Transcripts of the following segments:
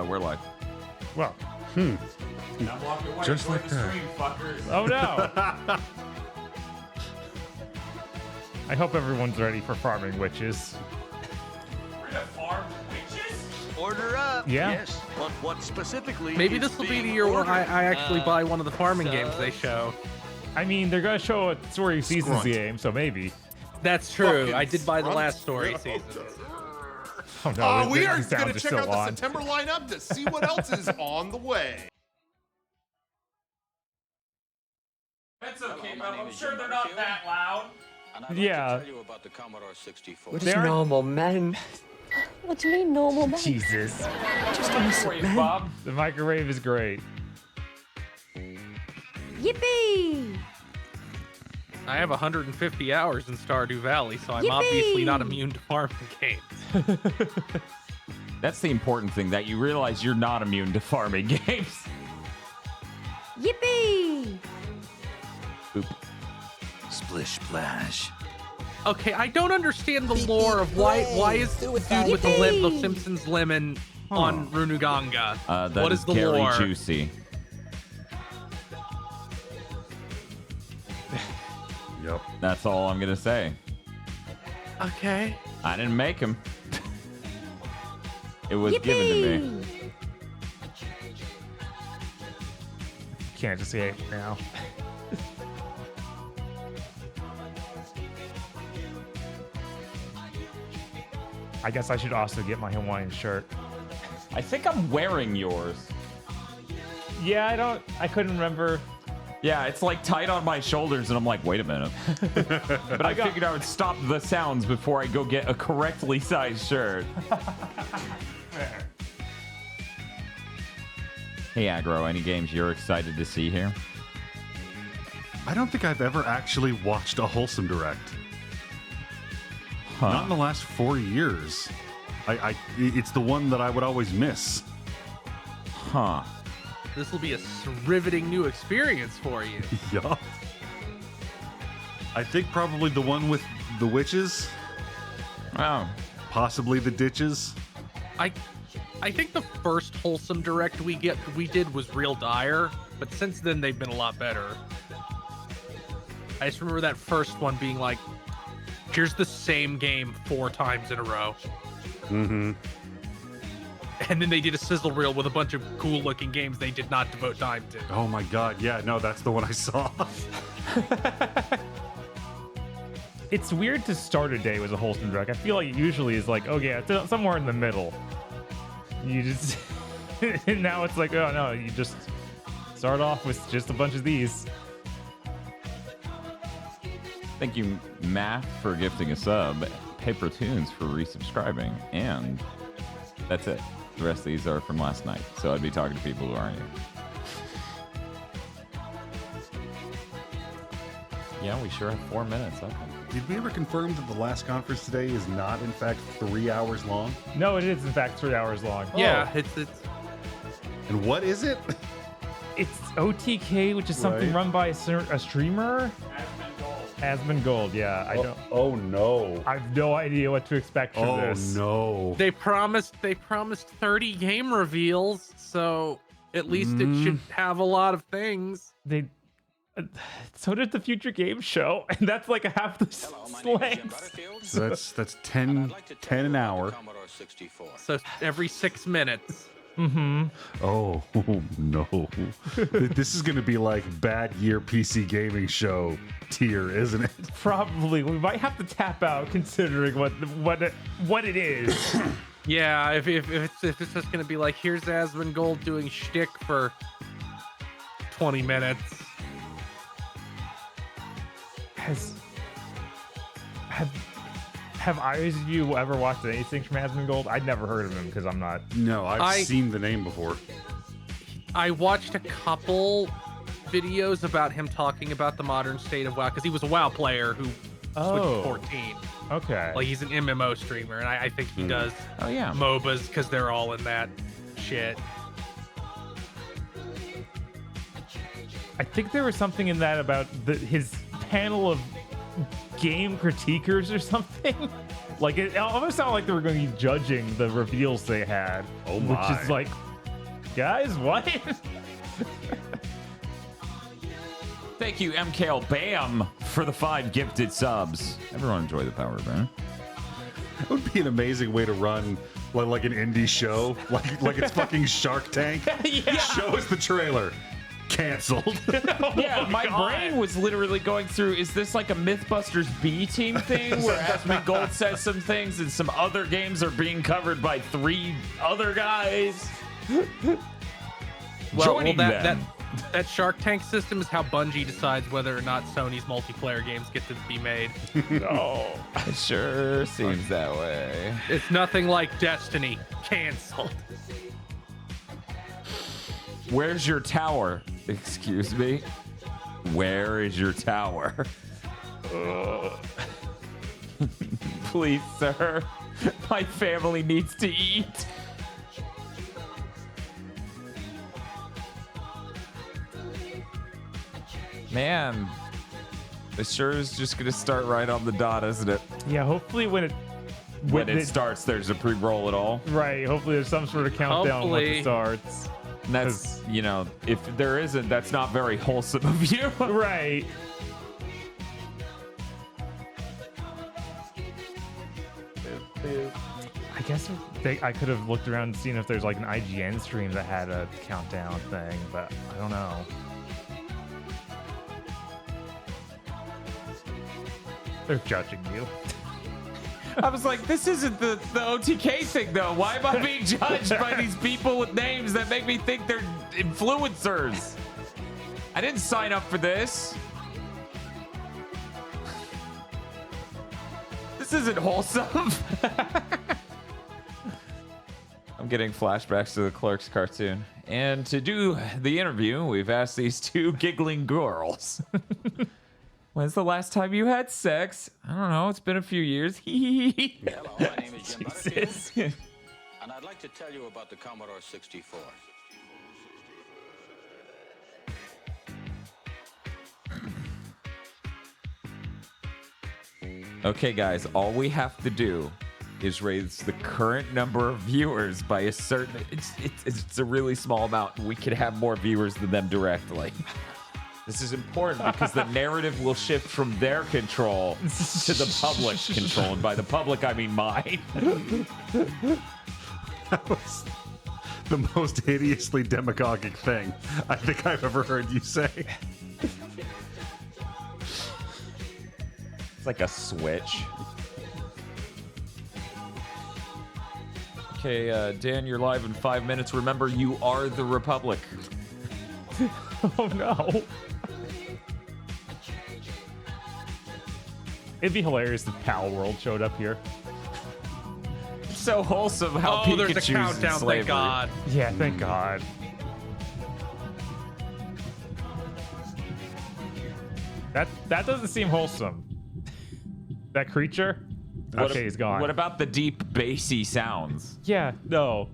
We're live. Well, Just like that. oh no. I hope everyone's ready for farming witches. We're gonna farm witches? Order up. Yeah. Yes. But what specifically? Maybe is this will be the being year where ordered? I actually buy one of the farming games they subs. show. I mean, they're gonna show a story seasons Scrunt. game, so maybe. That's true. Fucking I did buy the scrunt. last story season. Oh no, We are these sounds going to check still out the on. September lineup to see what else is on the way. That's okay, but I'm sure they're not that loud. And I'd like Yeah. to tell you about the Commodore 64. What is They aren't- normal, man? What do you mean normal man? Jesus. Just innocent, man. Bob. The microwave is great. Yippee! I have 150 hours in Stardew Valley, so I'm Yippee! obviously not immune to farming games. That's the important thing, that you realize you're not immune to farming games. Yippee! Oop. Splish splash. Okay, I don't understand the lore of why is the dude with the Yippee! Simpsons lemon on Runuganga? That What is the Gary lore? Juicy. Yep. That's all I'm gonna say. Okay. I didn't make him. It was given to me. Yippee! Can't just say it now. I guess I should also get my Hawaiian shirt. I think I'm wearing yours. Yeah, I couldn't remember. Yeah, it's like tight on my shoulders, and I'm like, wait a minute. But I figured I would stop the sounds before I go get a correctly sized shirt. Hey, Aggro, any games you're excited to see here? I don't think I've ever actually watched a Wholesome Direct. Not in the last 4 years. It's the one that I would always miss. Huh. This will be a riveting new experience for you. Yeah. I think probably the one with the witches, Oh. possibly the ditches. I think the first Wholesome Direct we did was real dire, but since then they've been a lot better. I just remember that first one being like, here's the same game 4 times in a row. Mm-hmm. And then they did a sizzle reel with a bunch of cool looking games they did not devote time to. Oh my god, yeah, no, that's the one I saw. It's weird to start a day with a Wholesome Direct. I feel like it usually is like, oh yeah, it's somewhere in the middle. You just and now it's like, oh no, you just start off with just a bunch of these. Thank you, Matt, for gifting a sub. Paper Tunes for resubscribing. And that's it. The rest of these are from last night. So I'd be talking to people who aren't here. Yeah, we sure have 4 minutes. Okay. Did we ever confirm that the last conference today is not, in fact, 3 hours long? No, it is in fact 3 hours long. Yeah, Oh. it's And what is it? It's OTK, which is something Right. run by a streamer. Asmon Gold, yeah. I don't. Oh no. I have no idea what to expect from Oh this. no. they promised 30 game reveals, so at least it should have a lot of things. They. So did the Future Games show, and that's like a half the Hello, my name is Jim length. Butterfield. So that's and 10, I'd like to tell 10 you an about the hour. Commodore 64. So every 6 minutes. Mm-hmm. Oh no. This is going to be like bad year PC gaming show tier, isn't it? Probably. We might have to tap out considering what it is. Yeah, if it's just gonna be like, here's Asmon Gold doing shtick for 20 minutes. Have either of you ever watched anything from Asmon Gold? I'd never heard of him because I'm not. No, I've I- seen the name before. I watched a couple videos about him talking about the modern state of WoW because he was a WoW player who Oh. switched to 14. Okay. Like he's an MMO streamer, and I think he does Oh, yeah. MOBAs because they're all in that shit. I think there was something in that about his panel of game critiquers or something. Like it almost sounded like they were going to be judging the reveals they had. Oh Which my. is like, guys, what? Thank you, MKL Bam, for the 5 gifted subs. Everyone enjoy the power banner. It would be an amazing way to run like an indie show, like it's fucking Shark Tank. Yeah. Show us the trailer. Canceled. Yeah, my God. brain was literally going through, is this like a Mythbusters B team thing where Asmongold Gold says some things and some other games are being covered by 3 other guys? Joining them. That Shark Tank system is how Bungie decides whether or not Sony's multiplayer games get to be made. Oh, it sure seems that way. It's nothing like Destiny. Canceled. Where's your tower? Excuse me? Where is your tower? Please, sir. My family needs to eat. Man, this sure is just going to start right on the dot, isn't it? Yeah, hopefully when It starts, there's a pre-roll at all. Right, hopefully there's some sort of countdown when it Hopefully. starts. And that's, you know, if there isn't, that's not very wholesome of you. Right. I guess I could have looked around and seen if there's like an IGN stream that had a countdown thing, but I don't know. They're judging you. I was like, this isn't the OTK thing, though. Why am I being judged by these people with names that make me think they're influencers? I didn't sign up for this. This isn't wholesome. I'm getting flashbacks to the Clerks cartoon. And to do the interview, we've asked these 2 giggling girls. When's the last time you had sex? I don't know. It's been a few years. Hello, my name is Jim Jesus. Butterfield, and I'd like to tell you about the Commodore 64. Okay, guys, all we have to do is raise the current number of viewers by a certain... It's a really small amount. We can have more viewers than them directly. This is important because the narrative will shift from their control to the public's control. And by the public, I mean mine. That was the most hideously demagogic thing I think I've ever heard you say. It's like a switch. Okay, Dan, you're live in 5 minutes. Remember, you are the Republic. Oh no. It'd be hilarious if Pal World showed up here. So wholesome how Oh, there's a Pikachu's in countdown, slavery. thank God. Yeah, thank God. That doesn't seem wholesome. That creature? Okay, he's gone. What about the deep, bassy sounds? Yeah, no.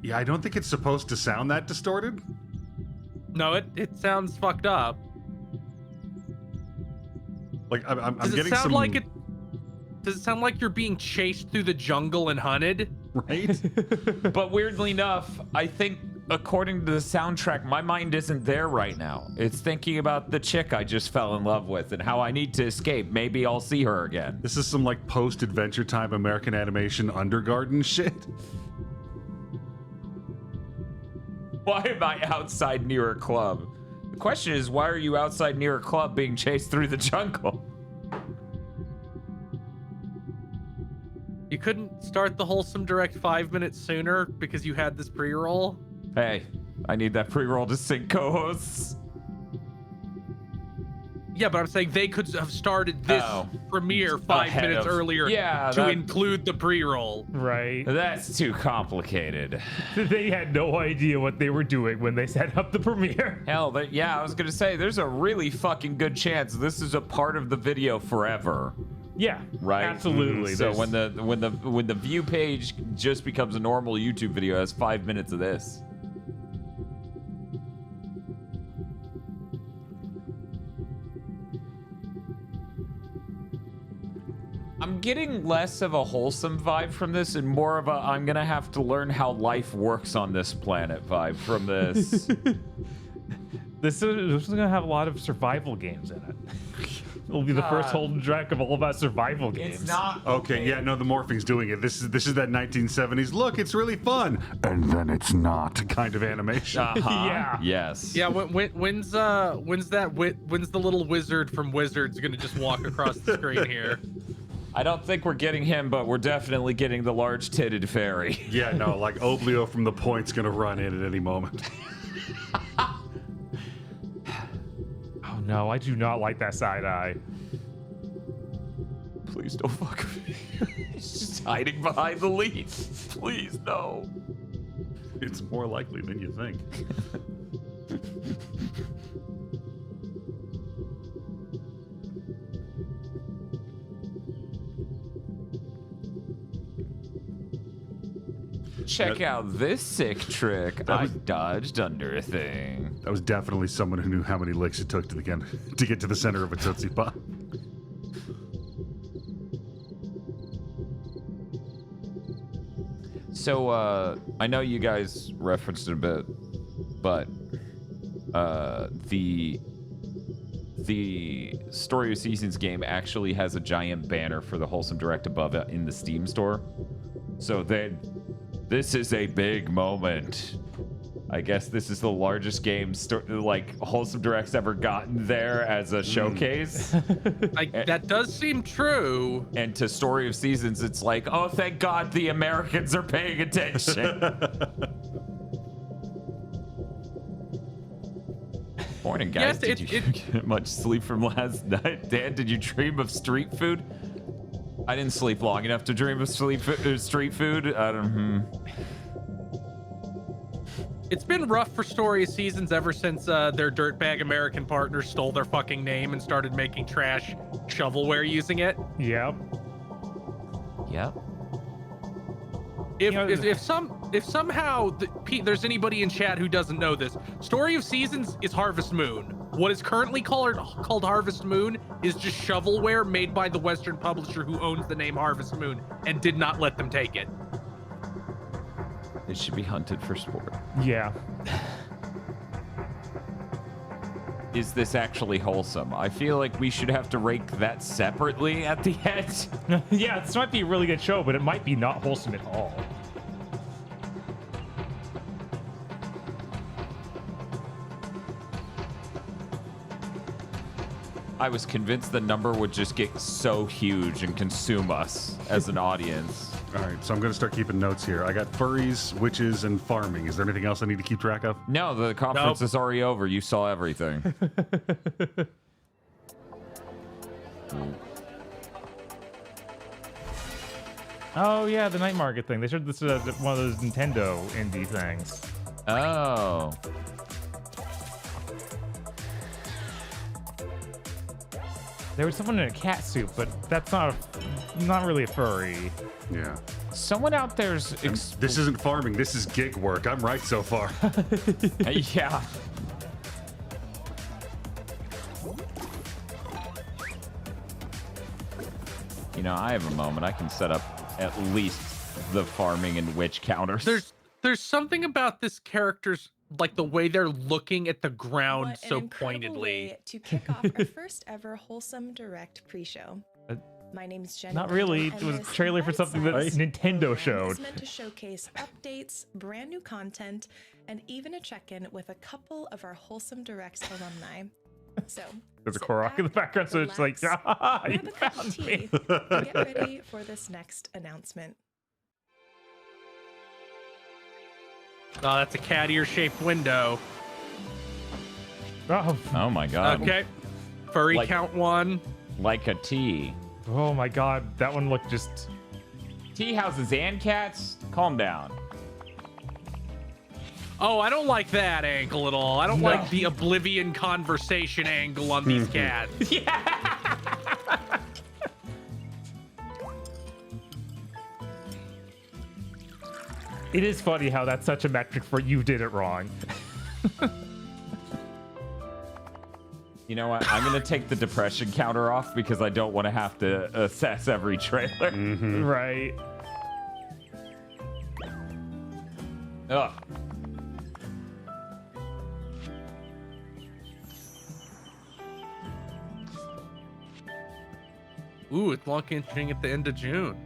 Yeah, I don't think it's supposed to sound that distorted. No, it sounds fucked up. Like I'm Does it getting sound some like it? Does it sound like you're being chased through the jungle and hunted? right. But weirdly enough, I think according to the soundtrack, my mind isn't there right now. It's thinking about the chick I just fell in love with and how I need to escape. Maybe I'll see her again. This is some like post Adventure Time American animation Undergarden shit. Why am I outside near a club? The question is, why are you outside near a club being chased through the jungle? You couldn't start the Wholesome Direct 5 minutes sooner because you had this pre-roll? Hey, I need that pre-roll to sync co-hosts. Yeah, but I'm saying they could have started this premiere 5 Ahead minutes of- earlier Yeah, to that- include the pre-roll. Right. That's too complicated. They had no idea what they were doing when they set up the premiere. Hell, yeah, I was gonna say, there's a really fucking good chance this is a part of the video forever. Yeah, Right. absolutely. So There's- when the view page just becomes a normal YouTube video, it has 5 minutes of this. getting less of a wholesome vibe from this and more of a I'm gonna have to learn how life works on this planet vibe from this. This is going to have a lot of survival games in it. It'll be the first Wholesome Direct of all about survival games. It's not Okay, yeah, no, the morphing's doing it. This is that 1970s. Look, it's really fun, and then it's not kind of animation. Yeah. Yes. Yeah, when's the little wizard from Wizards gonna just walk across the screen here? I don't think we're getting him, but we're definitely getting the large-titted fairy. Yeah, no, like Oblio from The Point's gonna run in at any moment. Oh no, I do not like that side eye. Please don't fuck with me. He's just hiding behind the leaf. Please, no. It's more likely than you think. Check out this sick trick. I dodged under a thing. That was definitely someone who knew how many licks it took to get to the center of a Tootsie Pop. So, I know you guys referenced it a bit, but the Story of Seasons game actually has a giant banner for the Wholesome Direct above it in the Steam store. So this is a big moment. I guess this is the largest game Wholesome Direct's ever gotten there as a showcase. That does seem true. And to Story of Seasons, it's like, oh, thank God the Americans are paying attention. Morning, guys. Yes, did you get much sleep from last night? Dad, did you dream of street food? I didn't sleep long enough to dream of street food. I don't. It's been rough for Story of Seasons ever since their dirtbag American partners stole their fucking name and started making trash shovelware using it. Yep. Yep. If somehow there's anybody in chat who doesn't know this, Story of Seasons is Harvest Moon. What is currently called Harvest Moon is just shovelware made by the Western publisher who owns the name Harvest Moon and did not let them take it. It should be hunted for sport. Yeah. Is this actually wholesome? I feel like we should have to rank that separately at the end. Yeah, this might be a really good show, but it might be not wholesome at all. I was convinced the number would just get so huge and consume us as an audience. All right, so I'm going to start keeping notes here. I got furries, witches, and farming. Is there anything else I need to keep track of? No, the conference is already over. You saw everything. Oh yeah, the night market thing. They showed this one of those Nintendo indie things. Oh. There was someone in a cat suit, but that's not really a furry. Yeah. Someone out there's... This isn't farming. This is gig work. I'm right so far. Yeah. You know, I have a moment. I can set up at least the farming and witch counters. There's something about this character's, like, the way they're looking at the ground What an so incredible pointedly. way to kick off our first ever Wholesome Direct pre-show. My name's Jenny. Not really. It was a trailer for something that Nintendo showed. It's meant to showcase updates, brand new content, and even a check-in with a couple of our Wholesome Directs alumni. So There's a Korok in the background, so it's like, ah, you grab a cup of found tea, me. and get ready for this next announcement. Oh, that's a cat ear-shaped window. Oh my god. Okay. Furry Like- count 1. Like a tea. Oh my god, that one looked just... Tea houses and cats? Calm down. Oh, I don't like that angle at all. I don't like the Oblivion conversation angle on these cats. It is funny how that's such a metric for you did it wrong. You know what? I'm gonna take the depression counter off because I don't want to have to assess every trailer. Right. Ugh. Ooh, it's launching at the end of June.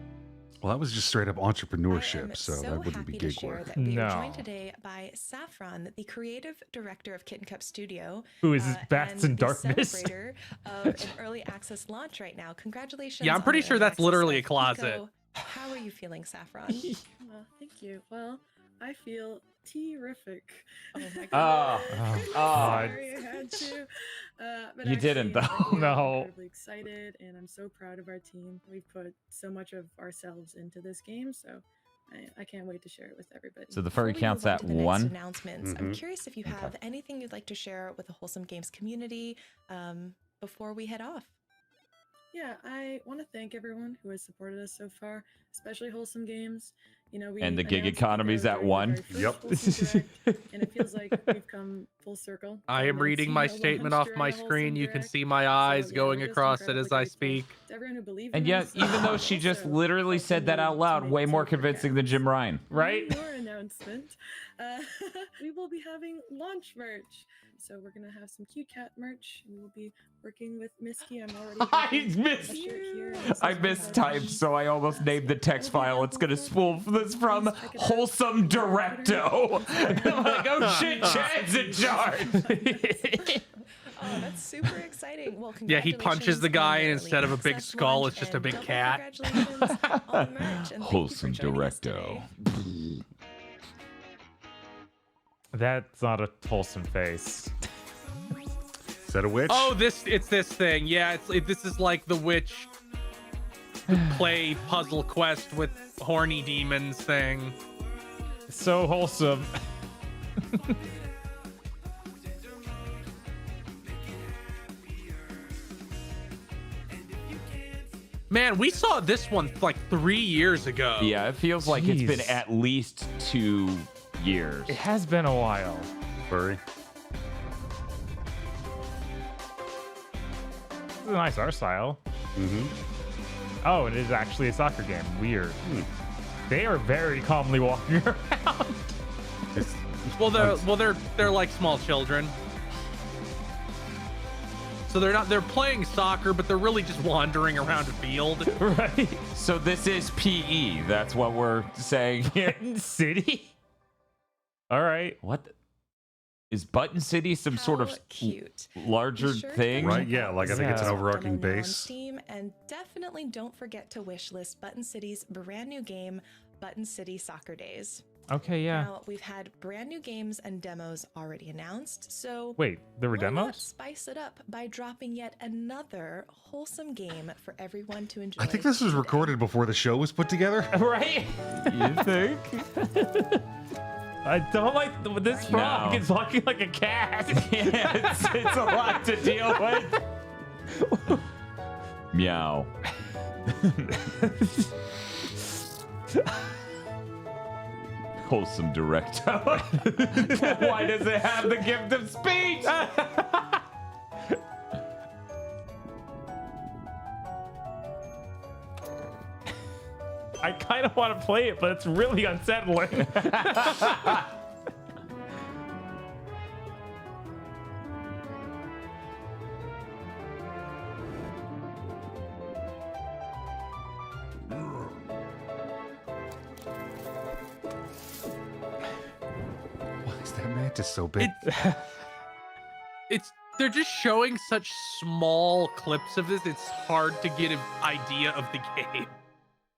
Well, that was just straight up entrepreneurship, I'm so so that wouldn't be happy to gig share work. that we are No. joined today by Saffron, the creative director of Kitten Cup Studio, Who is Bats in and the Darkness. celebrator of an early access launch right now. Congratulations! Yeah, I'm on pretty the sure early that's access literally of a closet. Eco. How are you feeling, Saffron? Thank you. Well, I feel terrific. Oh my Oh, Oh, God. Sorry, I had to. But You didn't, though. No. I'm incredibly excited, and I'm so proud of our team. We've put so much of ourselves into this game, so I can't wait to share it with everybody. So the furry Before we counts move on at to the next 1. announcements, I'm curious if you have anything you'd like to share with the Wholesome Games community before we head off. Yeah, I want to thank everyone who has supported us so far, especially Wholesome Games. You know, we And the gig announced economy's Eco at during the 1. very first Yep. Wholesome Direct, and it feels like we've come full circle. I am reading my statement off my screen. You can see my eyes going across it as I speak. To everyone who believed And in yet, us, even though she just also literally helping said that me out loud, to make way more some of your convincing than Jim Ryan. Right? One more announcement. We will be having launch merch. So we're gonna have some cute cat merch, and we'll be working with Misky. I'm already. I mistyped, so I almost named the text file. It's gonna spool this from Wholesome Directo. I'm like, oh shit, Chad's in charge. Oh, that's super exciting. Well, Yeah, he punches the guy, and congratulations instead on of a the big early skull, access it's just a launch, big and cat. double congratulations on the merch, and thank you for Wholesome joining us Directo. today. That's not a wholesome face. Is that a witch? Oh, it's this thing. Yeah, this is like the witch play puzzle quest with horny demons thing. So wholesome. Man, we saw this one like 3 years ago. Yeah, it feels like it's been Jeez. at least 2 years. It has been a while. Furry. It's a nice art style. Oh, it is actually a soccer game. Weird. They are very calmly walking around. They're like small children. So they're playing soccer, but they're really just wandering around a field. Right? So this is PE. That's what we're saying here. City? All right. What? Is Button City some sort of cute. larger Be sure to thing? Right, yeah, like I think it's an Yeah. overarching on Naval's base. Team, and definitely don't forget to wishlist Button City's brand new game, Button City Soccer Days. Okay, yeah. Now, we've had brand new games and demos already announced, so Wait, there were why not demos? spice it up by dropping yet another wholesome game for everyone to enjoy. I think this was today. recorded before the show was put together. Right? You think? I don't like this frog. No. It's walking like a cat. Yeah, it's a lot to deal with. Meow. Wholesome Directo. Why does it have the gift of speech? I kind of want to play it, but it's really unsettling. Why is that mantis so big? They're just showing such small clips of this. It's hard to get an idea of the game.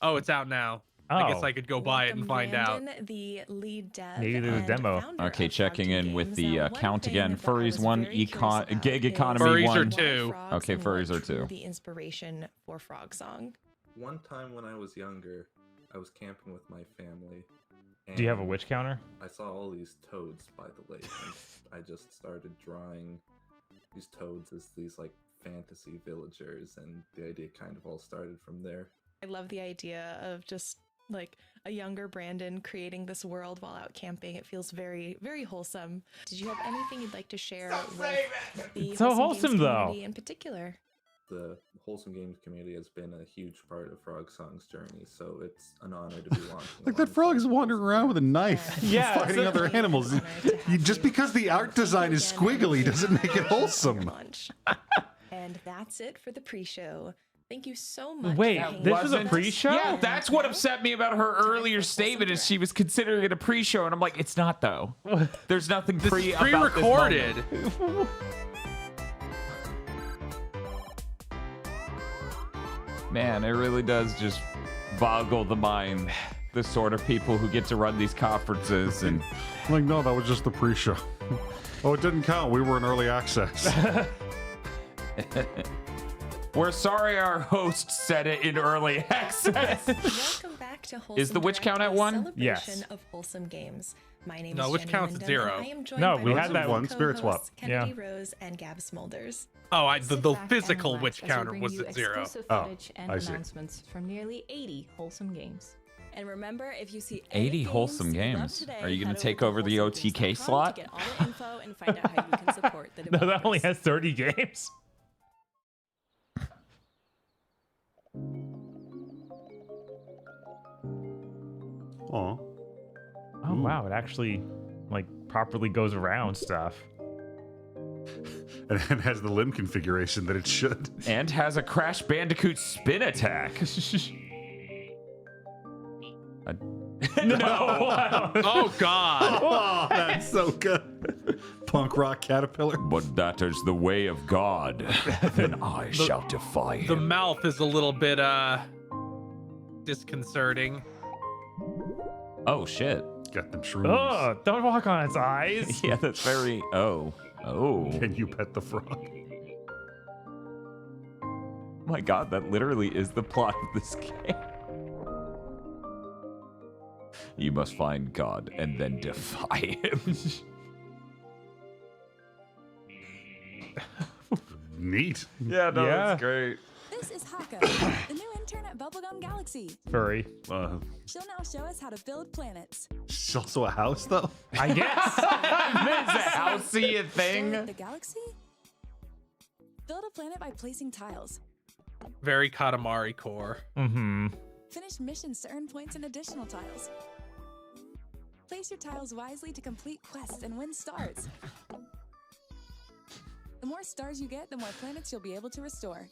Oh, it's out now. I guess Oh. I could go buy it and find out. Brandon, the lead dev Maybe there's a and demo. founder Okay, of checking Frog in Team with Games. the Now, one count thing again. that I Furries was 1, very curious about gig is economy Furries 1. are why 2. frogs Okay, and furries what are 2. drew the inspiration for Frog Song. One time when I was younger, I was camping with my family. Do you have a and witch counter? I saw all these toads by the lake, and I just started drawing these toads as these like fantasy villagers, and the idea kind of all started from there. I love the idea of just like a younger Brandon creating this world while out camping. It feels very, very wholesome. Did you have anything you'd like to share with the It's so wholesome, Games though. community in particular? The Wholesome Games community has been a huge part of Frog Song's journey, so it's an honor to be launching. Like that frog is wandering around with a knife, Yeah, fighting other animals. Just because the art design is squiggly doesn't make it wholesome. And that's it for the pre-show. Thank you so much. Wait, for hanging this out was a with us. pre-show? Yeah, that's what upset me about her earlier statement is she was considering it a pre-show, and I'm like, it's not though. There's nothing This pre is about this pre-recorded. moment. Man, it really does just boggle the mind. The sort of people who get to run these conferences and Like, no, that was just the pre-show. Oh, it didn't count. We were in early access. we're sorry our host said it in early access. Welcome back to Wholesome Is the witch Direct, count at a 1? celebration Yes. of wholesome games. My name No, is witch Jenny count's Wyndham, 0. and I am joined No, by we my had that one. Spirit swap. co-hosts, Kennedy Yeah. Rose and Gab Smulders. Oh, Sit the back and physical relax witch as we counter bring was you at 0. Exclusive Oh, footage and I see. announcements from nearly 80 wholesome games. And remember, if you see 80 wholesome games. Are you going to take over the OTK slot? To get all the info and find out how you can support the No, that only developers. has 30 games. Aw. Oh wow, it actually like properly goes around stuff. And it has the limb configuration that it should. And has a Crash Bandicoot spin attack. No. Oh God. Oh, that's so good. Punk rock caterpillar. But that is the way of God. Then I shall defy him. The mouth is a little bit disconcerting. Oh shit. Got them shrooms. Oh, don't walk on its eyes. Yeah, that's very. Oh. Can you pet the frog? My God, that literally is the plot of this game. You must find God and then defy him. Neat. Yeah, no, Yeah. that's great. This is Haka, the new intern at Bubblegum Galaxy. Furry. She'll now show us how to build planets. She's also a house, though. I guess. Is a housey a For thing? the galaxy? Build a planet by placing tiles. Very Katamari core. Mm-hmm. Finish missions to earn points and additional tiles. Place your tiles wisely to complete quests and win stars. The more stars you get, the more planets you'll be able to restore.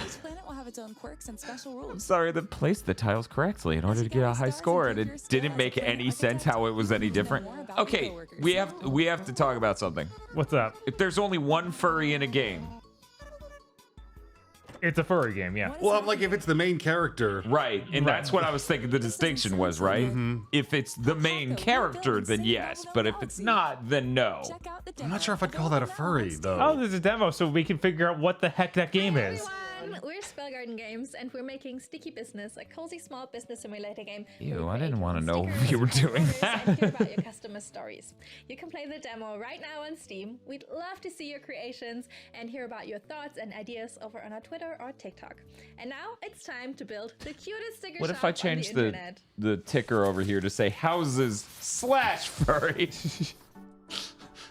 Each planet will have its own quirks and special I'm rules. sorry, that placed the tiles correctly in order to get a high score, and it didn't make any sense how it was any different. Okay, we have to talk about something. What's up? If there's only one furry in a game, It's a furry game, yeah. Well, I'm like, if it's the main character. right? And that's what I was thinking the distinction was, right? If it's the main character, then yes, but if it's not, then no. Check out the I'm demo not sure if I'd call that a furry, though. Oh, there's a demo, so we can figure out what the heck that game is. We're Spellgarden Games, and we're making Sticky Business, a cozy small business simulator game. Ew, I didn't want to know you were doing that. And hear about your customer stories. You can play the demo right now on Steam. We'd love to see your creations and hear about your thoughts and ideas over on our Twitter or TikTok. And now it's time to build the cutest sticker What shop if I on change the internet. the ticker over here to say houses/furry?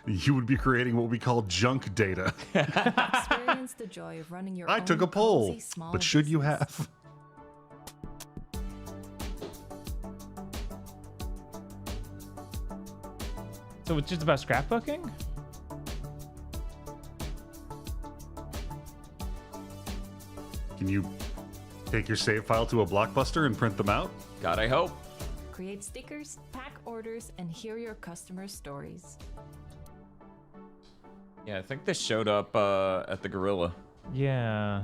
You would be creating what we call junk data. Experience the joy of running your I own took a poll, cozy small but should you business. have? So it's just about scrapbooking? Can you take your save file to a Blockbuster and print them out? God, I hope. Create stickers, pack orders, and hear your customers' stories. Yeah, I think this showed up at the Gorilla. Yeah.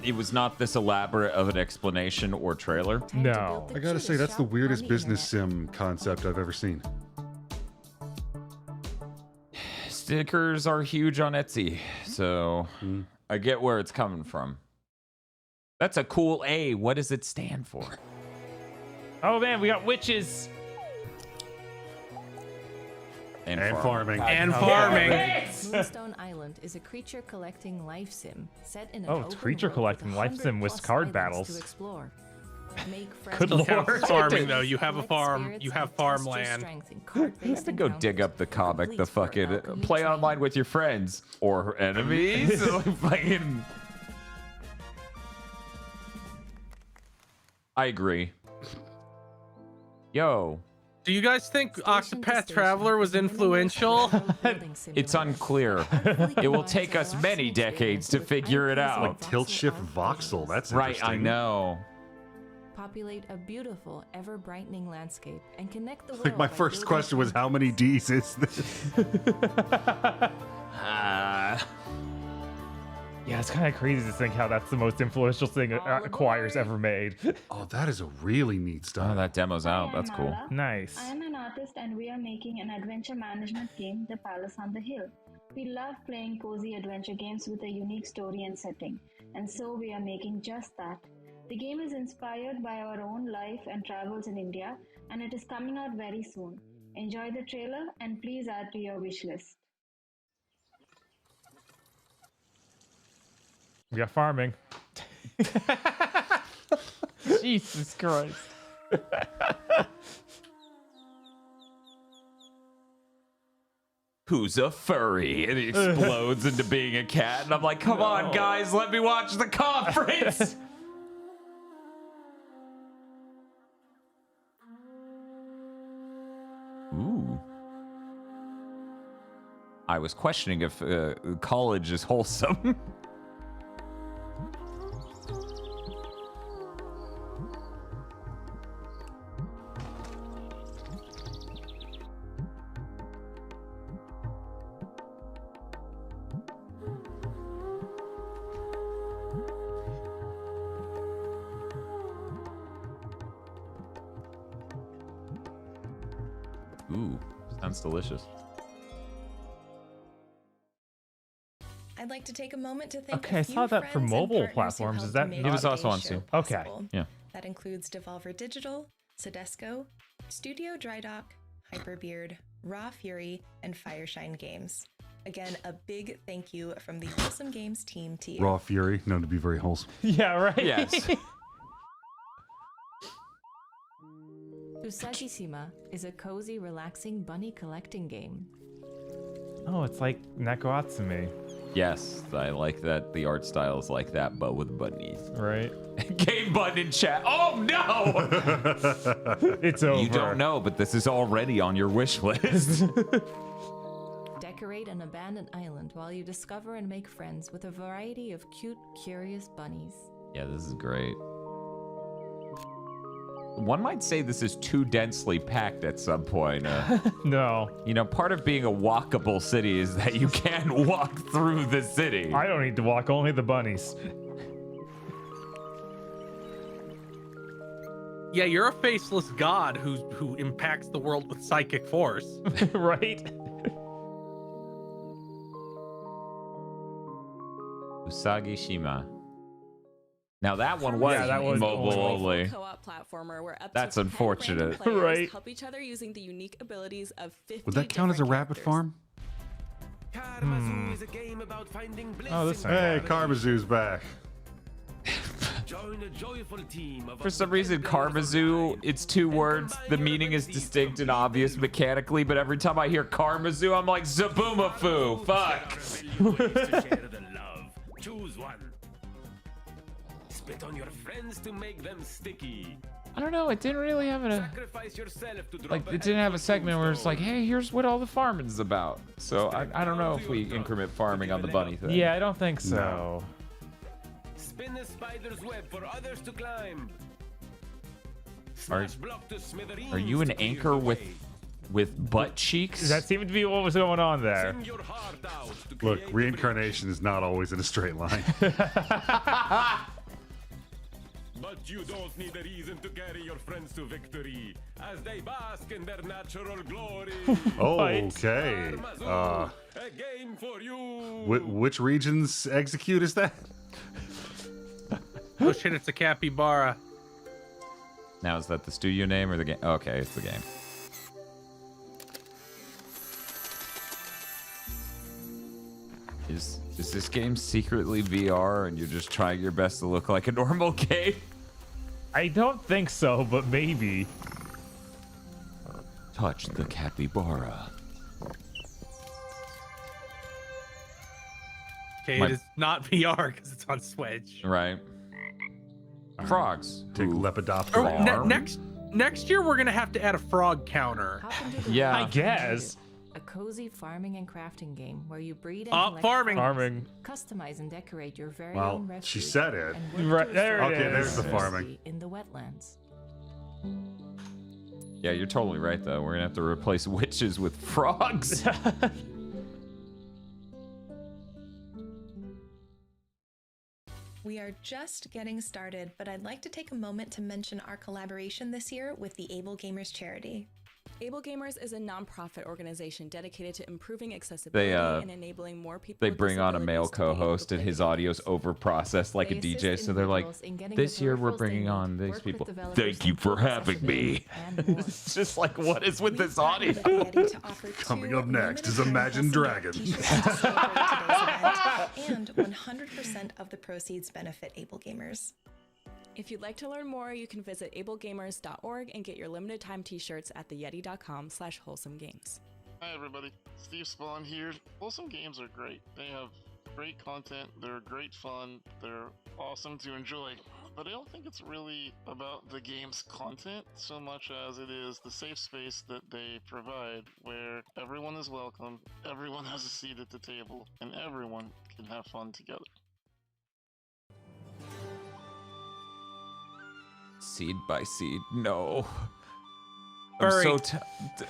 It was not this elaborate of an explanation or trailer. No. I gotta say, that's the weirdest business sim concept I've ever seen. Stickers are huge on Etsy, so I get where it's coming from. That's a cool A. What does it stand for? Oh man, we got witches. And farming. And farming. Moonstone Island is a creature collecting life sim set in an Oh, it's open creature world collecting with life sim with 100+ card islands battles. to explore. Make friends Good with lord. others, Farming though, you have a collect farm. spirits, You have and test your farmland. strength in You card-based have to go dig up the comic, the complete for fucking alchemy play training. online with your friends or enemies. Fucking. I agree. Yo. Do you guys think Octopath Traveler was influential? It's unclear. It will take us many decades to figure it out. Like tilt shift voxel. That's right. interesting. I know. Populate a beautiful, ever-brightening landscape and connect the world. Like my by first building question was, how many D's is this? Yeah, it's kind of crazy to think how that's the most influential thing Acquire's ever made. Oh, that is a really neat stuff. Oh, that demo's out. That's cool. Nice. I am an artist and we are making an adventure management game, The Palace on the Hill. We love playing cozy adventure games with a unique story and setting, and so we are making just that. The game is inspired by our own life and travels in India, and it is coming out very soon. Enjoy the trailer and please add to your wish list. We got farming. Jesus Christ. Who's a furry? And he explodes into being a cat. And I'm like, come on, guys, let me watch the conference. Ooh. I was questioning if college is wholesome. Ooh, sounds delicious. I'd like to take a moment to thank Okay, a I few saw that for friends and mobile partners who platforms. Is helped that make He was also today's on show Steam. Okay, possible. yeah. That includes Devolver Digital, Sedesco, Studio Drydock, Hyperbeard, Raw Fury, and Fireshine Games. Again, a big thank you from the Wholesome Games team to you. Raw Fury, known to be very wholesome. Yeah, right? Yes. Usagi-shima is a cozy, relaxing bunny collecting game. Oh, it's like Nekoatsumi. Yes, I like that the art style is like that, but with bunnies. Right. Game button in chat. Oh no! It's over. You don't know, but this is already on your wish list. Decorate an abandoned island while you discover and make friends with a variety of cute, curious bunnies. Yeah, this is great. One might say this is too densely packed at some point. No. You know, part of being a walkable city is that you can walk through the city. I don't need to walk, only the bunnies. Yeah, you're a faceless god who impacts the world with psychic force. Right? Usagi-shima. Now that one was mobile only. Co-op platformer where up That's to 10 unfortunate. random players Right. help each other using the unique abilities of 50 Would that count as a different rabbit farm? Is a game about finding bliss Oh, this in Hey, reality. Karmazoo's back. Join a joyful team of For some reason, Karmazoo, it's two words. The meaning is distinct and obvious mechanically, but every time I hear Karmazoo, I'm like, Zaboomafoo, fuck. to share the love. Choose one. Spit on your friends to make them sticky. I don't know, it didn't really have Sacrifice yourself to drop like, it didn't have a segment where it's like, hey, here's what all the farming's about. So I don't know if we increment farming on the bunny thing. Yeah, I don't think so. Spin the spider's web for others to climb. Are, Smash block to smithereens are you an to clear anchor the with way. butt cheeks? That seemed to be what was going on there. Send your heart out to Look, create reincarnation is not always in a straight line. But you don't need a reason to carry your friends to victory as they bask in their natural glory. Okay. A game for you. Which region's execute is that? Oh shit, it's a capybara. Now, is that the studio name or the game? Okay, it's the game. Is this game secretly VR and you're just trying your best to look like a normal game? I don't think so, but maybe. Touch the capybara. Okay, it is not VR because it's on Switch. Right. Frogs. Take Lepidoptera. Next year we're gonna have to add a frog counter. Yeah, I guess. A cozy farming and crafting game where you breed and collect farming. customize and decorate your very Well, own refuge. she said it. and work Right, to there it restore Okay, there's the biodiversity farming. in the wetlands. Yeah, you're totally right though. We're gonna have to replace witches with frogs. We are just getting started, but I'd like to take a moment to mention our collaboration this year with the Able Gamers charity. Able Gamers is a nonprofit organization dedicated to improving accessibility and enabling more people. They with bring on a male disabilities to be able to co-host and play his video audio's over-processed like a They DJ, assist so they're like, individuals in getting this the year we're peripherals they bringing need, on these work with people. developers Thank you and for tools having me. and more. It's just like, what is with this We've audio? partnered with Yeti to offer Coming two up next is limited Imagine Wholesome Dragon. t-shirts to celebrate today's event, and 100% of the proceeds benefit Able Gamers. If you'd like to learn more, you can visit ablegamers.org and get your limited time t-shirts at theyeti.com/wholesomegames. Hi everybody, Steve Spawn here. Wholesome Games are great. They have great content, they're great fun, they're awesome to enjoy. But I don't think it's really about the game's content so much as it is the safe space that they provide where everyone is welcome, everyone has a seat at the table, and everyone can have fun together. Seed by seed, no. Furry. I'm so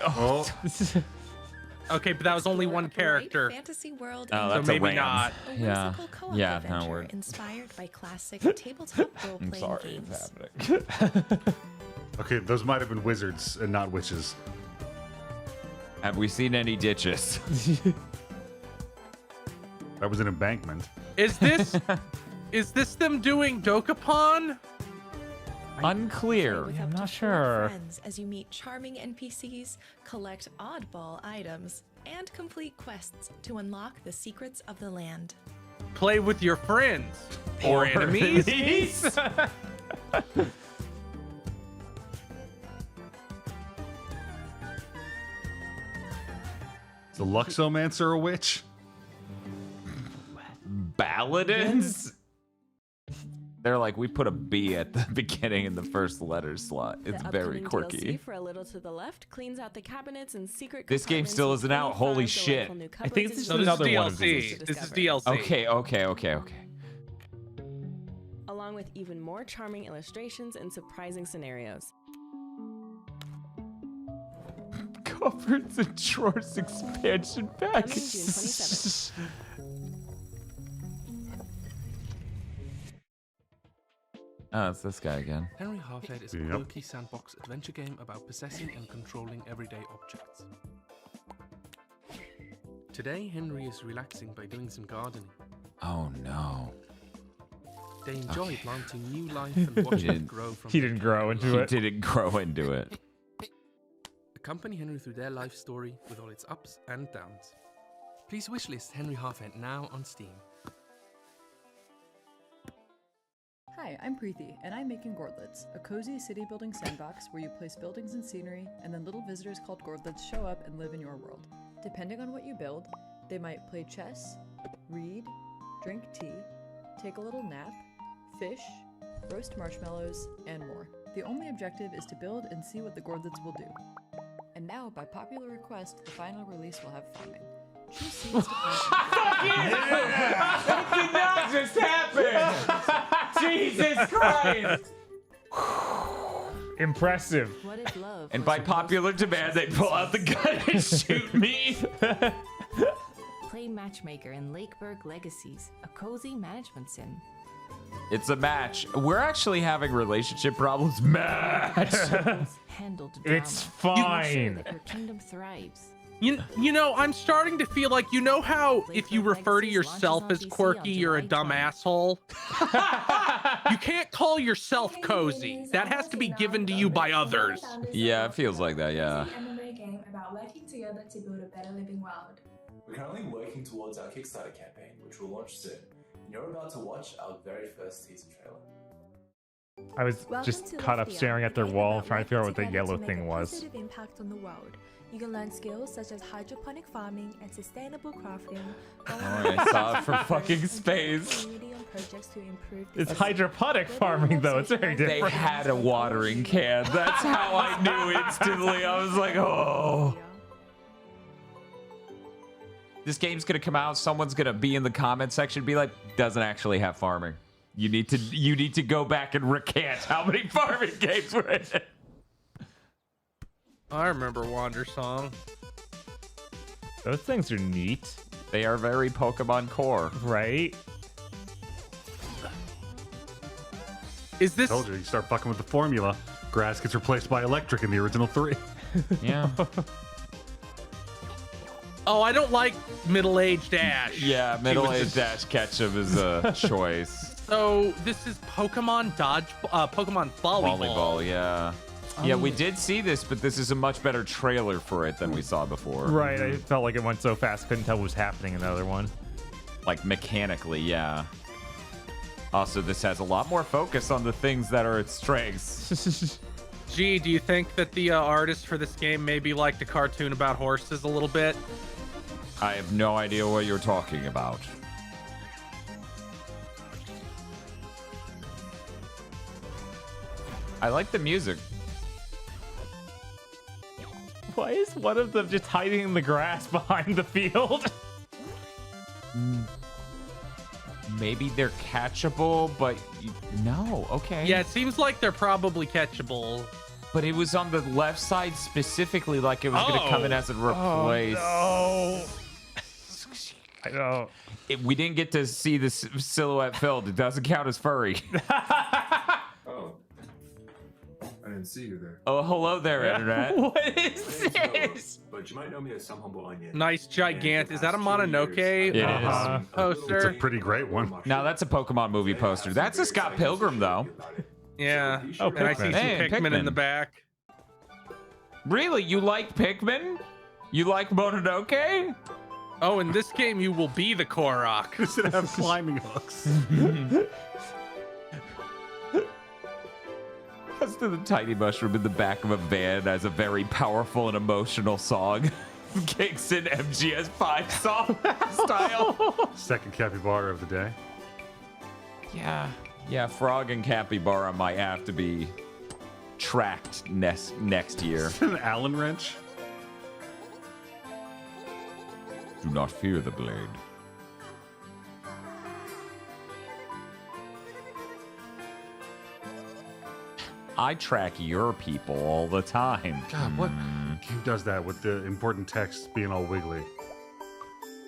Oh. Okay, but that was only one character. Fantasy world Oh, and that's so a maybe ram. not. a Yeah. whimsical co-op Yeah, no, adventure we're- inspired by classic tabletop I'm role-playing sorry games. it's happening. Okay, those might have been wizards and not witches. Have we seen any ditches? That was an embankment. Is this them doing Dokapon? Unclear. With I'm up to not 4 sure. friends as you meet charming NPCs, collect oddball items, and complete quests to unlock the secrets of the land. Play with your friends or enemies. Is the Luxomancer a witch? Baladins? They're like, we put a B at the beginning in the first letter slot. It's The very upcoming quirky. DLC for a little to the left cleans out the cabinets and secret. This game compartments still with isn't out. Holy 25 shit. delightful new I cupboards think and this is No, this another is one of DLC. these. This is discover. DLC. Okay. Along with even more charming illustrations and surprising scenarios. Cupboards and drawers expansion pack. Coming June 27th. Oh, it's this guy again. Henry Halfhead is a Yep. quirky sandbox adventure game about possessing and controlling everyday objects. Today, Henry is relaxing by doing some gardening. Oh no. They enjoy Okay. planting new life and watching it didn't- grow from He didn't grow into He it. didn't grow into it. Accompany Henry through their life story with all its ups and downs. Please wishlist Henry Halfhead now on Steam. Hi, I'm Preeti, and I'm making Gordlets, a cozy city building sandbox where you place buildings and scenery, and then little visitors called Gordlets show up and live in your world. Depending on what you build, they might play chess, read, drink tea, take a little nap, fish, roast marshmallows, and more. The only objective is to build and see what the Gordlets will do. And now, by popular request, the final release will have farming. Choose seeds to plant. That did not just happen! Jesus Christ! Impressive. What if love And was by your popular most demand, they precious pull out the gun and shoot me. Play Matchmaker in Lakeburg Legacies, a cozy management sim. It's a match. We're actually having relationship problems. Match. Handled drama. It's Ensure fine. that your kingdom thrives. You know, I'm starting to feel like, you know how if you refer to yourself as quirky, you're a dumb asshole? You can't call yourself cozy. That has to be given to you by others. Yeah, it feels like that, yeah. MMA game about working together to build a better living world. We're currently working towards our Kickstarter campaign, which will launch soon. And you're about to watch our very first teaser trailer. I was just caught up staring at their wall, trying to figure out what the yellow thing was. Positive impact on the world. You can learn skills such as hydroponic farming and sustainable crafting. Oh, I saw it from fucking space. It's hydroponic farming, though. It's very different. They had a watering can. That's how I knew instantly. I was like, oh. This game's gonna come out. Someone's gonna be in the comment section, be like, doesn't actually have farming. You need to go back and recant how many farming games were in it. I remember Wander Song. Those things are neat. They are very Pokemon core, right? Is this? Told you, you start fucking with the formula. Grass gets replaced by electric in the original 3. Yeah. Oh, I don't like middle-aged Ash. Yeah, middle-aged Ash Ketchum is a choice. So this is Pokemon Pokemon Volleyball. Volleyball, yeah. Yeah, we did see this, but this is a much better trailer for it than we saw before. Right, I felt like it went so fast, couldn't tell what was happening in the other one. Like, mechanically, yeah. Also, this has a lot more focus on the things that are its strengths. Gee, do you think that the artist for this game maybe liked a cartoon about horses a little bit? I have no idea what you're talking about. I like the music. Why is one of them just hiding in the grass behind the field? Maybe they're catchable, but no, okay. Yeah, it seems like they're probably catchable. But it was on the left side specifically, like it was going to come in as a replace. Oh, no. I know. We didn't get to see the silhouette filled. It doesn't count as furry. Oh. I didn't see you there. Oh, hello there, Internet. What is this? But you might know me as some humble onion. Nice gigant. Is that a Mononoke is. poster? It's a pretty great one. Now that's a Pokemon movie poster. That's a Scott Pilgrim, though. Yeah. Oh, and I see some Pikmin in the back. Really? You like Pikmin? You like Mononoke? Oh, in this game, you will be the Korok. Does it have climbing hooks? As to the tiny mushroom in the back of a van has a very powerful and emotional song. Kicks in MGS5 song style. Second capybara of the day. Yeah, Frog and Capybara might have to be tracked next year. An Allen wrench? Do not fear the blade. I track your people all the time. God, what game does that with the important text being all wiggly?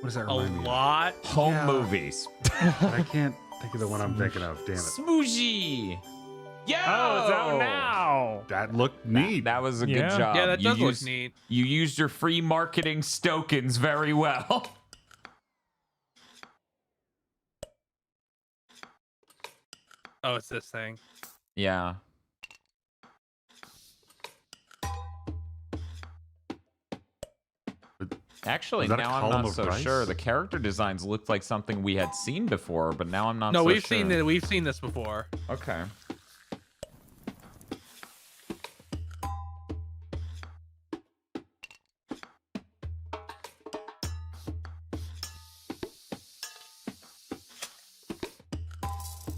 What does that remind me of? A lot. Home movies. I can't think of the one I'm thinking of. Damn it. Smooshy. Yeah. Oh, it's out now. That looked neat. That was a good job. Yeah, that does look neat. You used your free marketing tokens very well. Oh, it's this thing. Yeah. Actually, Was that a now I'm column not of so rice? sure. The character designs looked like something we had seen before, but now I'm not No, so we've sure. seen it. We've seen this before. Okay.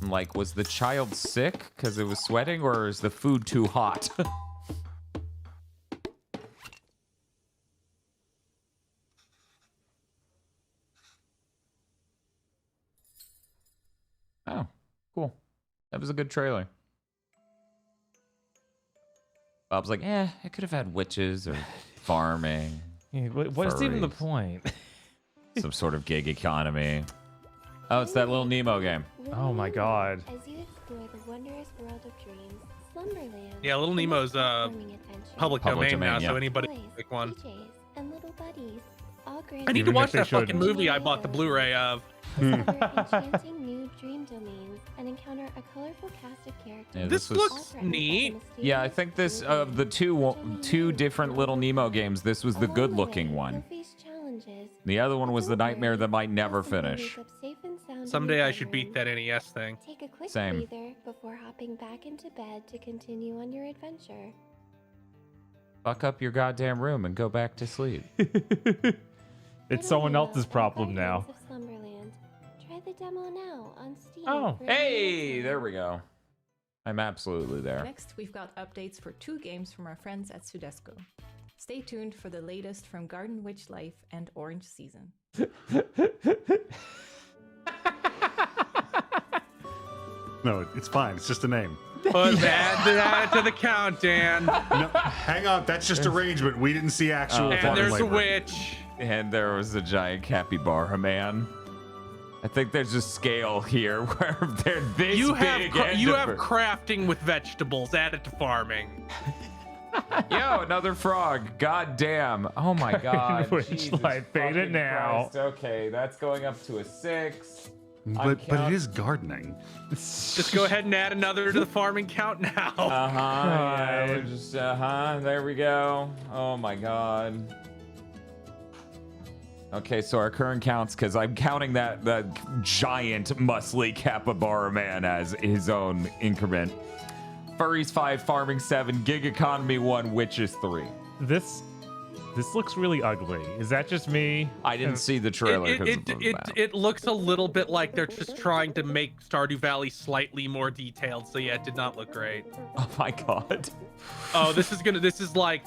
Like, was the child sick because it was sweating, or is the food too hot? Oh, cool. That was a good trailer. Bob's like, it could have had witches or farming. Yeah, what is even the furries, point? Some sort of gig economy. Oh, it's that little Nemo game. Oh my god. As you explore the wondrous world of dreams, Slumberland. Yeah, Little Nemo's public domain now, yeah. so anybody can pick one. And little buddies, all I need to watch that fucking movie I bought the Blu-ray of. Discover enchanting new dream domains and encounter a colorful cast of characters. Yeah, This was- looks neat. Yeah, I think this of the two different Little Nemo games, this was the good-looking one. You'll face challenges The other one was the nightmare that might never finish. Someday I should beat that NES thing. Take a quick Same. breather before hopping back into bed to continue on your adventure. Fuck up your goddamn room and go back to sleep. It's someone else's problem now. Of Slumberland. Try the demo now on Steam. Oh. for a Hey, limited there we go. I'm absolutely there. Next, we've got updates for 2 games from our friends at Sudesco. Stay tuned for the latest from Garden Witch Life and Orange Season. No, it's fine. It's just a name. Add it to the count, Dan. No, hang on. That's just arrangement. We didn't see actual. And there's a witch. And there was a giant capybara man. I think there's a scale here where they're this You big. have crafting with vegetables. Add it to farming. Yo, another frog. God damn. Oh my god. Witch Jesus Life, fade it fucking now. Christ. Okay, that's going up to a 6. But it is gardening. Just go ahead and add another to the farming count now. Yeah, we're just there we go. Oh my god. Okay, so our current counts, because I'm counting that giant muscly capybara man as his own increment. Furries 5, farming 7, gig economy 1, witches 3. This looks really ugly. Is that just me? I didn't see the trailer. It looks a little bit like they're just trying to make Stardew Valley slightly more detailed. So yeah, it did not look great. Oh my god. Oh, this is like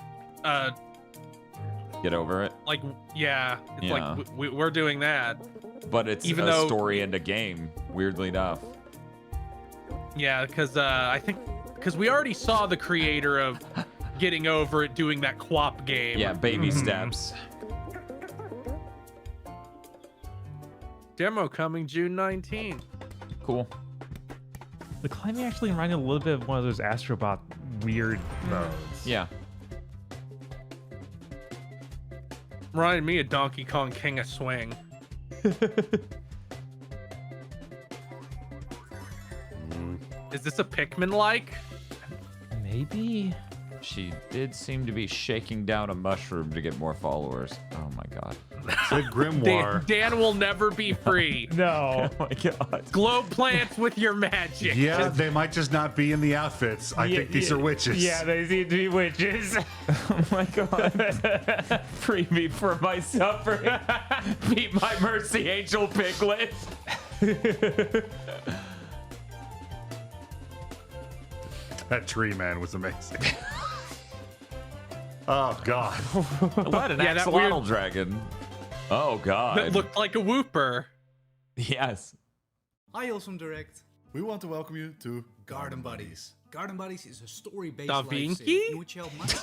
Get over it. like yeah, it's like we're doing that. But it's even a though story and a game, weirdly enough. yeah, because I think because we already saw the creator of Getting Over It doing that co-op game. Yeah, baby steps. Demo coming June 19. Cool. The climbing actually reminded a little bit of one of those Astrobot weird modes. Yeah. Reminded me of Donkey Kong King of Swing. Is this a Pikmin-like? Maybe. She did seem to be shaking down a mushroom to get more followers. Oh my god. It's a grimoire. Dan will never be free. No. Oh my god. Glow plants with your magic. Yeah, they might just not be in the outfits. I think these are witches. Yeah, they seem to be witches. Oh my god. Free me from my suffering. Be my mercy, angel piglet. That tree man was amazing. Oh god. What an axolotl dragon. Oh god. That looked like a whooper. Yes. Hi, Wholesome Direct. We want to welcome you to Garden Buddies. Garden Buddies is a story-based Da life Vinci? sim in which you help make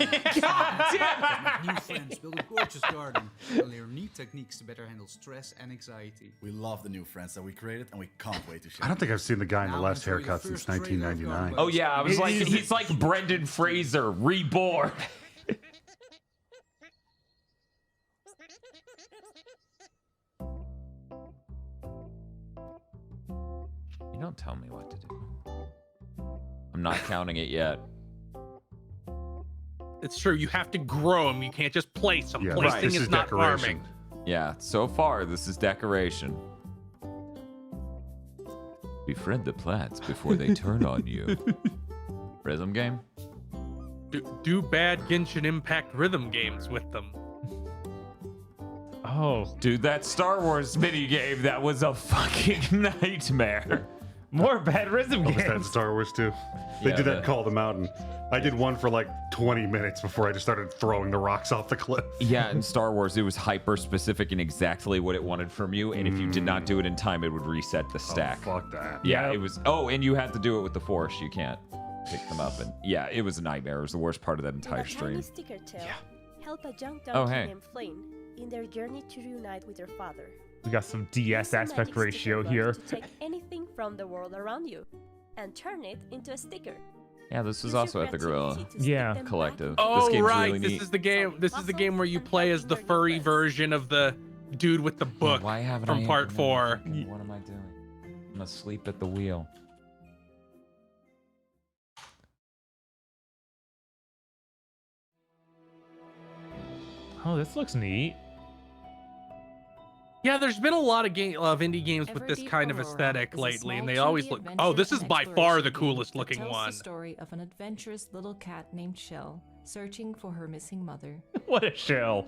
new friends, build a gorgeous garden, and learn neat techniques to better handle stress and anxiety. We love the new friends that we created, and we can't wait to share. I don't think I've seen the guy in the last haircut since 1999. Oh yeah, I was like, he's like Brendan Fraser reborn. You don't tell me what to do. I'm not counting it yet. It's true. You have to grow them. You can't just place them. Yeah, Placing this is is not decoration. farming. Yeah, so far this is decoration. Befriend the plants before they turn on you. Rhythm game? Do bad Genshin Impact rhythm games with them. Oh, dude, that Star Wars mini game, that was a fucking nightmare. More bad rhythm Was that games. Star Wars too? They Yeah, did that the- Call the Mountain. I did one for like 20 minutes before I just started throwing the rocks off the cliff. Yeah, in Star Wars, it was hyper specific in exactly what it wanted from you, and if you did not do it in time, it would reset the stack. Oh, fuck that. Yeah, it was. Oh, and you had to do it with the Force. You can't pick them up, and yeah, it was a nightmare. It was the worst part of that entire stream. Sticker Tail help a young Oh, donkey hey. named Flame in their journey to reunite with their father. We got some DS aspect Magic ratio sticker here. to take anything from the world around you and turn it into a sticker. Yeah, this was Use your also at the Gorilla creativity to stick Yeah. them Collective. Oh, this game's right. really This neat. is the game. This is the game where you play as the furry version of the dude with the book Why haven't from I part implemented 4. it? What am I doing? I'm asleep at the wheel. Oh, this looks neat. Yeah, there's been a lot of indie games with this kind of aesthetic lately, and they always look. Oh, this is by far the coolest looking tells one. the story of an adventurous little cat named Shell searching for her missing mother. What a shell.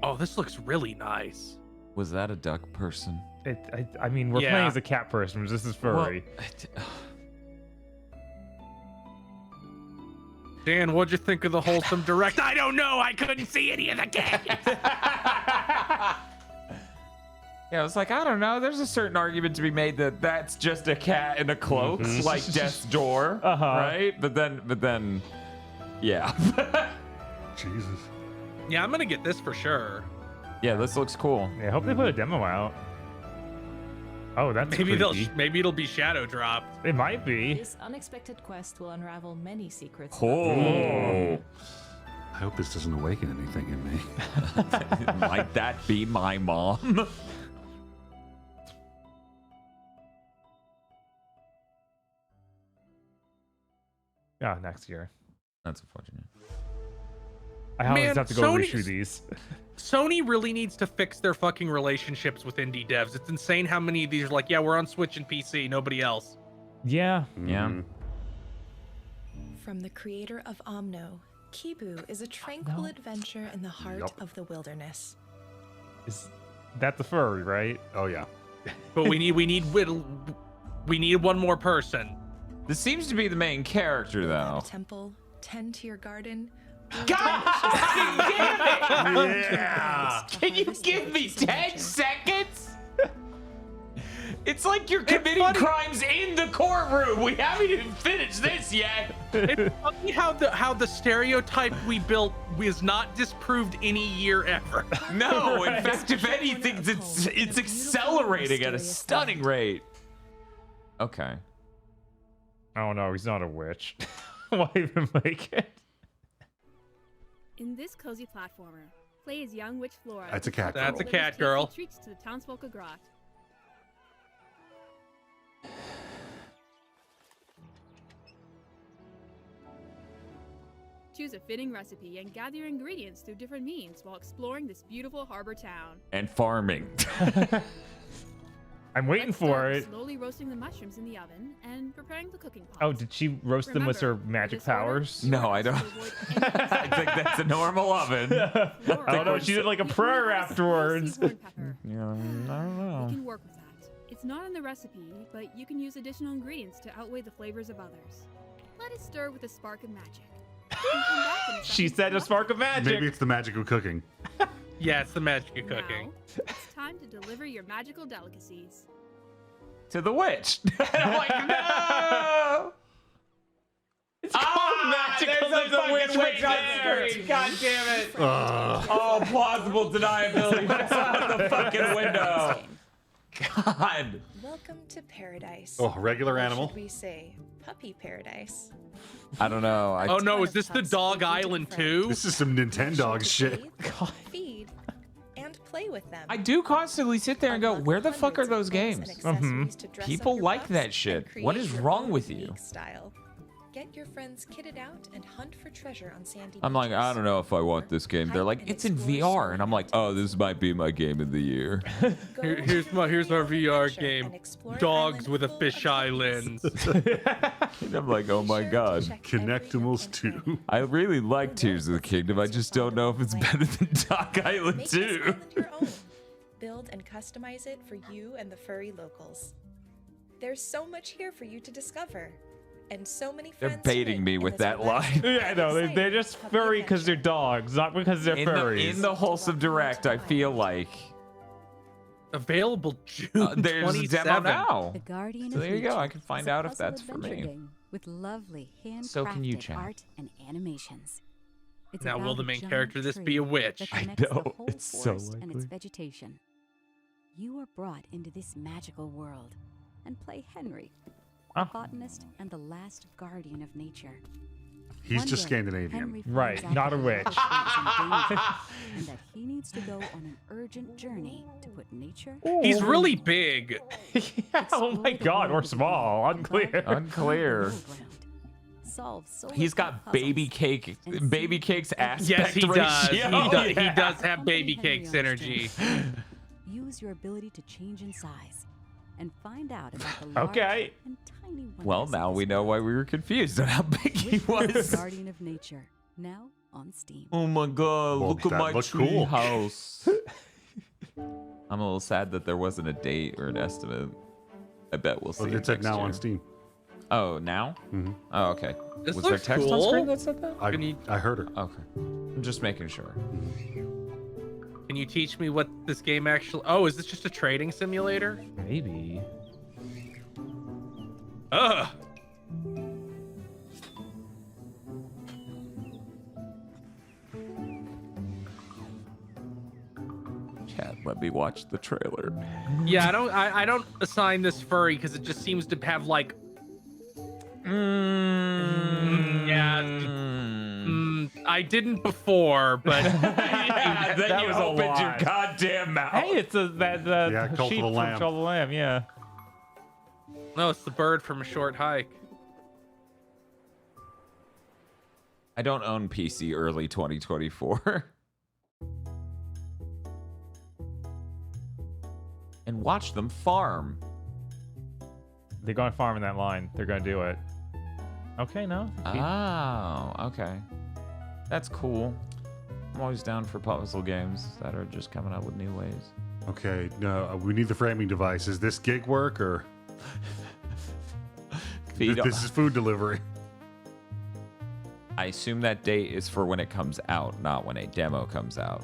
Oh, this looks really nice. Was that a duck person? I mean, we're playing as a cat person. This is furry. Well, Dan, what'd you think of the Wholesome Direct? I don't know. I couldn't see any of the games. Yeah, I was like, I don't know. There's a certain argument to be made that that's just a cat in a cloak, like Death's Door, right? But then, yeah. Jesus. Yeah, I'm gonna get this for sure. Yeah, this looks cool. Yeah, I hope they put a demo out. Oh, that's creepy. Maybe it'll be shadow dropped. It might be. This unexpected quest will unravel many secrets. Oh. I hope this doesn't awaken anything in me. Might that be my mom? Yeah, next year. That's unfortunate. I always Man, have to go reshoot these. Sony really needs to fix their fucking relationships with indie devs. It's insane how many of these are like, yeah, we're on Switch and PC, nobody else. Yeah. Yeah. From the creator of Omno, Kibu is a tranquil adventure in the heart of the wilderness. Is that the furry, right? Oh yeah. But we need one more person. This seems to be the main character, though. Temple, tend to your garden. God damn it! Yeah. Can you give me 10 seconds? It's like you're committing crimes in the courtroom. We haven't even finished this yet. It's funny how the stereotype we built was not disproved any year ever. No, in fact, if anything, it's accelerating at a stunning rate. Okay. Oh no, he's not a witch. Why even make it? In this cozy platformer, play as young witch Flora. That's a cat girl. That's a cat girl. Treats to the townsfolk of Grot. Choose a fitting recipe and gather your ingredients through different means while exploring this beautiful harbor town. And farming. I'm waiting Let's for start it. with slowly roasting the mushrooms in the oven and preparing the cooking pot. Oh, did she roast them with her magic powers? No, I don't. I think that's a normal oven. Oh no, she did like a prayer afterwards. Yeah, I don't know. You can work with that. It's not in the recipe, but you can use additional ingredients to outweigh the flavors of others. Let it stir with a spark of magic. She said a spark of magic. Maybe it's the magic of cooking. Yeah, it's the magic of cooking. Now, it's time to deliver your magical delicacies. To the witch. I'm like, no! There's a witch on screen. God damn it. Oh, plausible deniability. That's out the fucking window. God. Welcome to paradise. Oh, regular animal. Or should we say puppy paradise? I don't know. Oh no, is this the Dog Island 2? This is some Nintendo shit. Feed and play with them. I do constantly sit there and go, where the fuck are those games? People like that shit. What is wrong with you? Style. Get your friends kitted out and hunt for treasure on sandy I'm like, I don't know if I want this game. They're like, it's in VR. And I'm like, oh, this might be my game of the year. Here's our VR game. Dogs with a fisheye lens. And I'm like, oh my god. Connectimals 2. I really like Tears of the Kingdom. I just don't know if it's better than Dog Island Make 2. this island your own. Build and customize it for you and the furry locals. There's so much here for you to discover. And so many They're friends baiting me with that line. Yeah, I know. They're just furry because they're dogs, not because they're furries. In the Wholesome Direct, I feel like available June there's a demo 27th. now. The Guardian So of there you go. Nature I can find is a out if puzzle that's for adventure me. game with lovely handcrafted So can you, Chad. art and animations. It's Now, will about the a main giant character of this tree be a witch? that I connects the know, whole it's so forest and its likely. vegetation. You are brought into this magical world and play Henry, a botanist and the last guardian of nature. He's One just day, Scandinavian. Henry Right, finds not out a that witch. nature is in danger and that he needs to go on an urgent journey to put nature. He's really big. Oh my god, or small. Unclear. Unclear. solve solar He's got puzzles. baby cake's aspect Yes, he does. ratio. He does have baby cake synergy. Use your ability to change in size and find out about the large Okay. and tiny wonders Well, of now this we know why we were confused on how big he was. Guardian of Nature, now on Steam. Oh my god, Well, look at that my looked tree cool. house. I'm a little sad that there wasn't a date or an estimate. I bet we'll see. Well, it's next now year. on Steam. Oh, now? Mm-hmm. Oh, okay. This Was there looks text on cool. screen that said that? I heard her. Okay. I'm just making sure. Can you teach me what this game actually... Oh, is this just a trading simulator? Maybe. Ugh. Chat, let me watch the trailer. Yeah, I don't assign this furry because it just seems to have like... I didn't before, but... Yeah, then that you was a opened your lot. goddamn mouth. Hey, it's that Cult of sheep the from Lamb. Cult of the Lamb, yeah. No, it's the bird from A Short Hike. I don't own PC early 2024. And watch them farm. They're going to farm in that line. They're going to do it. Okay, no. Oh, okay. That's cool. I'm always down for puzzle games that are just coming up with new ways. Okay, no, we need the framing device. Is this gig work or this is food delivery? I assume that date is for when it comes out, not when a demo comes out.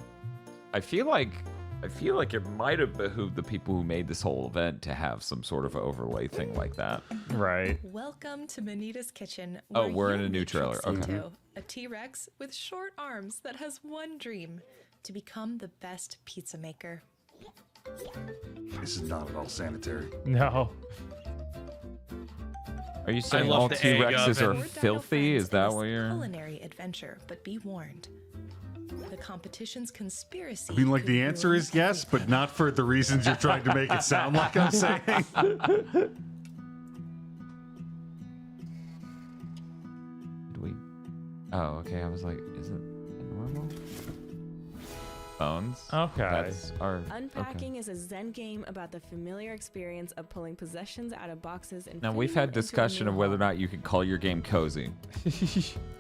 I feel like it might have behooved the people who made this whole event to have some sort of overlay thing like that. Right. Welcome to Manita's Kitchen. Oh, where we're in you'll a new meet trailer. Okay. Trixito, a T-Rex with short arms that has one dream: to become the best pizza maker. This is not at all sanitary. No. Are you saying love all the T-Rexes egg are oven. filthy? Is that what you're... Culinary adventure, but be warned. The competition's conspiracy. I mean, like, could the answer ruin is yes, but not for the reasons you're trying to make it sound like I'm saying. Did we... Oh, okay. I was like, is it normal? Phones? Okay. That's our... Unpacking is a Zen game about the familiar experience of pulling possessions out of boxes and Now, fitting we've them had into a discussion new of whether or home. not you can call your game cozy.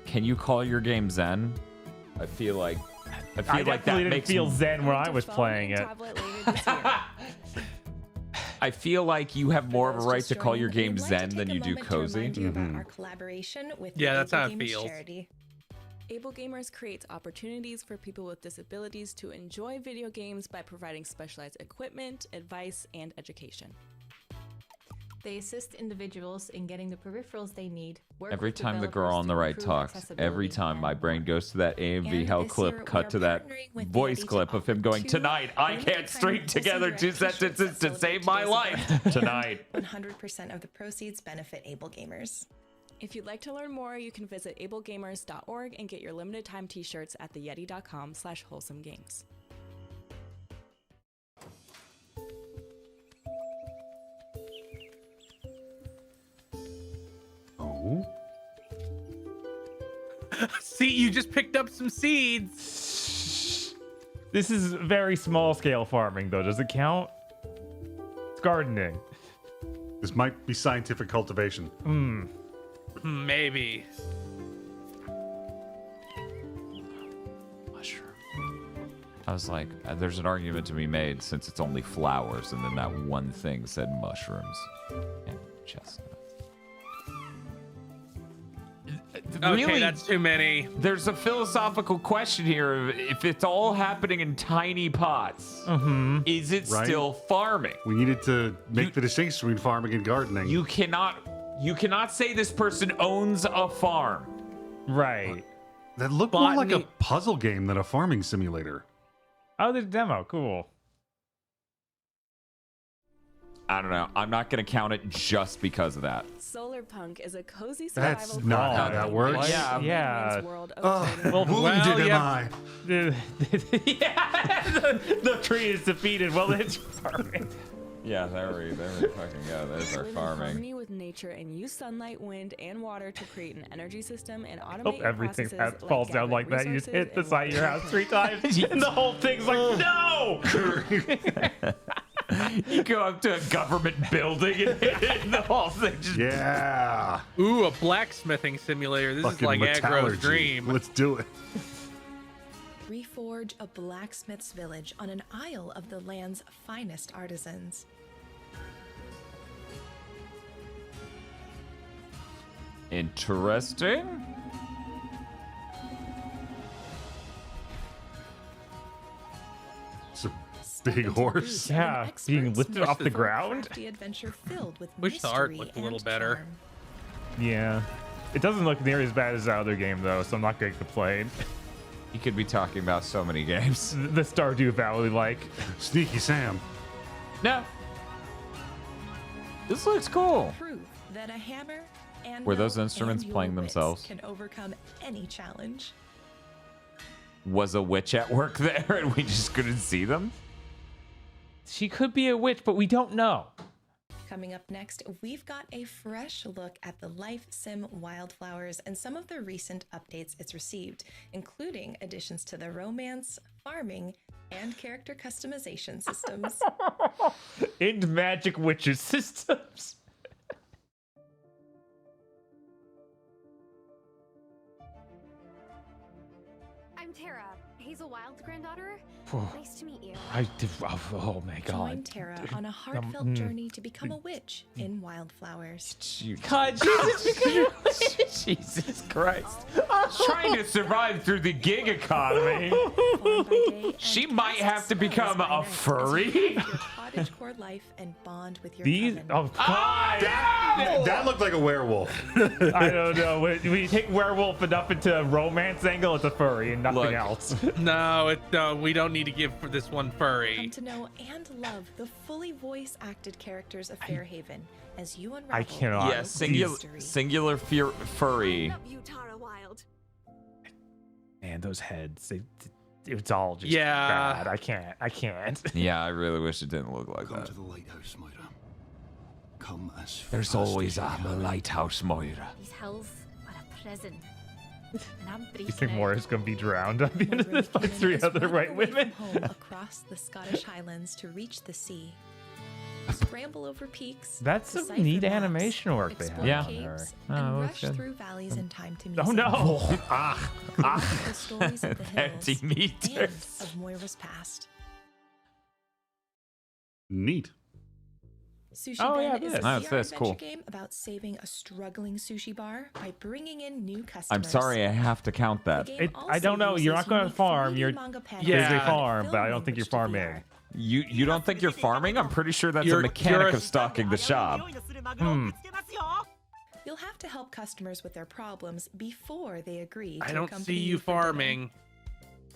Can you call your game Zen? I feel like I that definitely didn't makes feel zen when I was playing it. I feel like you have more of a right to call your game We'd like to Zen take than a you do moment to cozy. remind you about our collaboration with Yeah, the that's Able how it Gamers feels. charity. Able Gamers creates opportunities for people with disabilities to enjoy video games by providing specialized equipment, advice, and education. They assist individuals in getting the peripherals they need. Work Every with time the developers girl on to the right improve talks, every accessibility time my and brain goes to that AMV And hell this clip, year, cut we to are that partnering with voice Yeti to clip of him offer going, two tonight, I limited can't time string Wholesome together Direct two t-shirts sentences that to celebrate save my today's life event. tonight. 100% of the proceeds benefit Able Gamers. If you'd like to learn more, you can visit ablegamers.org and get your limited time t-shirts at theyeti.com/wholesomegames. Oh. See, you just picked up some seeds. This is very small scale farming, though. Does it count? It's gardening. This might be scientific cultivation. Maybe. Mushroom. I was like, there's an argument to be made since it's only flowers, and then that one thing said mushrooms and chestnuts. Okay, that's too many. There's a philosophical question here. If it's all happening in tiny pots, is it Right. still farming? We needed to make the distinction between farming and gardening. You cannot say this person owns a farm. Right. That looked more like a puzzle game than a farming simulator. Oh, the demo. Cool. I don't know. I'm not going to count it just because of that. Solarpunk is a cozy survival That's not how that works. Yeah. World of Well, wounded am I? The tree is defeated. Well, it's farming. Yeah, there we fucking go. There's our Live in farming. harmony with nature and use sunlight, wind, and water to create an energy system and automate Hope your everything processes falls down gathering like that. You just hit the resources side of your house 3 times, and the whole thing's like, no! You go up to a government building and the whole thing just... Yeah. Ooh, a blacksmithing simulator. This is like Agro's metallurgy. dream. Let's do it. Reforge a blacksmith's village on an isle of the land's finest artisans. Interesting. It's a big horse. Yeah, being lifted off the ground. The adventure filled with Wish the art mystery looked a little and better. charm. Yeah. It doesn't look near as bad as the other game, though, so I'm not going to complain. You could be talking about so many games. The Stardew Valley, like. Sneaky Sam. No. This looks cool. Proof that a hammer and Were those instruments playing themselves? can overcome any challenge. Was a witch at work there and we just couldn't see them? She could be a witch, but we don't know. Coming up next, we've got a fresh look at the Life Sim Wildflowers and some of the recent updates it's received, including additions to the romance, farming, and character customization systems. And magic witches systems. I'm Tara, Hazel Wild's granddaughter. Nice to meet you. Oh my god. Join Tara on a heartfelt journey to become a witch in Wildflowers. God, Jesus Christ. Trying to survive through the gig economy. She might have to become a furry. Your cottagecore life and bond with your These, coven. oh god. That looked like a werewolf. I don't know. When you take werewolf and up into a romance angle, it's a furry and nothing else. No, we don't need to give for this one furry. Come to know and love the fully voice-acted characters of Fairhaven as you unravel. I cannot. Yeah, singular furry. You, Tara Wild. Man, those heads. It's all just Yeah. bad. I can't. Yeah, I really wish it didn't look like Come that. to the lighthouse, Moira. Come as There's fast always as you a can. lighthouse, Moira. These hills are a prison. And I'm You freaking think out. Moira's gonna be drowned at the end of this by 3 Is other running white away women? from home across the Scottish Highlands to reach the sea. Scramble over peaks. That's some decipher neat maps, animation work they explore have. caves, Oh, and that's rush good. through valleys in time to meet Oh no! the stories of the hills and of Moira's past. Neat. Sushi Oh, Ben yeah, is this. a Oh, VR it's this, adventure cool. game about saving a struggling sushi bar by bringing in new customers. I'm sorry, I have to count that. The game I don't know. also You're not uses going to unique farm. 3D You're manga there's panels a farm, and but I film don't think you're language to farming. You don't think you're farming? I'm pretty sure that's a You're mechanic a- of stocking the shop. You'll have to help customers with their problems before they agree to I don't accompany see you for dinner. farming.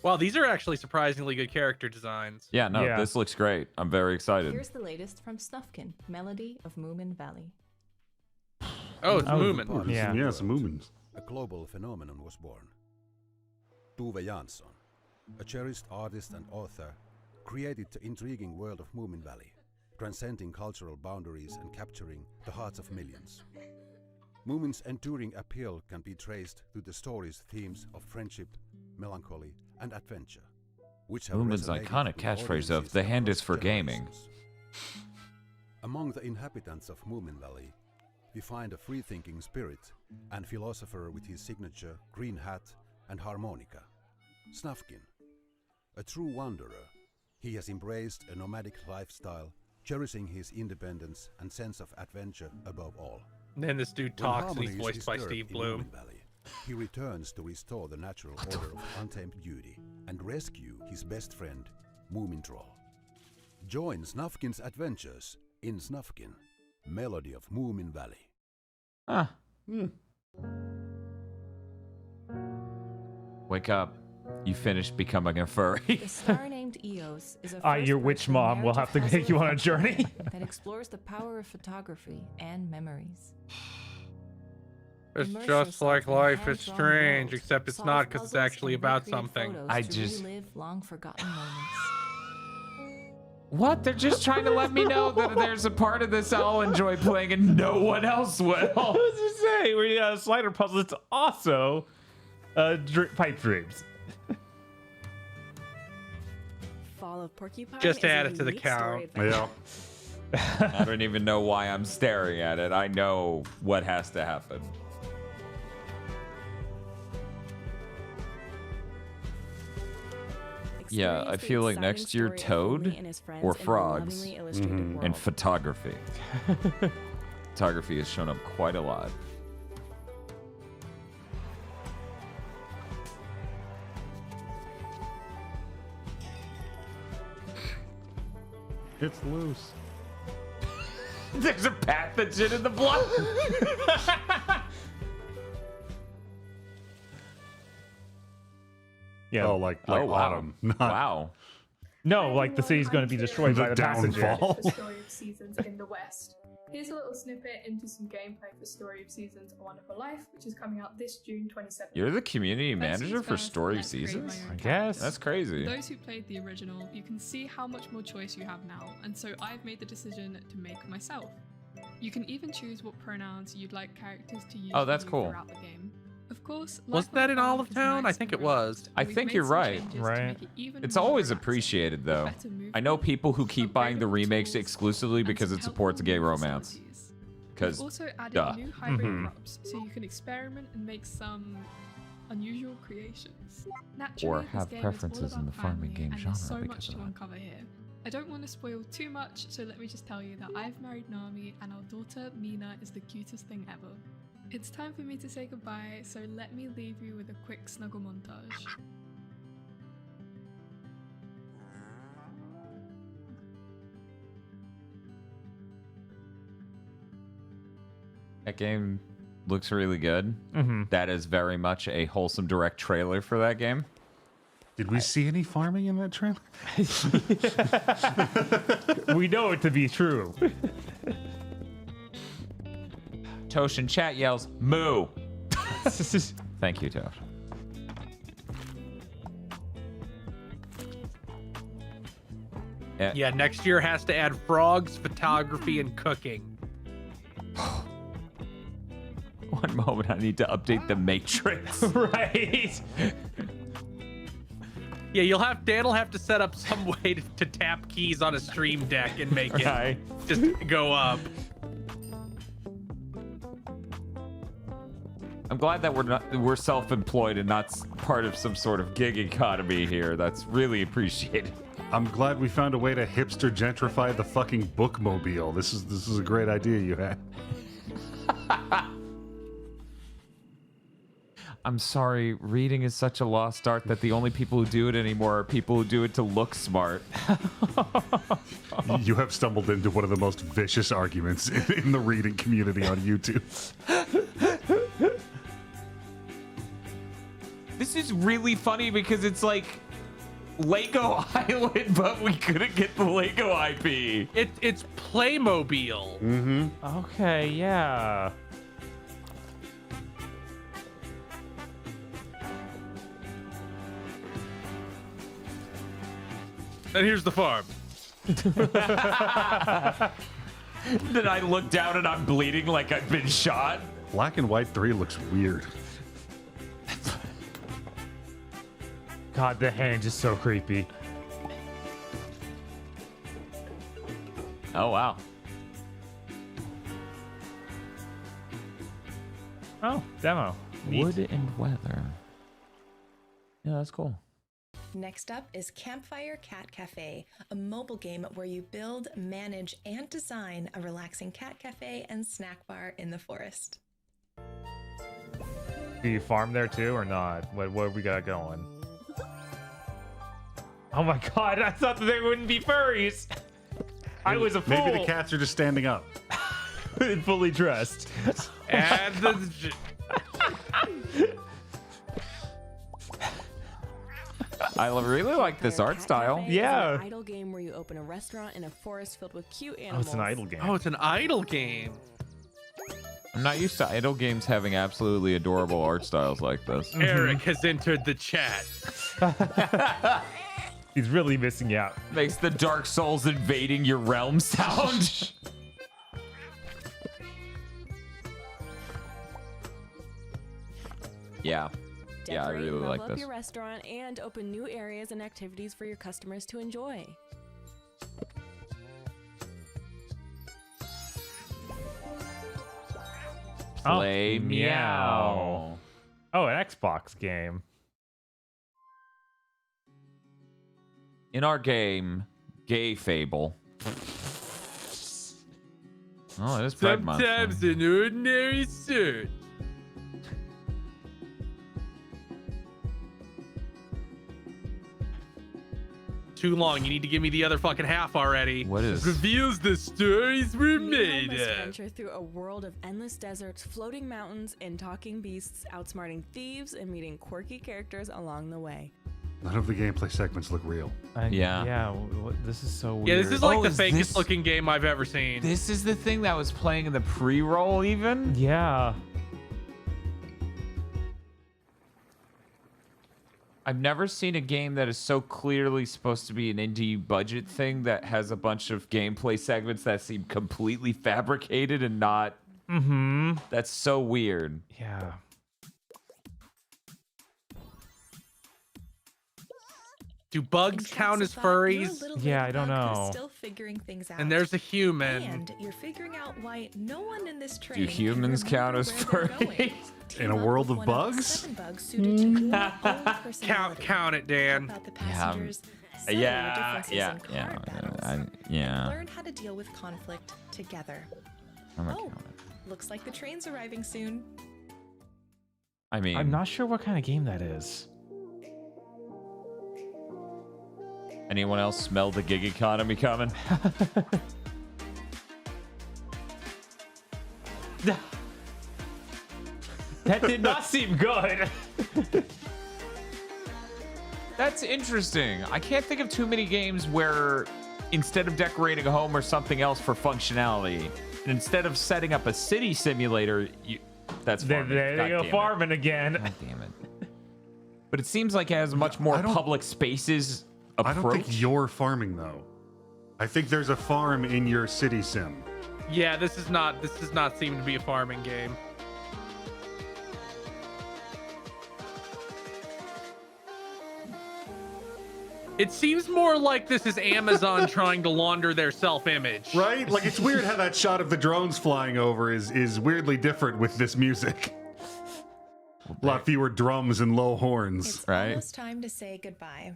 Wow, these are actually surprisingly good character designs. Yeah, no, Yeah. this looks great. I'm very excited. Here's the latest from Snufkin, Melody of Moomin Valley. Oh, it's Oh, Moomin. Yeah. Yeah, it's a movement. A global phenomenon was born. Tove Jansson, a cherished artist and author, created the intriguing world of Moomin Valley, transcending cultural boundaries and capturing the hearts of millions. Moomin's enduring appeal can be traced to the story's themes of friendship, melancholy, and adventure, which have Moomin's resonated iconic with catchphrase of audiences "The hand is across for gaming." generations. Among the inhabitants of Moomin Valley, we find a free-thinking spirit and philosopher with his signature green hat and harmonica, Snufkin. A true wanderer, he has embraced a nomadic lifestyle, cherishing his independence and sense of adventure above all. And then this dude When talks and he's harmony is voiced by disturbed Steve in Bloom. Moomin Valley, he returns to restore the natural order of untamed beauty and rescue his best friend, Moomin Troll. Join Snufkin's adventures in Snufkin, Melody of Moomin Valley. Ah. Wake up. You finished becoming a furry. The star named Eos is a Your witch mom will have to take you on a journey. that explores the power of photography and memories. It's Immerse just like yourself in life is hand-drawn strange, worlds, except it's solve not because it's puzzles, actually and about recreate something. photos I to just- relive long forgotten moments. What? They're just trying to let me know that there's a part of this I'll enjoy playing and no one else will. I was just saying, we got a slider puzzle. It's also pipe dreams. Fall of Porcupine. Just is add a it to the unique story count. adventure. Yeah. I don't even know why I'm staring at it. I know what has to happen. Yeah, I feel like next year Toad or Frogs and photography. Photography has shown up quite a lot. It's loose. There's a pathogen in the blood. Yeah. Oh, like wow. autumn. Not Wow. No, like the city's going to be destroyed by the downfall. For Story of Seasons in the West. Here's a little snippet into some gameplay for Story of Seasons: A Wonderful Life, which is coming out this June 27th. You're the community manager for first, Story of let's create Seasons? my own I guess. That's crazy. For those who played the original, you can see how much more choice you have now, and so I've made the decision to make myself. You can even choose what pronouns you'd like characters to use Oh, that's with you cool. throughout the game. Of course, Wasn't that in Olive Town? I think it was. I think you're right. It's always appreciated, though. I know people who keep buying the remakes exclusively because it supports gay romance. Because, We've also added duh. new hybrid crops, so you can experiment and make some unusual creations. Naturally, Or this have game is preferences all in the about farming family, game and genre there's so because much of to that. uncover here. I don't want to spoil too much, so let me just tell you that I've married Nami, and our daughter Mina is the cutest thing ever. It's time for me to say goodbye, so let me leave you with a quick snuggle montage. That game looks really good. That is very much a Wholesome Direct trailer for that game. Did we see any farming in that trailer? We know it to be true. Tosh in chat yells, moo. Thank you, Tosh. Yeah, next year has to add frogs, photography, and cooking. One moment, I need to update the Matrix. Right. Yeah, Dan will have to set up some way to tap keys on a stream deck and make it just go up. I'm glad that we're self-employed and not part of some sort of gig economy here. That's really appreciated. I'm glad we found a way to hipster gentrify the fucking bookmobile. This is a great idea you had. I'm sorry, reading is such a lost art that the only people who do it anymore are people who do it to look smart. You have stumbled into one of the most vicious arguments in the reading community on YouTube. This is really funny because it's like Lego Island, but we couldn't get the Lego IP. It's Playmobil. Mm-hmm. Okay, yeah. And here's the farm. Then I look down and I'm bleeding like I've been shot. Black and White 3 looks weird. God, the hand is so creepy. Oh, wow. Oh, demo. Neat. Wood and weather. Yeah, that's cool. Next up is Campfire Cat Cafe, a mobile game where you build, manage, and design a relaxing cat cafe and snack bar in the forest. Do you farm there too or not? What we got going? Oh my god, I thought that they wouldn't be furries. I was a fool. Maybe the cats are just standing up. Fully dressed. And the... I really like this art style. Yeah. It's an idle game where you open a restaurant in a forest filled with cute animals. Oh, it's an idle game. Oh, it's an idle game. I'm not used to idle games having absolutely adorable art styles like this. Eric has entered the chat. He's really missing out. Makes the Dark Souls invading your realm sound. Yeah. Yeah, I Decorate, really level like up this. your restaurant and open new areas and activities for your customers to enjoy. Play meow. Oh, an Xbox game. In our game, Gay Fable. Oh, it is Pride Month. Sometimes an ordinary suit. Too long. You need to give me the other fucking half already. What is? Reveals the stories we're made Must of. venture through a world of endless deserts, floating mountains, and talking beasts, outsmarting thieves and meeting quirky characters along the way. None of the gameplay segments look real. Yeah. Yeah, this is so weird. Yeah, this is like the is fakest this- looking game I've ever seen. This is the thing that was playing in the pre-roll even? Yeah. I've never seen a game that is so clearly supposed to be an indie budget thing that has a bunch of gameplay segments that seem completely fabricated and not. Mm-hmm. That's so weird. Yeah. Do bugs count as furries? Yeah, I don't know. Still figuring things out. And there's a human. And you're figuring out why no one in this train Do humans count as furries? In a world of bugs? 7 bugs suited to your own personality. Count it, Dan. About the passengers, settle Yeah, your differences yeah, in yeah, card battles, yeah. learn how to deal with conflict together. I'm gonna Oh, count it. looks like the train's arriving soon. I mean, I'm not sure what kind of game that is. anyone else smell the gig economy coming? That did not seem good. That's interesting. I can't think of too many games where instead of decorating a home or something else for functionality, and instead of setting up a city simulator, that's farming. There God they go damn it. farming again. God damn it. But it seems like it has much more public spaces approach. I don't think you're farming though. I think there's a farm in your city sim. Yeah, this does not seem to be a farming game. It seems more like this is Amazon trying to launder their self-image. Right? Like it's weird how that shot of the drones flying over is weirdly different with this music. A lot fewer drums and low horns. It's almost time to say goodbye.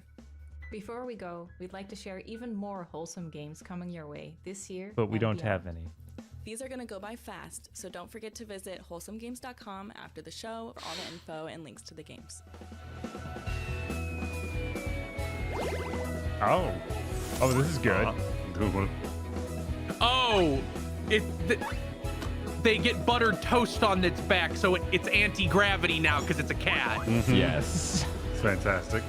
Before we go, we'd like to share even more wholesome games coming your way this year. But we and don't beyond. have any. These are going to go by fast, so don't forget to visit wholesomegames.com after the show for all the info and links to the games. Oh. Oh, this is good. Oh, they get buttered toast on its back, so it's anti-gravity now because it's a cat. Mhm. Yes. It's fantastic.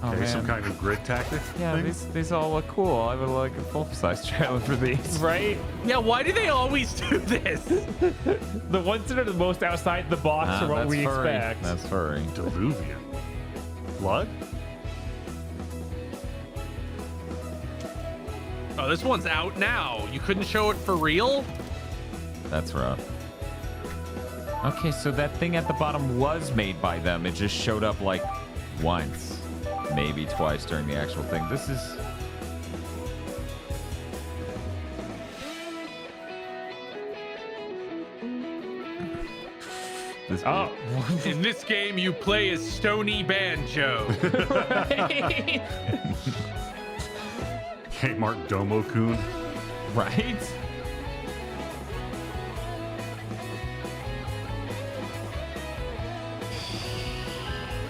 Oh, Okay, some man. kind of grid tactic Yeah, thing? these all look cool. I would like a full-size trailer for these. Right? Yeah, why do they always do this? The ones that are the most outside the box are what that's we furry. expect. That's furry. Diluvian. Blood? Oh, this one's out now. You couldn't show it for real? That's rough. Okay, so that thing at the bottom was made by them. It just showed up like once, maybe twice during the actual thing. This is... This In this game, you play as Stony Banjo. Kmart Domo-kun. Right?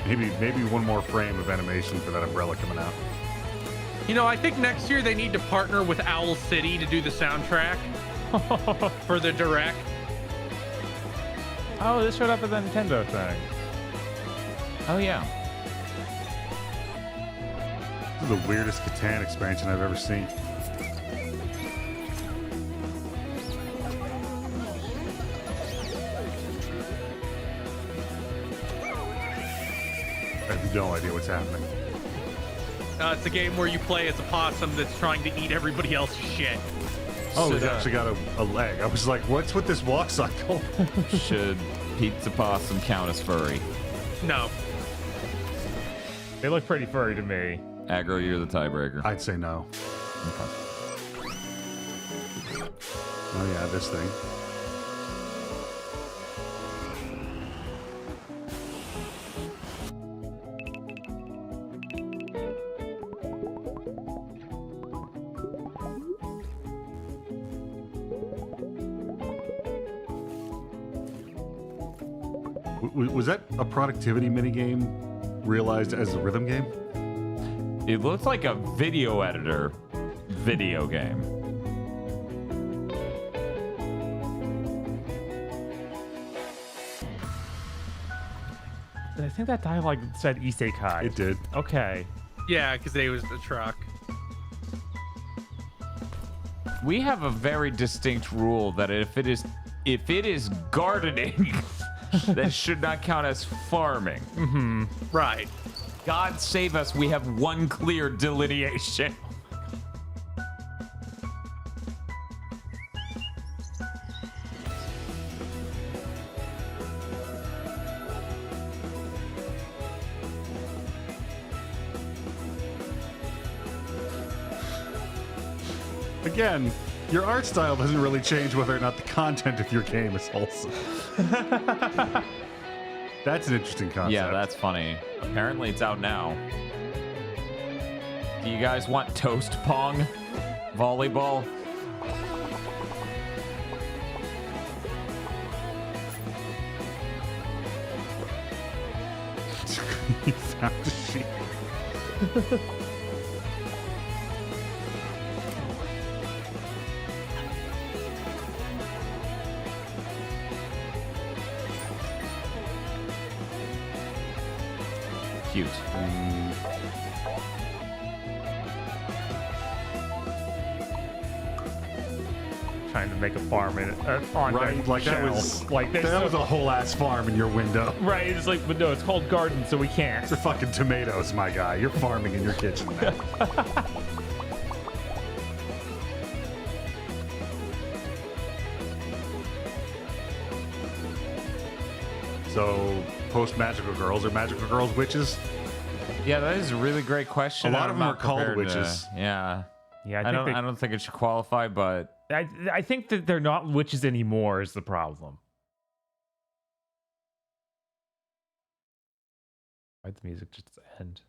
Maybe one more frame of animation for that umbrella coming out. You know, I think next year they need to partner with Owl City to do the soundtrack for the Direct. Oh, this showed up at the Nintendo thing. Oh, yeah. This is the weirdest Catan expansion I've ever seen. I have no idea what's happening. It's a game where you play as a possum that's trying to eat everybody else's shit. Oh, he's actually got a leg. I was like, what's with this walk cycle? Should Pizza Possum count as furry? No. They look pretty furry to me. Aggro, you're the tiebreaker. I'd say no. Okay. Oh yeah, this thing. Was that a productivity minigame realized as a rhythm game? It looks like a video editor video game. I think that dialogue said isekai. It did. Okay. Yeah, because they was the truck. We have a very distinct rule that if it is gardening, that should not count as farming. Mm-hmm. Right. God save us, we have one clear delineation. Again, your art style doesn't really change whether or not the content of your game is wholesome. That's an interesting concept. Yeah, that's funny. Apparently it's out now. Do you guys want toast pong? Volleyball? You found the sheep. Cute. Trying to make a farm in on Right, the like that shell. was like that was a whole ass farm in your window. Right, it's like, but no, it's called garden, so we can't. These are fucking tomatoes, my guy. You're farming in your kitchen now. So, post Magical Girls, are Magical Girls witches? Yeah, that is a really great question. A lot of them I'm are not called prepared to- witches. Yeah. Yeah, I don't think it should qualify, but I think that they're not witches anymore is the problem. Why'd the music just end?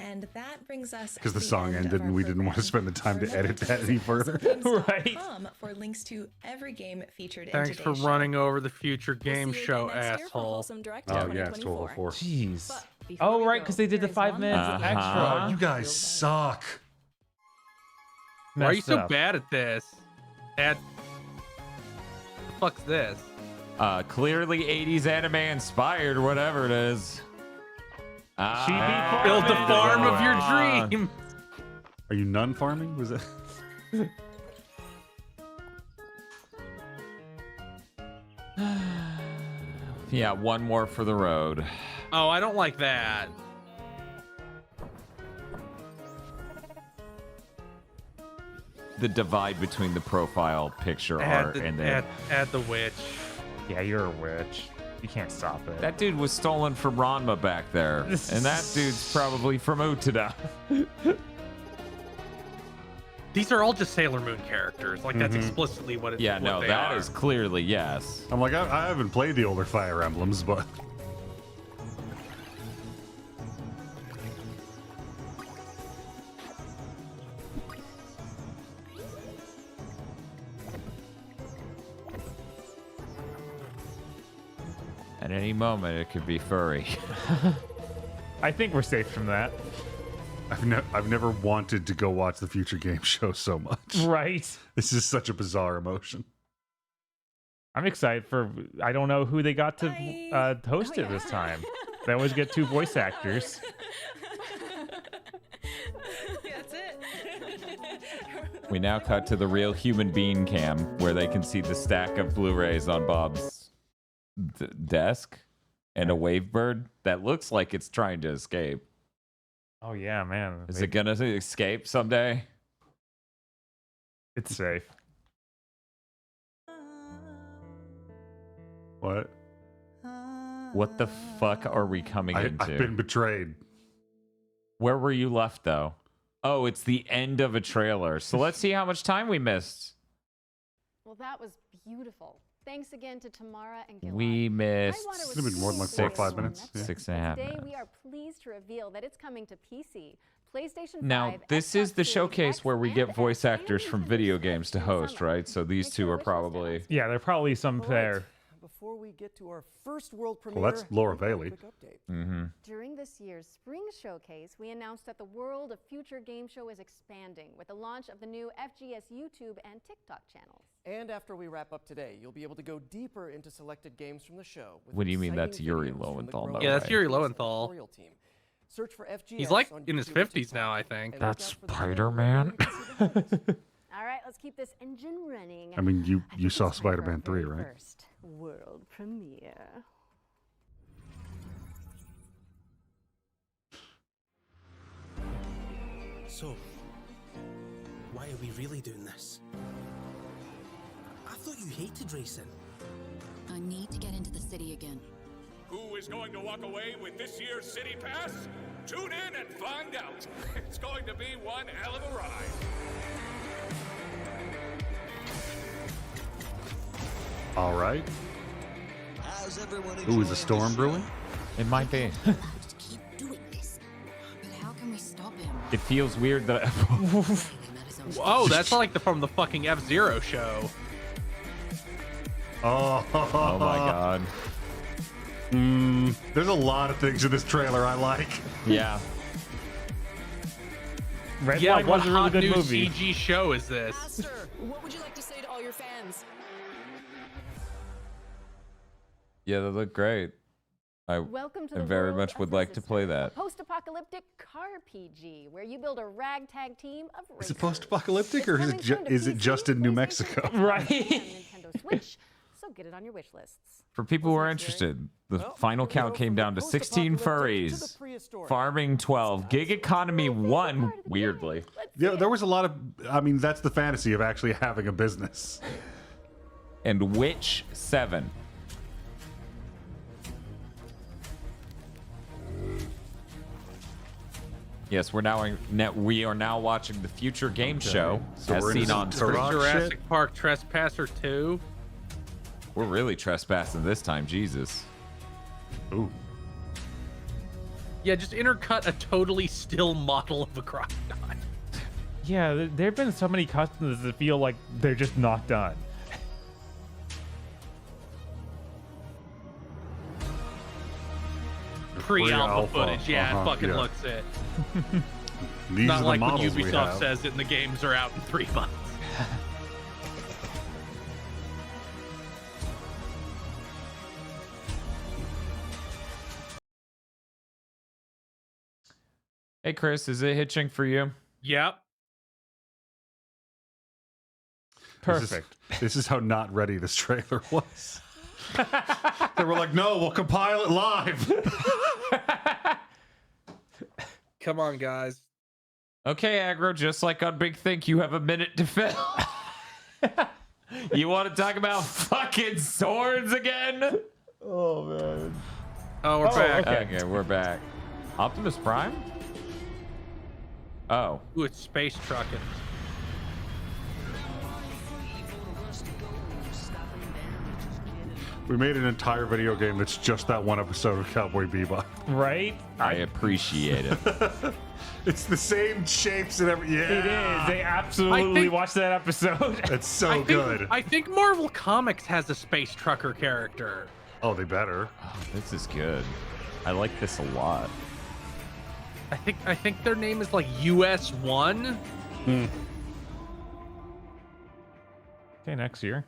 And that brings us Because the to song end ended of and our we didn't want to spend the time to edit that any further. Right. For links to every game featured in Thanks for today's show. running over the future game see you show, again next year for asshole. Wholesome Direct Oh, yeah, it's 1204. Jeez. Oh, right, because they did the 5 minutes extra. Oh, you guys suck. Why are you Messed so up. bad at this? The fuck's this? clearly 80s anime inspired, whatever it is. Build the farm of your dream. Are you nun farming? Was it? Yeah, one more for the road. Oh, I don't like that. The divide between the profile picture art and the... Add the witch. Yeah, you're a witch. You can't stop it. That dude was stolen from Ranma back there. And that dude's probably from Utada. These are all just Sailor Moon characters. Like, that's explicitly what it is. Yeah, no, that is clearly yes. I'm like, I haven't played the older Fire Emblems, but... At any moment, it could be furry. I think we're safe from that. I've never wanted to go watch the future game show so much. Right. This is such a bizarre emotion. I'm excited for. I don't know who they got to host it this time. They always get 2 voice actors. That's it. We now cut to the real human being cam, where they can see the stack of Blu-rays on Bob's desk, and a wave bird that looks like it's trying to escape. Oh yeah, man. Is it gonna escape someday? It's safe. What? What the fuck are we coming into? I've been betrayed. Where were you left, though? Oh, it's the end of a trailer. So let's see how much time we missed. Well, that was beautiful. Thanks again to Tamara and Gilad. We missed It's been more than like 4 or 5 minutes. Yeah. 6.5 Today minutes. we are pleased to reveal that it's coming to PC, PlayStation 5. Now, this is the showcase where we get voice actors from video games to host, right? So these two are probably... Yeah, there are probably some there. Before we get to our first world premiere, Well, that's Laura we've got a Bailey. quick update. Mm-hmm. During this year's Spring Showcase, we announced that the World of Future Game Show is expanding with the launch of the new FGS YouTube and TikTok channels. And after we wrap up today, you'll be able to go deeper into selected games from the show. With What do you mean that's exciting Yuri videos from the Lowenthal, by growing the Yeah, that's way? Yuri Games Lowenthal. editorial team. Search for FGS He's like on in his YouTube and 50s TikTok, now, I think. and That's look out for the Spider-Man. All right, let's keep this engine running. I mean, you think saw it's time for our Spider-Man 3, very right? First world premiere. So, why are we really doing this? I thought you hated racing. I need to get into the city again. Who is going to walk away with this year's City Pass? Tune in and find out. It's going to be one hell of a ride. All right. Ooh, is a storm brewing? It might be. Keep doing this. But how can we stop him? It feels weird that... Oh, that's like from the fucking F-Zero show. Oh, Oh my god. There's a lot of things in this trailer I like. Yeah. Red Yeah, Flag what was a really hot good new movie. CG show is this? Master, what would you like to say to all your fans? Yeah, they look great. I Welcome to I the very world much of would like to play that. A post-apocalyptic car PG where you build a ragtag team of racers. Is it post-apocalyptic or is it, coming soon to is it PC, just in New Mexico? Right. Nintendo Switch, so get it on your wish lists. For people who are interested, the final count came down to 16 furries, farming 12, gig economy 1, weirdly. Yeah, there was a lot of. I mean, that's the fantasy of actually having a business. And Witch 7. Yes, we are now watching the Future Game Show, So as we're in seen some on Turok Jurassic shit? Park Trespasser 2. We're really trespassing this time, Jesus. Ooh. Yeah, just intercut a totally still model of a crocodile. Yeah, there have been so many customs that feel like they're just not done. Pre-alpha footage, yeah, it fucking yeah. looks it. These Not are the like when models we Ubisoft have. says it and the games are out in 3 months. Hey, Chris, is it hitching for you? Yep. Perfect. This is how not ready this trailer was. They were like, no, we'll compile it live. Come on, guys. Okay, Aggro, just like on Big Think, you have a minute to fill. You want to talk about fucking swords again? Oh, man. Oh, we're back. Okay, we're back. Optimus Prime? Oh. Ooh, it's space trucking. We made an entire video game that's just that one episode of Cowboy Bebop. Right? I appreciate it. It's the same shapes and everything. Yeah. It is. They absolutely watched that episode. It's so good. I think Marvel Comics has a space trucker character. Oh, they better. Oh, this is good. I like this a lot. I think their name is like US1. Okay, next year.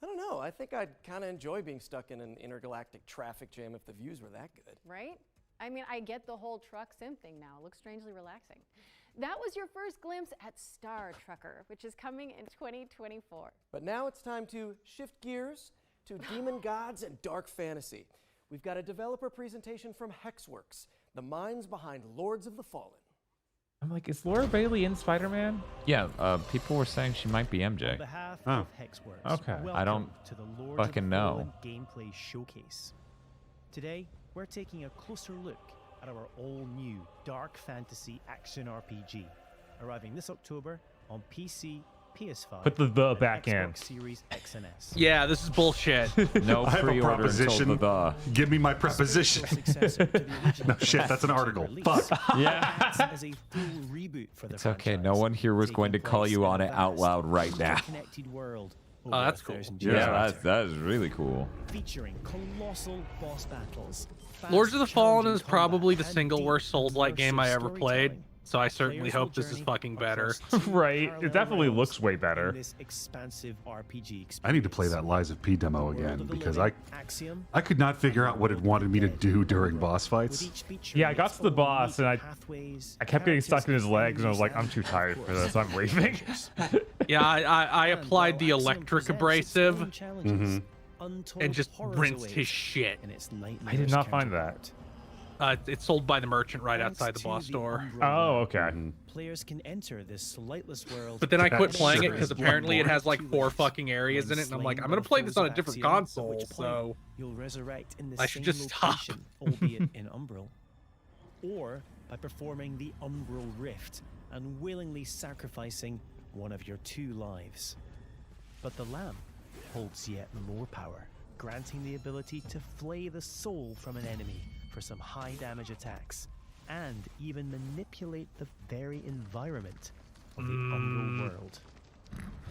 I don't know. I think I'd kind of enjoy being stuck in an intergalactic traffic jam if the views were that good. Right? I mean, I get the whole truck sim thing now. It looks strangely relaxing. That was your first glimpse at Star Trucker, which is coming in 2024. But now it's time to shift gears to demon gods and dark fantasy. We've got a developer presentation from Hexworks, the minds behind Lords of the Fallen. I'm like, is Laura Bailey in Spider-Man? Yeah, people were saying she might be MJ. On behalf of Hexworks, Okay. I don't to the Lords fucking of the know. Fallen gameplay showcase. Today, we're taking a closer look at our all-new dark fantasy action RPG, arriving this October on PC, PS5. Put the and back Xbox in. Series X and S. Yeah, this is bullshit. No I have a pre-order proposition. until Give me my preposition. No shit, that's an article. Fuck. Yeah. As a full reboot for the It's okay. No one here was going to call you on it out loud right now. connected world. Oh, that's cool. Yeah, that is really cool. Featuring colossal boss battles. Lords of the Fallen is challenging probably the combat, single and worst Souls-like game I ever played, storytelling. so I certainly Players will hope this is journey fucking better. Right. It definitely looks way better. in this expansive RPG experience. I need to play that Lies of P demo again because Axiom, I could not figure out what it wanted me to do during boss fights. Yeah, I got to the boss and I kept getting stuck in his legs and I was like, I'm too tired for this. I'm leaving. Yeah, I applied the electric abrasive and just rinsed his shit. I did not find that. It's sold by the merchant right outside the boss door. Oh, okay. Players can enter this lightless world. But then I quit playing it because apparently it has like 4 fucking areas in it, and I'm like, I'm gonna play this on a different console, so you'll resurrect in the I should same just stop. location, albeit in Umbral, or by performing the Umbral Rift and willingly sacrificing one of your 2 lives. But the lamp holds yet more power, granting the ability to flay the soul from an enemy for some high damage attacks, and even manipulate the very environment of the Umbral world.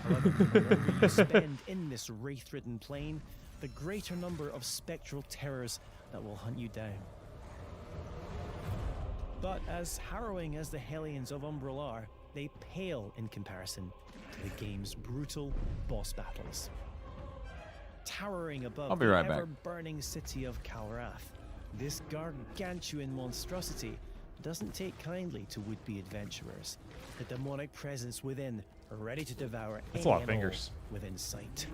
However, the longer you spend in this wraith-ridden plane, the greater number of spectral terrors that will hunt you down. But as harrowing as the Hellions of Umbral are, they pale in comparison to the game's brutal boss battles. Towering above I'll be the right back. ever-burning city of Calrath, this gargantuan monstrosity doesn't take kindly to would-be adventurers, the demonic presence within, ready to devour That's a lot of any and all fingers. within sight.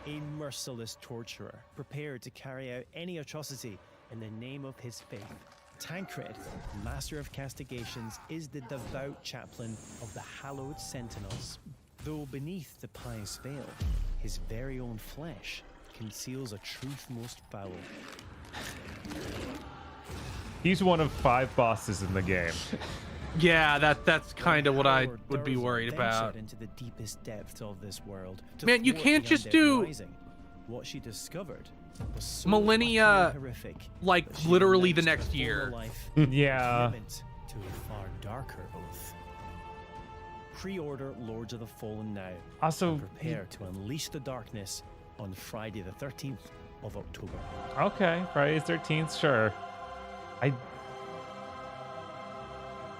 A merciless torturer, prepared to carry out any atrocity in the name of his faith. Tancred, master of castigations, is the devout chaplain of the hallowed sentinels. Though beneath the pious veil, his very own flesh conceals a truth most foul. He's one of 5 bosses in the game. yeah, that's kind of what I would be worried about. Into the deepest depths of this world. to Man, you thwart can't the just undead do rising. What she discovered was so Millennia, utterly horrific like that she literally the renounced next her former year. life Yeah. commitment to a far darker oath. Pre-order Lords of the Fallen now. Also, and prepare to unleash the darkness on Friday the 13th of October. Okay, Friday the 13th, sure.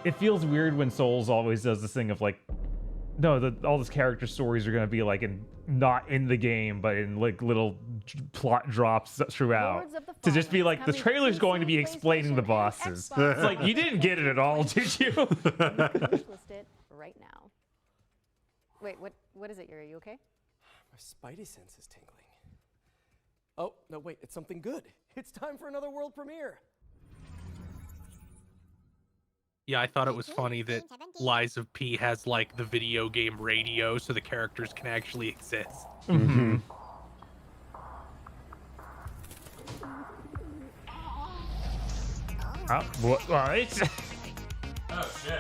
It feels weird when Souls always does this thing of like, no, all these character stories are going to be like not in the game, but in like little plot drops throughout. To just be like, the trailer's going to be explaining the bosses. It's like, you didn't get it at all, did you? List it right now. Wait, what is it, Yuri? Are you okay? My spidey sense is tingling. Oh, no, wait, it's something good. It's time for another world premiere. Yeah, I thought it was funny that Lies of P has like the video game radio so the characters can actually exist. Mm-hmm. What? Right? Oh shit.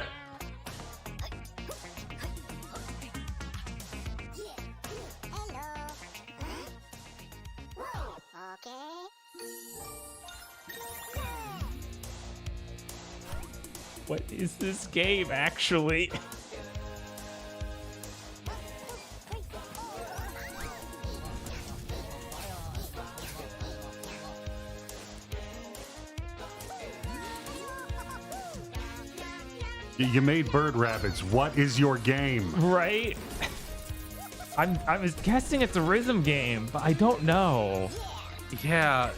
What is this game actually? You made bird rabbits. What is your game? Right? I was guessing it's a rhythm game, but I don't know. Yeah.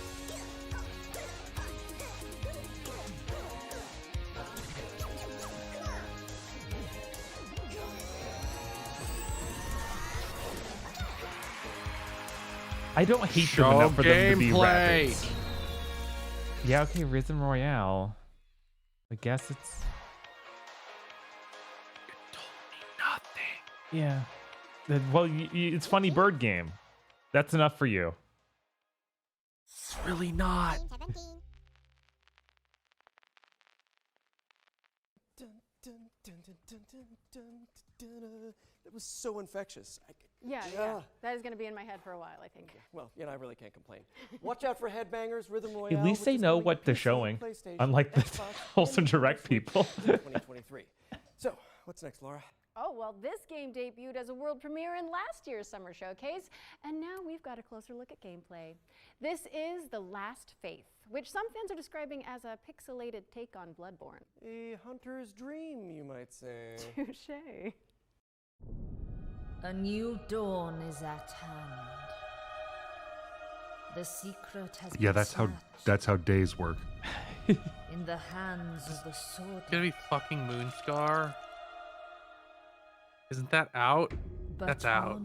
I don't hate them Show enough for them to be gameplay. rabbits. Yeah, okay, Rhythm Royale. I guess it's... Yeah. Well, it's Funny Bird Game. That's enough for you. It's really not. That was so infectious. Yeah, that is going to be in my head for a while, I think. Well, I really can't complain. Watch out for Headbangers, Rhythm Royale. At least they know what they're showing, unlike the Wholesome Direct people. 2023. So, what's next, Laura? Oh, well, this game debuted as a world premiere in last year's Summer Showcase, and now we've got a closer look at gameplay. This is The Last Faith, which some fans are describing as a pixelated take on Bloodborne. A hunter's dream, you might say. Touché. A new dawn is at hand. The secret has Yeah, been that's how days work. in the hands of the sword. It's gonna be fucking Moonscar. Isn't that out? That's out.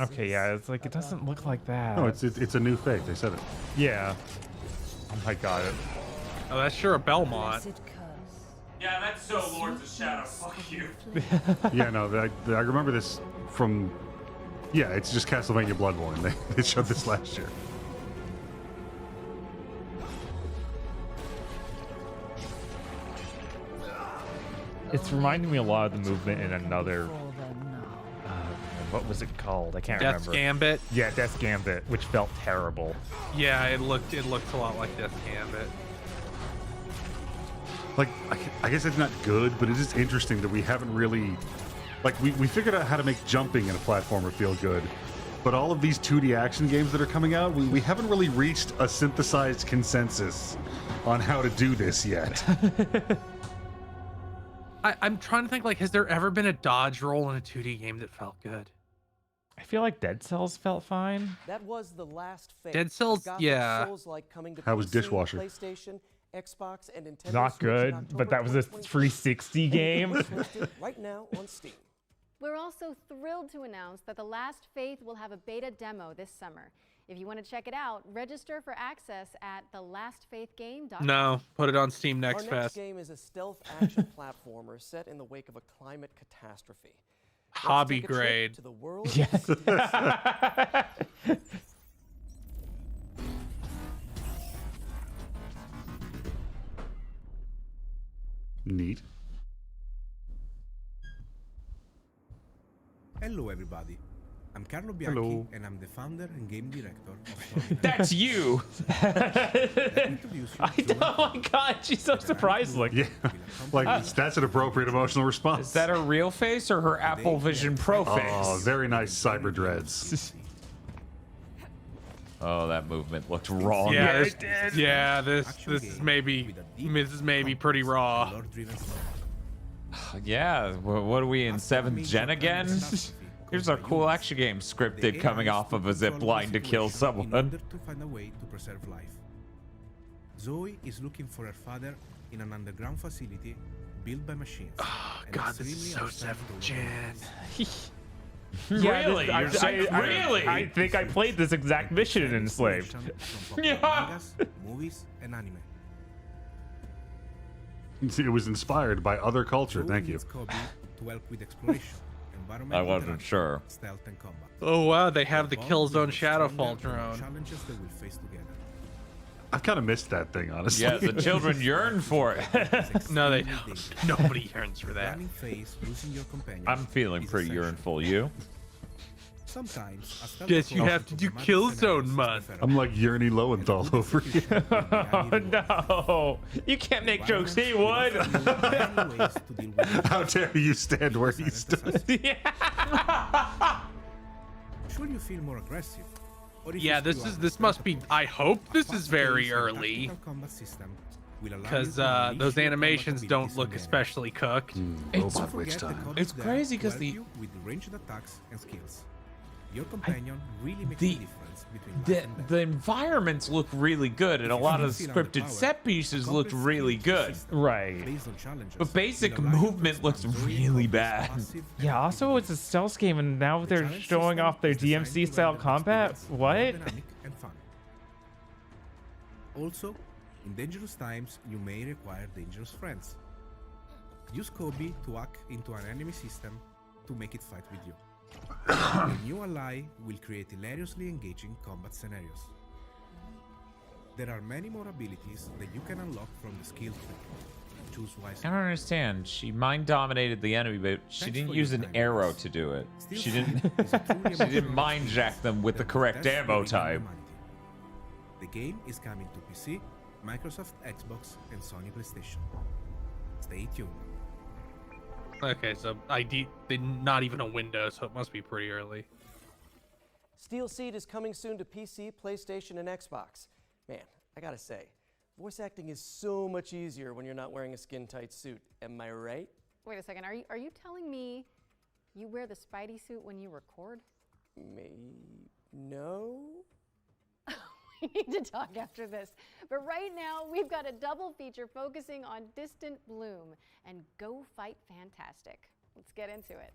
Okay, yeah, it's like, it doesn't look like that. No, it's a new fake. They said it. Yeah. Oh my god. Oh, that's sure a Belmont. Yeah, that's so Lords of Shadow. Fuck you. Yeah, no, I remember this from. Yeah, it's just Castlevania Bloodborne. They showed this last year. It's reminding me a lot of the movement in another. What was it called? I can't Death's remember. Gambit. Yeah, Death's Gambit, which felt terrible. Yeah, it looked a lot like Death's Gambit. Like, I guess it's not good, but it is interesting that we haven't really. Like, we figured out how to make jumping in a platformer feel good, but all of these 2D action games that are coming out, we haven't really reached a synthesized consensus on how to do this yet. I'm trying to think, like, has there ever been a dodge roll in a 2D game that felt good? I feel like Dead Cells felt fine. That was The Last Faith. Dead Cells, yeah. Souls-like coming to How was PC, Dishwasher? PlayStation, Xbox, and Nintendo Not Switch in good, October but that was a 360 game. right now on Steam. We're also thrilled to announce that The Last Faith will have a beta demo this summer. If you want to check it out, register for access at thelastfaithgame.com. No, put it on Steam Next Our next Fest. game is a stealth action platformer set in the wake of a climate catastrophe. Let's Hobby take a trip grade. to the world Yes. Neat. Hello, everybody. I'm Carlo Bianchi, Hello. and I'm the founder and game director of That's you. Oh my god, she's so surprised. Like, Yeah, like that's an appropriate emotional response. Is that her real face or her Apple Vision Pro face? Oh, very nice cyber dreads. Oh, that movement looked wrong. Yeah, this is maybe pretty raw. Yeah, what are we in 7th gen again? Here's our cool action game scripted coming off of a zip line to kill someone. to find a way to preserve life. Zoe is looking for her father in an underground facility built by machines. Oh god, this is so 7th gen. yeah, Really? You're saying really? I think I played this exact mission in Enslaved. Yeah. Movies and anime. It was inspired by other culture. Thank you. Kobe to help with exploration, I wasn't sure. stealth and combat. Oh wow, they have the Killzone Shadowfall drone. Challenges they will face together. I've kind of missed that thing, honestly. Yeah, the children yearn for it. No, they don't. Nobody yearns for that. Running phase, losing your companion. I'm feeling pretty yearnful. You? Sometimes a stealth Guess you approach have to to do dramatic scenarios Killzone is month. preferable. I'm like Yearny Lowenthal over here. Oh no, you can't make jokes. He would. Many ways to deal with it. How dare you stand where he stood? Should you feel more aggressive? Or if Yeah, you still this are must be. I hope this is very fast-paced early, tactical combat system will allow you because to unleash those your animations combat don't abilities look on the especially cooked. It's- Robot witch time. It's crazy 'cause help the- you with ranged attacks and skills. Your companion really makes the- the difference between life and death. The environments look really good, and a lot of the scripted set pieces looked really good. Right. Based on challenges, But basic will allow you to movement looks expand the really range of bad. passive Yeah. Also, it's a stealth game, and now they're showing off their DMC style combat. What? Also, in dangerous times, you may require dangerous friends. Use Kobe to hack into an enemy system to make it fight with you. A new ally will create hilariously engaging combat scenarios. There are many more abilities that you can unlock from the skill tree. Choose wisely. I don't understand. She mind dominated the enemy, but she didn't use an arrow to do it. She didn't. She didn't mind jack them with the correct ammo type. The game is coming to PC, Microsoft Xbox, and Sony PlayStation. Stay tuned. Okay, so not even a window, so it must be pretty early. Steel Seed is coming soon to PC, PlayStation, and Xbox. Man, I gotta say, voice acting is so much easier when you're not wearing a skin-tight suit. Am I right? Wait a second. Are you telling me you wear the Spidey suit when you record? No. We need to talk after this. But right now, we've got a double feature focusing on Distant Bloom and Go Fight Fantastic. Let's get into it.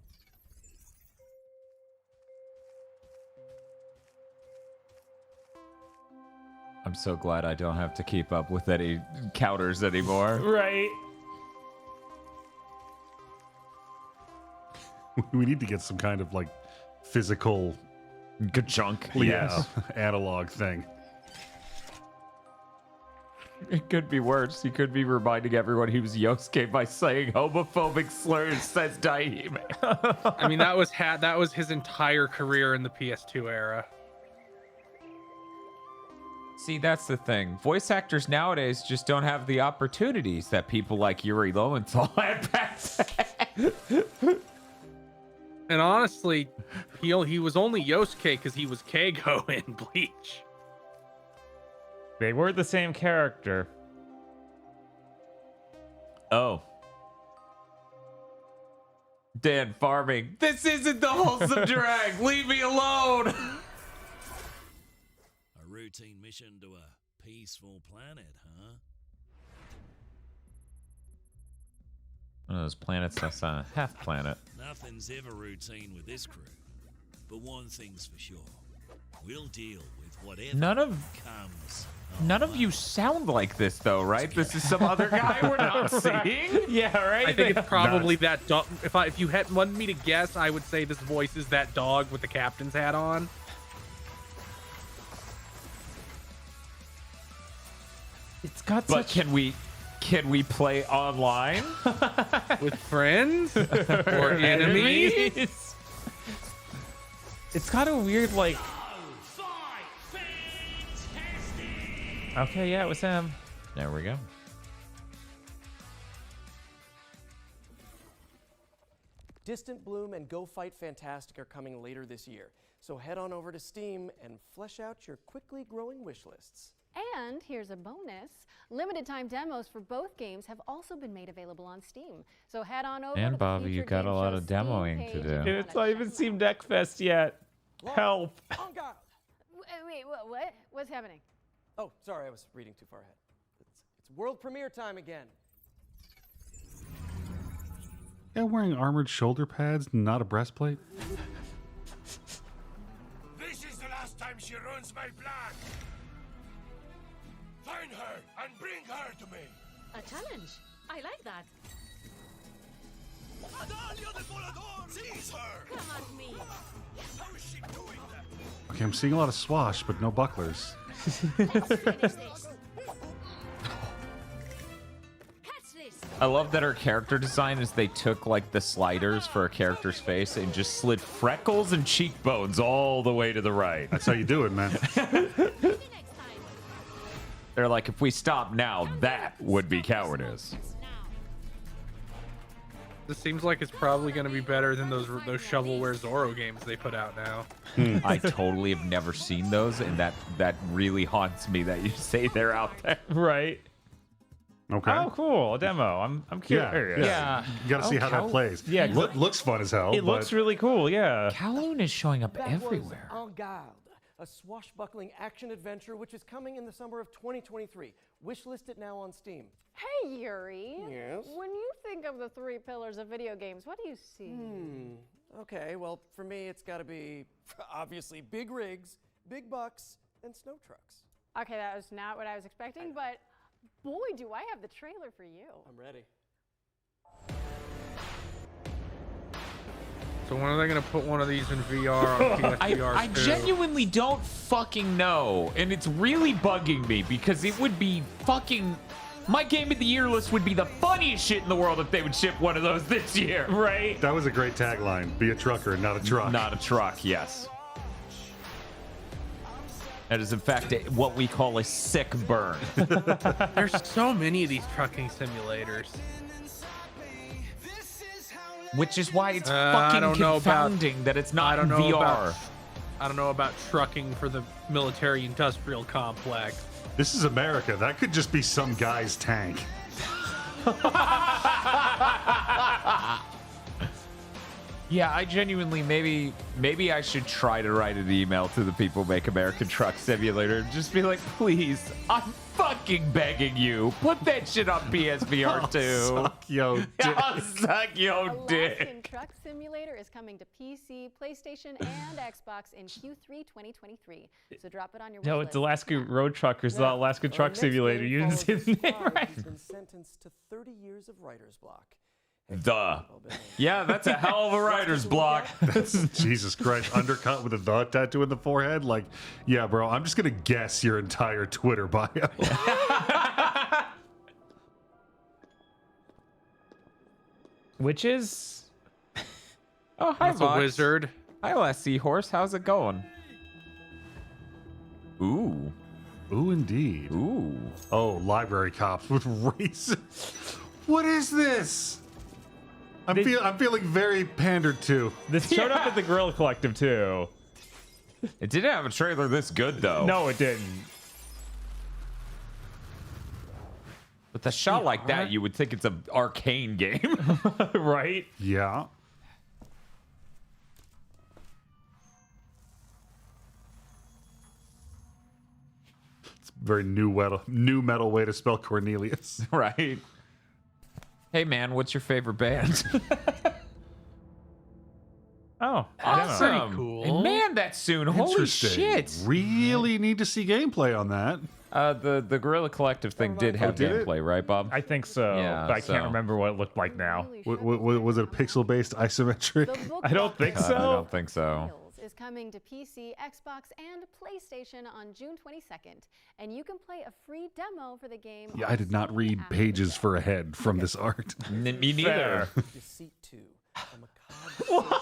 I'm so glad I don't have to keep up with any counters anymore. Right. We need to get some kind of like physical chunk. Yeah, analog thing. It could be worse. He could be reminding everyone he was Yosuke by saying homophobic slurs, says Daihime. I mean, that was his entire career in the PS2 era. See, that's the thing. Voice actors nowadays just don't have the opportunities that people like Yuri Lowenthal had back then. And honestly, he was only Yosuke because he was Keigo in Bleach. They were the same character. Oh. Dan farming. This isn't the Wholesome Direct. Leave me alone. A routine mission to a peaceful planet, huh? One of those planets that's on a half planet. Nothing's ever routine with this crew. But one thing's for sure. We'll deal with whatever comes. None of you sound like this, though, right? This is some other guy we're not seeing. Yeah, right. I think it's probably that dog. If you had wanted me to guess, I would say this voice is that dog with the captain's hat on. It's got But can we play online with friends or enemies? It's got a weird like. Okay, yeah, it was him. There we go. Distant Bloom and Go Fight Fantastic are coming later this year. So head on over to Steam and flesh out your quickly growing wish lists. And here's a bonus. Limited time demos for both games have also been made available on Steam. So head on over And to Bobby, the you Future got a Game lot Show of Steam demoing page to if do. you Dude, wanna it's not check even them Steam out. Deck Fest yet. Help. Wait, what? What's happening? Oh, sorry, I was reading too far ahead. It's world premiere time again. Yeah, wearing armored shoulder pads, not a breastplate. This is the last time she ruins my plan. Find her and bring her to me. A challenge. I like that. Seize her. Come at me. How is she doing that? Okay, I'm seeing a lot of swash, but no bucklers. I love that her character design is they took like the sliders for a character's face and just slid freckles and cheekbones all the way to the right. That's how you do it, man. They're like, if we stop now, that would be cowardice. This seems like it's probably going to be better than those shovelware Zorro games they put out now. I totally have never seen those, and that really haunts me that you say they're out there. Right. Okay. Oh, cool. A demo. I'm curious. Yeah. You got to see how that plays. Yeah. Looks fun as hell. It looks really cool. Yeah. Kowloon is showing up That everywhere. was En Garde, a swashbuckling action adventure which is coming in the summer of 2023. Wishlist it now on Steam. Hey, Yuri. Yes? When you think of the three pillars of video games, what do you see? Okay, well, for me, it's got to be obviously big rigs, big bucks, and snow trucks. Okay, that was not what I was expecting, but boy, do I have the trailer for you. I'm ready. So when are they gonna put one of these in VR on PSVR I 2? genuinely don't fucking know, and it's really bugging me because it would be fucking. My Game of the Year list would be the funniest shit in the world if they would ship one of those this year. Right? That was a great tagline. Be a trucker, not a truck. Not a truck, yes. That is, in fact, what we call a sick burn. There's so many of these trucking simulators. Which is why it's I fucking don't know confounding that it's not I don't in know VR. I don't know about trucking for the military-industrial complex. This is America. That could just be some guy's tank. Yeah, I genuinely maybe I should try to write an email to the people who make American Truck Simulator and just be like, please, I'm fucking begging you, put that shit on PSVR 2. Suck yo dick. I'll suck yo Alaskan dick. Truck Simulator is coming to PC, PlayStation, and Xbox in Q3 2023. So drop it on your No, wish it's list. Alaska Road Truckers, the Alaska Truck Simulator. You didn't say the name right. He's been sentenced to 30 years of writer's block. Yeah, that's a hell of a writer's block. Jesus Christ, undercut with a the tattoo in the forehead. Like, yeah, bro, I'm just gonna guess your entire Twitter bio. Which is... Oh, hi, That's a Vox. wizard. Hi, last seahorse. How's it going? Ooh. Ooh, indeed. Ooh. Oh, library cops with race. What is this? I'm feeling very pandered to. This showed up at the Gorilla Collective, too. It didn't have a trailer this good, though. No, it didn't. With a shot like that, you would think it's an arcane game. Right? Yeah. It's a very new metal way to spell Cornelius. Right. Hey, man, what's your favorite band? Oh, awesome. Pretty cool. And man, that's soon. Holy Interesting. shit. Really need to see gameplay on that. The Gorilla Collective thing did have did it? gameplay, right, Bob? I think so, Yeah, but I can't remember what it looked like now. Was it a pixel-based isometric? I don't think so. I don't think so. Is coming to PC, Xbox, and PlayStation on June 22nd, and you can play a free demo for the game. Yeah, on I did not Steam read after pages today. for a head from this art. Me neither. Deceit 2. A macabre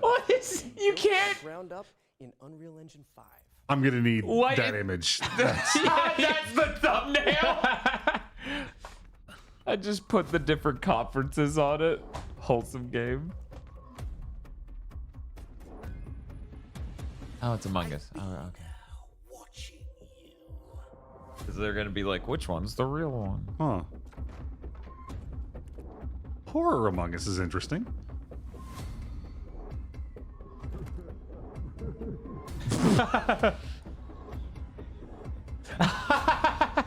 What is... You can't... ground up in Unreal Engine 5. I'm gonna need What? that image. That's the thumbnail. I just put the different conferences on it. Wholesome game. Oh, it's Among Us. Oh, okay. Because they're gonna be like, which one's the real one? Huh. Horror Among Us is interesting.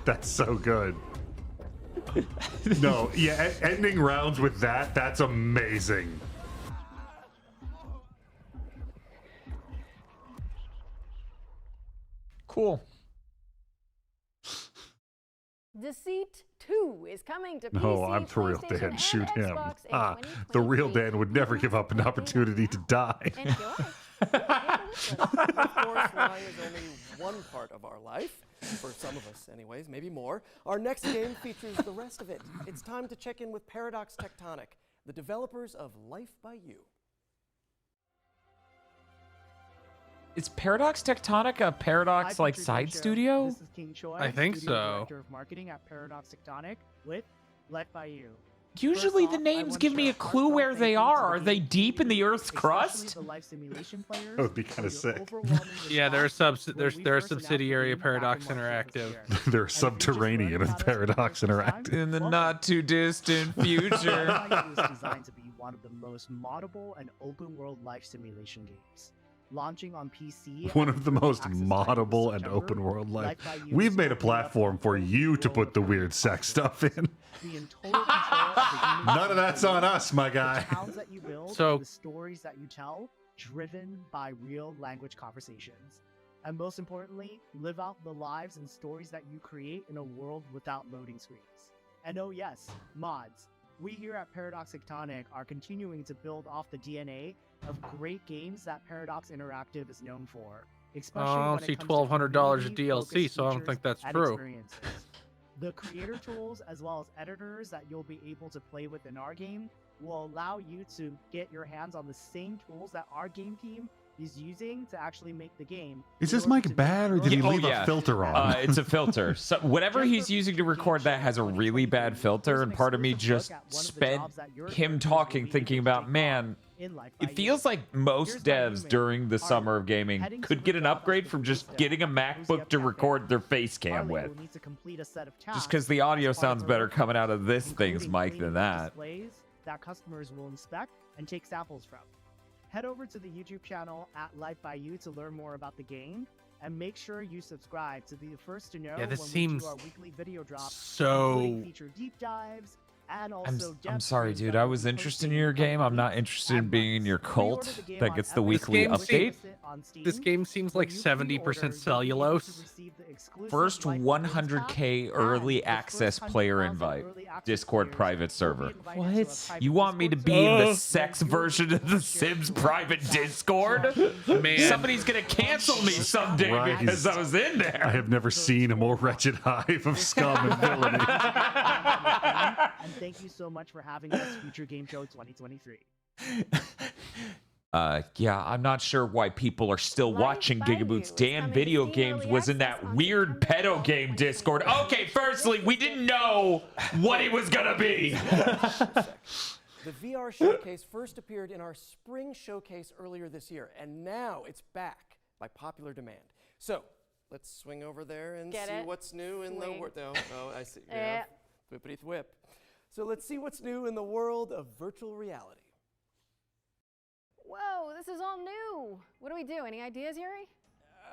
That's so good. No, yeah, ending rounds with that's amazing. Cool. Deceit 2 is coming to PC, No, I'm the real PlayStation, Dan. and Shoot him. Xbox in Ah, the real 2023. Dan would never give up an opportunity to die. Enjoy. Of course, lying is only one part of our life. For some of us, anyways, maybe more. Our next game features the rest of it. It's time to check in with Paradox Tectonic, the developers of Life by You. Is Paradox Tectonic a Paradox like side studio? This is King Choi, I think Studio so. Director of Marketing at Paradox Tectonic with Life by You. Usually First the off, I names want give to me share a clue heartfelt where they thank you to are. the Are they game deep in the Earth's especially crust? the life simulation players That would be kind of for your sick. overwhelming Yeah, they're a response they're when we a first announced the subsidiary of game back in Paradox March of this Interactive. year. They're And if you just learned subterranean about of us for the Paradox first time, Interactive. In the welcome. not too distant future. Life by You is designed to be one of the most moddable and open world life simulation games. Launching on PC. One and of the early most access titles moddable in and September, open world life. Life by You We've is made a opening up platform for the you to world put the of weird sex stuff in. Be in total control of the human None of that's on us, my guy. The towns that you build, So- the stories that you tell, driven by real language conversations. And most importantly, live out the lives and stories that you create in a world without loading screens. And oh yes, mods. We here at Paradox Tectonic are continuing to build off the DNA of great games that Paradox Interactive is known for. Especially I don't when see it comes to $1,200 of community-focused DLC, so I don't features think that's and true. experiences. The creator tools as well as editors that you'll be able to play with in our game will allow you to get your hands on the same tools that our game team is using to actually make the game. Is this mic bad, or did he leave a filter on? It's a filter. So whatever he's using to record that has a really bad filter, and part of me just spent him talking thinking about, man, it feels like most devs during the summer of gaming could get an upgrade from just getting a MacBook to record their face cam with. Just because the audio sounds better coming out of this thing's mic than that. That customers will inspect and take samples from. Head over to the YouTube channel at Life by You to learn more about the game, and make sure you subscribe to be the first to know Yeah, this when we seems do our weekly video drops, so- including feature deep dives, and also I'm sorry, dude. I was interested in your game. I'm not interested in being in your cult that gets the weekly update. This game seems like 70% cellulose. First 100K early access player invite. Discord private server. What? You want me to be in the sex version of the Sims private Discord? Man. Somebody's gonna cancel me someday Right. because I was in there. I have never seen a more wretched hive of scum and villainy. And thank you so much for having us, Future Game Show 2023. Yeah, I'm not sure why people are still watching GigaBoots. Damn video games was in that weird pedo game Discord. Okay, firstly, we didn't know what it was gonna be. The VR showcase first appeared in our spring showcase earlier this year, and now it's back by popular demand. So let's swing over there and Get see it? what's new in the Swing. world. Oh, I see. Yeah. Whippity whip. So let's see what's new in the world of virtual reality. Whoa, this is all new. What do we do? Any ideas, Yuri?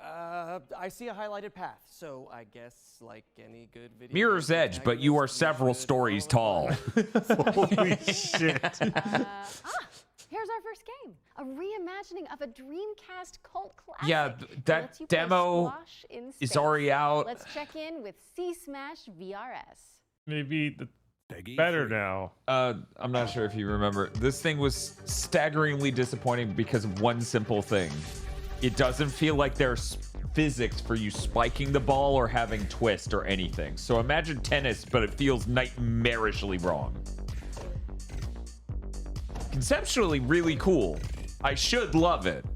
I see a highlighted path, so I guess like any good video. Mirror's game Edge, but you are several stories tall. Holy shit. Here's our first game. A reimagining of a Dreamcast cult classic. Yeah, that demo is already out. Let's check in with C Smash VRS. Maybe the better now. I'm not sure if you remember. This thing was staggeringly disappointing because of one simple thing. It doesn't feel like there's physics for you spiking the ball or having twist or anything. So imagine tennis, but it feels nightmarishly wrong. Conceptually really cool. I should love it.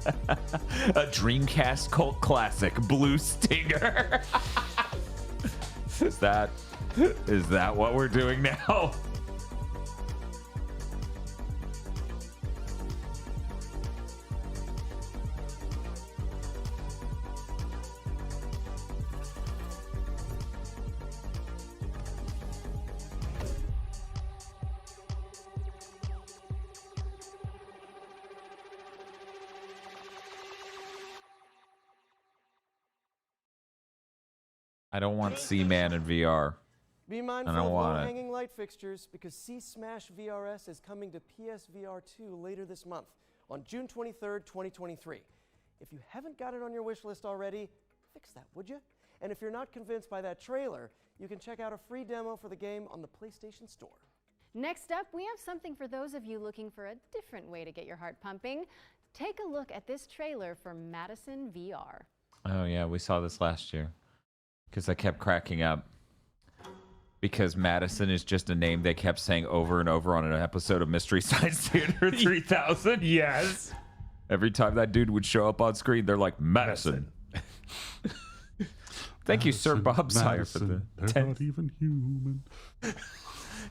A Dreamcast cult classic, Blue Stinger. Is that what we're doing now? I don't want C-Man in VR. Be mindful of low-hanging light fixtures because C Smash VRS is coming to PSVR 2 later this month on June 23rd, 2023. If you haven't got it on your wish list already, fix that, would you? And if you're not convinced by that trailer, you can check out a free demo for the game on the PlayStation Store. Next up, we have something for those of you looking for a different way to get your heart pumping. Take a look at this trailer for Madison VR. Oh yeah, we saw this last year. Because I kept cracking up. Because Madison is just a name they kept saying over and over on an episode of Mystery Science Theater 3000. Yes. Every time that dude would show up on screen, they're like, Madison. Thank you, Sir Bob Sire, for the They're 10. not even human.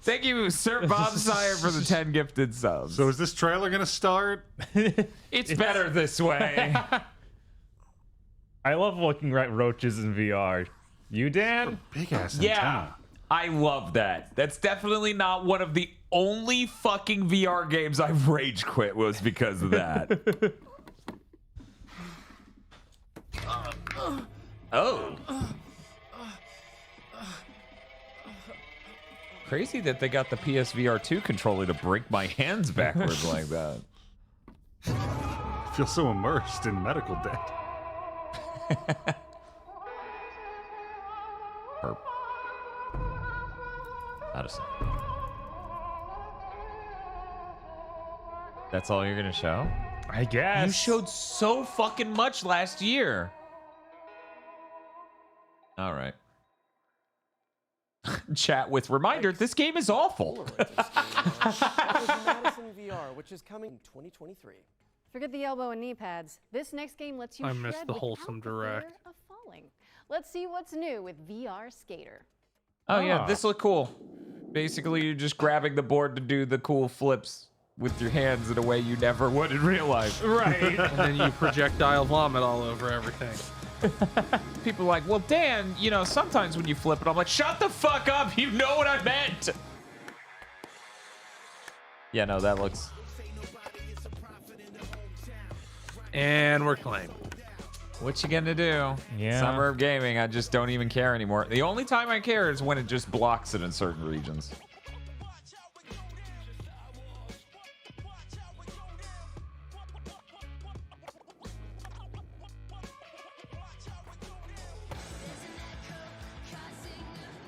Thank you, Sir Bob Sire, for the 10 gifted subs. So is this trailer going to start? It's better this way. I love looking at roaches in VR. You, Dan? Big ass Yeah, antenna. I love that. That's definitely not one of the only fucking VR games I've rage quit was because of that. Oh. Crazy that they got the PSVR 2 controller to break my hands backwards like that. I feel so immersed in medical debt. Herb. Madison. That's all you're gonna show? I guess. You showed so fucking much last year. All right. Chat with reminder, this game is awful. That was Madison VR, which is coming in 2023. Forget the elbow and knee pads. This next game lets you I shred missed the Wholesome without the fear Direct. of falling. Let's see what's new with VR Skater. Oh yeah, this looked cool. Basically, you're just grabbing the board to do the cool flips with your hands in a way you never would in real life. Right. And then you projectile vomit all over everything. People are like, well, Dan, you know, sometimes when you flip it, I'm like, shut the fuck up. You know what I meant. Yeah, no, that looks... And we're claimed. What you gonna do? Yeah. Summer of gaming, I just don't even care anymore. The only time I care is when it just blocks it in certain regions.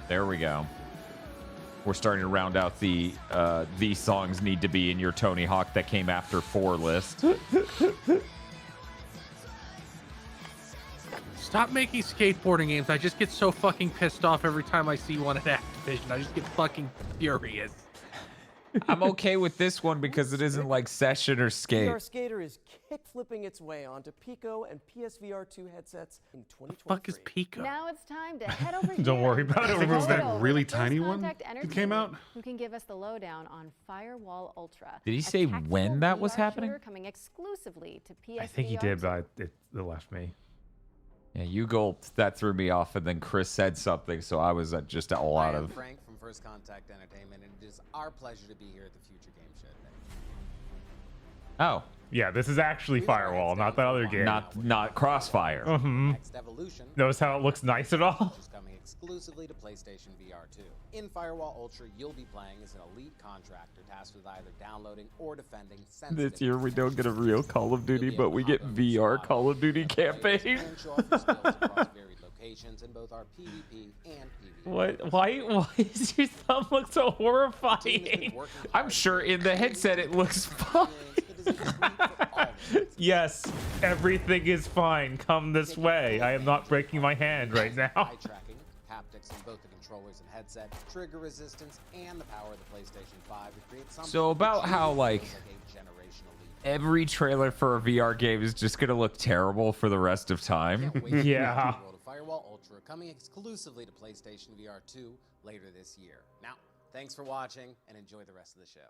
There we go. We're starting to round out the these songs need to be in your Tony Hawk that came after 4 list. Stop making skateboarding games. I just get so fucking pissed off every time I see one at Activision. I just get fucking furious. I'm okay with this one because it isn't like Session or Skate. VR Skater is kick-flipping its way onto Pico and PSVR 2 headsets in 2023. Fuck is Pico? Now it's time to head over Don't here worry about I it. think it's that really First tiny one Contact that came out. Who can give us the lowdown on Firewall Ultra? Did he a say tactical when that was VR happening? shooter coming exclusively to PSVR I think he did, but it left me. Yeah, you gulped. That threw me off, and then Chris said something, so I was just a lot of... Frank from First Contact Entertainment, and it is our pleasure to be here at the Future Game Show today. Oh. Yeah, this is actually Firewall, not that other game. Not Crossfire. Next Evolution. Notice how it looks nice at all? Which is coming exclusively to PlayStation VR 2. In Firewall Ultra, you'll be playing as an elite contractor tasked with either downloading or defending sensitive... This year we don't get a real Call of Duty, but we get VR Call of Duty campaign. and show off your skills across varied locations in both our PvP and PvE. What? Why does your thumb look so horrifying? I'm sure in the headset it looks fine. Yes, everything is fine. Come this way. I am not breaking my hand right now. Eye tracking, haptics in both the controllers and headset, trigger resistance, and the power of the PlayStation 5 to create something... So about how, like, a generational leap. every trailer for a VR game is just going to look terrible for the rest of time. Yeah. World of Firewall Ultra coming exclusively to PlayStation VR 2 later this year. Now, thanks for watching and enjoy the rest of the show.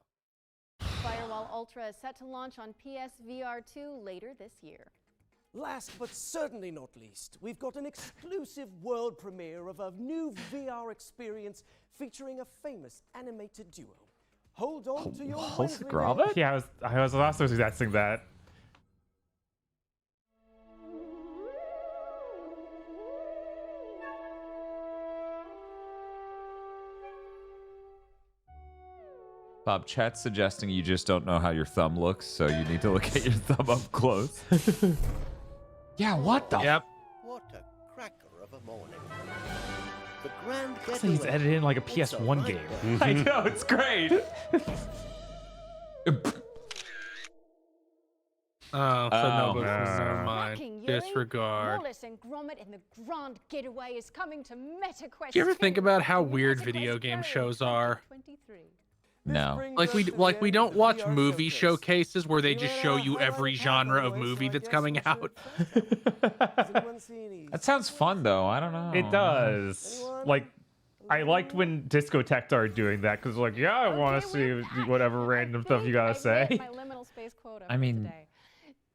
Firewall Ultra is set to launch on PSVR 2 later this year. Last but certainly not least, we've got an exclusive world premiere of a new VR experience featuring a famous animated duo. Hold on to your Holzgrabe? Yeah, I was also suggesting that. Bob, chat's suggesting you just don't know how your thumb looks, so you need to look at your thumb up close. Yeah, what the? Yep. What a cracker of a morning. The grand Looks like he's edited in like a PS1 game. I know, it's great. Oh, so Oh. never mind. Cracking, Yuri. Disregard. Wallace and Gromit in the Grand Getaway is coming to MetaQuest. Do you ever think 2. about how weird video game shows are? 23. No. Like we don't watch movie showcases where they just show you every genre of movie that's coming out. That sounds fun, though. I don't know. It does. Like, I liked when Discotheque started doing that because, like, yeah, I want to see whatever random stuff you gotta say. My liminal space quota I for mean, today.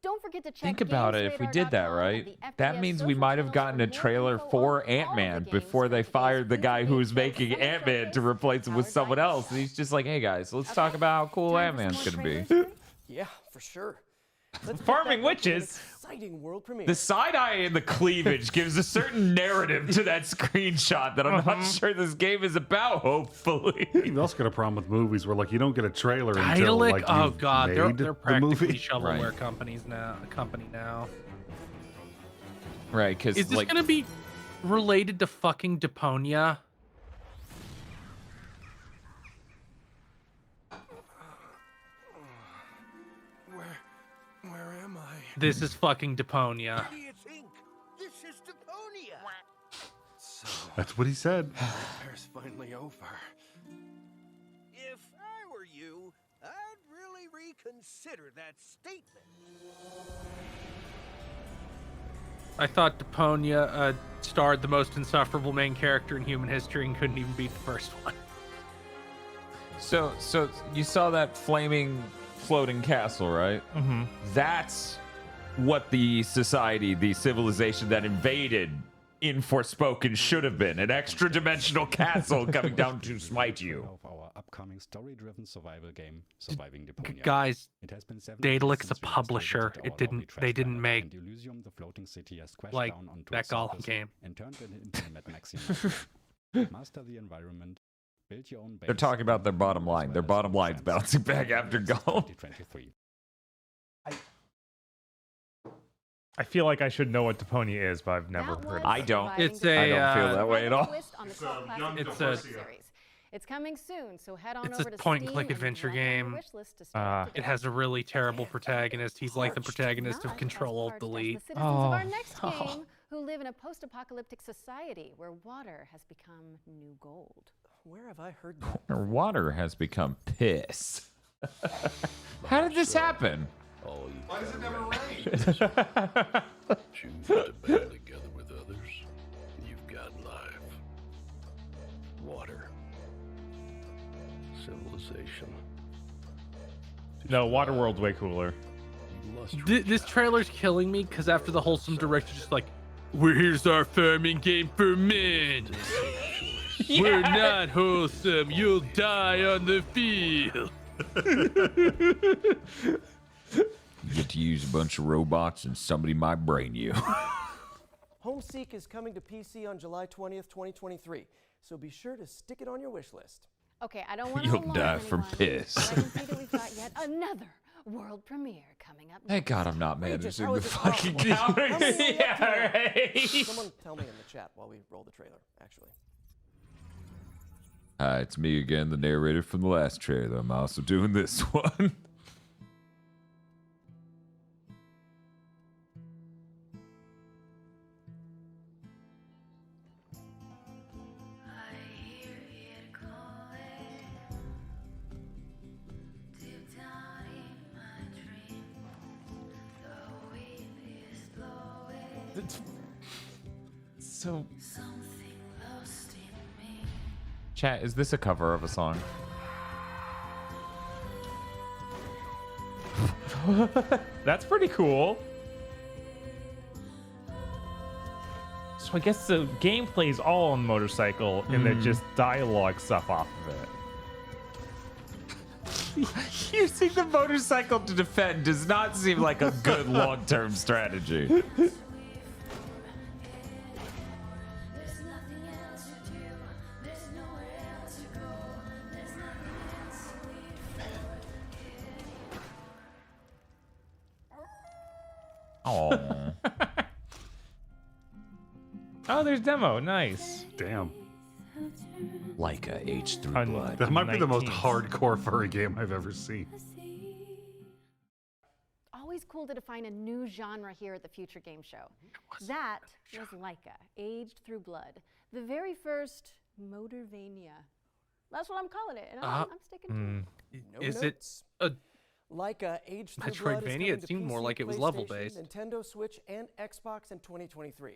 Don't forget to check think about it. If we did that, right? That means we might have gotten a trailer for Ant-Man before they fired the guy who was making Ant-Man to replace him with someone else. And he's just like, hey, guys, let's talk about how cool Ant-Man's going to be. Yeah, for sure. Let's Farming witches. Exciting world premiere. The side eye and the cleavage gives a certain narrative to that screenshot that I'm not sure this game is about. Hopefully, You've also got a problem with movies where like you don't get a trailer until like oh you've god, they're made the practically movie. shovelware company now. Right? Because Is this gonna be related to fucking Deponia? Where am I? This is fucking Deponia. What do you think? This is Deponia. That's what he said. Repair's finally over. If I were you, I'd really reconsider that statement. I thought Deponia starred the most insufferable main character in human history and couldn't even beat the first one. So you saw that flaming floating castle, right? Mm-hmm. That's what the society, the civilization that invaded in Forspoken should have been. An extra-dimensional castle coming down to smite you. Of our upcoming story-driven survival game, Surviving Deponia. Guys, It has been 7 Daedalus years a since we publisher. restated It didn't. They didn't make and Elysium, the floating city, has crashed like down onto that a Gollum surface game. and turned it into a Mad Maximum. Master the environment, build your own base. They're talking about their bottom line. Their bottom line's bouncing back after Gollum. 2023. I feel like I should know what Deponia is, but I've never heard of it. I don't. It's a. I don't feel that way at all. Twist on the cult classic It's Deponia a- series. It's coming soon, so head on It's over a to point-and-click Steam and adventure mark it on your game. wish list to start It has a really terrible protagonist. He's like the protagonist of Control Alt Delete. the citizens of our next game who live in a post-apocalyptic society where water has become new gold. Where have I heard that? Our water has become piss. How did this happen? Why does it never rain? Choose to band together with others, you've got life. Water. Civilization. No, Waterworld's way cooler. This trailer's killing me because after the Wholesome Direct, it's just like, here's our farming game for men. We're not wholesome. You'll die on the field. You get to use a bunch of robots and somebody might brain you. Homeseek is coming to PC on July 20th, 2023, so be sure to stick it on your wish list. Okay, I don't want to You'll alarm die from anyone, piss. but I can see that we've got yet another world premiere coming up. Thank God I'm not Regis, managing how the is this fucking possible? counter. How many are you up to Yeah, now? right. Someone tell me in the chat while we roll the trailer, actually. Hi, it's me again, the narrator from the last trailer. I'm also doing this one. So, chat, is this a cover of a song? That's pretty cool. So I guess the gameplay is all on the motorcycle, and then just dialogue stuff off of it. Using the motorcycle to defend does not seem like a good long-term strategy. Oh. Oh, there's demo. Nice. Damn. Leica aged through blood. That might be the most 19th. hardcore furry game I've ever seen. Always cool to define a new genre here at the Future Game Show. That was Leica, aged through blood. The very first Motorvania. That's what I'm calling it, and I'm sticking to it. No Is notes. it a Leica Aged Through Blood is Metroidvania? coming It to seemed more PC, like it was PlayStation, level-based. Nintendo Switch, and Xbox in 2023.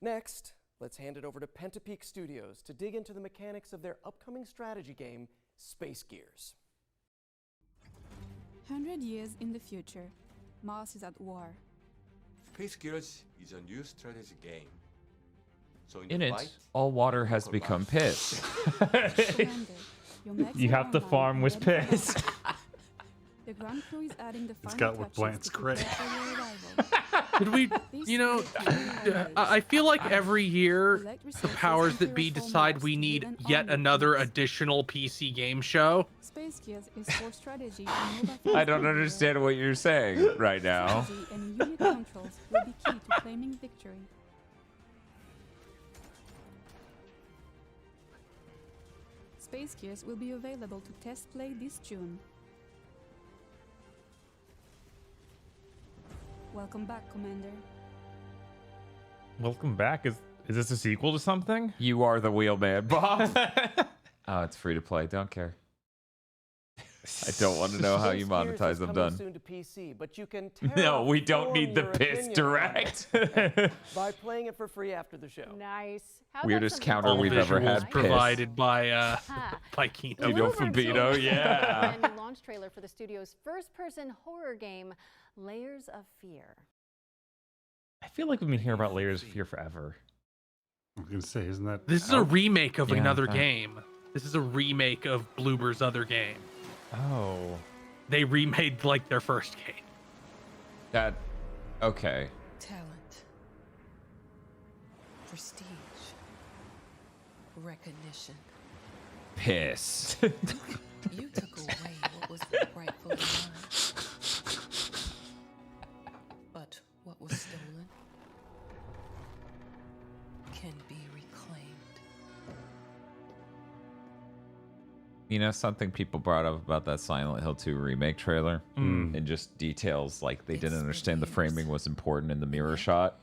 Next, let's hand it over to Pentapeak Studios to dig into the mechanics of their upcoming strategy game, Space Gears. 100 years in the future, Mars is at war. Space Gears is a new strategy game. So In the it, fight, all water has become piss. Surrender. Your max You have to online farm with ready for piss. battle. The Grand Crew is adding the It's final got what touches Blant's to prepare credit. for your arrival. Could we, you know, I feel like every year the powers that be decide we need yet another additional PC game show. Space Gears is for strategy and mobile I don't understand what you're saying right now. strategy and unit controls will be key to claiming victory. Space Gears will be available to test play this June. Welcome back, Commander. Welcome back. Is this a sequel to something? You are the wheelman, Bob. Oh, it's free to play. Don't care. I don't want to know how you Space Gears monetize is them coming done. soon to PC, but you can No, we don't terraform need the your piss opinion direct. on it by playing it for free after the show. Nice. Weirdest counter All we've ever visuals had. provided by by The Kino. Kino rumors Fabino, over yeah. the new launch trailer for the studio's first-person horror game, Layers of Fear. I feel like we've been hearing about Layers of Fear forever. I was gonna say, isn't that? This is a remake of Yeah, another that- game. This is a remake of Bloober's other game. Oh. They remade like their first game. That, okay. Talent, prestige, recognition. Piss. You took away what was rightfully mine. But what was stolen can be reclaimed. You know, something people brought up about that Silent Hill 2 remake trailer, and just details like they didn't understand the framing was important in the mirror shot.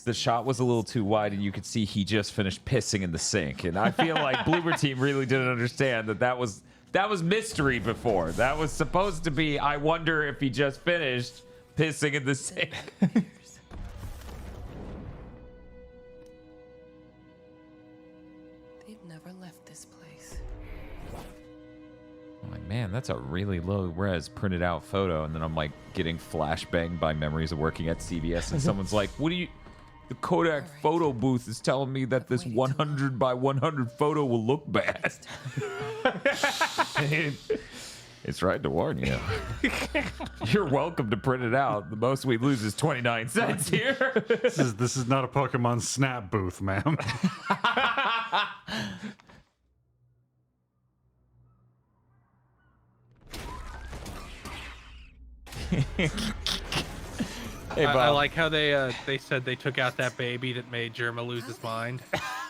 The shot was a little too wide, and you could see he just finished pissing in the sink. And I feel like Bloober Team really didn't understand that was mystery before. That was supposed to be, I wonder if he just finished pissing in the sink. They've never left this place. I'm like, man, that's a really low res printed out photo. And then I'm like getting flashbanged by memories of working at CBS. And someone's like, what do you... The Kodak photo booth is telling me that this 100 by 100 photo will look bad. It's right to warn you. You're welcome to print it out. The most we lose is 29 cents here. This is not a Pokemon Snap booth, ma'am. Hey, I Bob. like how they said they took out that baby that made Jerma lose his mind.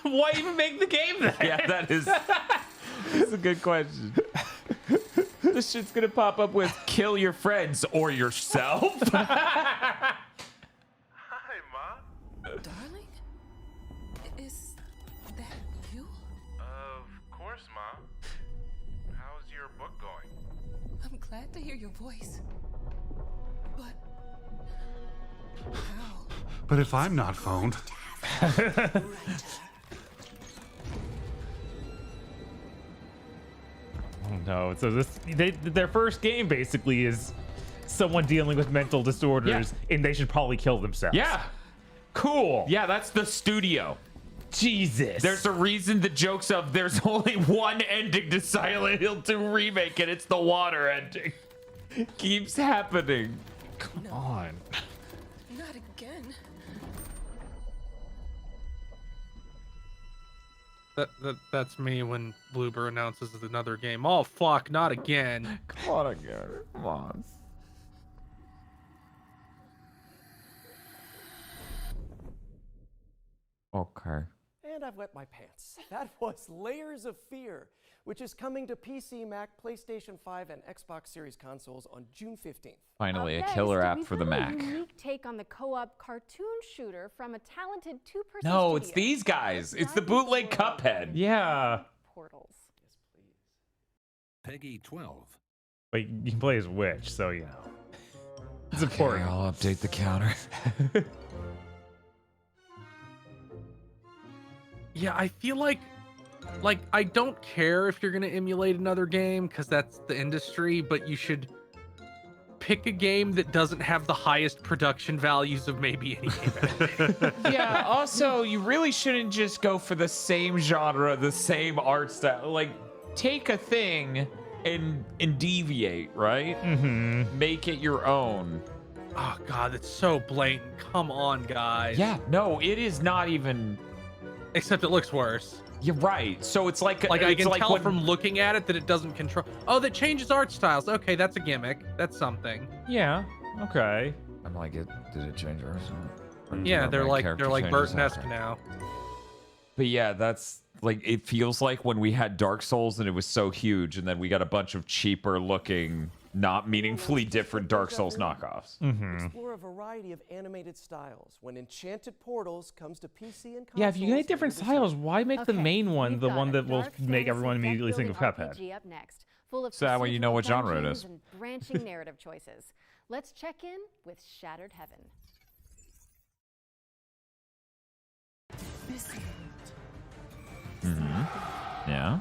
Why even make the game then? Yeah, that's a good question. This shit's gonna pop up with kill your friends or yourself. Darling? Is that you? Of course, Ma. How's your book going? I'm glad to hear your voice. But how? But if I'm not phoned, Oh no! So their first game basically is someone dealing with mental disorders, and they should probably kill themselves. Yeah. Cool. Yeah, that's the studio. Jesus. There's a reason the jokes of there's only one ending to Silent Hill 2 remake, and it's the water ending. Keeps happening. Come on. Not again. That's me when Bloober announces another game. Oh fuck, not again. Come on again. Come on. Okay. And I've wet my pants. That was Layers of Fear, which is coming to PC, Mac, PlayStation 5, and Xbox Series consoles on June 15th. Finally, a Next, killer app we've for the heard Mac. A unique take on the co-op cartoon shooter from a talented two-person No, it's studio. these guys. It's the bootleg Cuphead. Yeah. Portals. Peggy 12. But you can play as Witch, so you know. It's important. I'll update the counter. Yeah, I feel like I don't care if you're gonna emulate another game because that's the industry, but you should pick a game that doesn't have the highest production values of maybe any game. Yeah, also, you really shouldn't just go for the same genre, the same art style. Like, take a thing and deviate, right? Mm-hmm. Make it your own. Oh god, it's so blatant. Come on, guys. Yeah, no, it is not even. Except it looks worse. You're right. So it's like I can tell when... from looking at it that it doesn't control. Oh, that changes art styles. Okay, that's a gimmick. That's something. Yeah. Okay. I'm like, did it change ours? Yeah, they're like Burton-esque now. But yeah, that's like, it feels like when we had Dark Souls and it was so huge, and then we got a bunch of cheaper looking, not meaningfully different Dark Souls knockoffs. Explore a variety of animated styles. When Enchanted Portals comes to PC and consoles, Yeah, if you get different styles, why make the main one the one that will make everyone immediately think of Cuphead? Up next, full of So that way you know what genre it dungeons is. and branching narrative choices. Let's check in with Shattered Heaven. Yeah.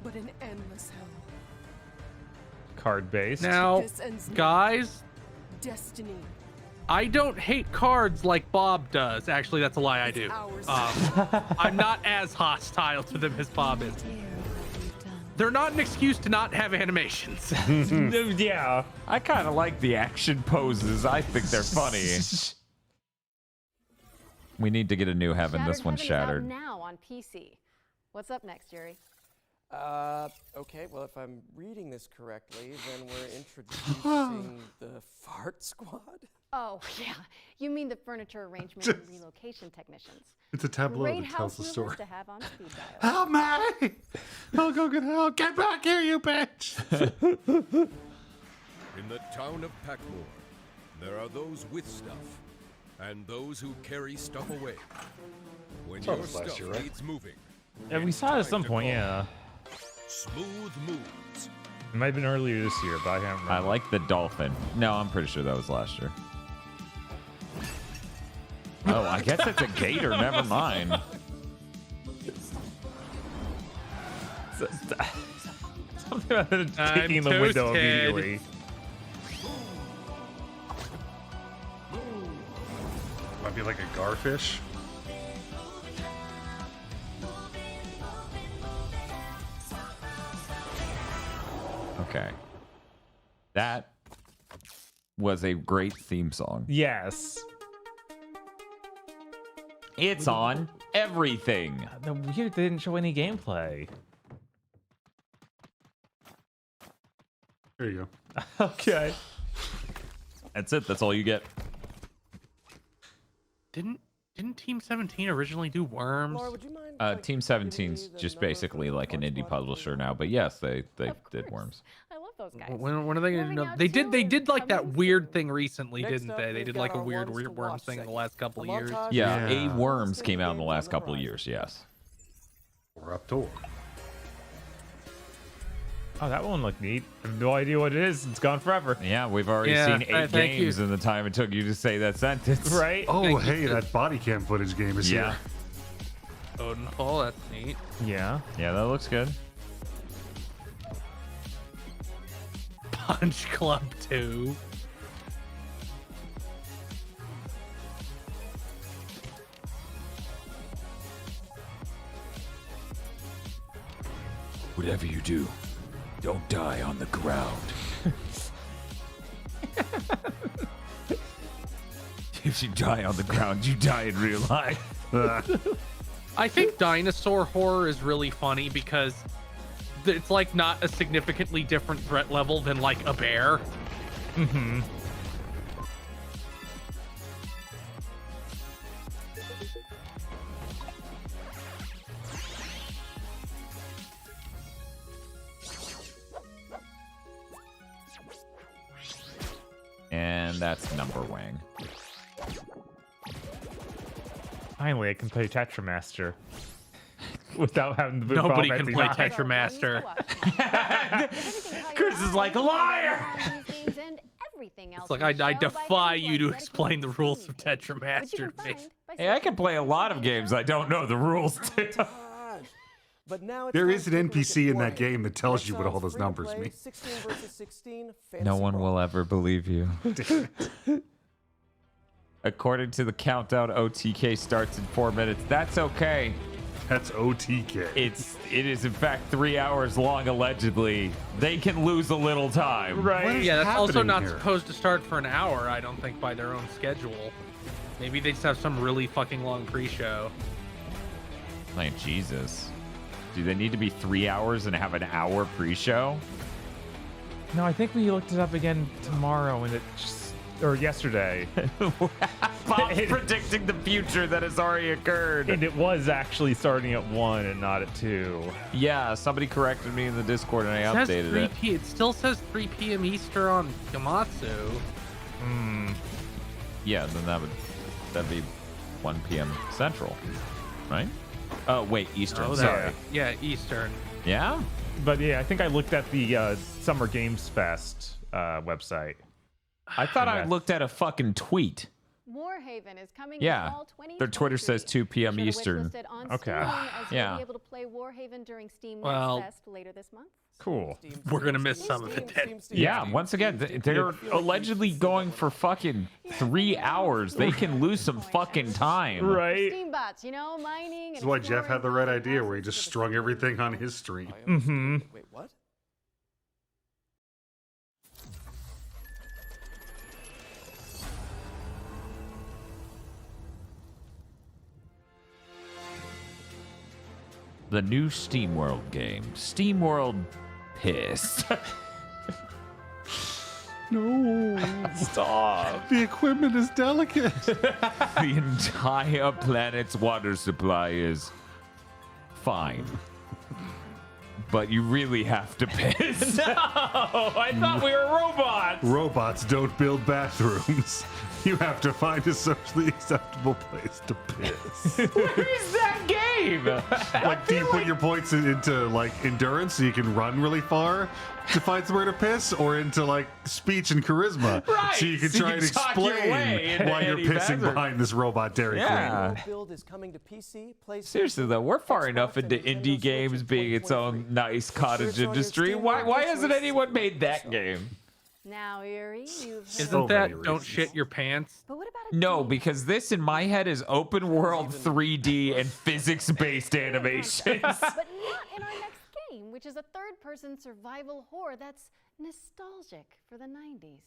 But an endless hell. Card based. Now, This ends now. guys, Destiny. I don't hate cards like Bob does. Actually, that's a lie. I do. I'm not as hostile to them as Bob is. They're not an excuse to not have animations. Yeah. I kind of like the action poses. I think they're funny. We need to get a new Heaven. This one's Heaven is shattered. out now on PC. What's up next, Yuri? Okay, well, if I'm reading this correctly, then we're introducing the Fart Squad? Oh, yeah. You mean the furniture arrangement and relocation technicians. It's a tableau Great that tells house the movers story. to have on speed dial. Help me! I'll go get help. Get back here, you bitch! In the town of Packmore, there are those with stuff and those who carry stuff away. When Saw your this last stuff year, right? needs moving, Yeah, we saw it at some point, yeah. smooth moves. It might have been earlier this year, but I can't remember. I like the dolphin. No, I'm pretty sure that was last year. Oh, I guess it's a gator. Never mind. Something about it kicking in the window immediately. Might be like a garfish. Okay. That was a great theme song. Yes. It's on everything. The weird they didn't show any gameplay. There you go. Okay. That's it. That's all you get. Didn't Team 17 originally do Worms? Laura, would you mind, Team 17's just basically like an indie publisher now, but yes, they did Worms. I love those guys. When are they gonna know? They did like that weird thing recently, didn't they? They did like a weird Worms thing in the last couple of years. Yeah, a Worms came out in the last couple of years. Yes. We're up to. Oh, that one looked neat. I have no idea what it is. It's gone forever. Yeah, we've already seen 8 games in the time it took you to say that sentence. Right? Oh, hey, that body cam footage game is here. Odenfall, that's neat. Yeah. Yeah, that looks good. Punch Club 2. Whatever you do, don't die on the ground. If you die on the ground, you die in real life. I think dinosaur horror is really funny because it's like not a significantly different threat level than like a bear. Mm-hmm. And that's Number Wang. Finally, I can play Tetramaster without having to. Nobody can play Tetramaster. Chris is like a liar. It's like I defy you to explain the rules of Tetramaster to me. Hey, I can play a lot of games I don't know the rules to. But now it's There time is to an take a look at NPC in that Warning. game that tells you what all Exiles those numbers free-to-play, mean. 16 versus 16, No fantasy one brawl. will ever believe you. According to the countdown, OTK starts in 4 minutes. That's okay. That's OTK. It is in fact 3 hours long, allegedly. They can lose a little time. Right. Yeah, that's also not here? supposed to start for an hour, I don't think, by their own schedule. Maybe they just have some really fucking long pre-show. Like, Jesus. Do they need to be 3 hours and have an hour pre-show? No, I think we looked it up again tomorrow, and it just or yesterday. Bob's predicting the future that has already occurred. And it was actually starting at 1 and not at 2. Yeah, somebody corrected me in the Discord and I updated it. It still says 3 p.m. Eastern on Gamatsu. Yeah, then that'd be 1 p.m. Central, right? Oh wait, Eastern. Oh, sorry. Yeah, Eastern. Yeah, but yeah, I think I looked at the Summer Games Fest website. I thought I looked at a fucking tweet. Warhaven is coming Yeah, in fall 2023. their Twitter says 2 p.m. Be sure to Eastern. wishlist it on Okay. Steam, as Yeah. you'll be able to play Warhaven during Steam Well, Next Fest later this month. Cool. We're gonna miss some of it then. Yeah, once again, they're allegedly going for fucking 3 hours. They can lose some fucking time. Right. Steam bots, you know, mining. That's why Jeff had the right idea where he just strung everything on his stream. Mm-hmm. Wait, what? The new SteamWorld game, SteamWorld Piss. No. Stop. The equipment is delicate. The entire planet's water supply is fine. But you really have to piss. No, I thought we were robots. Robots don't build bathrooms. You have to find a socially acceptable place to piss. Where is that game? Like, do you put your points into like endurance so you can run really far to find somewhere to piss, or into like speech and charisma Right, so you can so you try and can talk your way explain into why you're any pissing bathroom. behind this robot Dairy Yeah. Queen? Build is coming to PC, PlayStation. Seriously though, we're far enough into indie games being its own nice cottage industry. Why hasn't anyone made that game? Now, Erie, you've Isn't that Don't Shit Your Pants? But what about No, because this in my head is open world 3D and physics based animations. but not in our next game, which is a third-person survival horror that's nostalgic for the 90s.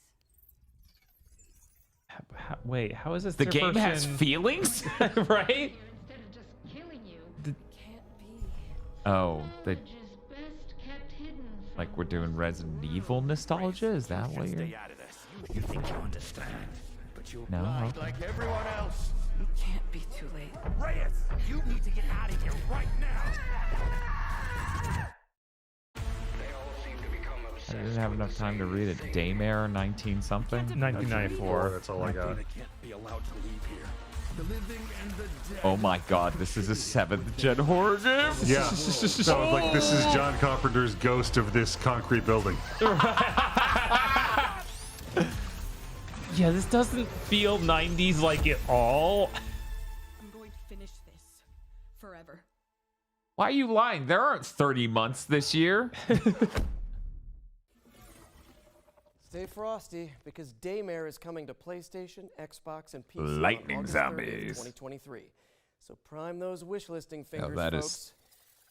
Wait, how is this? The third game has person? feelings? Right? Instead of just killing you. Can't be. Oh, they Knowledge is best kept hidden from like we're doing Resident Evil nostalgia? Is that what you're? Stay out of this. You think you understand, but you're No, blind okay. like everyone else. It can't be too late. Reyes, you need to get out of here right now. I didn't have enough time to read it. Daymare 19 something. 1994. That's all I got. Can't be allowed to leave here. The living and the dead. Oh my god, this is a 7th gen horror game? Yeah. So like this is John Carpenter's Ghost of this concrete building. Yeah, this doesn't feel 90s like at all. I'm going to finish this forever. Why are you lying? There aren't 30 months this year. Stay frosty, because Daymare is coming to PlayStation, Xbox, and PC Lightning on August 30th, zombies. 2023. So prime those wishlisting Oh, fingers, that folks. is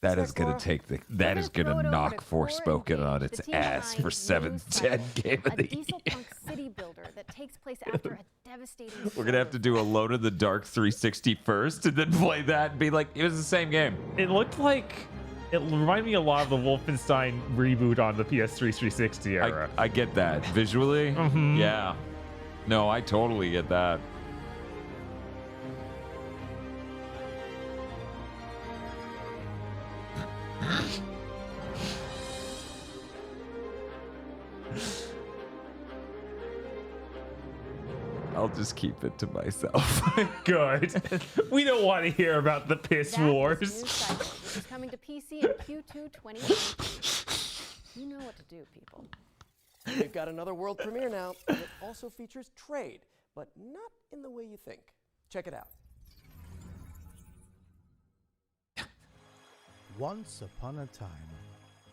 that is gonna take the that is gonna knock Forspoken on its ass for 7th gen game of A the diesel year. punk city builder that takes place after a devastating We're gonna have to do Alone in the Dark 360 first, and then play that and be like, it was the same game. It looked like it reminded me a lot of the Wolfenstein reboot on the PS3 360 era. I get that visually. Mhm. Yeah. No, I totally get that. I'll just keep it to myself. Good. We don't want to hear about the piss wars. which is coming to PC in Q2 2020. You know what to do, people. We've got another world premiere now, and it also features trade, but not in the way you think. Check it out. Once upon a time,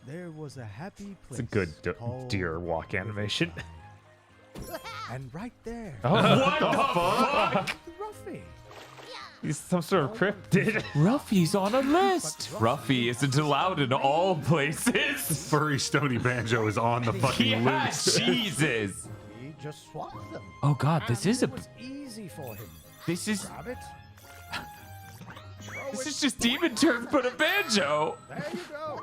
there was a happy It's place. a good called deer walk animation. And right there. Oh, what the fuck? Ruffy. He's some sort of cryptid. Ruffy's on a list. Ruffy isn't allowed in all places. Furry Stony Banjo is on the fucking list. Jesus. He just swapped them. Oh God, this is a. It was easy for him. This is. Grab it. This is just Demon Turf, but a banjo. There you go.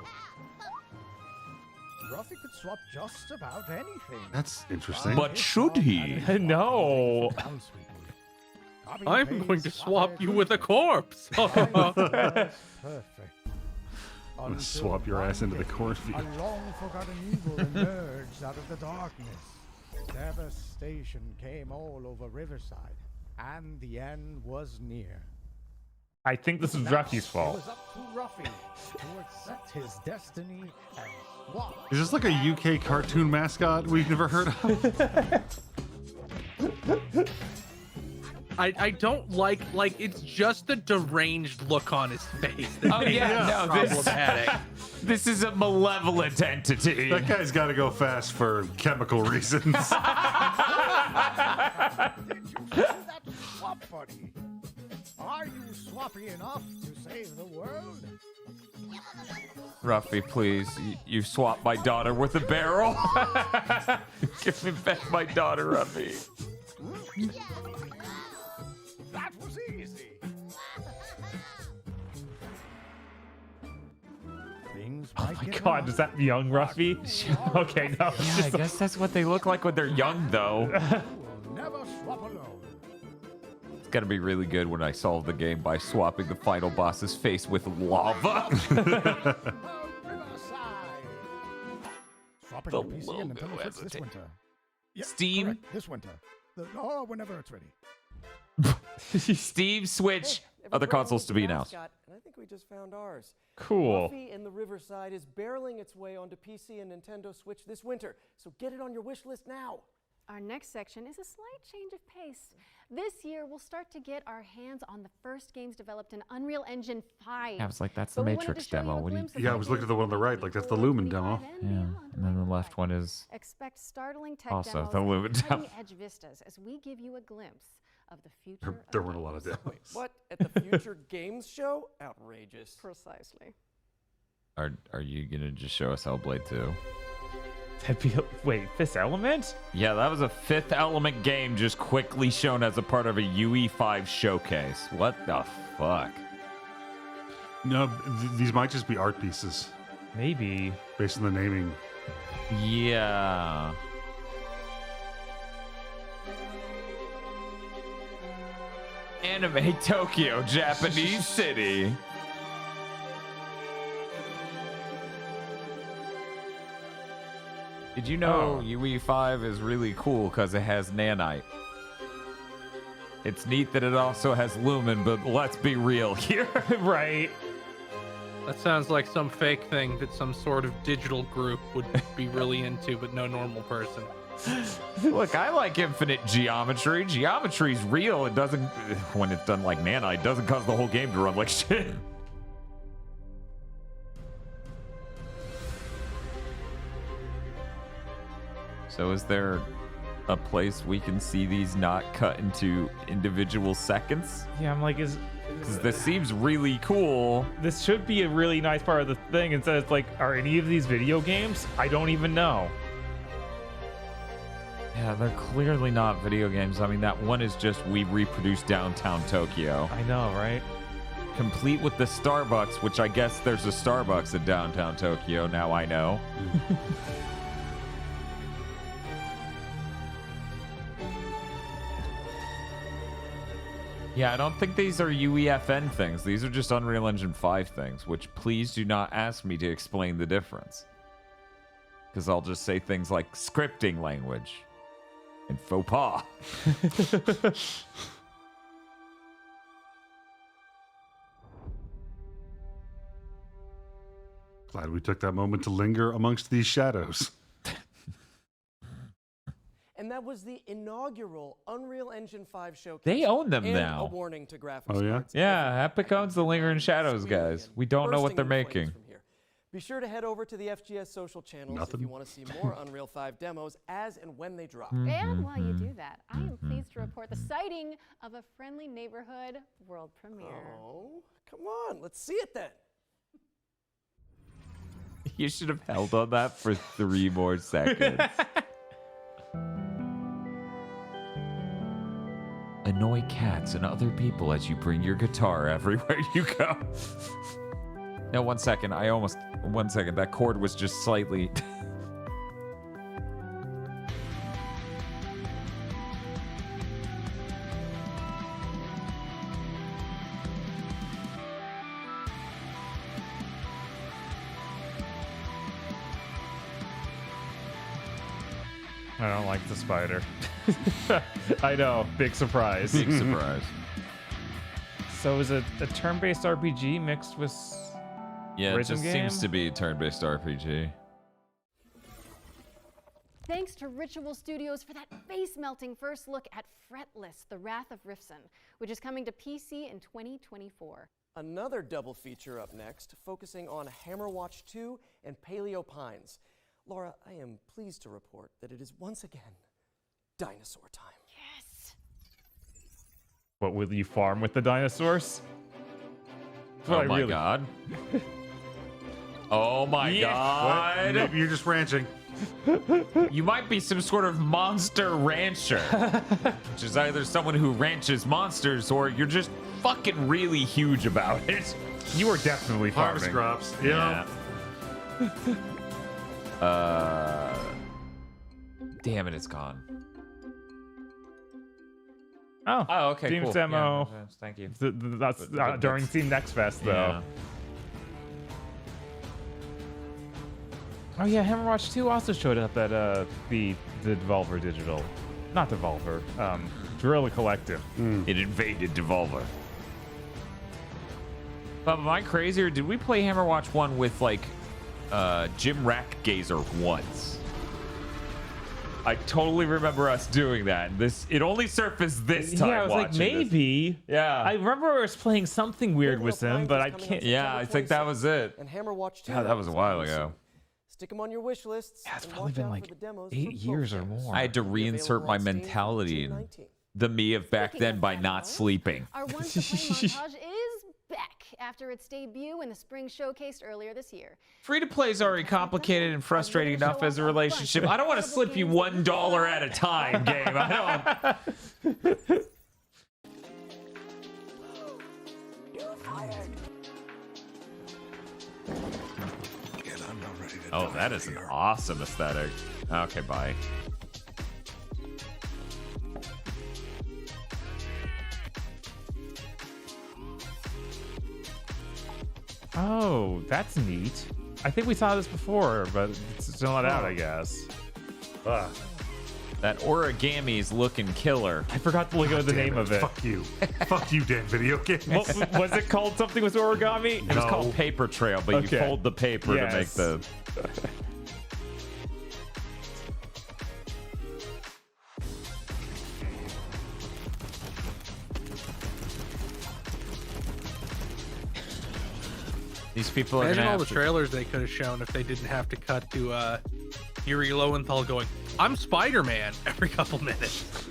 Ruffy could swap just about anything. That's interesting. But should he? No. I'm going to swap you with a corpse. Perfect. I'm gonna swap your ass into the cornfield. A long-forgotten evil emerged out of the darkness. Devastation came all over Riverside, and the end was near. I think this is Ruffy's It fault. was up to Ruffy to accept his destiny and swap. Is this like a UK cartoon mascot we've never heard of? I don't like it's just the deranged look on his face. Oh yeah, no, problematic. This is a malevolent entity. That guy's got to go fast for chemical reasons. Did you see that swap, buddy? Are you swappy enough to save the world? Ruffy, please, you swapped my daughter with a barrel. Give me back my daughter, Ruffy. That was easy. Things Oh might my get God, rough. is that young Ruffy? Okay, no. Yeah, I guess that's what they look like when they're young, though. Never swap alone. It's gonna be really good when I solve the game by swapping the final boss's face with lava. Swapping The the PC and logo Nintendo Switch this hesitate. winter. Yeah, Steam? correct, this winter. Or whenever it's ready. Steam, Switch, Every other brand consoles needs to a be announced. mascot, and I think we just found ours. Cool. Ruffy in the Riverside is barreling its way onto PC and Nintendo Switch this winter, so get it on your wish list now. Our next section is a slight change of pace. This year, we'll start to get our hands on the first games developed in Unreal Engine 5. I was like, that's the But we wanted Matrix to show you demo. a What do you? glimpse of Yeah, I what was looking at the games one on the right, like that's the Lumen demo. Yeah, and then the left one is Expect startling tech also demos the Lumen and demo. cutting-edge vistas as we give you a glimpse of the future. There weren't a lot of demos. What? At the Future Games Show? Outrageous. Precisely. Are you gonna just show us Hellblade 2? That'd be, wait, Fifth Element? Yeah, that was a Fifth Element game just quickly shown as a part of a UE5 showcase. What the fuck? No, these might just be art pieces Maybe. based on the naming. Yeah. Anime Tokyo, Japanese city. Did you know UE5 is really cool because it has nanite? It's neat that it also has lumen, but let's be real here. Right. That sounds like some fake thing that some sort of digital group would be really into, but no normal person. Look, I like infinite geometry. Geometry's real. It doesn't, when it's done like nanite, it doesn't cause the whole game to run like shit. So is there a place we can see these not cut into individual seconds? Yeah, I'm like, Because this seems really cool. This should be a really nice part of the thing. Instead, it's like, are any of these video games? I don't even know. Yeah, they're clearly not video games. I mean, that one is just we reproduce downtown Tokyo. I know, right? Complete with the Starbucks, which I guess there's a Starbucks in downtown Tokyo. Now I know. Yeah, I don't think these are UEFN things. These are just Unreal Engine 5 things, which please do not ask me to explain the difference. Because I'll just say things like scripting language and faux pas. Glad we took that moment to linger amongst these shadows. And that was the inaugural Unreal Engine 5 showcase. They own them and now. A warning to graphics Oh, yeah? cards. Yeah, Epic owns the Lingering Shadows, guys. We don't know what they're Bursting into flames making. from here. Be sure to head over to the FGS social channels if you want to see more Unreal 5 demos as and when they drop. And while you do that, I am pleased to report the sighting of a Friendly Neighborhood world premiere. Oh, come on, let's see it then. You should have held on that for 3 more seconds. Annoy cats and other people as you bring your guitar everywhere you go. No, 1 second. 1 second. That chord was just slightly... I don't like the spider. I know. Big surprise. Big surprise. So is it a turn-based RPG mixed with Yeah, it rhythm just game? seems to be a turn-based RPG. Thanks to Ritual Studios for that face-melting first look at Fretless, The Wrath of Rifson, which is coming to PC in 2024. Another double feature up next, focusing on Hammerwatch 2 and Paleo Pines. Laura, I am pleased to report that it is once again dinosaur time. Yes! What, will you farm with the dinosaurs? Oh my god. Oh my god. Maybe you're just ranching. You might be some sort of monster rancher. Which is either someone who ranches monsters or you're just fucking really huge about it. You are definitely farming. Harvest crops. Yeah. Damn it, it's gone. Oh, okay, Team's cool. demo. Yeah, thank you. That's during Team Next Fest, though. Yeah. Oh yeah, Hammerwatch 2 also showed up at the Devolver Digital, not Devolver, Guerrilla Collective. It invaded Devolver. But am I crazy, or did we play Hammerwatch 1 with like Jim Rackgazer once? I totally remember us doing that. It only surfaced this time. Yeah, I was like, maybe. Yeah. I remember I was playing something weird with him, but I can't. Yeah, I think that was it. And Hammerwatch 2. God, that was a while ago. Stick them on your wish lists. Yeah, it's and probably watch been out like for the demos 8 for years or both more. I had to reinsert my mentality in the me of back then by not sleeping. Our Once to Play montage is back after its debut in the spring showcased earlier this year. Free-to-play is already complicated and frustrating enough as a relationship. I don't want to slip you $1 at a time, game. I don't. Oh, that is an awesome aesthetic. Okay, bye. Oh, that's neat. I think we saw this before, but it's still not out, I guess. That origami's looking killer. I forgot to look at the name of it. Fuck you. Fuck you, Dan Video Games. Was it called something with origami? It was called Paper Trail, but you fold the paper to make the... These people are Imagine gonna all have the to... trailers they could have shown if they didn't have to cut to Yuri Lowenthal going, "I'm Spider-Man" every couple minutes.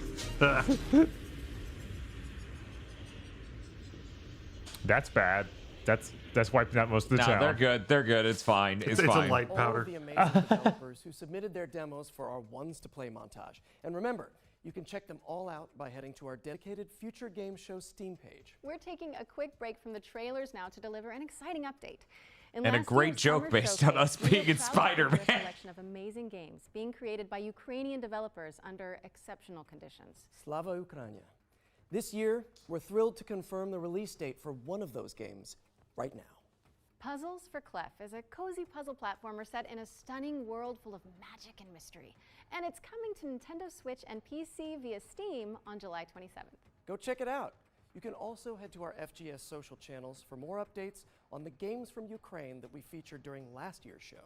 That's bad. That's wiping out most of the town. they're good. They're good. It's fine. It's fine. a light All powder. of the amazing developers who submitted their demos for our Ones to Play montage. And remember, you can check them all out by heading to our dedicated Future Game Show Steam page. We're taking a quick break from the trailers now to deliver an exciting update. In And a last great year's joke summer based on us showcase, we being were in proud to feature Spider-Man. a selection of amazing games being created by Ukrainian developers under exceptional conditions. Slava Ukraina. This year, we're thrilled to confirm the release date for one of those games right now. Puzzles for Clef is a cozy puzzle platformer set in a stunning world full of magic and mystery. And it's coming to Nintendo Switch and PC via Steam on July 27th. Go check it out. You can also head to our FGS social channels for more updates on the games from Ukraine that we featured during last year's show.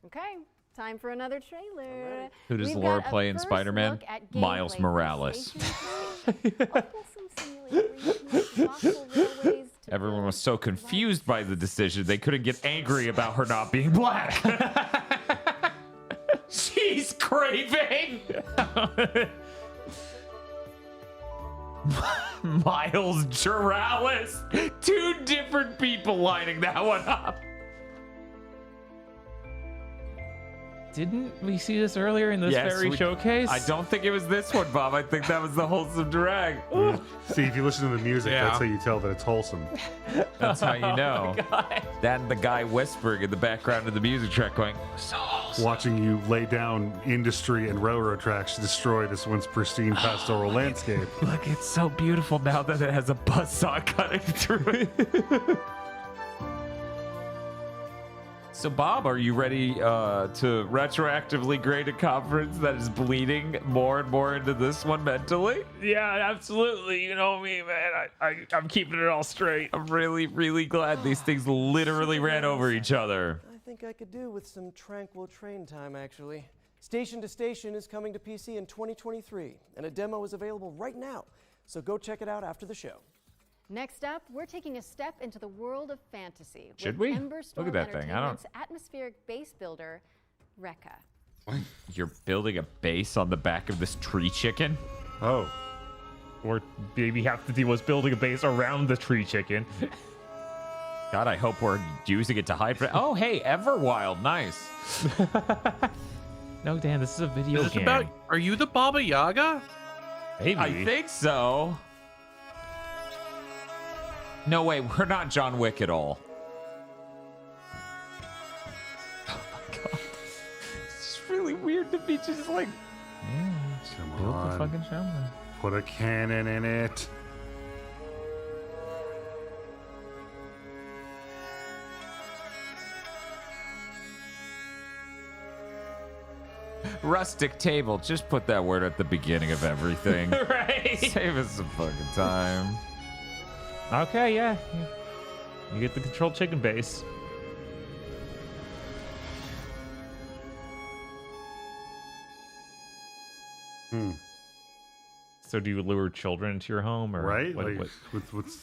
Okay, time for another trailer. Who does We've Laura got a play in first Spider-Man? look at Miles gameplay from Morales. Station to Station, a wholesome simulator where you connect fossil railways Everyone was so confused by the decision, they couldn't get angry about her not being black. She's craving! Miles Juralis. 2 different people lining that one up. Didn't we see this earlier in this very showcase? I don't think it was this one, Bob. I think that was the Wholesome Direct. See, if you listen to the music, that's how you tell that it's wholesome. That's how you know. Oh my God. That and the guy whispering in the background of the music track going, so wholesome. Watching you lay down industry and railroad tracks to destroy this once pristine pastoral landscape. Look, it's so beautiful now that it has a buzzsaw cutting through it. So, Bob, are you ready to retroactively grade a conference that is bleeding more and more into this one mentally? Yeah, absolutely. You know me, man. I'm keeping it all straight. I'm really, really glad these things literally ran over each other. I think I could do with some tranquil train time, actually. Station to Station is coming to PC in 2023, and a demo is available right now. So go check it out after the show. Next up, we're taking a step into the world of fantasy. Should with we? Ember Storm Look at that thing. I don't. Entertainment's atmospheric base builder, Rekka. You're building a base on the back of this tree chicken? Oh. Or maybe half the deal was building a base around the tree chicken. God, I hope we're using it to hide from. Oh, hey, Everwild, nice. No, Dan, this is a video Is this game. about? Are you the Baba Yaga? Maybe. I think so. No way, we're not John Wick at all. Oh my God. It's just really weird to be just like, Yeah, Come build on. the fucking show, man. Put a cannon in it. rustic table. Just put that word at the beginning of everything. Right. Save us some fucking time. Okay, yeah. You get the controlled chicken base. So do you lure children into your home, or Right? what, Like,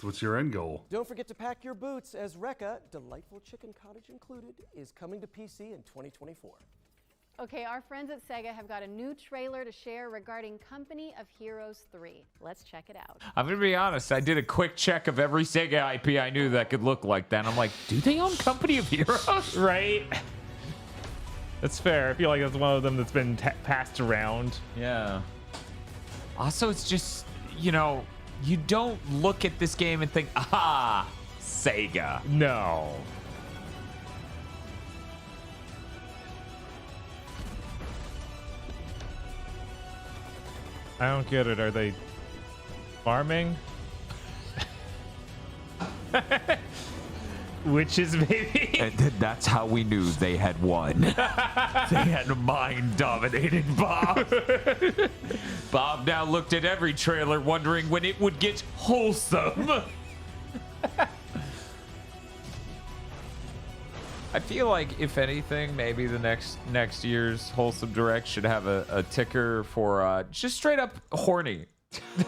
what's your end goal? Don't forget to pack your boots, as Rekka, Delightful Chicken Cottage included, is coming to PC in 2024. Okay, our friends at Sega have got a new trailer to share regarding Company of Heroes 3. Let's check it out. I'm gonna be honest. I did a quick check of every Sega IP I knew that could look like that. And I'm like, do they own Company of Heroes? Right. That's fair. I feel like that's one of them that's been passed around. Yeah. Also, it's just, you know, you don't look at this game and think, ah, Sega. No. I don't get it. Are they farming? Witches, maybe? And that's how we knew they had won. They had mind-dominated Bob. Bob now looked at every trailer wondering when it would get wholesome. I feel like, if anything, maybe the next year's Wholesome Direct should have a ticker for just straight up horny.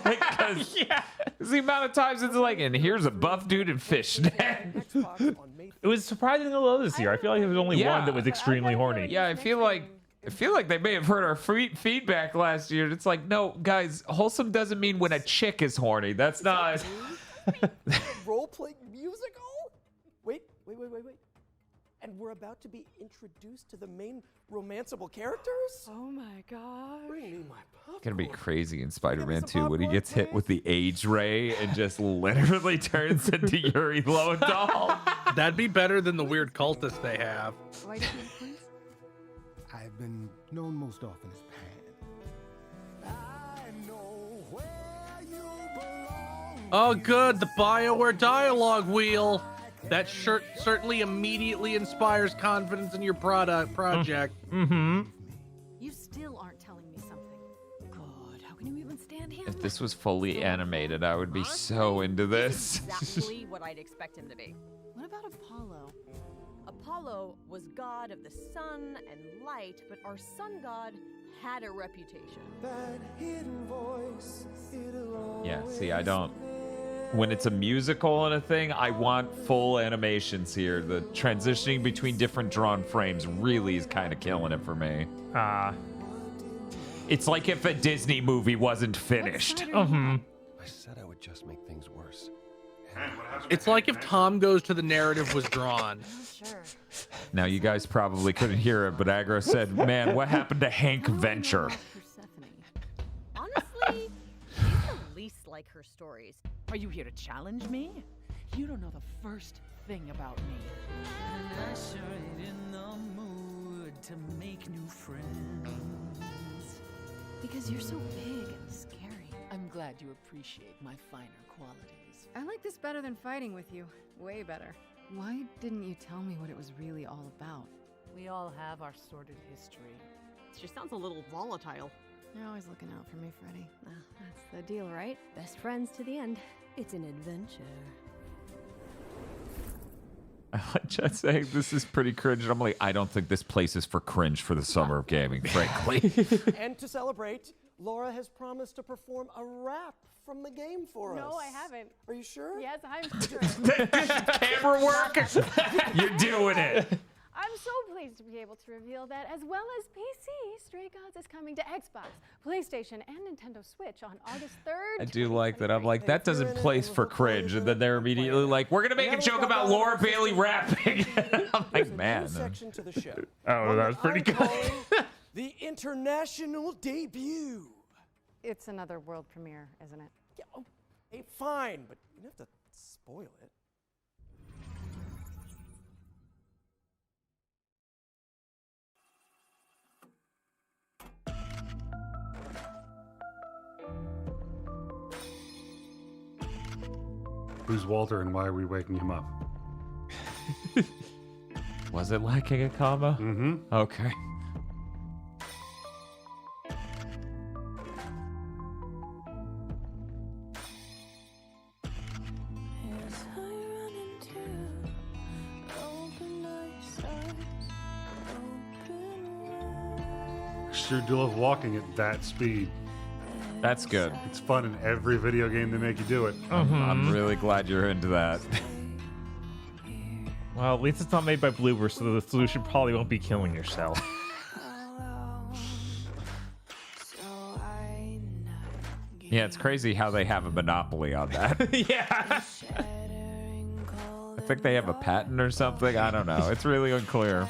Because the amount of times it's like, and here's a buff dude in fishnet. It was surprisingly low this year. I feel like there was only one that was extremely horny. Yeah, I feel like they may have heard our feedback last year. It's like, no, guys, wholesome doesn't mean when a chick is horny. That's not. Role-playing musical? Wait. And we're about to be introduced to the main romanceable characters? Oh my god. Bring me my popcorn. Gonna be crazy in Spider-Man 2 when he gets hit with the age ray and just literally turns into Yuri Lowenthal. That'd be better than the weird cultist they have. Why do you think, please? I've been known most often as Pan. Oh, good, the BioWare dialogue wheel. That certainly immediately inspires confidence in your project. Mm-hmm. You still aren't telling me something. God, how can you even stand him? If this was fully animated, I would be so into this. Exactly what I'd expect him to be. What about Apollo? Apollo was god of the sun and light, but our sun god had a reputation. Yeah, see, I don't. when it's a musical and a thing, I want full animations here. The transitioning between different drawn frames really is kind of killing it for me. It's like if a Disney movie wasn't finished. I said I would just make things worse. It's like if Tom Goes to the Narrative was drawn. Now, you guys probably couldn't hear it, but Aggro said, man, what happened to Hank Venture? Honestly, these are least like her stories. Are you here to challenge me? You don't know the first thing about me. And I sure ain't in the mood to make new friends. Because you're so big and scary. I'm glad you appreciate my finer qualities. I like this better than fighting with you. Way better. Why didn't you tell me what it was really all about? We all have our sordid history. She sounds a little volatile. You're always looking out for me, Freddy. That's the deal, right? Best friends to the end. It's an adventure. I like just saying this is pretty cringe. And I'm like, I don't think this place is for cringe for the summer of gaming, frankly. And to celebrate, Laura has promised to perform a rap from the game for us. No, I haven't. Are you sure? Yes, I'm sure. Camera work. You're doing it. I'm so pleased to be able to reveal that, as well as PC, Stray Gods is coming to Xbox, PlayStation, and Nintendo Switch on August 3rd. I do like that. I'm like, that doesn't place for cringe. And then they're immediately like, we're going to make a joke about Laura Bailey rapping. I'm like, man. Section to the show. Oh, that was pretty good. The international debut. It's another world premiere, isn't it? Yeah, oh, hey, fine, but you don't have to spoil it. Who's Walter and why are we waking him up? Was it lacking a comma? Mm-hmm. Okay. Sure do love walking at that speed. That's good. It's fun in every video game they make you do it. I'm really glad you're into that. Well, at least it's not made by Bloober, so the solution probably won't be killing yourself. Yeah, it's crazy how they have a monopoly on that. Yeah. I think they have a patent or something. I don't know. It's really unclear.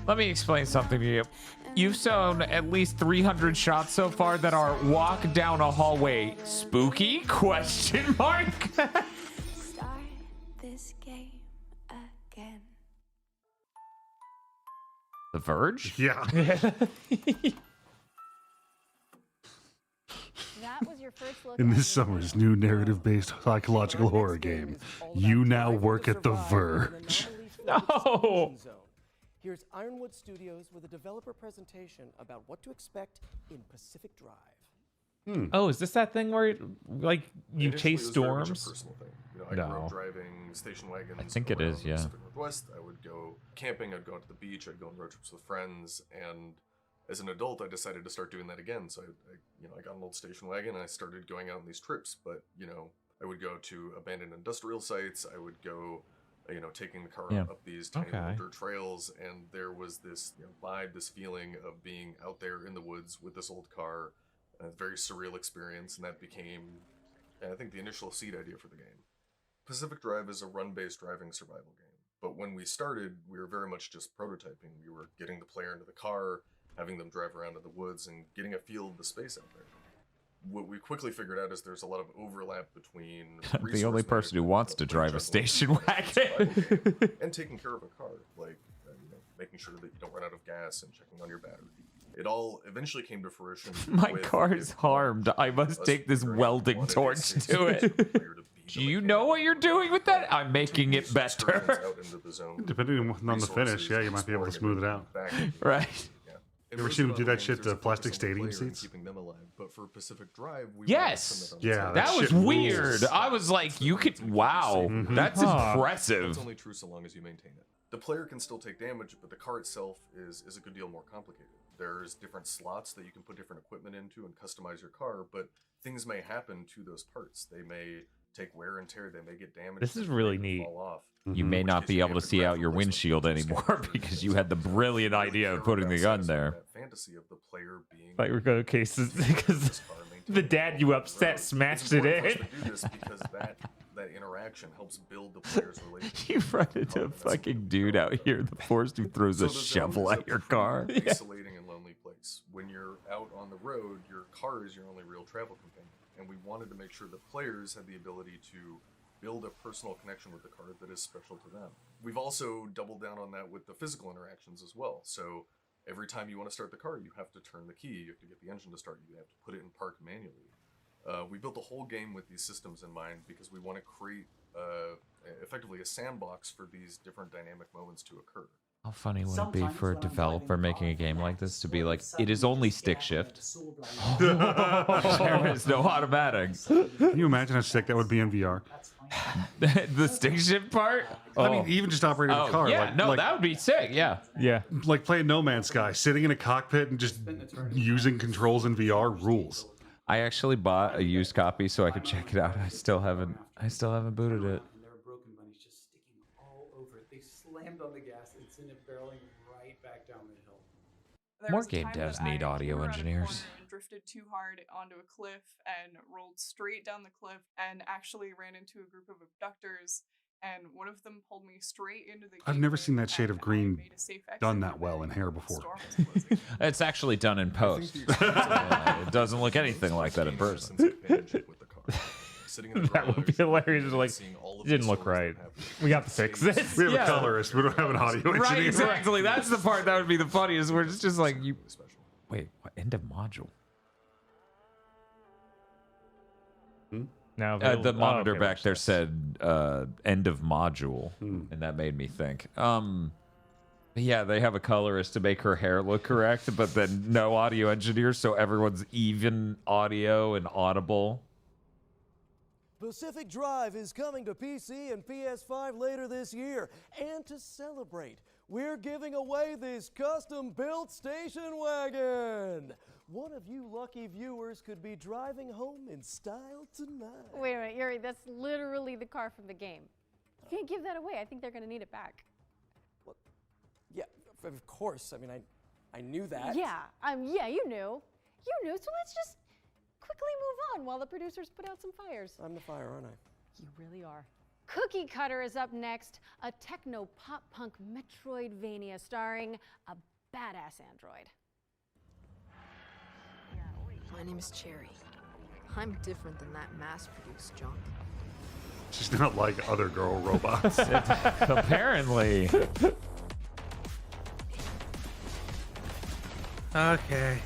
Let me explain something to you. You've shown at least 300 shots so far that are walk down a hallway spooky? Question mark. Start this game again. The Verge? Yeah. That was your first look In at this summer's new narrative-based psychological horror game, you now work at The Verge. No. Here's Ironwood Studios with a developer presentation about what to expect in Pacific Drive. Oh, is this that thing where like you Initially, chase it was very much a storms? personal thing. You know, I grew up driving station wagons. I think it is, around the yeah. Pacific Northwest. I would go camping. I'd go out to the beach. I'd go on road trips with friends. And as an adult, I decided to start doing that again. So I got an old station wagon and I started going out on these trips. But I would go to abandoned industrial sites. I would go, taking the car up these tiny little dirt trails. And there was this vibe, this feeling of being out there in the woods with this old car. A very surreal experience, and that became, I think, the initial seed idea for the game. Pacific Drive is a run-based driving survival game, but when we started, we were very much just prototyping. We were getting the player into the car, having them drive around in the woods, and getting a feel of the space out there. What we quickly figured out is there's a lot of overlap between The only person who wants to drive a station wagon. and taking care of a car, like making sure that you don't run out of gas and checking on your battery. It all eventually came to fruition. My car is harmed. I must take this welding torch to it. Do you know what you're doing with that? I'm making it better. Depending on the finish, yeah, you might be able to smooth it out. Right. You ever seen them do that shit to plastic stadium seats? Keeping them alive, but for Pacific Drive, we Yes. Yeah, That was weird. I was like, you could. Wow. That's impressive. It's only true so long as you maintain it. the player can still take damage, but the car itself is a good deal more complicated. There's different slots that you can put different equipment into and customize your car, but things may happen to those parts. They may take wear and tear, they may get damaged. This is really neat. Fall off. You may not be able to see out your windshield anymore because you had the brilliant idea of putting the gun there. That fantasy of the player being Like we're going to cases because the dad you upset smashed it in. to do this because that interaction helps build the player's relationship. You run into a fucking dude out here in the forest who throws a shovel at your car. Isolating and lonely place. When you're out on the road, your car is your only real travel companion. And we wanted to make sure the players had the ability to build a personal connection with the car that is special to them. We've also doubled down on that with the physical interactions as well. So every time you want to start the car, you have to turn the key, you have to get the engine to start, you have to put it in park manually. We built the whole game with these systems in mind because we want to create effectively a sandbox for these different dynamic moments to occur. How funny would it be for a developer making a game like this to be like, it is only stick shift. There is no automatics. Can you imagine how sick that would be in VR? The stick shift part? I mean, even just operating a car. Yeah, that would be sick. Yeah. Yeah. Like playing No Man's Sky, sitting in a cockpit and just using controls in VR rules. I actually bought a used copy so I could check it out. I still haven't booted it. There are broken bunnies just sticking all over it. They slammed on the gas and sent it barreling right back down the hill. More game devs need audio engineers. Drifted too hard onto a cliff and rolled straight down the cliff and actually ran into a group of abductors, and one of them pulled me straight into the I've never seen that shade of green done that well in hair before. It's actually done in post. It doesn't look anything like that in person. That would be hilarious. Like, it didn't look right. We got to fix this. We have a colorist. We don't have an audio engineer. Right, exactly. That's the part that would be the funniest, where it's just like, you... Wait, what? End of module? Now the monitor back there said end of module, and that made me think. Yeah, they have a colorist to make her hair look correct, but then no audio engineer, so everyone's even audio and audible. Pacific Drive is coming to PC and PS5 later this year. And to celebrate, we're giving away this custom-built station wagon. One of you lucky viewers could be driving home in style tonight. Wait a minute, Yuri, that's literally the car from the game. You can't give that away. I think they're going to need it back. Well, yeah, of course. I mean, I knew that. Yeah, yeah, you knew. You knew, so let's just quickly move on while the producers put out some fires. I'm the fire, aren't I? You really are. Cookie Cutter is up next, a techno pop punk Metroidvania starring a badass android. My name is Cherry. I'm different than that mass-produced junk. She's not like other girl robots. Apparently. Okay.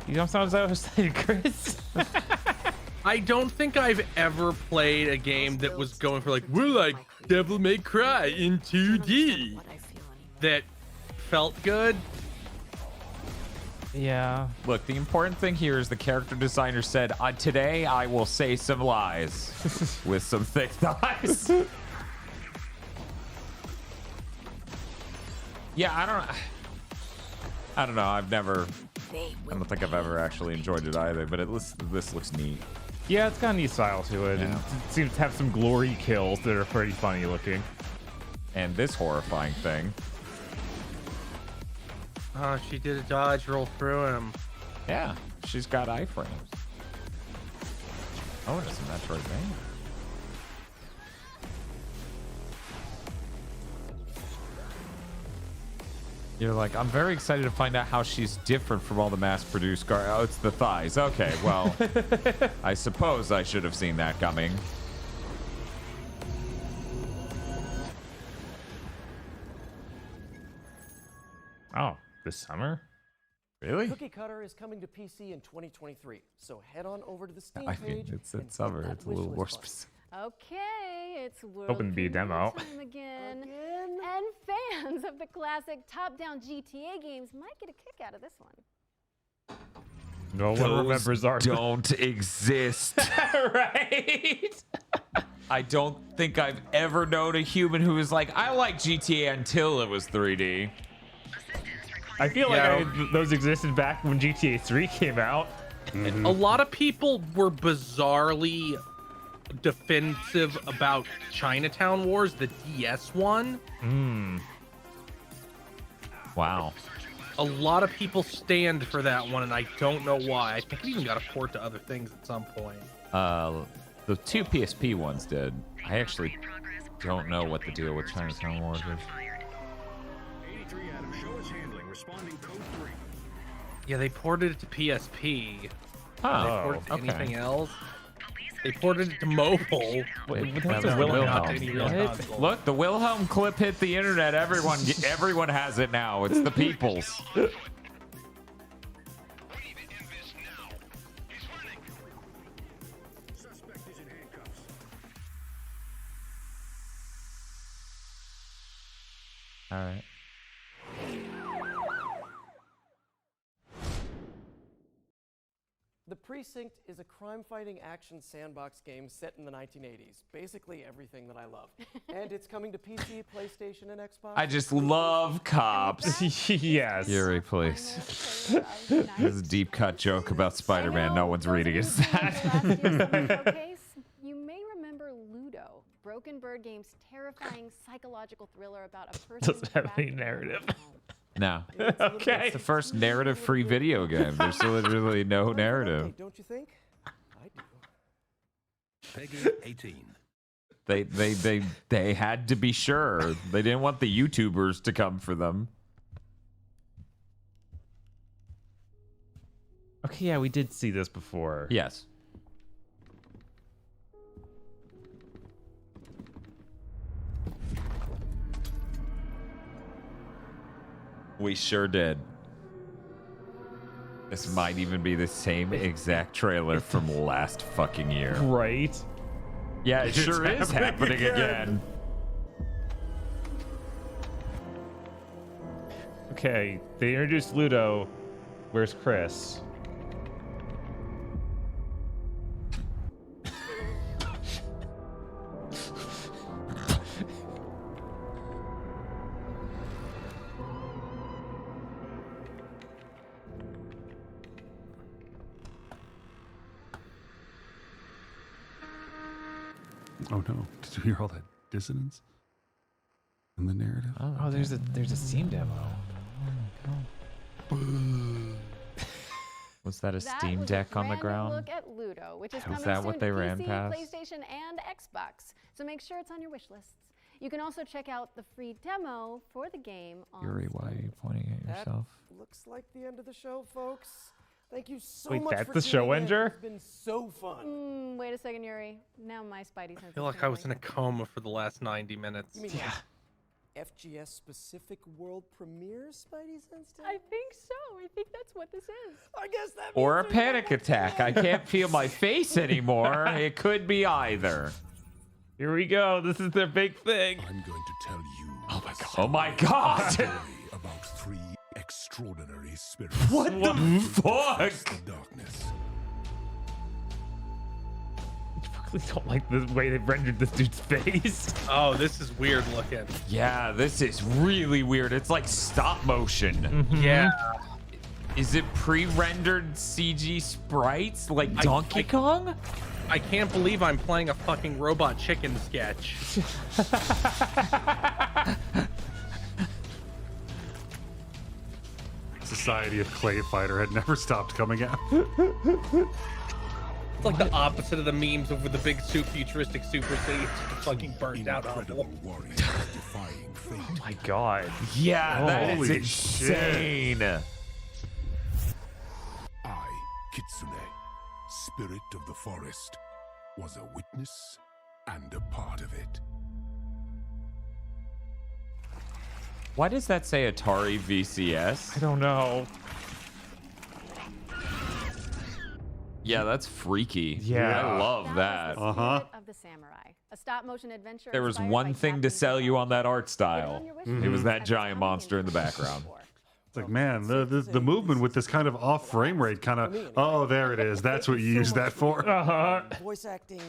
You don't sound so excited, Chris. I don't think I've ever played a game that was going for like, we're like Devil May Cry in 2D. That felt good. Yeah. Look, the important thing here is the character designer said, today I will say some lies with some thick thighs. Yeah, I don't know. I don't think I've ever actually enjoyed it either, but this looks neat. Yeah, it's got a neat style to it, and it seems to have some glory kills that are pretty funny looking. And this horrifying thing. Oh, she did a dodge roll through him. Yeah, she's got iframes. Oh, it's a Metroidvania. You're like, I'm very excited to find out how she's different from all the mass-produced cars. Oh, it's the thighs. Okay, well, I suppose I should have seen that coming. Oh, this summer? Really? Cookie Cutter is coming to PC in 2023, so head on over to the Steam I page. mean, it's summer. It's a little more specific. Okay, it's World Hoping to be a demo. Time again. And fans of the classic top-down GTA games might get a kick out of this one. No one remembers our don't exist. Right? I don't think I've ever known a human who was like, I like GTA until it was 3D. I feel like those existed back when GTA 3 came out. A lot of people were bizarrely defensive about Chinatown Wars, the DS one. Wow. A lot of people stand for that one, and I don't know why. I think it even got a port to other things at some point. The 2 PSP ones did. I actually don't know what the deal with Chinatown Wars is. 83 Adam, show us handling. Responding code 3. Yeah, they ported it to PSP. Oh, They ported it to okay. anything else? They ported it to mobile. Wait, Not what's a to Wilhelm? any real What? console. Look, the Wilhelm clip hit the internet. Everyone has it now. It's the people's. All right. The Precinct is a crime-fighting action sandbox game set in the 1980s. Basically everything that I love. And it's coming to PC, PlayStation, and Xbox. I just love cops. Yes. Yuri, please. This is a deep cut joke about Spider-Man. No one's reading it. Showcase, you may remember Ludo, Broken Bird Game's terrifying psychological thriller about a person Doesn't have any narrative. No. Okay. It's the first narrative-free video game. There's literally no narrative. Don't you think? I do. Peggy 18. They had to be sure. They didn't want the YouTubers to come for them. Okay, yeah, we did see this before. Yes. We sure did. This might even be the same exact trailer from last fucking year. Right? Yeah, it It's sure is happening again. Okay, they introduced Ludo. Where's Chris? Oh no! Did you hear all that dissonance in the narrative? Oh, there's a Steam demo. Was that a That Steam was Deck a on the random ground? Look at Ludo, which is Was coming that soon what they to ran PC, past? PlayStation, and Xbox. So make sure it's on your wish lists. You can also check out the free demo for the game on Yuri, why are you pointing at yourself? That looks like the end of the show, folks. Thank you so Wait, much that's for the show tuning in. ender? It's been so fun. Wait a second, Yuri. Now my Spidey sense. I feel like I was in a coma for the last 90 minutes. You mean FGS specific world premiere, Spidey Sense? I think so. I think that's what this is. I guess that Or a panic attack. I can't feel my face anymore. It could be either. Here we go. This is their big thing. I'm going to tell you. Oh my god. Oh my god. About 3 extraordinary spirits. What the fuck? The darkness. I really don't like the way they've rendered this dude's face. Oh, this is weird looking. Yeah, this is really weird. It's like stop motion. Yeah. Is it pre-rendered CG sprites like Donkey Kong? I can't believe I'm playing a fucking robot chicken sketch. Society of Clay Fighter had never stopped coming out. It's like the opposite of the memes over the big futuristic Super C. It's just a fucking burnt out oval. Oh my god. Yeah, that is Holy insane. I, Kitsune, spirit of the forest, was a witness and a part of it. Why does that say Atari VCS? I don't know. Yeah, that's freaky. Yeah. I love that. Spirit of the Samurai, a stop-motion adventure. There was inspired one by thing to Japanese sell you on that art Put it style. on your wish It was list. that giant monster in the background. It's like, man, the movement with this kind of off frame rate kind of, oh, there it is. That's what you use that for. Voice acting,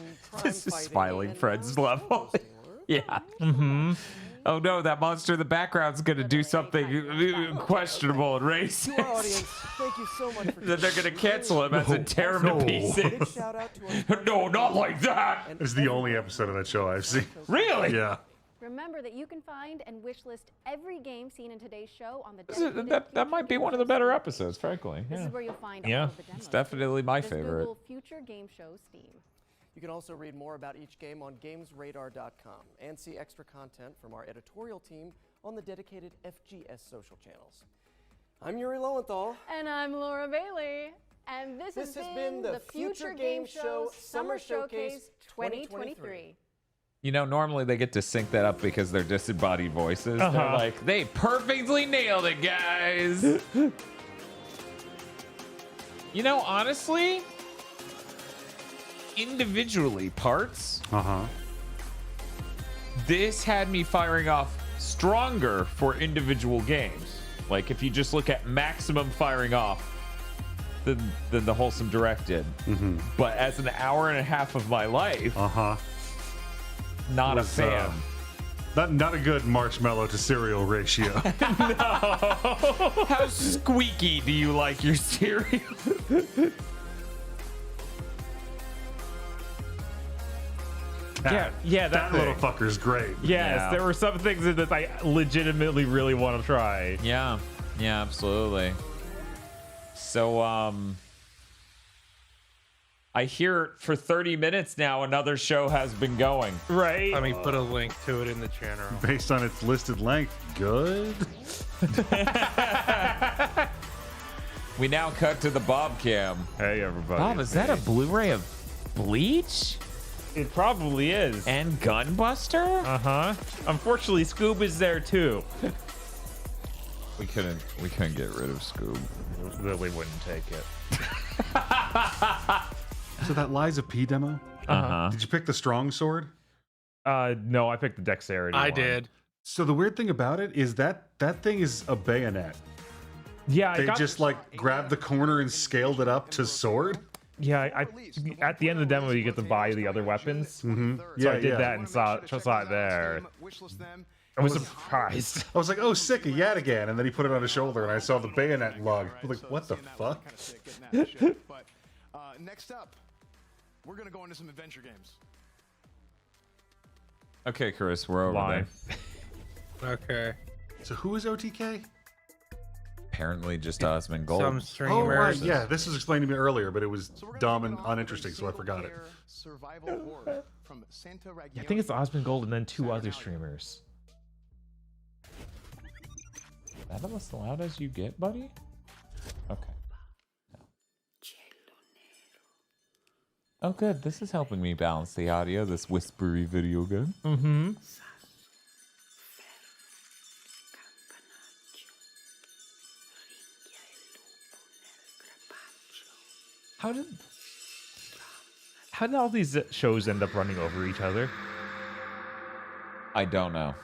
This is Smiling Friends level. Yeah. Oh no, that monster in the background's gonna do something questionable and racist. To our audience, thank you so much for Then they're gonna cancel him as and tear him to pieces. No, not like that. It's the only episode of that show I've seen. Really? Yeah. Remember that you can find and wishlist every game seen in today's show on the That might be one of the better episodes, frankly. This Yeah. is where you'll find Yeah, all of the demos. it's definitely my Just favorite. Google Future Game Show Steam. You can also read more about each game on GamesRadar.com and see extra content from our editorial team on the dedicated FGS social channels. I'm Yuri Lowenthal. And I'm Laura Bailey. And this has been the Future Game Show Summer Showcase 2023. You know, normally they get to sync that up because they're disembodied voices. They're Uh-huh. like, they perfectly nailed it, guys. You know, honestly, individually parts, this had me firing off stronger for individual games. Like if you just look at maximum firing off than the Wholesome Direct did. But as an hour and a half of my life, not a fan. Not a good marshmallow to cereal ratio. How squeaky do you like your cereal? Yeah, that little fucker's great. Yes, there were some things that I legitimately really want to try. Yeah, absolutely. So, I hear for 30 minutes now another show has been going. Right? Let me put a link to it in the channel. Based on its listed length, good. We now cut to the Bob cam. Hey, everybody. Bob, is that a Blu-ray of Bleach? It probably is. And Gunbuster? Uh-huh. Unfortunately, Scoob is there too. We couldn't get rid of Scoob. Lily wouldn't take it. So that Liza P demo? Uh-huh. Did you pick the strong sword? No, I picked the dexterity I one. did. So the weird thing about it is that thing is a bayonet. Yeah, They just like grabbed the corner and scaled it up to sword. Yeah, at the end of the demo, you get to buy the other weapons. So I did that and saw it there. I was surprised. I was like, oh, sick, a Yatigan. And then he put it on his shoulder, and I saw the bayonet lug. I was like, what the fuck? But next up, we're going to go into some adventure games. Okay, Chris, we're over there. Okay. So who is OTK? Apparently just Osmond Gold. Some Oh, streamers. right, yeah. This was explained to me earlier, but it was dumb and uninteresting, so I forgot it. Survival horror from Santa I think it's Osmond Gold and then two other streamers. That almost as loud as you get, buddy? Okay. No. Oh, good. This is helping me balance the audio, this whispery video game. Mm-hmm. How did all these shows end up running over each other? I don't know.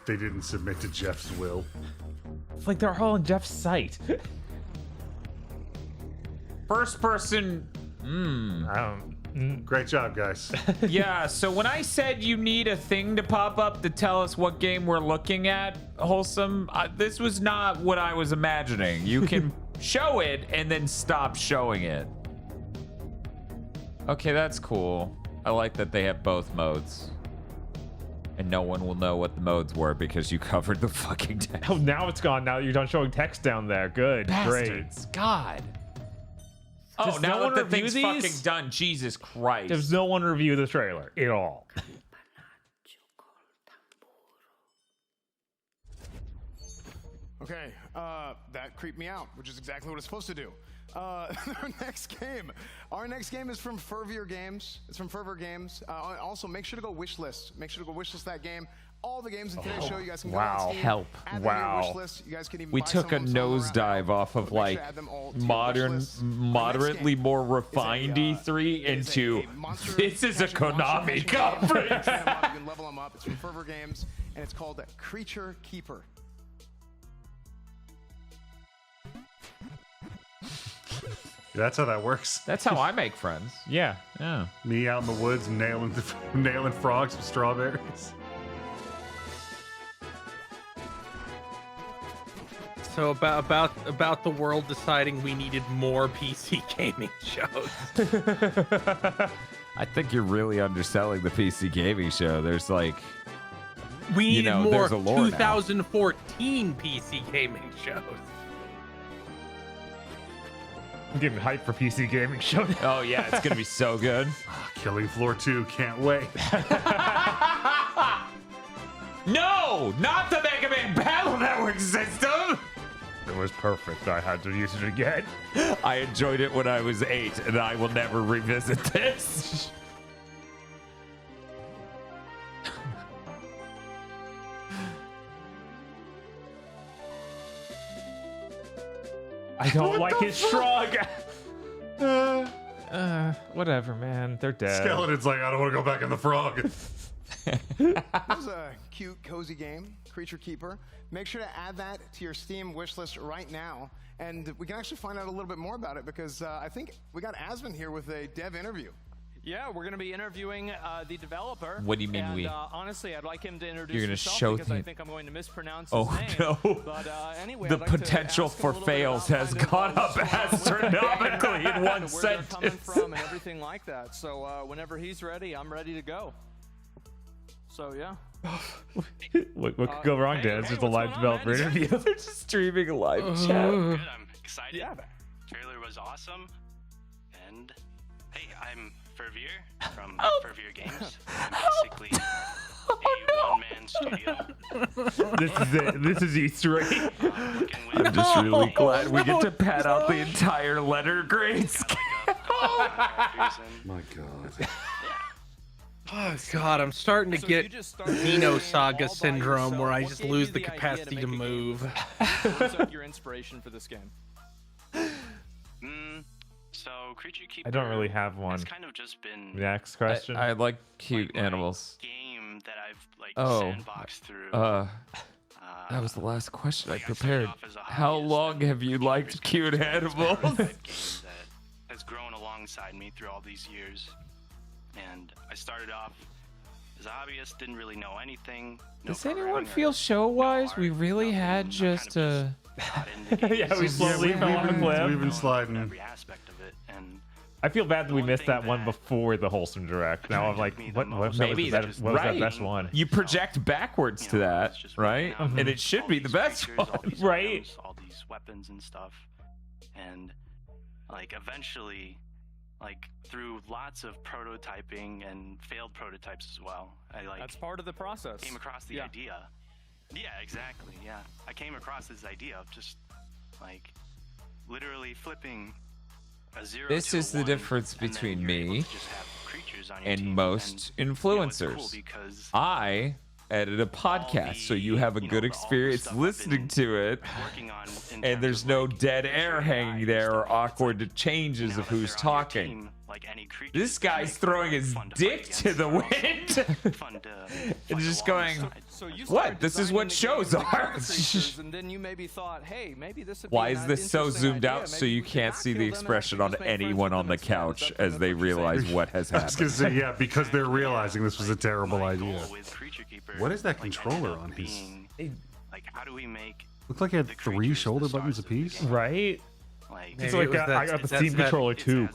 They didn't submit to Jeff's will. It's like they're all on Jeff's site. First person. Great job, guys. Yeah, so when I said you need a thing to pop up to tell us what game we're looking at, Wholesome, this was not what I was imagining. You can show it and then stop showing it. Okay, that's cool. I like that they have both modes. And no one will know what the modes were because you covered the fucking text. Oh, now it's gone. Now that you're done showing text down there. Good. Bastards. Great. God. Does Oh, no now one that the review thing's these? fucking done. Jesus Christ. Does no one review the trailer at all? Okay, that creeped me out, which is exactly what it's supposed to do. Our next game is from Fervor Games. It's from Fervor Games. Also, make sure to go wishlist. Make sure to go wishlist that game. All the games in today's show, you guys can go on Steam, Help. add them to your Wow. wishlist. You guys can even We buy took a some on nosedive off of like modern, moderately more refined E3 into this is a Konami conference. You can level them up. It's from Fervor Games, and it's called Creature Keeper. That's how that works. That's how I make friends. Yeah. Me out in the woods nailing frogs with strawberries. So about the world deciding we needed more PC gaming shows. I think you're really underselling the PC gaming show. There's like, We need more there's a lore now. 2014 PC gaming shows. I'm getting hyped for PC gaming show. Oh yeah, it's gonna be so good. Killing Floor 2, can't wait. No, not the Mega Man Battle Network system. It was perfect. I had to use it again. I enjoyed it when I was 8, and I will never revisit this. I don't like his shrug. Whatever, man. They're dead. Skeleton's like, I don't want to go back in the frog. That was a cute, cozy game, Creature Keeper. Make sure to add that to your Steam wishlist right now, and we can actually find out a little bit more about it because I think we got Asvin here with a dev interview. Yeah, we're going to be interviewing the developer. What do you mean and, we? Honestly, I'd like him to introduce You're gonna himself show because I him- think I'm going to mispronounce Oh his name. no! But anyway, The I'd like to potential ask him for a little bit fails about has kind of gone up what's going on with the astronomically band in one and where they're coming sentence. from and everything like that. So whenever he's ready, I'm ready to go. So yeah. What could go wrong, Dan? It's just a live developer interview. They're just streaming a live chat. Good, I'm excited. Yeah. Trailer was awesome. And hey, I'm Fervier from Fervier Games. I'm basically a one-man studio. This is it. This is Easter egg. I'm just really glad we get to pad out the entire letter grades. My God. Oh God, I'm starting to get Nino Saga syndrome where I just lose the capacity to move. What's up your inspiration for this game? So Creature Keeper. I don't really have one. It's kind of just been Next question. I like cute animals. game that I've like Oh, sandboxed through. that was the last question I prepared. How long have you liked cute animals? That has grown alongside me through all these years. And I started off as a hobbyist, didn't really know anything. Does anyone feel show-wise we really had just a... Yeah, we slowly fell off a cliff. We've been sliding. Every aspect of it, and I feel bad that we missed that one before the Wholesome Direct. Now I'm like, what was that best one? You project backwards to that, right? And it should be the best one, right? all these weapons and stuff, and like eventually, like through lots of prototyping and failed prototypes as well, That's part of the process. Came across the idea. Yeah, exactly. Yeah, I came across this idea of just like literally flipping a 0 This to is the 1, difference and then between you're able me to just have creatures on your and team, most and, it's cool influencers. because I edit a podcast, so you have a good experience listening to it, and there's no dead air hanging there or awkward changes of who's talking. This guy's throwing his dick to the wind and just going, what? This is what shows are. And then you maybe thought, hey, maybe this would Why be is an this so interesting zoomed idea. out so Maybe you we could can't see the backfill them expression and on just make friends anyone with on them the instead? couch as they realize what has I was gonna happened? say, yeah, because they're realizing this was a terrible idea. What is that controller on his? like, how do we make Looked like it had 3 shoulder buttons apiece. Right? like It's like I got the Steam controller too.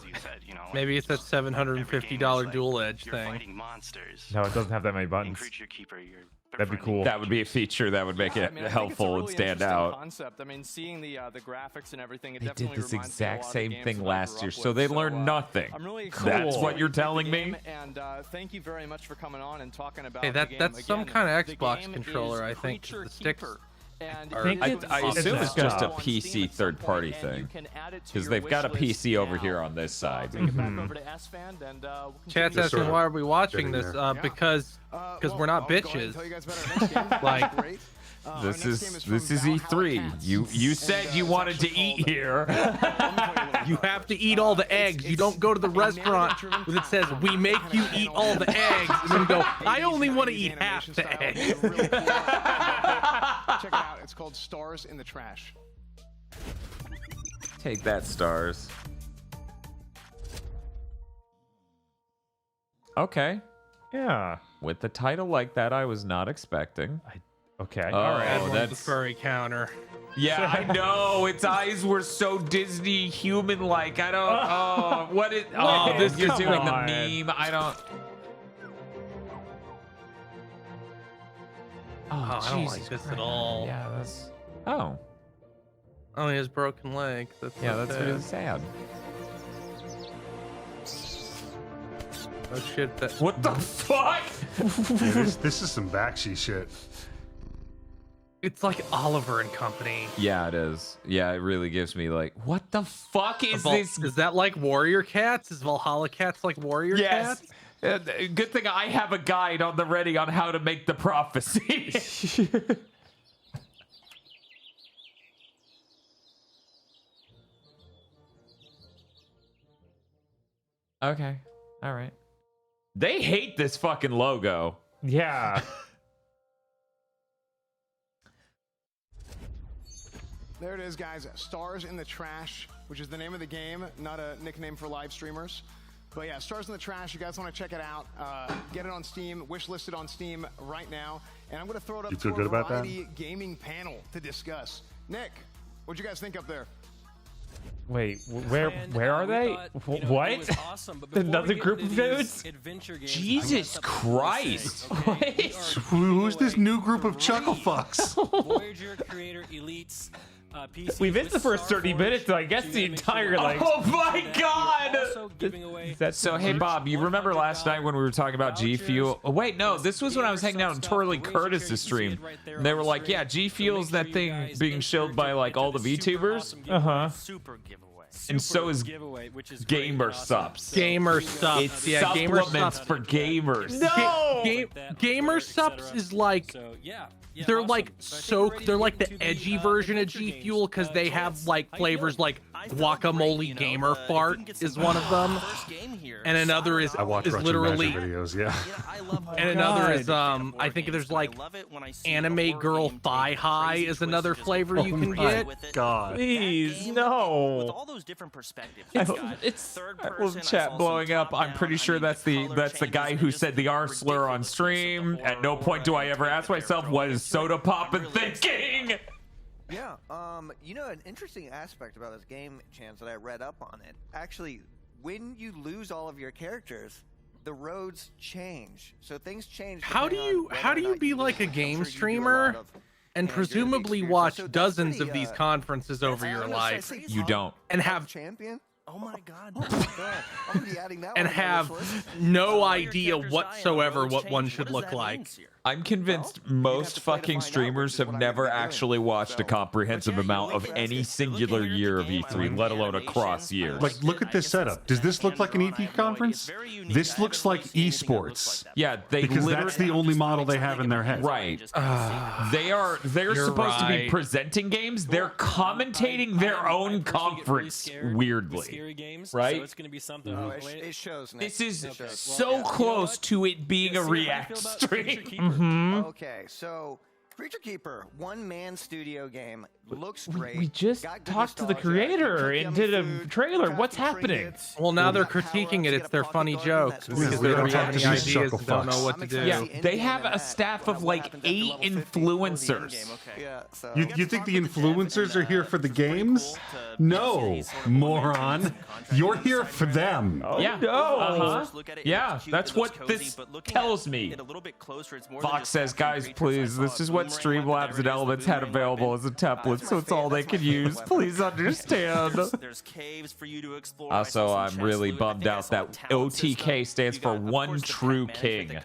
Maybe it's that $750 dual edge thing. monsters? No, it doesn't have that many In buttons. Creature Keeper, you're That'd be cool. That would be a feature that would make it I mean, I think it's a helpful and really stand interesting out. Concept. I mean, seeing the graphics and everything, it They definitely did this reminds me a lot exact of same games thing that I last grew year, up so with. they learned nothing. I'm really That's excited what to you're review the telling me? game, and thank you very much for coming on and talking about Hey, the game. that's some Again, kind of the Xbox game controller, is I think. Creature The sticks. Keeper. And are- I assume it's just a PC third-party thing, because they've got a PC over here on this side. Chat's asking why are we watching this? Because we're not bitches. Like This is E3. You said you wanted to eat here. you have to eat all the eggs. You don't go to the restaurant where it says we make you eat all the eggs, and then go, I only want to eat half the eggs. Check it out. It's called Stars in the Trash. Take that, stars. Okay. Yeah. With a title like that, I was not expecting. Okay. Oh, All right, that's the furry counter. Yeah, I know. Its eyes were so Disney human-like. I don't. Oh, what is? Oh, this you're doing the meme. I don't. Oh, I don't like this at all. Yeah, that's. Oh. Oh, he has broken leg. That's really sad. Oh shit! What the fuck? Yeah, this is some Bakshi shit. It's like Oliver and Company. Yeah, it is. Yeah, it really gives me like, what the fuck is this? Is that like Warrior Cats? Is Valhalla Cats like Warrior Cats? Good thing I have a guide on the ready on how to make the prophecy. Okay. All right. They hate this fucking logo. Yeah. There it is, guys. Stars in the Trash, which is the name of the game, not a nickname for live streamers. But yeah, Stars in the Trash. You guys want to check it out? Get it on Steam. Wish it on Steam right now. And I'm going to throw it up to a variety gaming panel to discuss. Nick, what'd you guys think up there? Wait, where are they? What? Another group of dudes? Jesus Christ! Wait. Who's this new group of chuckle fucks? Voyager creator elites. We missed the first 30 minutes, so I guess the entire like. Oh my god! So hey Bob, you remember last night when we were talking about G Fuel? Oh, wait, no, this was when I was hanging out on Torley Curtis's stream. And they were like, yeah, G Fuel's that thing being shilled by like all the VTubers. Super giveaway. And so is Gamer Subs. Gamer Subs. It's Yeah, Gamer supplements Subs for gamers. No! Gamer Subs is like they're like they're like the edgy version of G Fuel because they have like flavors like guacamole gamer fart is one of them, and another is literally videos, yeah. and another is I think there's like anime girl thigh high is another flavor you can get. God, please no. With all those different perspectives, It's chat blowing up. I'm pretty sure that's the guy who said the R slur on stream. At no point do I ever ask myself what is soda poppin' thinking. Yeah, you know, an interesting aspect about this game, Chance, that I read up on it. Actually, when you lose all of your characters, the roads change. So things change. How do you be like a game streamer and presumably watch dozens of these conferences over your life? You don't. And have champion? Oh my god! I'm gonna be adding that and one have no idea whatsoever what one should look like. I'm convinced most fucking streamers have never actually watched a comprehensive amount of any singular year of E3, let alone across years. Like, look at this setup. Does this look like an E3 conference? This looks like esports. Yeah, because that's the only model they have in their head. Right. They're supposed to be presenting games. They're commentating their own conference weirdly. Scary games, right? So it's going to be something. It shows. This is so close to it being a React stream. Okay, so Creature Keeper, one-man studio game, looks great. We just talked to the creator and did a trailer. What's happening? Well, now they're critiquing it. It's their funny jokes because they don't have any ideas and don't know what to do. Yeah, they have a staff of like 8 influencers. You think the influencers are here for the games? No, moron. You're here for them. Yeah. Yeah, that's what this tells me. Fox says, guys, please, this is what Streamlabs and Elements had available as a template, so it's all they can use. Please understand. There's caves for you to explore. Also, I'm really bummed out that OTK stands for One True King.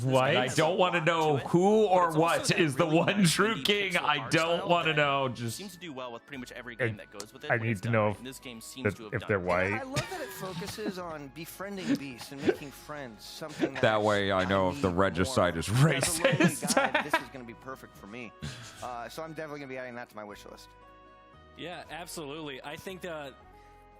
What? And I don't want to know who or what is the One True King. I don't want to know. Just seems to do well with pretty much every game that goes with it. I need to know if they're white. I love that it focuses on befriending beasts and making friends. Something that way I know if the regicide is racist. This is going to be perfect for me. So I'm definitely going to be adding that to my wish list. Yeah, absolutely. I think that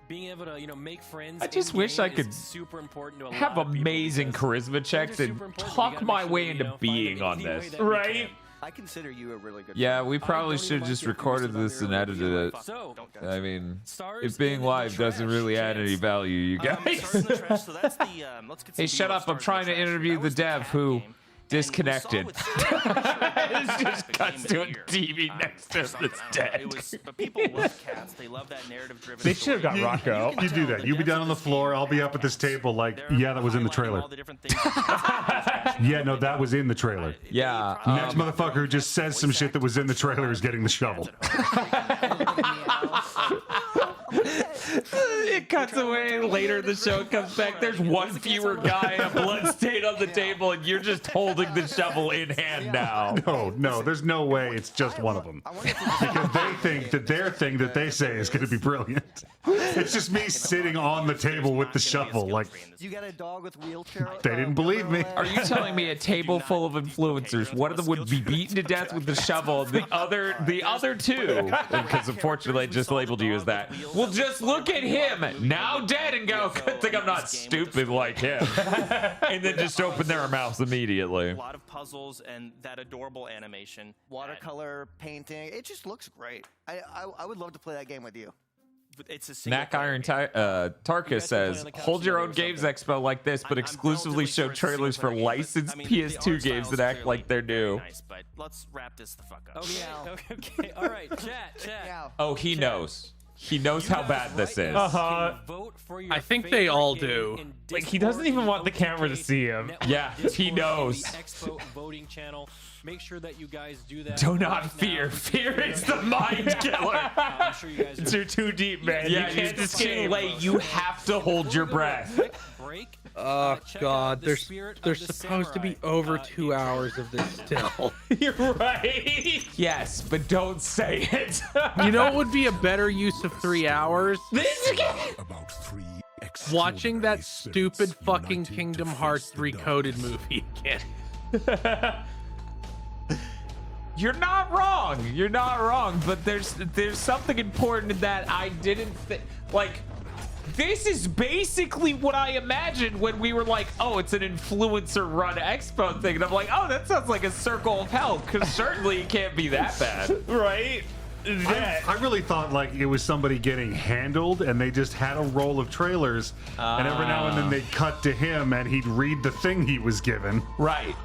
being able to, make friends. I just wish I could super important to have amazing charisma checks and talk my way into being on this. Right? I consider you a really good. Yeah, friend. we probably should have just recorded this and edited it. So, I mean, stars it being in the live doesn't trash, really add any Chance. value, you guys. Stars in the trash, so that's the, let's get some Hey, shut viewer up! I'm stars in trying the to trash. interview That the was dev who cat game. disconnected. It's just cuts to a TV next to him that's dead. It was, but people love cats. They love that narrative-driven. They should have got Rocco. You do that. You be down on the floor. I'll be up at this table. Like, yeah, that was in the trailer. Yeah, no, that was in the trailer. Yeah. Next motherfucker who just says some shit that was in the trailer is getting the shovel. It cuts away. Later, the show comes back. There's one fewer guy and a blood stain on the table, and you're just holding the shovel in hand now. No, there's no way it's just one of them. Because they think that their thing that they say is going to be brilliant. It's just me sitting on the table with the shovel. Like, You got a dog with wheelchair. they didn't believe me. Are you telling me a table full of influencers, one of them would be beaten to death with the shovel, the other two, because unfortunately I just labeled you as that, will just look at him, now dead, and go, good thing I'm not stupid like him. And then just open their mouths immediately. A lot of puzzles and that adorable animation. Watercolor painting. It just looks great. I would love to play that game with you. It's a single Mac Iron Tarkus says, hold your own Games Expo like this, but exclusively show trailers for licensed PS2 games that act like they're new. nice, but let's wrap this the fuck up. Okay. All right. Chat. Oh, he knows. He knows how bad this is. Vote for your I think they all do. Like, he doesn't even want the camera to see him. Yeah, he knows. The Expo voting channel. Make sure that you guys do that. Do not right fear. now. Fear is the mind killer. I'm sure you guys You're too deep, man. Yeah, you can't it's too escape. late. You have to hold your breath. Break. Oh God, the there's spirit of there's the supposed to be samurai, over 2 hours of this still. You're right. Yes, but don't say it. You know what would be a better use of 3 hours? About 3 Watching that stupid fucking Kingdom Hearts recoded movie again. You're not wrong. You're not wrong. But there's something important in that I didn't think. Like, this is basically what I imagined when we were like, oh, it's an influencer run expo thing. And I'm like, oh, that sounds like a circle of hell. Because certainly it can't be that bad. Right? I really thought like it was somebody getting handled and they just had a roll of trailers and every now and then they'd cut to him and he'd read the thing he was given. Right.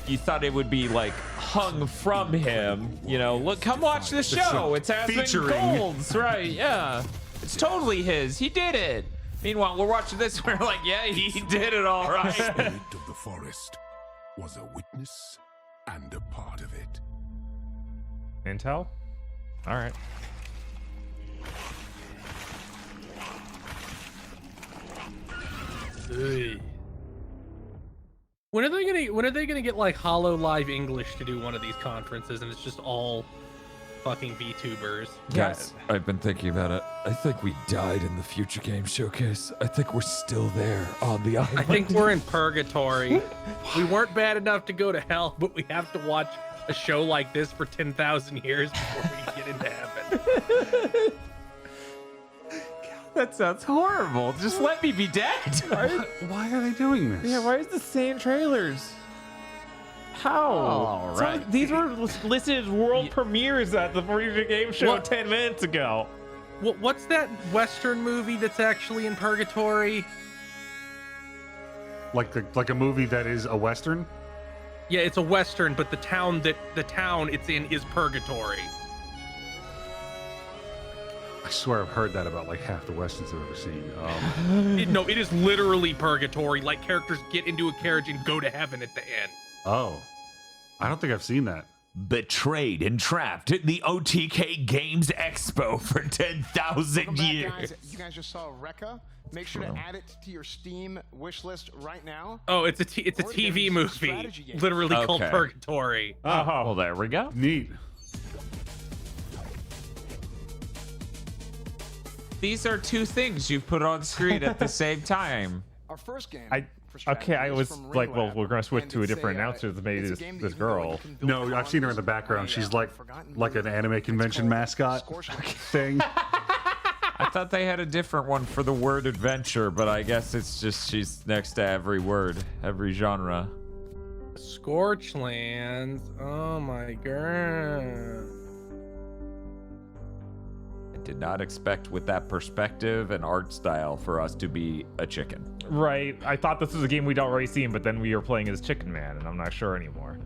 You thought it would be like hung from him, you know, look, come watch the show. It's Aspen Gold's, right? Yeah, it's totally his. He did it. Meanwhile, we're watching this. We're like, yeah, he did it all right. The spirit of the forest was a witness and a part of it. Intel? All right. Ugh. When are they gonna get like Hollow Live English to do one of these conferences and it's just all fucking VTubers? Guys, I've been thinking about it. I think we died in the Future Game Showcase. I think we're still there on the island. I think we're in purgatory. We weren't bad enough to go to hell, but we have to watch a show like this for 10,000 years before we get into heaven. That sounds horrible. Just let me be dead. Why are they doing this? Yeah, why is the same trailers? How? All right. These were listed as world premieres at the Future Game Show 10 minutes ago. What's that Western movie that's actually in purgatory? Like a movie that is a Western? Yeah, it's a Western, but the town it's in is purgatory. I swear I've heard that about like half the Westerns I've ever seen. No, it is literally purgatory. Like characters get into a carriage and go to heaven at the end. Oh, I don't think I've seen that. Betrayed and trapped at the OTK Games Expo for 10,000 years. Guys, you guys just saw Rekka. Make sure to add it to your Steam wish list right now. Oh, it's a TV movie, literally called Purgatory. Oh, well, there we go. Neat. These are two things you put on screen at the same time. Our first game. I was like, well, we're gonna switch to a different announcer that made this girl. No, I've seen her in the background. She's like an anime convention mascot thing. I thought they had a different one for the word adventure, but I guess it's just she's next to every word, every genre. Scorchlands. Oh my god. I did not expect with that perspective and art style for us to be a chicken. Right. I thought this was a game we'd already seen, but then we were playing as Chicken Man, and I'm not sure anymore.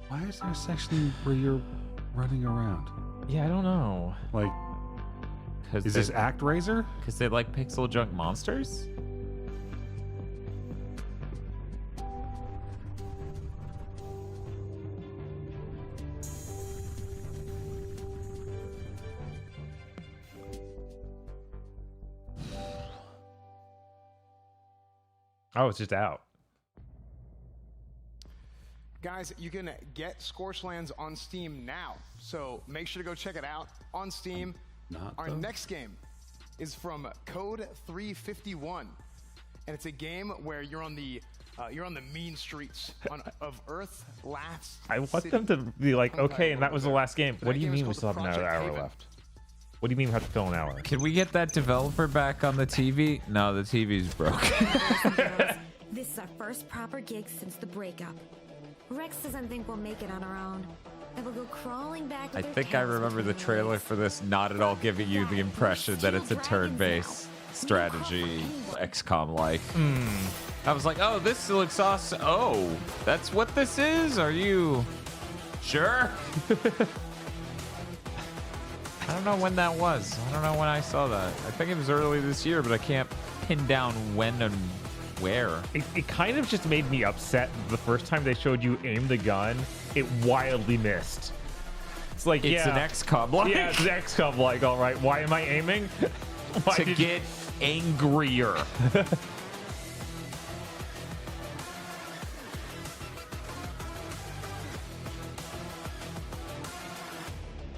Why is there a section where you're running around? Yeah, I don't know. Like, is this ActRaiser? Because they like pixel junk monsters? Oh, it's just out. Guys, you can get Scorchlands on Steam now, so make sure to go check it out on Steam. Our next game is from Code 351, and it's a game where you're on the mean streets of Earth last. I want them to be like, okay, and that was the last game. What do you mean we still have another hour left? What do you mean we have to fill an hour? Can we get that developer back on the TV? No, the TV's broken. This is our first proper gig since the breakup. Rex doesn't think we'll make it on our own. And we'll go crawling back. I think I remember the trailer for this not at all giving you the impression that it's a turn-based strategy, XCOM-like. I was like, oh, this looks awesome. Oh, that's what this is? Are you sure? I don't know when that was. I don't know when I saw that. I think it was early this year, but I can't pin down when and where. It kind of just made me upset the first time they showed you aim the gun, it wildly missed. It's like, it's an XCOM-like. Yeah, it's an XCOM-like, all right. Why am I aiming? Why to get angrier.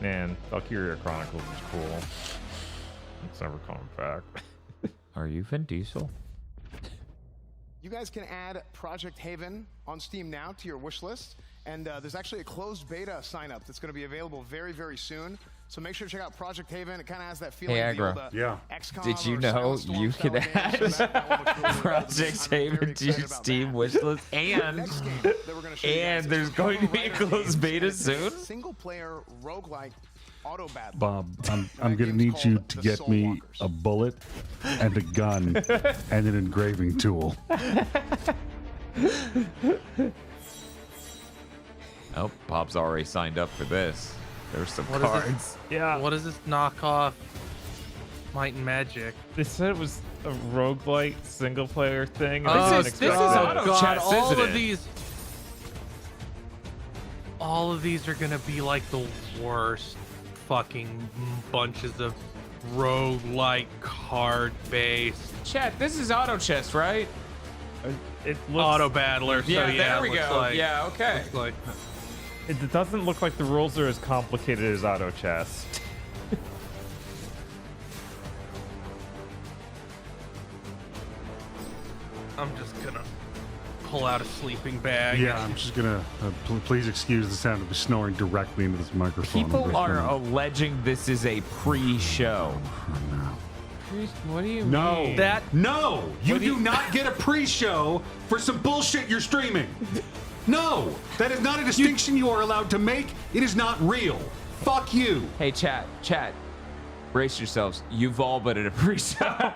Man, Valkyria Chronicles is cool. It's never coming back. Are you Vin Diesel? You guys can add Project Haven on Steam now to your wish list, and there's actually a closed beta sign up that's going to be available very, very soon. So make sure to check out Project Haven. It kind of has that feeling. Hey, of the Aggro. old, Yeah. XCOM Did you or know Silent Storm you style could game, add so that one looks really Project Haven to your Steam wishlist, and there's going to be a closed beta soon? Single-player roguelike auto battle. Bob, I'm gonna need you to get me a bullet and a gun and an engraving tool. Oh, Bob's already signed up for this. There's some What cards. is this? Yeah. What is this knockoff Might and Magic? They said it was a roguelite single player thing. Oh, this is auto God, chess, all isn't of it? All of these are gonna be like the worst fucking bunches of roguelike card-based. Chat, this is auto chess, right? It looks, auto battler. So Yeah, yeah, there we it looks go. Like, Yeah, okay. looks like it doesn't look like the rules are as complicated as auto chess. I'm just gonna pull out a sleeping bag. Yeah, I'm just gonna please excuse the sound of me snoring directly into this microphone. People are alleging this is a pre-show. What do you mean? No, you do not get a pre-show for some bullshit you're streaming. No, that is not a distinction you are allowed to make. It is not real. Fuck you. Hey, chat, brace yourselves. You've all been in a pre-show.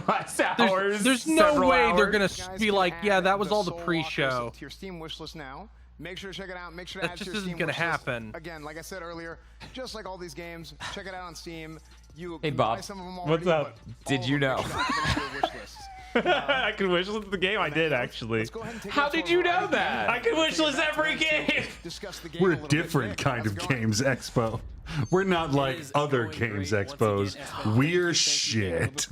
Last hours. There's no way hours. they're gonna be like, yeah, that was all the pre-show. To your Steam wishlist now. Make sure to check it out. Make sure to That add to just your isn't Steam gonna wishlist. happen. Again, like I said earlier, just like all these games, check it out on Steam. You Hey, can Bob. buy some of them What's already, up? but Did you know? I can wishlist the game. I did actually. How did you know that? I can wishlist every game. We're a different kind of Games Expo. We're not like other Games Expos. We're shit.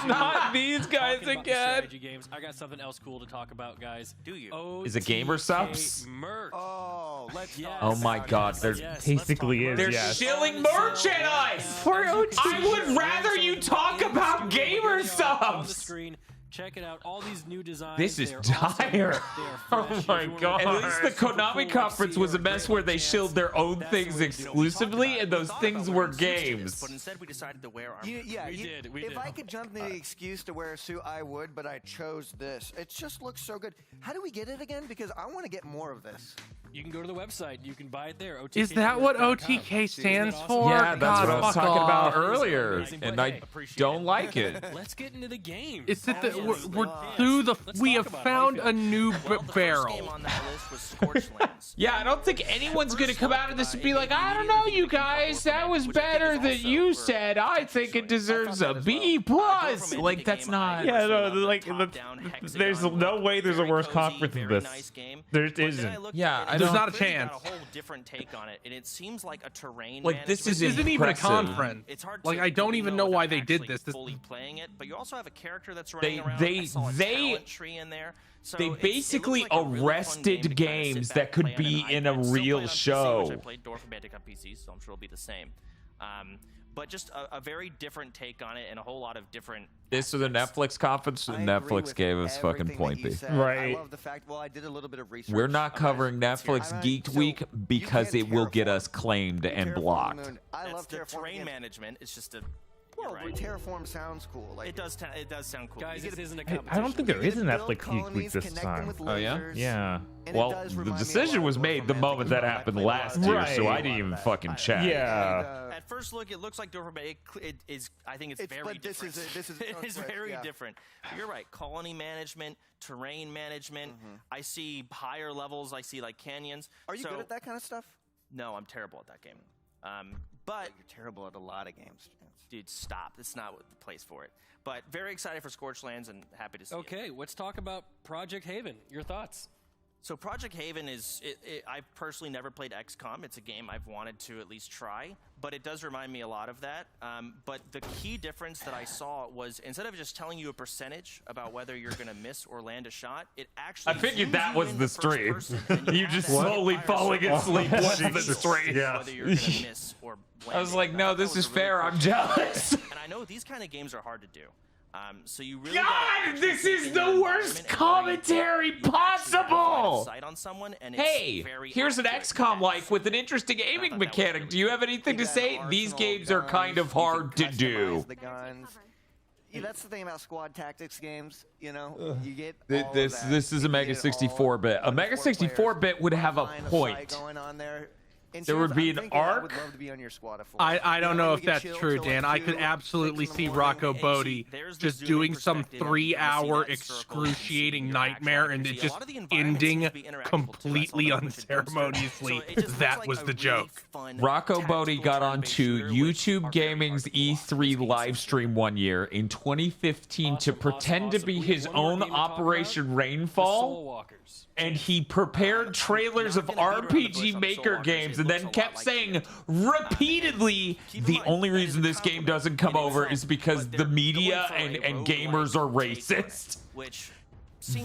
Not these guys again. man. IG Games. I got something else cool to talk about, guys. Do you? Is it gamer subs? Merch. Oh, let's Yes. Oh my God, they're Basically is, they're yes. shilling merch at us. For OTK. I would rather you talk about gamer On the subs. screen. Check it out. All these new designs. This is they are awesome. dire. They are Oh fresh. my If you wanna God. look At least the super Konami cool, like conference was a Sierra, mess where they Great shilled their own That's things the way to do it. We exclusively, and those thought things about were wearing suits to this, games. but instead we decided to wear armor. If I could jump the excuse to wear a suit, I would, but I chose this. It just looks so good. How do we get it again? Because I want to get more of this. You can go to the website. You can buy it there. Is that what OTK stands for? Yeah, that's what I was fuck talking about off. earlier, and I don't like it. Let's get into the game. It's that we're through the. We have found a new barrel. On that list was Scorchlands. Yeah, I don't think anyone's gonna come out of this and be like, I don't know, you guys, that was better than you said. I think it deserves a B plus. Like, that's not. Yeah, no, like there's no way there's a worse conference than this. There isn't. Yeah, There's not a chance. Got a whole different take on it, and it seems like a terrain. Like, this management. is isn't even a impressive. conference. It's hard Like to I don't really even know if why they're they did actually this. fully playing it, but you also have a character that's running around. They I saw a talent tree in there. So They it basically looks like a really fun game arrested to kinda sit games back that and could play on be an in a iPad. Still play real on PC, show. which I played Dwarf and Bandit on PC, so I'm sure it'll be the same. But just a very different take on it, and a whole lot of different. This was a Netflix conference, I and agree Netflix with gave us fucking everything Point that you B. said. I love the fact. Well, I did a little bit of research. We're not on covering this. Netflix I'm Geeked so Week because you it will get terraform. us claimed and Terraform the blocked. moon. I love the terraforming terrain games. management. It's just a. Well, You're right. terraform sounds cool. Like It does sound cool. Guys, You this get a- isn't a I competition. don't think there is an build Netflix Geek Week colonies, this connect them time. with Oh, yeah? lasers. Yeah. And it Well, does the remind me a decision lot was of made the Dwarf moment that Romantic. happened I played a last lot year, of so that. I didn't even fucking check. Yeah. At first look, it looks like Dwarf Romantic. It is. I think it's very but this different. is this is it is very yeah. different. You're right. Colony management, terrain management. I see higher levels. I see like canyons. Are you good at that kind of stuff? No, I'm terrible at that game. But you're terrible at a lot of games. Dude, stop. It's not the place for it. But very excited for Scorchlands and happy to see it. Okay, let's talk about Project Haven. Your thoughts? So Project Haven is, I've personally never played XCOM. It's a game I've wanted to at least try, but it does remind me a lot of that. But the key difference that I saw was instead of just telling you a percentage about whether you're going to miss or land a shot, it actually I figured zooms that you was into the first stream. person, and You have just that slowly fire falling circle asleep of watching the yourself, stream. Yeah. whether you're going to miss or land I was it. like, no, this is fair. I'm jealous. And I know these kind of games are hard to do. So you really God, this is the worst commentary possible. Sight on someone, and it's Hey, very here's an XCOM like with an interesting aiming mechanic. Do you have anything to say? These games are kind of hard to do. The guns. Yeah, that's the thing about squad tactics games. You know, you get all This of that. this is a Mega 64-bit. A Mega 64-bit would have a Line of point. sight going on there. And There would Chance, be I'm an thinking I would arc. love to be on your squad of 4. I don't know we if could that's chill true, till, like, Dan. I 2, could 6 absolutely in the see morning. Rocco Bodie there's the just zooming doing some perspective, and 3-hour you see that circle, excruciating you see your nightmare and it accuracy. A just lot of the environment seems ending to be interactable, too. I saw completely them with the dumpster. unceremoniously. So it just looks That like was a the really joke. fun Rocco Bodie got tactical onto turn-based shooter, which YouTube are very Gaming's hard to watch. E3 live stream one year in 2015 to pretend to be his own Operation Rainfall, and he prepared trailers of RPG Maker games and then kept saying repeatedly the only reason this game doesn't come over is because the media and gamers are racist. Which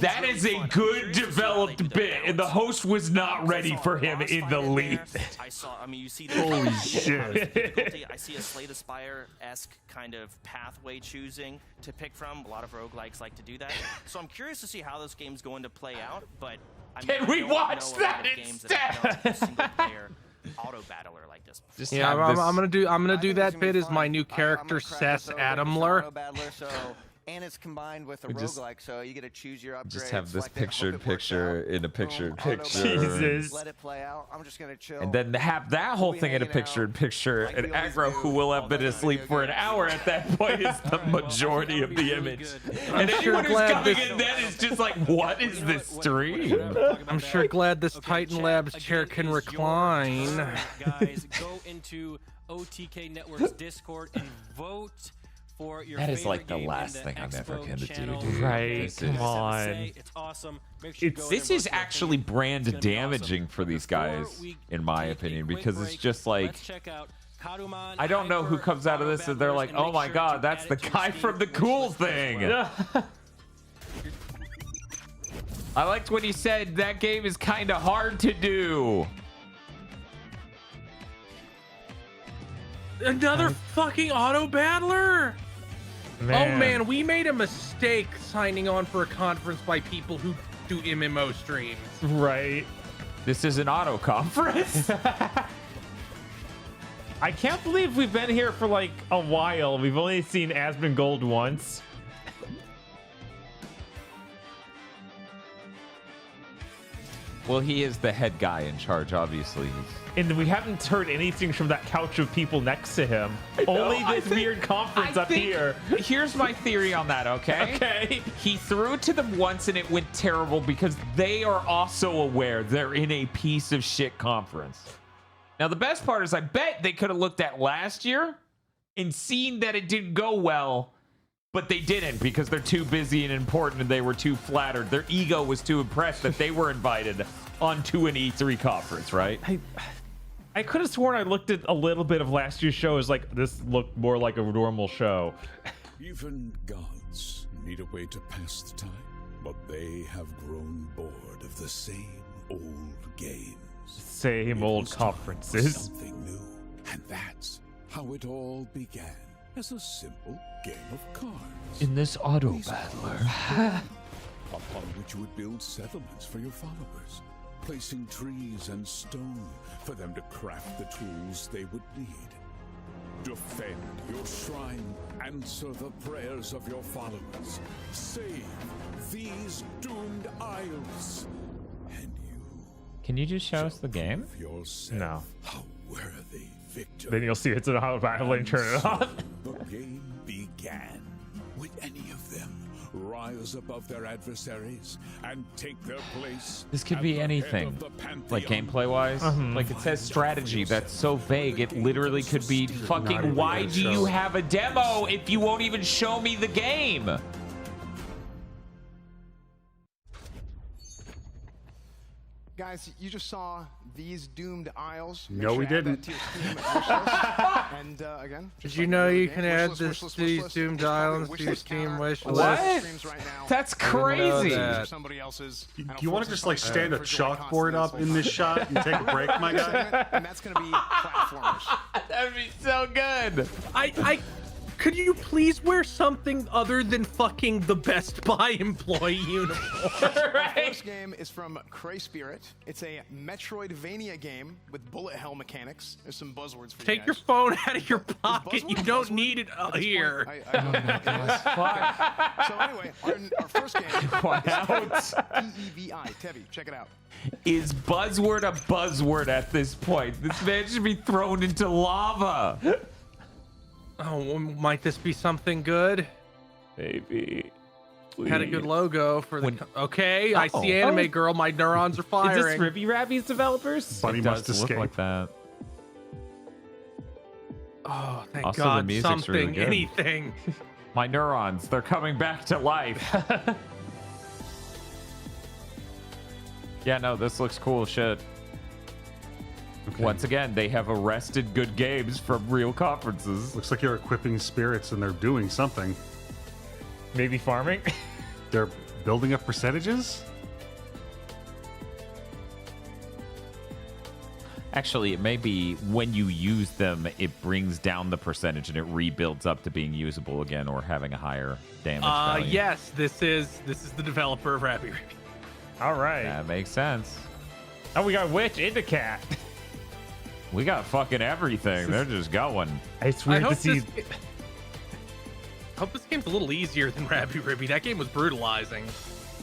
That is a good developed bit, and the host was not ready for him in the least. I mean, you see the Holy difficulty. I see a Slay the Spire-esque kind of pathway choosing to pick from. A lot of roguelikes like to do that. So I'm curious to see how those games go into play out, but I mean, Can I we don't watch know a lot that of games that have done a single-player auto battler like this before. Yeah, I'm gonna do that bit as my new character, Seth Adamler. And it's combined with a just- roguelike, so you get to choose your upgrades. Just have this select it, hope it works picture out. in a picture Boom, picture. auto-battle, Jesus. Let it play out. I'm just gonna chill. And then have that whole thing in a picture and aggro who will have been asleep for an hour at that point is the majority of the image. And anyone who's coming in then is just like, what is this stream? I'm sure glad this Titan Labs chair can recline. Guys, go into OTK Network's Discord and vote for your That is like favorite the game last in the thing I'm ever Expo gonna do, channel. dude. Right, This come is- on. It's awesome. Make sure you go in This and is vote for your actually opinion. brand It's gonna be damaging for these guys, in my opinion, because it's just like, Let's check out Karuman, I don't know who comes out of this and they're like, oh my god, that's the guy from the cool thing. I liked when he said that game is kind of hard to do. Another fucking auto battler. Oh man, we made a mistake signing on for a conference by people who do MMO streams. Right. This is an auto conference. I can't believe we've been here for like a while. We've only seen Asmongold once. Well, he is the head guy in charge, obviously. And we haven't heard anything from that couch of people next to him. Only this weird conference up here. Here's my theory on that, okay? Okay. He threw it to them once and it went terrible because they are also aware they're in a piece of shit conference. Now, the best part is I bet they could have looked at last year and seen that it didn't go well, but they didn't because they're too busy and important and they were too flattered. Their ego was too impressed that they were invited onto an E3 conference, right? I could have sworn I looked at a little bit of last year's show as like, this looked more like a normal show. Even gods need a way to pass the time, but they have grown bored of the same old games. Same old conferences. Something new, and that's how it all began, as a simple game of cards. In this auto These battler. cards upon which you would build settlements for your followers, placing trees and stone for them to craft the tools they would need. Defend your shrine, answer the prayers of your followers, save these doomed isles, and Can you just show us the game? No. how worthy victor. Then you'll see it's an auto battle and turn it off. The game began. Would any of them rise above their adversaries and take their place? This could at be the head anything, of the like pantheon? gameplay wise. Like it says strategy. That's so vague. It literally could be fucking. Why do you have a demo if you won't even show me the game? Guys, you just saw these doomed isles. No, we didn't. And again, Did you know you can add these doomed islands to your Steam wish list? What? That's crazy. Somebody else's. Do you want to just like stand a chalkboard up in this shot and take a break, my guy? And that's going to be platformers. That'd be so good. Could you please wear something other than fucking the Best Buy employee uniform? The first game is from Cray Spirit. It's a Metroidvania game with bullet hell mechanics. There's some buzzwords for you Take your phone out of your pocket. You don't need it here. I don't know. So anyway, our first game is T-E-V-I. Tevi, check it out. Is buzzword a buzzword at this point? This man should be thrown into lava. Oh, might this be something good? Maybe. Had a good logo for the. Okay, I see Anime Girl. My neurons are firing. Is this Ribby Rabby's developers? Bunny It must does look escape. like that. Oh, thank Also, God. the music's Something, really good. anything. My neurons, they're coming back to life. Yeah, no, this looks cool as shit. Okay. Once again, they have arrested good games from real conferences. Looks like you're equipping spirits and they're doing something. Maybe farming? They're building up percentages? Actually, it may be when you use them, it brings down the percentage and it rebuilds up to being usable again or having a higher damage value. Yes, this is the developer of Rabby Rabby. All right. That makes sense. Oh, we got Witch and a cat. We got fucking everything. They're just going. It's weird to see. I hope this game's a little easier than Rabby Ribby. That game was brutalizing.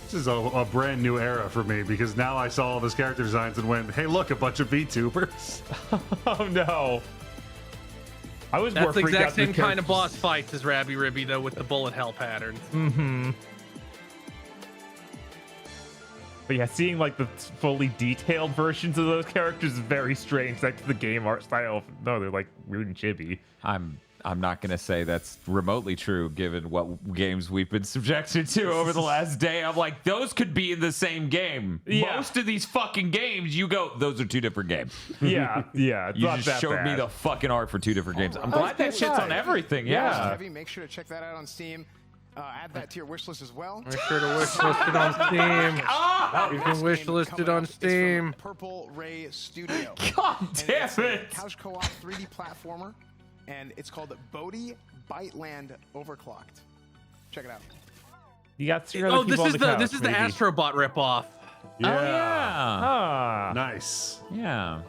This is a brand new era for me because now I saw all those character designs and went, hey, look, a bunch of VTubers. Oh, no. I was more That's the freaked out exact same the kind of boss fights as Rabby Ribby, though, with the bullet hell patterns. Mm-hmm. But yeah, seeing like the fully detailed versions of those characters is very strange. Like the game art style. No, they're like weird and chibi. I'm not going to say that's remotely true given what games we've been subjected to over the last day. I'm like, those could be in the same game. Yeah. Most of these fucking games, you go, those are two different games. Yeah, yeah. It's You not just that showed me bad. the fucking art for two different games. I'm glad that shit's on everything. Yeah. Heavy, make sure to check that out on Steam. add that to your wish list as well. Make sure to wish list it on Steam. You can wish list it on Steam. Purple Ray Studio. God damn it's a it! couch co-op 3D platformer, and it's called Bodhi Byteland Overclocked. Check it out. You got three other people on the couch, this is the maybe. Astrobot ripoff. Yeah. Oh, yeah. Ah. Nice. Yeah.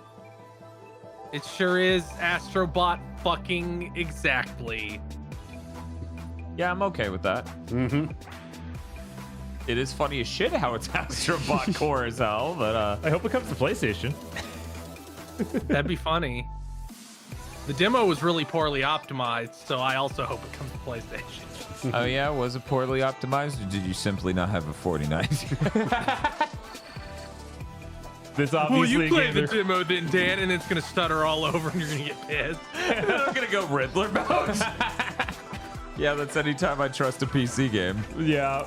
It sure is Astrobot fucking exactly. Yeah, I'm okay with that. Mm-hmm. It is funny as shit how it's Astrobot core as hell, but I hope it comes to PlayStation. That'd be funny. The demo was really poorly optimized, so I also hope it comes to PlayStation. Oh yeah, was it poorly optimized, or did you simply not have a 4090? This Well, obviously you played the either- demo, didn't Dan? And it's gonna stutter all over, and you're gonna get pissed. I'm gonna go Riddler mode. Yeah, that's anytime I trust a PC game. Yeah.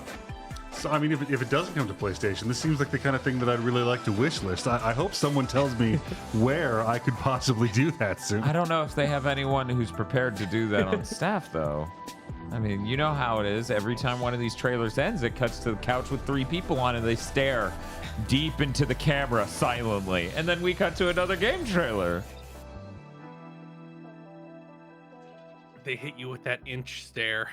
So, I mean, if it doesn't come to PlayStation, this seems like the kind of thing that I'd really like to wish list. I hope someone tells me where I could possibly do that soon. I don't know if they have anyone who's prepared to do that on staff, though. I mean, you know how it is. Every time one of these trailers ends, it cuts to the couch with 3 people on it. They stare deep into the camera silently. And then we cut to another game trailer. They hit you with that inch stare.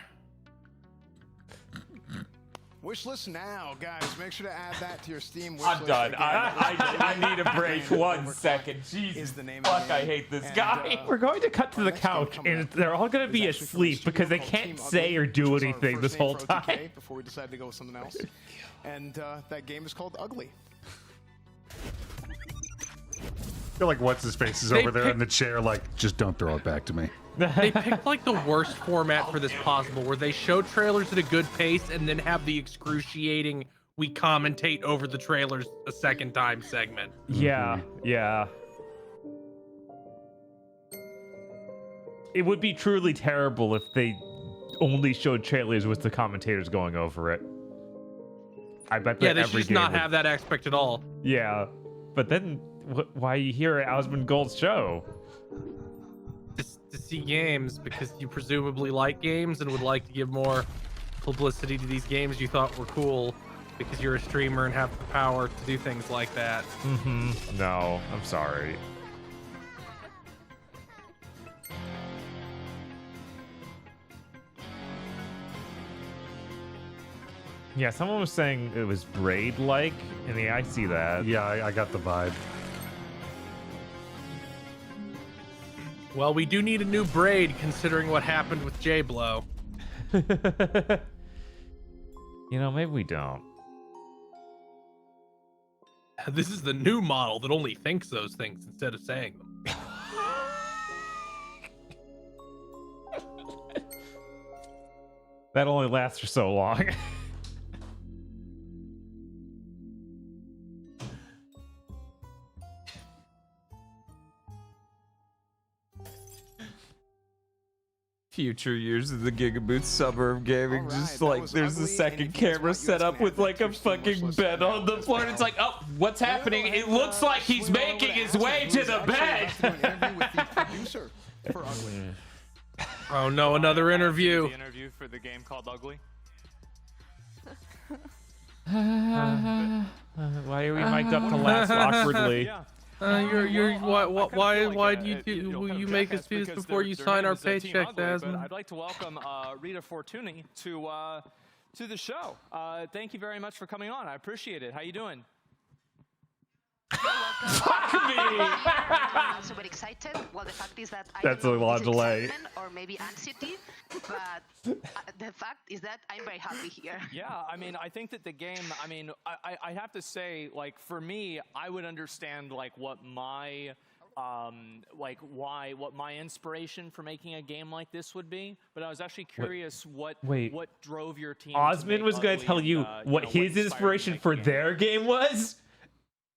Wish list now, guys. Make sure to add that to your Steam wish I'm list. done. Again, I need a break. 1 second. Jesus, fuck, I hate this guy. We're going to cut to the couch, and they're all going to be asleep because they can't say or do anything this whole time. OTK before we decided to go with something else. And that game is called Ugly. I feel like what's his face is They over there pick- in the chair, like, just don't throw it back to me. They picked like the worst format for this possible, where they show trailers at a good pace and then have the excruciating "we commentate over the trailers a second time" segment. Yeah, yeah. It would be truly terrible if they only showed trailers with the commentators going over it. I bet that Yeah, they should every just game not would- have that aspect at all. Yeah, but then why are you here at Osmond Gold's show? To see games, because you presumably like games and would like to give more publicity to these games you thought were cool, because you're a streamer and have the power to do things like that. Mm-hmm. No, I'm sorry. Yeah, someone was saying it was Braid-like, and yeah, I see that. Yeah, I got the vibe. Well, we do need a new Braid, considering what happened with J-Blow. You know, maybe we don't. This is the new model that only thinks those things instead of saying them. That only lasts for so long. Future years of the GigaBoots summer of gaming, just like there's a second camera set up with like a fucking bed on the floor, and it's like, oh, what's happening? It looks like he's making his way to the bed. Oh no, another interview. The interview for the game called Ugly. Why are we mic'd up to laugh awkwardly? Why do you make us do this before you sign our paychecks, Asmund? I'd like to welcome Rita Fortuny to the show. Thank you very much for coming on. I appreciate it. How you doing? Fuck me! I'm super excited. Well, the fact is that I That's don't know a lot if of it's delay. excitement or maybe anxiety, but the fact is that I'm very happy here. Yeah, I mean, I think that the game, I mean, I have to say, like, for me, I would understand, like, what my, what my inspiration for making a game like this would be, but I was actually curious what drove your team Osmond was going to tell you what his inspiration for their game was?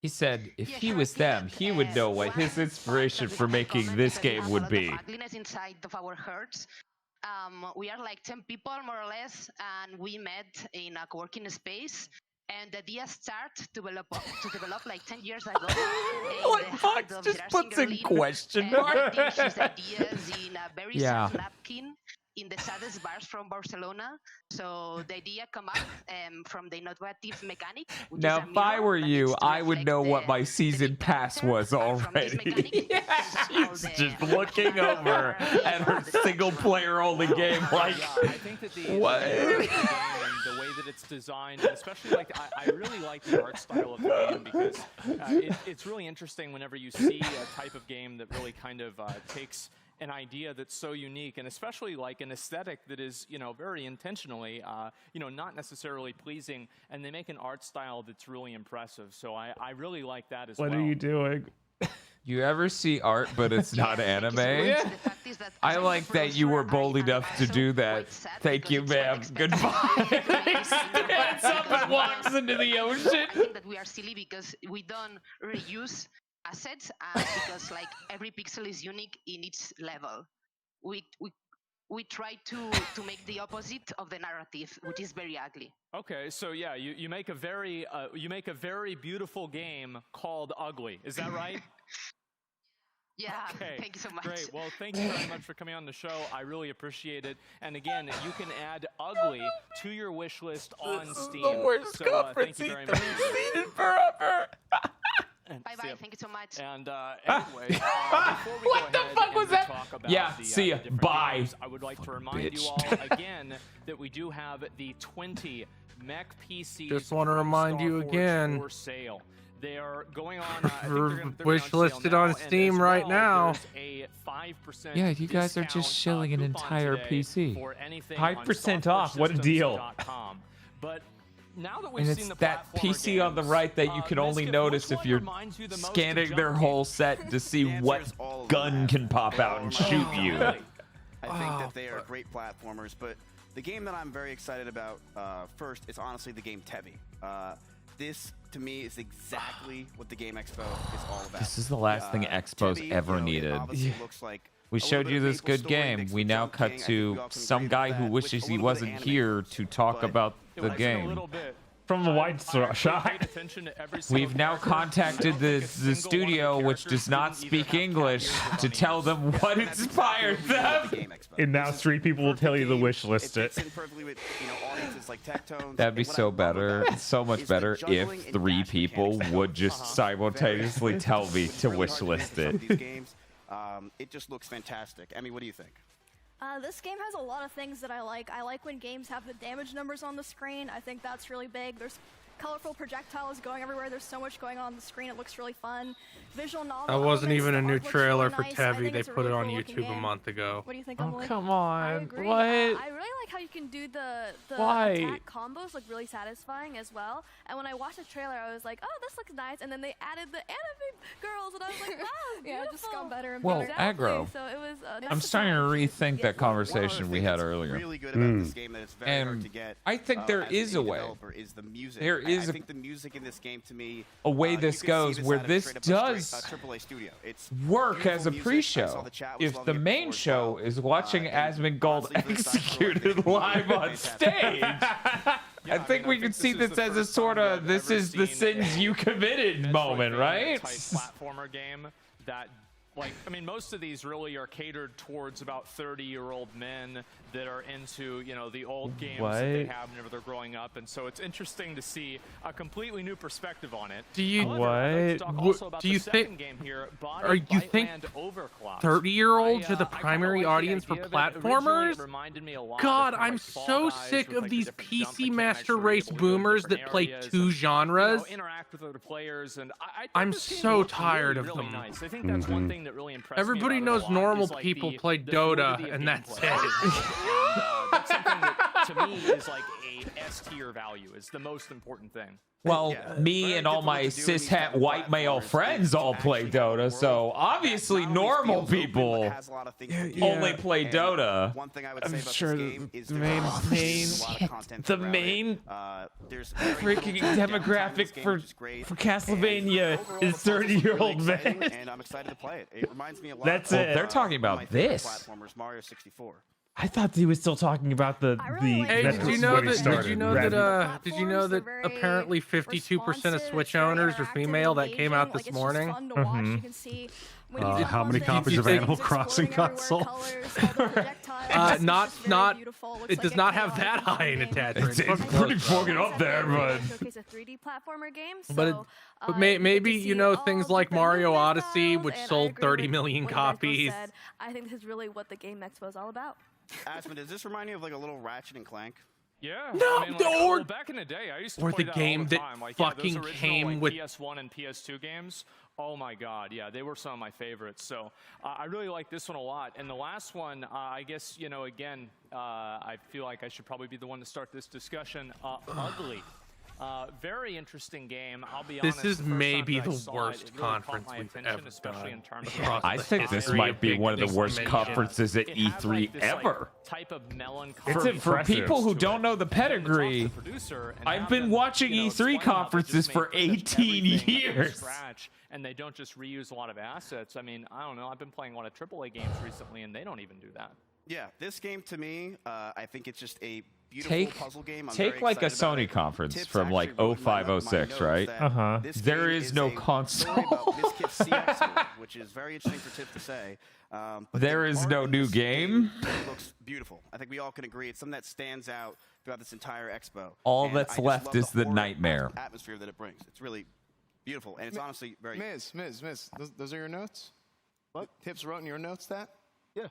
He said if he was them, he would know what his inspiration for making this game would be. Ugliness inside of our hearts. We are like 10 people, more or less, and we met in a co-working space. And the idea started to develop like 10 years ago. What Fox just puts in question mark? His ideas in a very soft napkin. in the saddest bars from Barcelona. So the idea come up from the innovative mechanic. Which Now, is a if I mirror were that you, needs to I would reflect know what my season pass was already. She's just looking over at her single player only game like, I think that the what? the game and the way that it's designed, and especially like I really like the art style of the game because it's really interesting whenever you see a type of game that really kind of takes an idea that's so unique, and especially like an aesthetic that is, very intentionally, not necessarily pleasing, and they make an art style that's really impressive. So I really like that as well. What are you doing? You ever see art, but it's not anime? I like that you were bold enough to do that. Thank you, ma'am. Goodbye. Stands up and walks into the ocean. I think that we are silly because we don't reuse assets because like every pixel is unique in its level. We try to make the opposite of the narrative, which is very ugly. Okay, so yeah, you make a very beautiful game called Ugly. Is that right? Yeah, okay. Thank you so much. Great. Well, thank you very much for coming on the show. I really appreciate it. And again, you can add Ugly to your wish list on Steam. The worst thank you very much. seen forever. Bye-bye. Thank you so much. And anyway, before we What go the ahead fuck and was that? talk about Yeah, the, see ya. different Bye. games, I would like to remind you all again that we do have the 20 mech PCs. Just want to from remind you Starforge again. for sale. They are going on. I think they're Wish on sale listed now, on and Steam as right well, now. there's a 5% Yeah, you guys are discount, just shilling an coupon entire today PC. for anything on 5% off. What a deal. StarForgeSystems.com. But now that we've And seen it's the that platformer PC on the games, right that you can only Miskif, notice which if one you're reminds you the most of scanning their Junkie? whole set to see what gun can pop out and shoot you. I think that they are great platformers, but the game that I'm very excited about first is honestly the game Tevi. This, to me, is exactly what the Game Expo is all about. This is the last thing Expo's Tevi, ever it needed. obviously looks like We a showed little you bit of this Maple good Story game. mixed We with now Junkie cut King. I think to we all can some agree guy with who that, wishes with a he little bit of wasn't anime here elements, to talk but about It the was a game. little bit. From the wide shot. Paid attention to every single We've now character. contacted I don't the think a single one of studio, the which does characters not didn't speak even have English, cat to ears tell on them what inspired them. And now 3 people will tell you to wish list it. fits in perfectly with audiences like Tectones. That'd be And what I so love better, about it so much is the better juggling if and 3 dash people mechanics. would just simultaneously tell me to Really wish hard to list miss with some it. of these games. It just looks fantastic. Emmy, what do you think? This game has a lot of things that I like. I like when games have the damage numbers on the screen. I think that's really big. There's colorful projectiles going everywhere. There's so much going on the screen. It looks really fun. Visual novel. That wasn't elements, even a the new art looks trailer really for nice. I Tevi. think They it's a put it really on cool-looking YouTube a game. month ago. What do you think, Oh, Emily? come I on. agree. What? I really like how you can do the Why? attack combos, like really satisfying as well. And when I watched the trailer, I was like, oh, this looks nice. And then they added the anime girls, and I was like, wow, it's yeah, it just got better and Well, better. aggro. So it was. I'm starting to rethink that conversation we had earlier. Really good about this game that it's very hard And to get. I think there as is an a way. developer is the music. There is I a- think the music in this game to me. A way you this could see goes this where out of this straight up does AAA studio. It's work as a beautiful music. I saw pre-show. the chat was If loving the it main before as show well. is watching Asmongold executed live on stage, I think we can see this as a sort of this is the sins you committed moment, right? Type platformer game that, like, I mean, most of these really are catered towards about 30-year-old men that are into, the old games that they What? have whenever they're growing up, and so it's interesting to see a completely new perspective on it. Do you However, I'd like to talk also about do the you second think? game here, Are you think Byteland Overclock. 30-year-olds are the primary audience for idea of it. Originally, it platformers? reminded me a lot of God, kind of I'm like Fall so Guys sick with, of like, these the different jump PC mechanics Master where you're Race able to go to boomers different that play areas 2 and, genres. interact with other players, and I think I'm this game so looks tired really, of really them. nice. I think that's one thing that really impressed Everybody me about it knows a lot normal is, like, people the play fluidity Dota, of and that's gameplay. it. That's something that, to me, is like a S-tier value. Is the most important thing. Well, me and all my cishet white male friends all play Dota, so obviously normal people only play Dota. One thing I would say I'm about sure this game is the there's main a lot of content the throughout main it. There's very freaking little downtime in demographic this game, for which is great. Castlevania And is overall, the puzzles are really 30-year-old exciting, men. and I'm excited to play it. It reminds me a lot That's of it. They're talking one of about my favorite this. platformers, Mario 64. I thought he was still talking about the Hey, that's did you what know he that? started. Did you know that? Platforms, Did you know they're that very apparently 52% of responsive, Switch it's very owners are interactive, female? That came out engaging, this like, morning. It's just fun to watch. You can see How many copies of Animal Crossing got sold? Not. It does not have that high an attachment. It's pretty fucking up there, but. Showcase a 3D platformer game. But maybe things like Mario Odyssey, which sold 30 million copies. I think this is really what the Game Expo is all about. Aspen, does this remind you of like a little Ratchet and Clank? Yeah. No, I mean, like, well, back in the day, I used to or play the that game all the that time. Like, fucking those original, came like, with PS1 and PS2 games. Oh my God, yeah, they were some of my favorites. So I really like this one a lot. And the last one, I guess, again, I feel like I should probably be the one to start this discussion. Ugly. Very interesting game. I'll be honest. This is maybe the it worst really conference caught my we've attention, ever especially done. in terms of I think this might be one of the worst conferences at E3 ever. Type of melancholy. For people who don't know the pedigree, I've been watching E3 conferences for 18 years. And they don't just reuse a lot of assets. I mean, I don't know. I've been playing a lot of AAA games recently, and they don't even do that. Yeah, this game to me, I think it's just a beautiful puzzle game. I'm Take like a Sony conference from like 05, 06, right? There is no console. Which is very interesting for Tip to say. There is no new game. It looks beautiful. I think we all can agree. It's something that stands out throughout this entire expo. All that's left is the nightmare. Atmosphere that it brings. It's really beautiful, and it's honestly very. Miz, those are your notes? What? Tips wrote in your notes that? Yeah.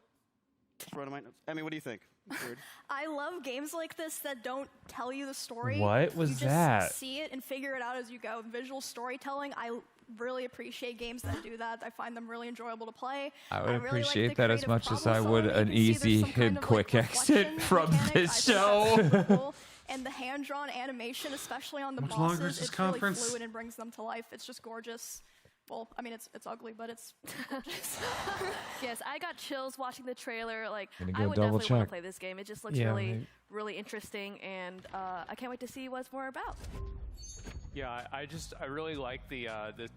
Just wrote in my notes. I mean, what do you think? Weird. I love games like this that don't tell you the story. What was you just that? See it and figure it out as you go. Visual storytelling, I really appreciate games that do that. I find them really enjoyable to play. I would really appreciate like the that as much as I would problem-solving. an You can see easy there's some kind and of, quick exit from this show. And the hand-drawn animation, especially on the Much longer bosses, is this it's really conference? fluid and brings them to life. It's just gorgeous. Well, I mean, it's ugly, but it's gorgeous. Yes, I got chills watching the trailer. Like, Gonna I go would double definitely want check. to play this game. It just looks Yeah, really, right. really interesting, and I can't wait to see what it's more about. Yeah, I really like the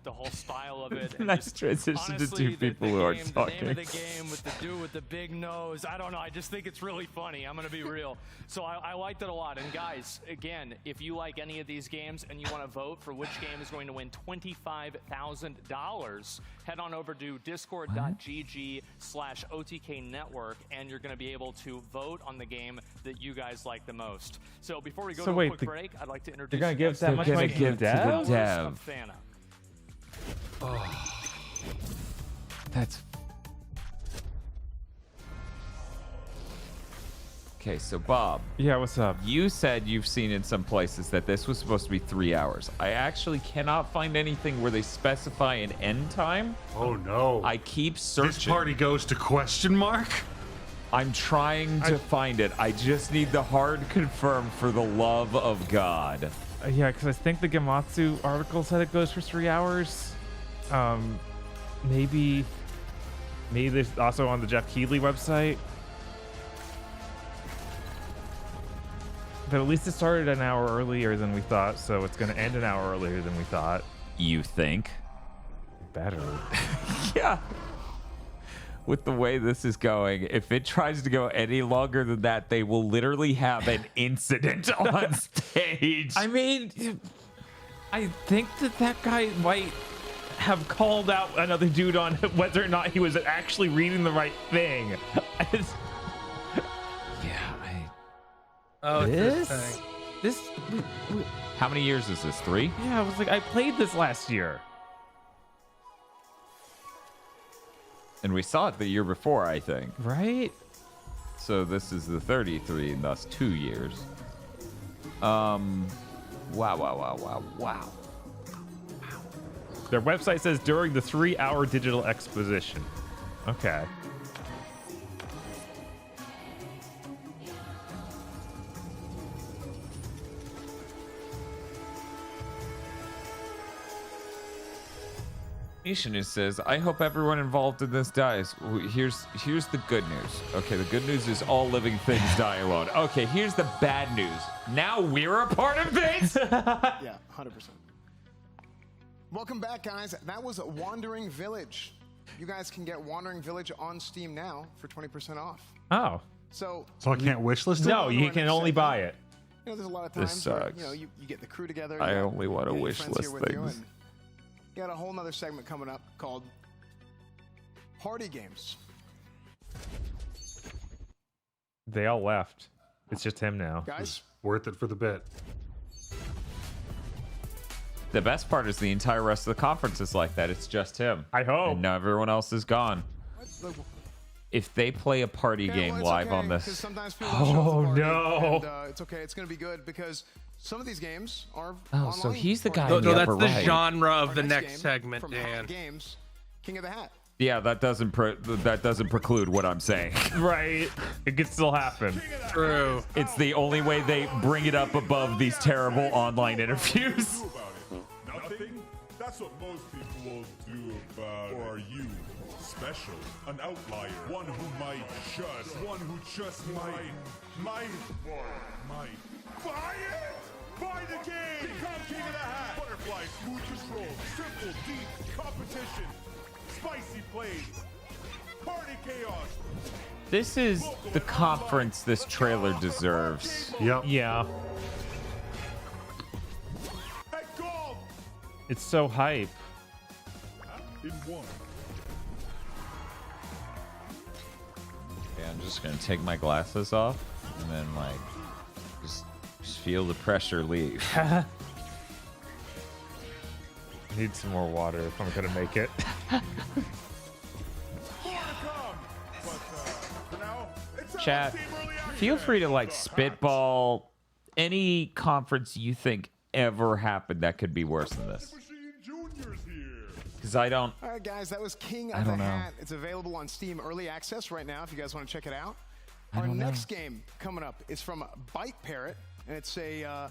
whole style of it. And Nice just, transition to honestly, two people who are The name talking. of the game with the dude with the big nose. I don't know. I just think it's really funny. I'm gonna be real. So I liked it a lot. And guys, again, if you like any of these games and you want to vote for which game is going to win $25,000, head on over to discord.gg/OTK Network, and you're gonna be able to vote on the game that you guys like the most. So before we go So to wait, a quick break, I'd like to introduce. They're gonna give that much money to the dev? That's okay. So Bob, yeah, what's up? You said you've seen in some places that this was supposed to be 3 hours. I actually cannot find anything where they specify an end time. Oh no! I keep searching. This party goes to question mark. I'm trying to find it. I just need the hard confirm for the love of God. Yeah, because I think the Gematsu article said it goes for 3 hours. Maybe there's also on the Jeff Keighley website. But at least it started an hour earlier than we thought, so it's going to end an hour earlier than we thought. You think? Better. Yeah. With the way this is going, if it tries to go any longer than that, they will literally have an incident on stage. I mean, I think that guy might have called out another dude on whether or not he was actually reading the right thing. Oh, this? How many years is this? 3? Yeah, I was like, I played this last year. And we saw it the year before, I think. Right? So this is the 33, and thus 2 years. Wow. Their website says during the 3-hour digital exposition. Okay. Nation says, I hope everyone involved in this dies. Here's the good news. Okay, the good news is all living things die alone. Okay, here's the bad news. Now we're a part of this. Yeah, 100%. Welcome back, guys. That was Wandering Village. You guys can get Wandering Village on Steam now for 20% off. Oh. So I can't wishlist it? No, you can only buy it. You know, there's a lot of This times where, sucks. you know, you get the crew together. I you got- only want to you got your wish friends list here with you, things. and you got a whole nother segment coming up called party games. They all left. It's just him now. Guys, worth it for the bit. The best part is the entire rest of the conference is like that. It's just him. I hope. And now everyone else is gone. If they play a party game live on this. Oh, no. And, it's okay. It's going to be good because some of these games are Oh, so online he's the for guy party in the No, upper that's the right. genre of Our the next next game segment, from Dan. Hot Games, King of the Hat. Yeah, that doesn't preclude what I'm saying. Right. It could still happen. True. It's the only way they bring it up above these terrible online interviews. Nothing? That's what most people will do about it. Or are you special? An outlier? One who just might buy it? Buy the game! Become King of the Hat! Butterfly, smooth control, simple, deep, competition, spicy plays, party chaos. This is the conference this trailer deserves. Yep. Yeah. It's so hype. In one. Yeah, I'm just gonna take my glasses off and then like just feel the pressure leave. I need some more water if I'm gonna make it. Chat, feel free to like spitball any conference you think ever happened that could be worse than this. Because I don't. All right, guys, that was King I of the don't know. Hat. It's available on Steam Early Access right now if you guys want to check it out. I Our don't know. next game coming up is from Bite Parrot, and it's a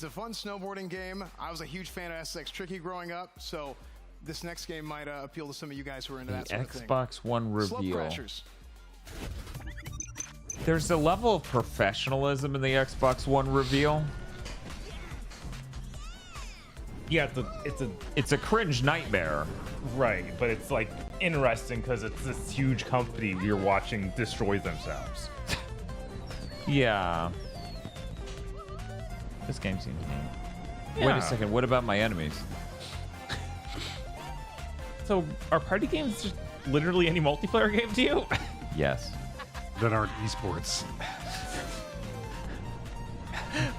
fun snowboarding game. I was a huge fan of SX Tricky growing up, so this next game might appeal to some of you guys who are into The that sort of thing. Xbox One Slope reveal. Crashers. There's a level of professionalism in the Xbox One reveal. Yeah, it's a cringe nightmare. Right, but it's like interesting because it's this huge company you're watching destroy themselves. Yeah. This game seems neat. Wait Yeah. a second, what about my enemies? So are party games just literally any multiplayer game to you? Yes. That aren't esports.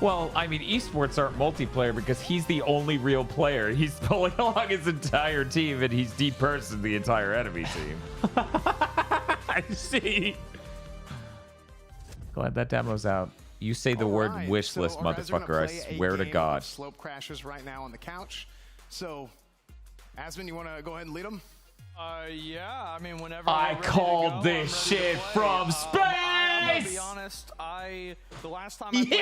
Well, I mean, esports aren't multiplayer because he's the only real player. He's pulling along his entire team and he's depersoned the entire enemy team. I see. Glad that demo's out. You say the word Alright, wish so list, our guys are gonna motherfucker. I play a swear to game God. of Slope Crashers right now on the couch. So, Asmon, you want to go ahead and lead them? Yeah, I mean, whenever I we're ready to called go, this I'm ready shit to play. from I'm gonna be space! honest, the last time I played a game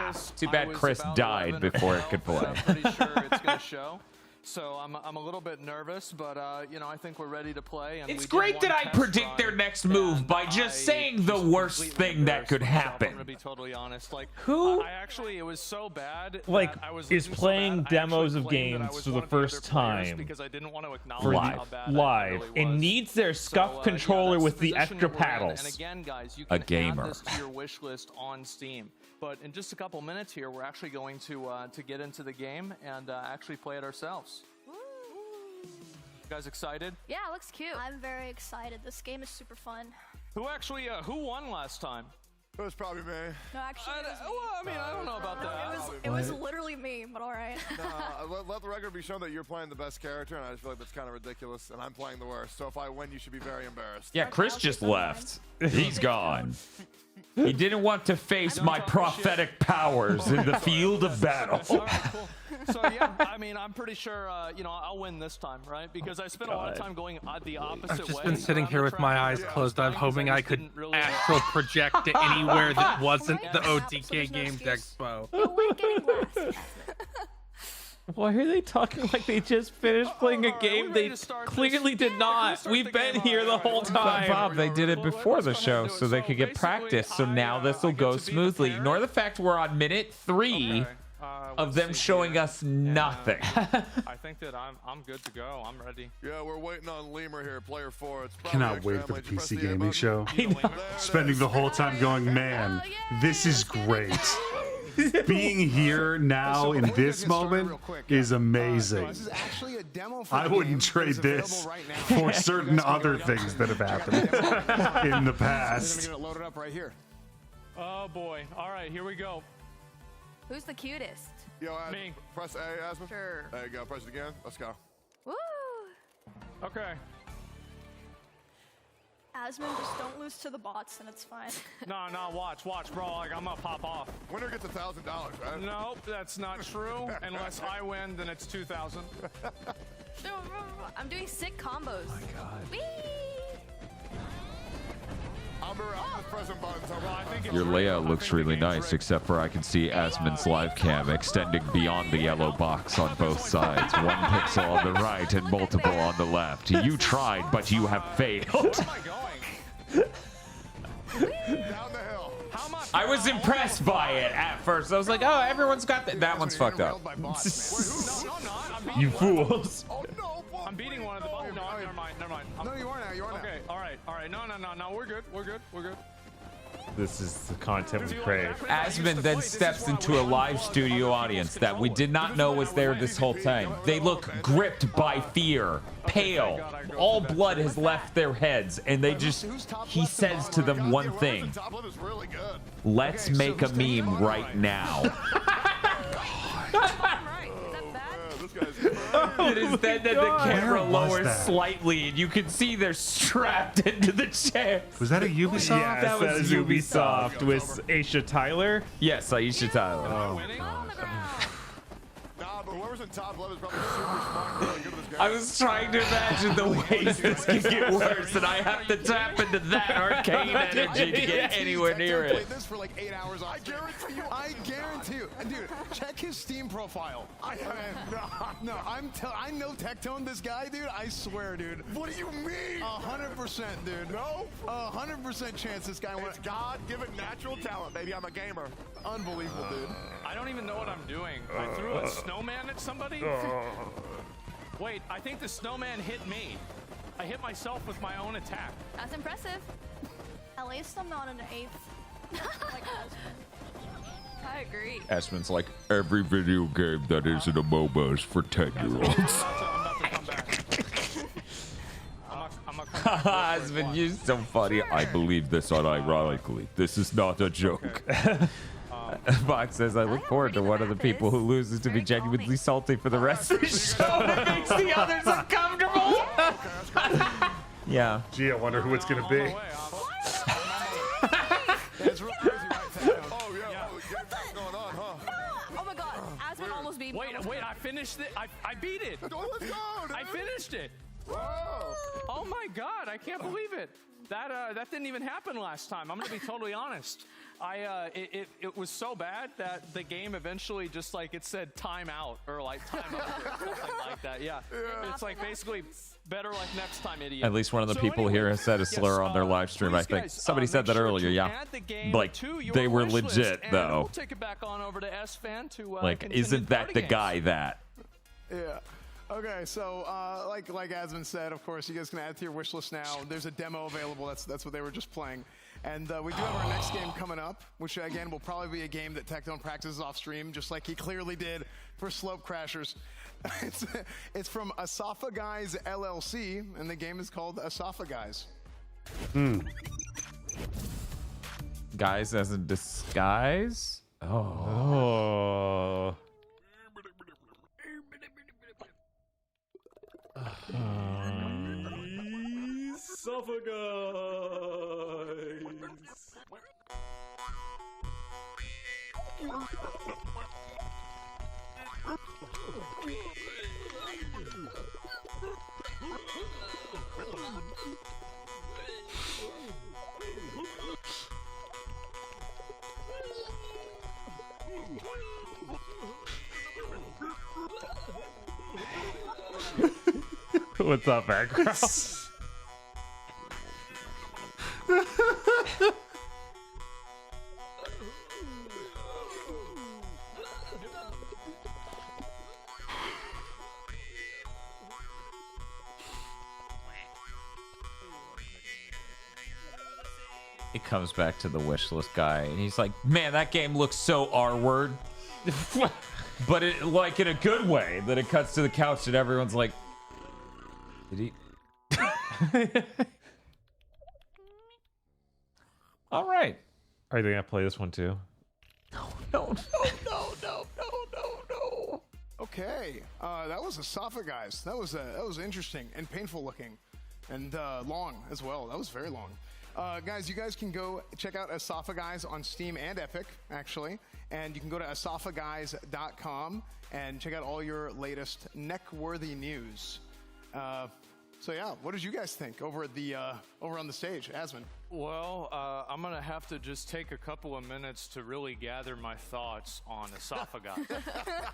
like this, Too I bad was Chris about died 11 before and it could 12, play. and I'm pretty sure it's gonna show. So I'm a little bit nervous, but you know, I think we're ready to play. And It's we did great one that I test predict run, their next move by just saying the worst thing that could I'm happen. gonna be totally honest. Like, Who? I actually, it was so bad. Like, that I was is losing so playing bad, I actually demos of claimed that I games was for the one of other first players time because I didn't want to acknowledge for how bad live. I It really was. needs their scuff So, controller that's with the position extra that we're in. paddles. And again, guys, you A can gamer. add this to your wish list on Steam. But in just a couple minutes here, we're actually going to get into the game and actually play it ourselves. You guys excited? Yeah, it looks cute. I'm very excited. This game is super fun. Who won last time? It was probably me. No, actually, it was me. Well, I mean, I don't know about that. It was literally me, but all right. Let the record be shown that you're playing the best character, and I just feel like that's kind of ridiculous, and I'm playing the worst. So if I win, you should be very embarrassed. Yeah, Chris just left. He's gone. He didn't want to face my prophetic powers in the field of battle. All right, cool. So yeah, I mean, I'm pretty sure you know, I'll win this time, right? Because I spent a lot of time going the opposite way. I've just been sitting here with my eyes closed. I'm hoping I could astral project to anywhere that wasn't the OTK Games Expo. Why are they talking like they just finished playing a game they clearly did not? We've been here the whole time. Bob, they did it before the show so they could get practice. So now this will go smoothly. Ignore the fact we're on minute 3 of them showing us nothing. I think that I'm good to go. I'm ready. Yeah, we're waiting on Lemur here, player 4. It's probably Cannot extra wait for the emily. Just PC press the A gaming button. show. Spending the whole time going, man, this is great. being here now in this moment is amazing. This is actually a demo for I the game wouldn't that trade is available this right now. for certain other things that have happened in the We're gonna past. get it loaded up right here. Oh boy. All right, here we go. Who's the cutest? Yo, Me. Press A, Asmund. Sure. There you go. Press it again. Let's go. Woo! Okay. Asmund, just don't lose to the bots and it's fine. No, watch, bro. Like, I'm gonna pop off. Winner gets $1,000, right? Nope, that's not true. Unless I win, then it's 2,000. No, I'm doing sick combos. Oh my god. Whee! I'm just pressing buttons. Your layout looks really nice, except for I can see Asmund's live cam extending beyond the yellow box on both sides. 1 pixel on the right and multiple on the left. You tried, but you have failed. I was impressed by it at first. I was like, oh, everyone's got that. That one's fucked up. You fools. I'm beating one of the. Oh, no, never mind. No, you are now. You are now. Okay, all right. No, we're good. This is the content we crave. Asmund then steps into a live studio audience that we did not know was there this whole time. They look gripped by fear, pale. All blood has left their heads, and he says to them one thing. Let's make a meme right now. It is then that the camera lowers slightly, and you can see they're strapped into the chair. Was that a Ubisoft? Yes, that was Ubisoft with Aisha Tyler. Yes, Aisha Tyler. Nah, but whoever's in top left is probably super smart. Really good at this game. I was trying to imagine the ways this could get worse, and I have to tap into that arcane energy to get anywhere near it. Played this for like 8 hours. I guarantee you. And dude, check his Steam profile. I know Tectone, this guy, dude. I swear, dude. What do you mean? 100%, dude. No? 100% chance this guy went. It's God-given natural talent, baby. I'm a gamer. Unbelievable, dude. I don't even know what I'm doing. I threw a snowman at somebody? Wait, I think the snowman hit me. I hit myself with my own attack. That's impressive. At least I'm not an 8th. Like I agree. Asmund's like, every video game that isn't a MOBA is for 10-year-olds. Asmund, you're so funny. I believe this unironically. This is not a joke. Fox says, I look forward to one of the people who loses to be genuinely salty for the rest of the show. It makes the others uncomfortable. Yeah. Gee, I wonder who it's going to be. Oh my god, Asmund almost beat me. Wait, I finished it. I beat it. Let's go, dude. I finished it. Whoa. Oh my god, I can't believe it. That didn't even happen last time. I'm gonna be totally honest. It was so bad that the game eventually just like it said time out or like time out or something like that. Yeah. It's like basically better like next time, idiot. At least one of the people here has said a slur on their live stream, I think. Somebody said that earlier, yeah. Like, they were legit, though. We'll take it back on over to S-Fan to like, isn't that the guy that? Yeah. Okay, so like Asmund said, of course, you guys can add to your wish list now. There's a demo available. That's what they were just playing. And we do have our next game coming up, which again will probably be a game that Tectone practices off stream, just like he clearly did for Slope Crashers. It's from Asafa Guys LLC, and the game is called Asafa Guys. Guys as a disguise? Oh. What's up, background? it comes back to the wish list guy, and he's like, "Man, that game looks so R-word," but it like in a good way. That it cuts to the couch, and everyone's like, "Did he?" All right. Are they gonna play this one too? No. Okay, that was Asafa, guys. That was interesting and painful looking, and long as well. That was very long. Guys, you guys can go check out Asafa Guys on Steam and Epic, actually, and you can go to asafaguys.com and check out all your latest neck-worthy news. So yeah, what did you guys think over at the over on the stage, Asmon? Well, I'm gonna have to just take a couple of minutes to really gather my thoughts on Esophagus.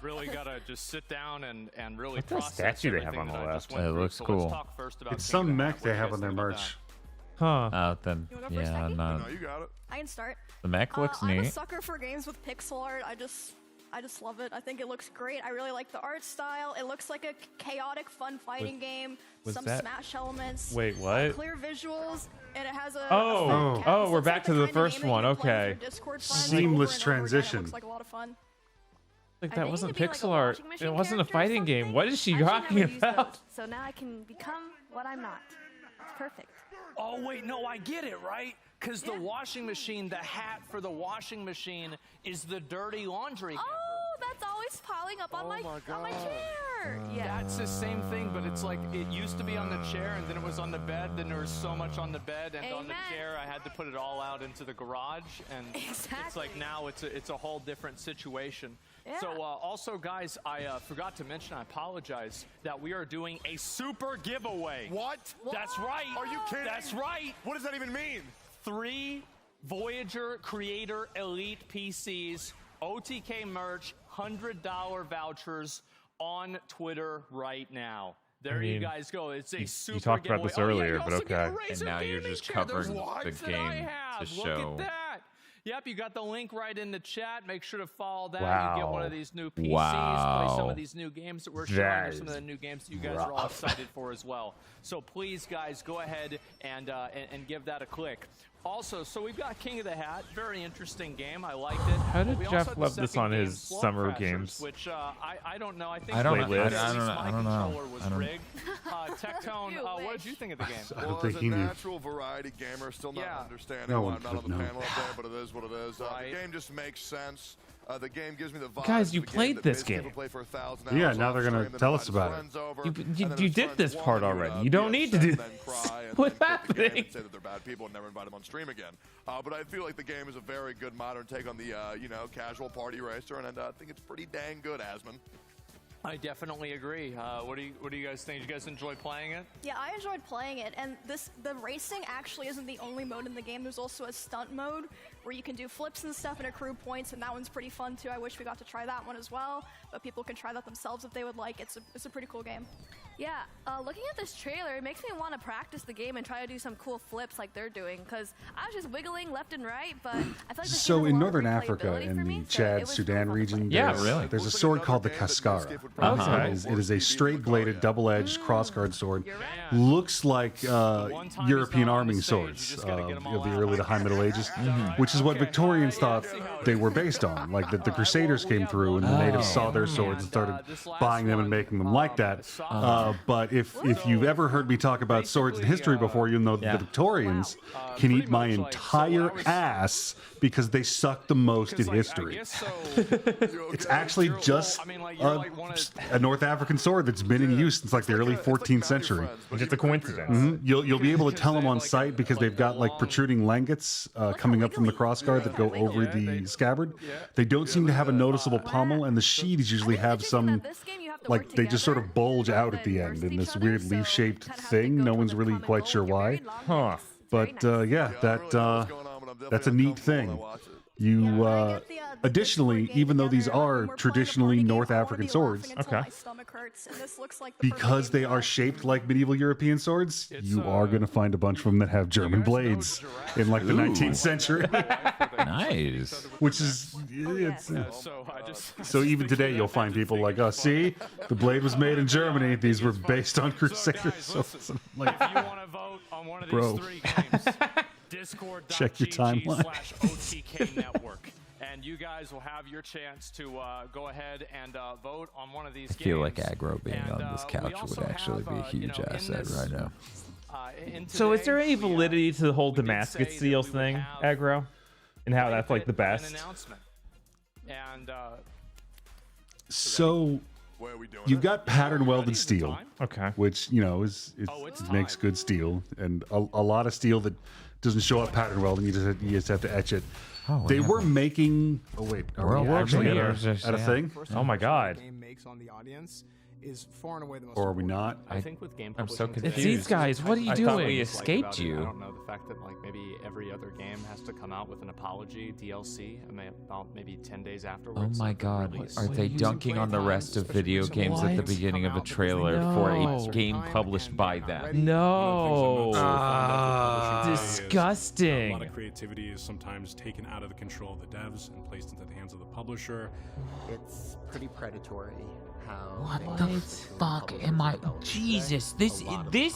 Really gotta just sit down and really What's that process statue they everything have on that the I left? just went It through. looks So cool. Let's talk first about It's King some of the mech Hat. they What do have you on guys their think about merch. Huh. Then You wanna go first, yeah, Becky? no. No, you got it. I can start. The mech looks I'm a neat. sucker for games with pixel art. I just love it. I think it looks great. I really like the art style. It looks like a chaotic, fun fighting game. was Some that- Smash elements. Wait, what? Clear visuals, and it has a. Oh, we're back to the first one. Okay. Seamless transition. Looks like a lot of fun. Like I that think wasn't it'd be like a pixel art. washing machine It wasn't a character or fighting game. something. What is she I actually talking never used about? those, so now I can become what I'm not. It's perfect. Oh wait, no, I get it, right? Because the washing machine, the hat for the washing machine is the dirty laundry. Oh, that's always piling up on my chair. Yeah. That's the same thing, but it's like it used to be on the chair, and then it was on the bed. Then there was so much on the bed and on the Amen. chair, I had to put it all out into the garage. And it's like now it's a whole different situation. Yeah. So also, guys, I forgot to mention. I apologize that we are doing a super giveaway. What? That's right. Are you kidding? That's right. What does that even mean? 3 Voyager Creator Elite PCs, OTK merch, $100 vouchers on Twitter right now. There you guys go. It's a super You talked about giveaway. this earlier, you but also get a okay. Razer And now you're gaming just chair. There's covering the lots that I game have. to Look show. at that. Yep, you got the link right in the chat. Make sure to follow that. Wow. You get one of these new PCs, play some of these new games that we're showing. That There's some of is the new games that you guys are all excited for as well. So please, guys, go ahead and give that a click. Also, so we've got King of the Hat. Very interesting game. I liked it. How did We also Jeff had the love this second on game, his Slow summer Crashers, games? Which I don't know. I think I don't know. my I don't know. controller was rigged. Tectone, what did you think of the game? I don't Well, think as he a knew. natural variety gamer, still not understanding No why one I'm not on could the know. panel up there, but it is what it is. The game just makes sense. The game gives me the vibe. Guys, you of a played that this basically game. people play for 1,000 Yeah, hours now on they're gonna stream, then tell invite us his about it. friends over, You and then you his did friends this part want already. to, You don't be need to upset do and then cry and What's then quit the game happening? and say that they're bad people and never invite them on stream again. But I feel like the game is a very good modern take on the casual party racer, and I think it's pretty dang good, Asmon. I definitely agree. What do you guys think? Did you guys enjoy playing it? Yeah, I enjoyed playing it, and the racing actually isn't the only mode in the game. There's also a stunt mode where you can do flips and stuff and accrue points, and that one's pretty fun too. I wish we got to try that one as well, but people can try that themselves if they would like. It's a pretty cool game. Yeah, looking at this trailer, it makes me want to practice the game and try to do some cool flips like they're doing, because I was just wiggling left and right, but I feel like this So game has in a lot of Northern Africa, replayability in for the me, so it Chad, was Sudan region, Yeah, there's, really. there's a sword called the Kaskara. Okay. It is a straight-bladed, double-edged crossguard sword. Looks like European arming swords of the early to high Middle Ages, which is what Victorians thought they were based on. Like the Crusaders came through and the natives saw their swords and started buying them and making them like that. But if you've ever heard me talk about swords in history before, you know the Victorians can eat my entire ass because they suck the most in history. It's actually just a North African sword that's been in use since like the early 14th century. Which is a coincidence. You'll be able to tell them on site because they've got like protruding langets coming up from the crossguard that go over the scabbard. They don't seem to have a noticeable pommel, and the sheaths usually have some, like they just sort of bulge out at the end in this weird leaf-shaped thing. No one's really quite sure why. Huh. But yeah, that's a neat thing. You additionally, even though these are traditionally North African swords, because they are shaped like medieval European swords, you are going to find a bunch of them that have German blades in like the 19th century. Nice. Which is, so even today you'll find people like, oh, see, the blade was made in Germany. These were based on Crusader swords. Like, If you want to vote on one of these bro. 3 games, Check your timeline. discord.gg/OTK network. And you guys will have your chance to go ahead and vote on one of these games. I feel like aggro being on this couch would actually be a huge asset right now. So is there any validity to the whole Damascus Seals thing, aggro? And how that's like the best? And So you've got pattern welded steel, okay, which is it makes good steel, and a lot of steel that doesn't show up pattern welding. You just have to etch it. They were making. Oh wait, are we actually at a thing? Oh my god! Game makes on the audience is far and away the most. Or are we not? I think with game I'm so publishing confused. today, It's these guys. What are you I doing? thought We we escaped you. I don't know, the fact that like maybe every other game has to come out with an apology DLC about maybe 10 days Oh afterwards. my of the god, release. are they dunking on the rest of video games at the beginning of a trailer for a game published by them? No. Disgusting. Disgusting. A lot of creativity is sometimes taken out of the control of the devs and placed into the hands of the publisher. It's pretty predatory. What the fuck am I? Jesus, this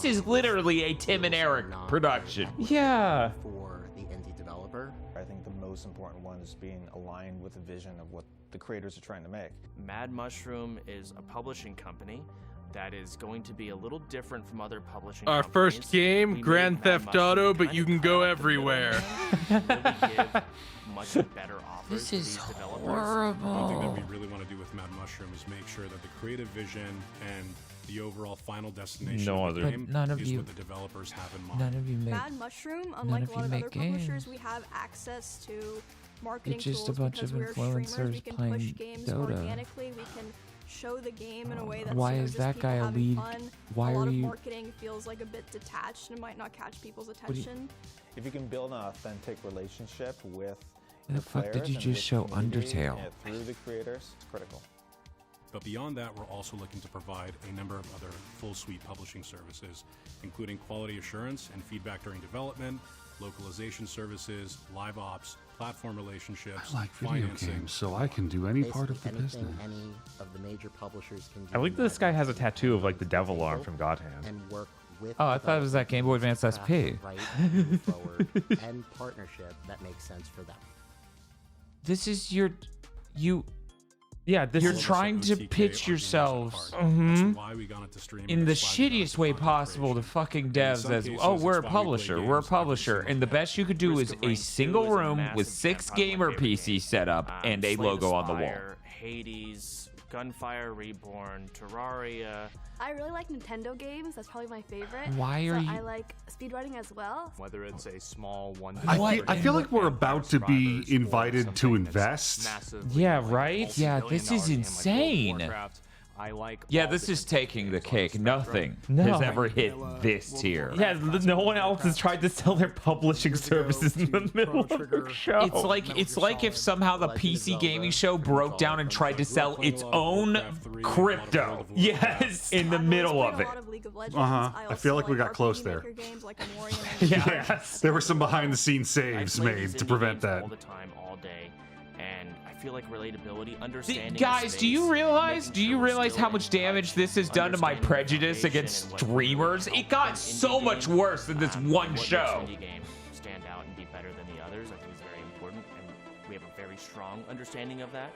is literally a Tim and Eric production. Yeah. For the indie developer, I think the most important one is being aligned with the vision of what the creators are trying to make. Mad Mushroom is a publishing company that is going to be a little different from other publishing Our companies. first game, We Grand made Mad Theft Mushroom Auto, but kind you of can go everywhere. really give much better offers This to is these developers. One thing that horrible. we really want to do with Mad Mushroom is make sure that the creative vision and the overall final destination No of the other- game But none of is you- what the developers have in mind. None of you make. Mad Mushroom, none unlike of a you lot of make other publishers, games. we have access to marketing just a tools bunch because of we're streamers. influencers We can playing push games Dota. organically. We can show the game in a way that's Why is just that people guy a having lead? fun. Why a lot are of you- marketing feels like a bit detached and might not catch people's do you- attention. If you can build an authentic relationship with The the fuck did players you and just with show the community Undertale? and through the creators, it's critical. But beyond that, we're also looking to provide a number of other full suite publishing services, including quality assurance and feedback during development, localization services, live ops, platform relationships, I like video financing. games, so I can do any part of the Anything business. any of the major publishers can do. I like that this guy has a tattoo of like the devil arm from God Hand. And work with Oh, I thought it was that Game Boy Advance SP. right move forward and partnership that makes sense for them. This is your, Yeah, this you're is trying to OTK pitch are yourselves That's why we got into streaming. in the That's why we got shittiest into way content possible to creation. fucking In devs some as, cases, oh, it's we're a why we play publisher, games we're a every publisher, single and the day. best you could do Risk is of a Rain single 2 is a room massive with fan, 6 probably my gamer favorite PC game. setup and a Slay the logo on the wall. Spire, Hades, Gunfire Reborn, Terraria. I really like Nintendo games. That's probably my favorite. Why are so you- I like speedrunning as well. Whether it's a small one. I feel like we're about to be invited to invest. Yeah, right? Yeah, this is insane. I like. Yeah, this is taking the cake. Nothing No. has ever hit this tier. Yeah, no one else has tried to sell their publishing services in the middle of their show. It's like if somehow the PC gaming show broke down and tried to sell its own crypto. Yes, in the middle of it. I feel like we got close there. Yes. There were some behind the scenes saves made to prevent that. All the time, all day, and I feel like relatability, understanding. Guys, do you realize how much damage this has done to my prejudice against streamers? It got so much worse than this one show. Indie game stand out and be better than the others, I think is very important, and we have a very strong understanding of that.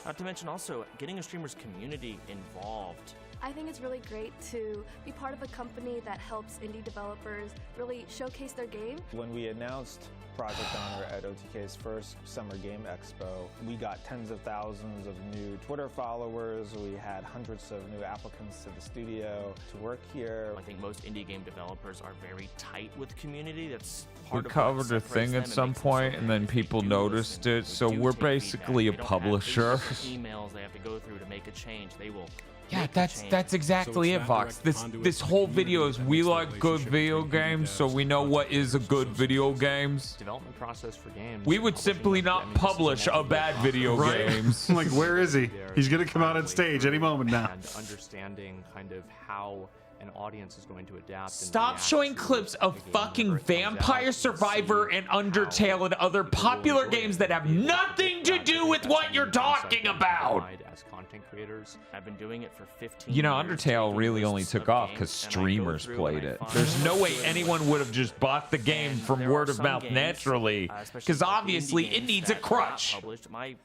Not to mention also getting a streamer's community involved. I think it's really great to be part of a company that helps indie developers really showcase their game. When we announced Project Honor at OTK's first Summer Game Expo, we got tens of thousands of new Twitter followers. We had hundreds of new applicants to the studio to work here. I think most indie game developers are very tight with community. That's We part of what covered a separates thing them at and some makes them point, so and then people noticed it. So we're basically a publisher. emails they have to go through to make a change. They will. Yeah, that's exactly it, Vox. This whole video is we like good video games, so we know what is a good video games. Development process for games. We would simply not publish a bad video games. Like, where is he? He's gonna come out on stage any moment now. And understanding kind of how an audience is going to adapt. Stop showing clips of fucking Vampire Survivor and Undertale and other popular games that have nothing to do with what you're talking about. As content creators, I've been doing it for 15 You know, years, Undertale taking really only lists took of off games, because and I go streamers through played and I it. find There's no way really anyone would have just bought the game from there word are of some mouth games, naturally, especially because like indie obviously it games needs a that are not crutch. published. My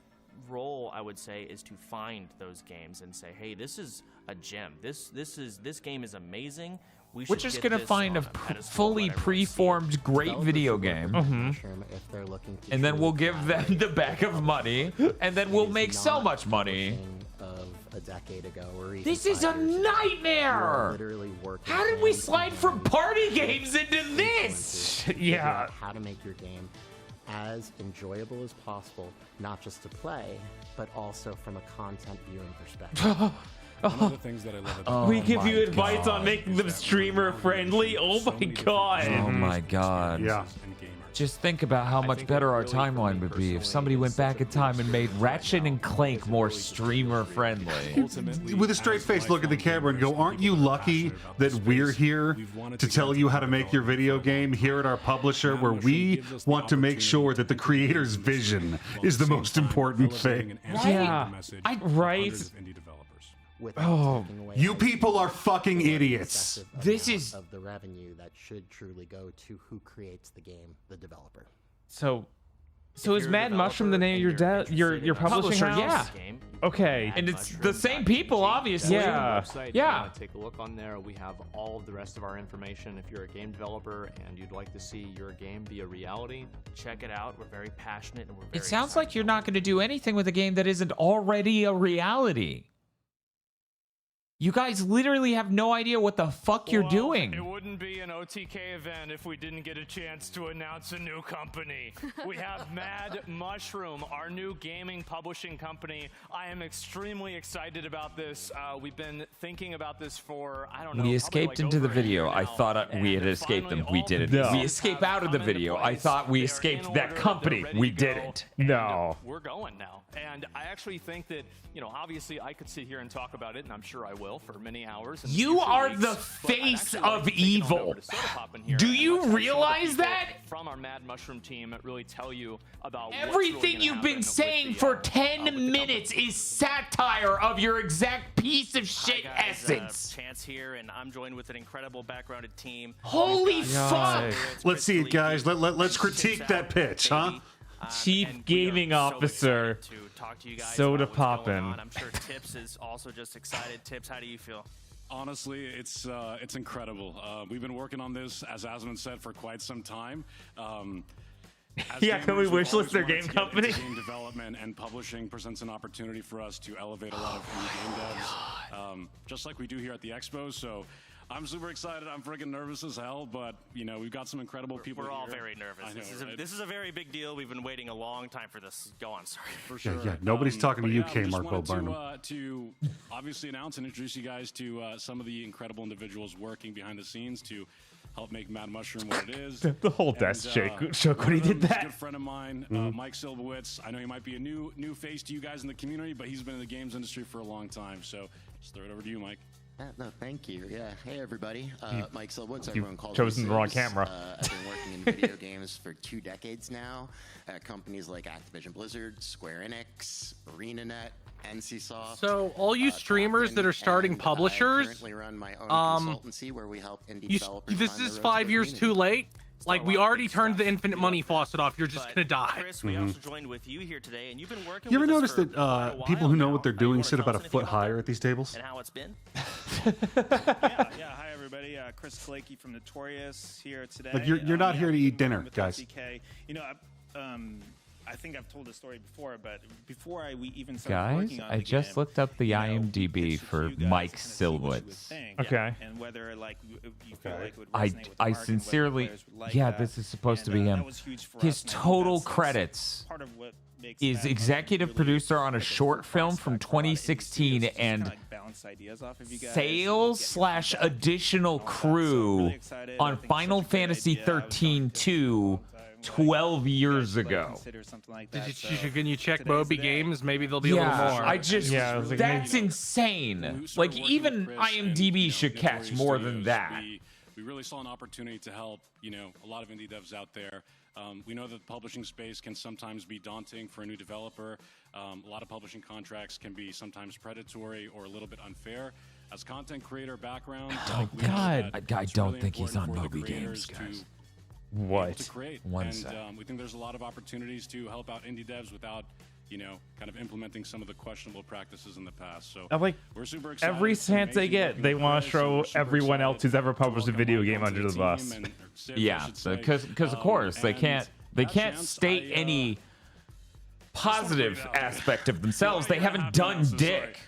role, I would say, is to find those games and say, hey, this is a gem. This game is amazing. We're just gonna find a fully preformed great video game, and then we'll give them the bag of money, and then we'll make so much money. Of a decade ago, or even This is a 5 years ago. nightmare. You're literally working How did we hand in slide from hand party with games into this? influencers to figure Yeah. out how to make your game as enjoyable as possible, not just to play, but also from a content viewing perspective. One of the things that I love about We give you advice on making them streamer friendly. Oh my god. Oh my god. Yeah. Just think about how much better our timeline would be if somebody went back in time and made Ratchet and Clank more streamer friendly. With a straight face, look at the camera and go, aren't you lucky that we're here to tell you how to make your video game here at our publisher, where we want to make sure that the creator's vision is the most important thing? Yeah. Right. Oh, you people are fucking idiots. This is of the revenue that should truly go to who creates the game, the developer. So is Mad Mushroom the name of your publishing house? Yeah. Okay. And it's the same people, obviously. Yeah. Yeah. Take a look on there. We have all of the rest of our information. If you're a game developer and you'd like to see your game be a reality, check it out. We're very passionate and we're very It sounds like you're not going to do anything with a game that isn't already a reality. You guys literally have no idea what the fuck you're doing. It wouldn't be an OTK event if we didn't get a chance to announce a new company. We have Mad Mushroom, our new gaming publishing company. I am extremely excited about this. We've been thinking about this for, I don't know. We escaped into the video. I thought we had escaped them. We didn't. No. We escaped out of the video. I thought we escaped that company. We didn't. No. We're going now. And I actually think that, obviously I could sit here and talk about it, and I'm sure I will for many hours. And You future are weeks, the but I'd face actually like of to take it on evil. over to Soda Pop in here Do and you let's have some of the realize people that? From our Mad Mushroom team really tell you about what's Everything really gonna you've happen been with saying the, for 10 minutes is satire of your exact piece of shit Hi guys, essence. Chance here, and I'm joined with an incredible backgrounded team. Holy fuck! Let's see it, guys. Let's critique that pitch, huh? Chief Gaming Officer. To talk to you guys Soda about what's going poppin'. on. I'm sure Tips is also just excited. Tips, how do you feel? Honestly, it's incredible. We've been working on this, as Asmund said, for quite some time. As Yeah, can we gamers, we've wishlist always their wanted game to get company? into Game development and publishing presents an opportunity for us to elevate a lot of indie game devs, just like we do here at the Expo. So I'm super excited. I'm freaking nervous as hell, but we've got some incredible people. We're all here. very nervous. I know, This is a very big deal. We've been waiting a long time for this. Go on, sorry. For sure. Yeah, nobody's talking to But you, yeah, we just Kmart Bo wanted Burnham. to obviously announce and introduce you guys to some of the incredible individuals working behind the scenes to help make Mad Mushroom what it is. The whole desk shake shook when he one of did them is that. A good friend of mine, Mike Silbowitz. I know he might be a new face to you guys in the community, but he's been in the games industry for a long time. So just throw it over to you, Mike. No, thank you. Yeah. Hey, everybody. Mike Silbowitz. You've Everyone calls chosen me the wrong Silbs. camera. I've been working in video games for 2 decades now at companies like Activision Blizzard, Square Enix, ArenaNet, NCSoft. So all you streamers that are starting publishers, currently run my own consultancy where we help indie developers this find is their 5 years too late. Like, we already turned the infinite money faucet off. You're just gonna die. Chris, we also joined with you here today, and you've been working You ever with us notice for that people who know what they're doing sit about a foot higher at these tables? and how it's been. Yeah, hi everybody. Chris Flakey from Notorious here today. Like, you're not here to eat dinner, with guys. OTK. I think I've told this story before, but before we even started Guys, working on I the just game, looked up the IMDb for Mike Silwitz. Okay. and whether like you feel like it would I resonate with the market, whether sincerely, players would like yeah, that. this is supposed to be And, him. that was huge for His us, and I think total that's credits part of what makes is that executive producer on a short film from 2016 and bounce ideas off of you guys. sales / additional crew on Final Fantasy 13 2 12 years ago. Can you check Moby Games? Maybe there'll be a little more. That's insane. Like, even IMDb should catch more than that. We really saw an opportunity to help, a lot of indie devs out there. We know that the publishing space can sometimes be daunting for a new developer. A lot of publishing contracts can be sometimes predatory or a little bit unfair. As content creator background, Oh, God. I don't think he's on Moby Games, guys. What? To create. One and sec. We think there's a lot of opportunities to help out indie devs without, kind of implementing some of the questionable practices in the past. So Like, we're super excited. every It's been chance they amazing get, working they with want Chris, to and throw we're super everyone excited else who's ever published a welcome video Mike game onto under the the bus. team and- or Sid, I Yeah, should say. because of course they can't chance, state any positive aspect of themselves. They haven't done dick,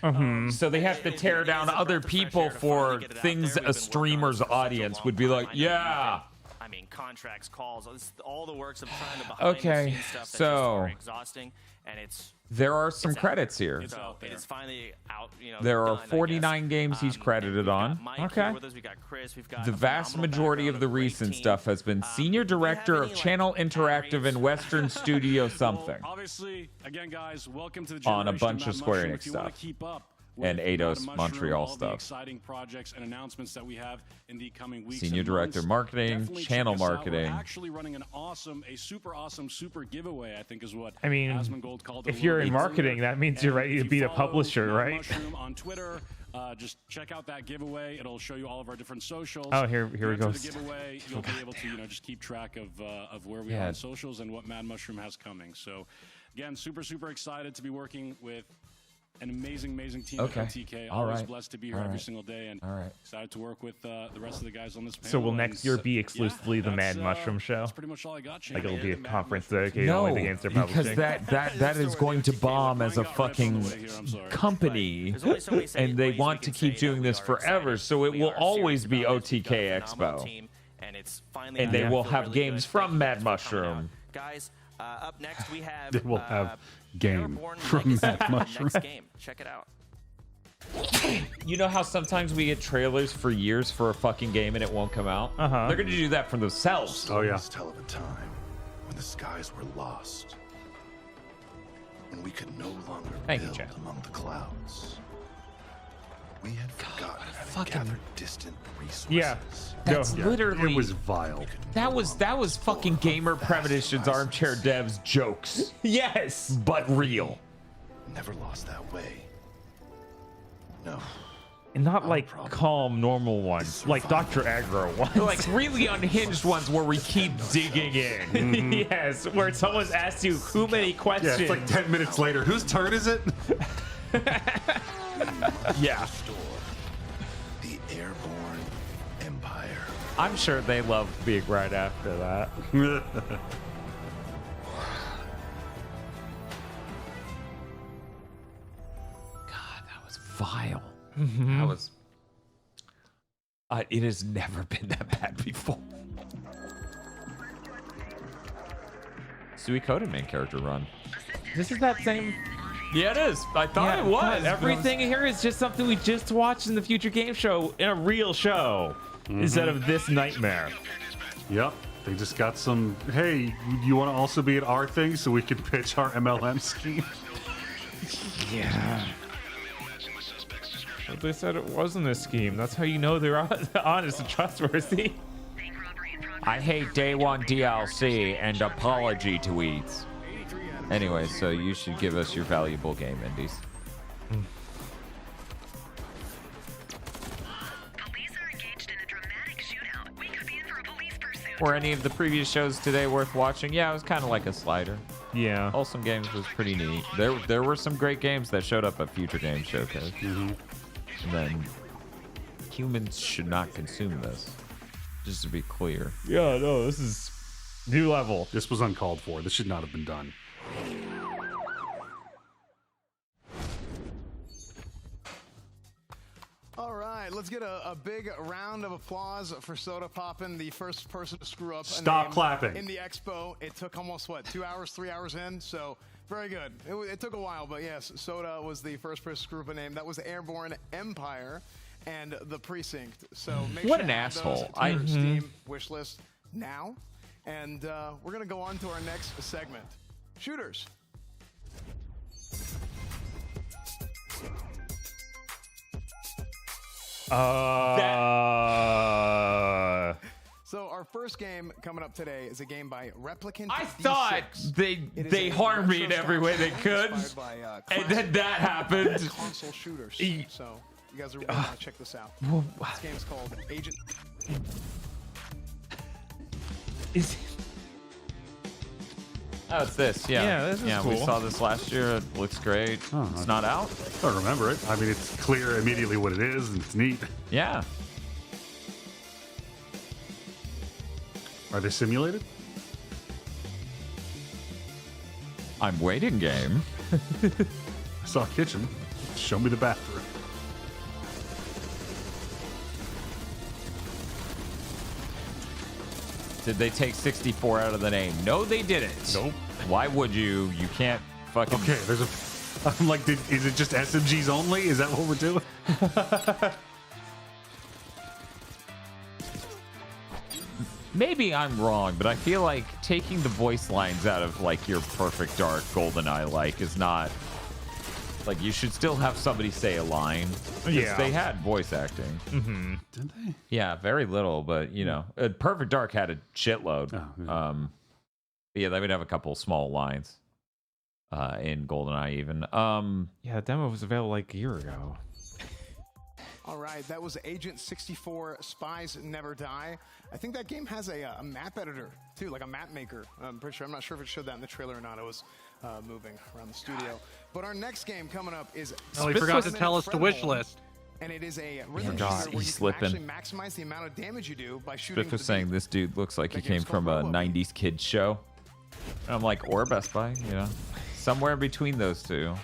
so they have to tear down other people for things a streamer's audience would be like. Yeah. I mean, contracts, calls, all the works of trying to behind Okay, the scenes stuff that just so are exhausting, and there are some credits here. So it is finally out. There are done, I guess. 49 games he's credited on. Mike here with us, we got Chris, we've got The vast majority of the recent stuff has been Senior Director of Channel Interactive and Western Studio something Obviously, again, guys, welcome to the on a generation bunch Mad of Square Mushroom. Enix If you wanna stuff keep up and with Eidos Mad Mushroom, Montreal all the stuff. exciting projects and announcements that we have in the coming weeks. Senior and Director months, Marketing, definitely Channel check us out. Marketing. We're actually running a super awesome super giveaway, I think is what I mean, Asmongold called it if a you're little in bit marketing, earlier. that means you're And ready if to you be a follow publisher, Mad right? Mushroom on Twitter, just check out that giveaway. It'll show you all of our different socials. Oh, here we Enter go. The giveaway, you'll be able to just keep track of where we are Yeah. on socials and what Mad Mushroom has coming. So, again, super excited to be working with an amazing team Okay. at OTK. All Always right. blessed to be here All every right. single day, and All right. excited to work with the rest of the guys on this panel. So will and next year be exclusively the Mad that's, Mushroom show? That's pretty much all I got. Shane. Like it'll be a conference dedicated No, only to games they're because publishing. that is going to bomb as a fucking company, and they want to keep doing this forever. So it will always be OTK Expo, and they will have games from Mad Mushroom. Guys, up next we have. They will have game Airborne from Legacy, Mad Mushroom. Next game. Check it out. You know how sometimes we get trailers for years for a fucking game and it won't come out? Uh-huh. They're going to do that for themselves. Oh, yeah. Tell of a time when the skies were lost, when we could no longer Thank you, build Chad. among the clouds. We had forgotten how to fucking- gather distant resources. Yeah. That's literally. It was vile. That was fucking Gamer Premonitions Armchair Devs jokes. Yes, but real. Never lost that way. No. and not like calm, normal ones, like Dr. Aggro ones. Like really unhinged ones where we keep digging in. Yes, where someone's asked you too many questions. Yeah, it's like 10 minutes later. Whose turn is it? Yeah. The Airborne Empire. I'm sure they love being right after that. Vile. That was. It has never been that bad before. Suikoden main character run. This is that same. Yeah, it is. I thought it was. Everything here is just something we just watched in the Future Game Show in a real show instead of this nightmare. Yep. They just got some, hey, you want to also be at our thing so we can pitch our MLM scheme? Yeah. But they said it wasn't a scheme. That's how you know they're honest and trustworthy. I hate day one DLC and apology tweets. Anyway, so you should give us your valuable game, Indies. Were any of the previous shows today worth watching? Yeah, it was kind of like a slider. Yeah. Wholesome Games was pretty neat. There were some great games that showed up at Future Games Showcase. And then humans should not consume this. Just to be clear. Yeah, no, this is new level. This was uncalled for. This should not have been done. All right, let's get a big round of applause for Soda Poppin', the first person to screw up. Stop clapping. In the expo, it took almost, 2 hours, 3 hours in? So, very good. It took a while, but yes, Soda was the first person to screw up a name. That was Airborne Empire and the Precinct. So, make What sure an to add those asshole. to your Steam wish list now. And we're going to go on to our next segment. Shooters. So our first game coming up today is a game by Replicant. I thought they harmed me in every way they could, and then that happened. Console shooters. So you guys are really gonna check this out. This game is called Agent. Oh, it's this. Yeah. Yeah, this is We cool. saw this last year. It looks great. Oh, It's not out. I don't remember it. I mean, it's clear immediately what it is, and it's neat. Yeah. Are they simulated? I'm waiting game. I saw a kitchen. Show me the bathroom. Did they take 64 out of the name? No, they didn't. Nope. Why would you? You can't fucking. Okay, there's a. I'm like, is it just SMGs only? Is that what we're doing? Maybe I'm wrong, but I feel like taking the voice lines out of like your Perfect Dark GoldenEye like is not. Like, you should still have somebody say a line. Yeah. They had voice acting. Mm-hmm. Did they? Yeah, very little, but you know, Perfect Dark had a shitload. Yeah, they would have a couple small lines in GoldenEye even. Yeah, the demo was available like a year ago. All right, that was Agent 64 Spies Never Die. I think that game has a map editor, too, like a map maker. I'm pretty sure. I'm not sure if it showed that in the trailer or not. It was moving around the studio. But our next game coming up is... Oh, he forgot to tell us the wish list. And it is a rhythm God, shooter where he's you can slipping. actually maximize the amount of damage you do by shooting... Biff was the saying this dude looks like he came from a 90s kids show. And I'm like, or Best Buy, you know, somewhere in between those two.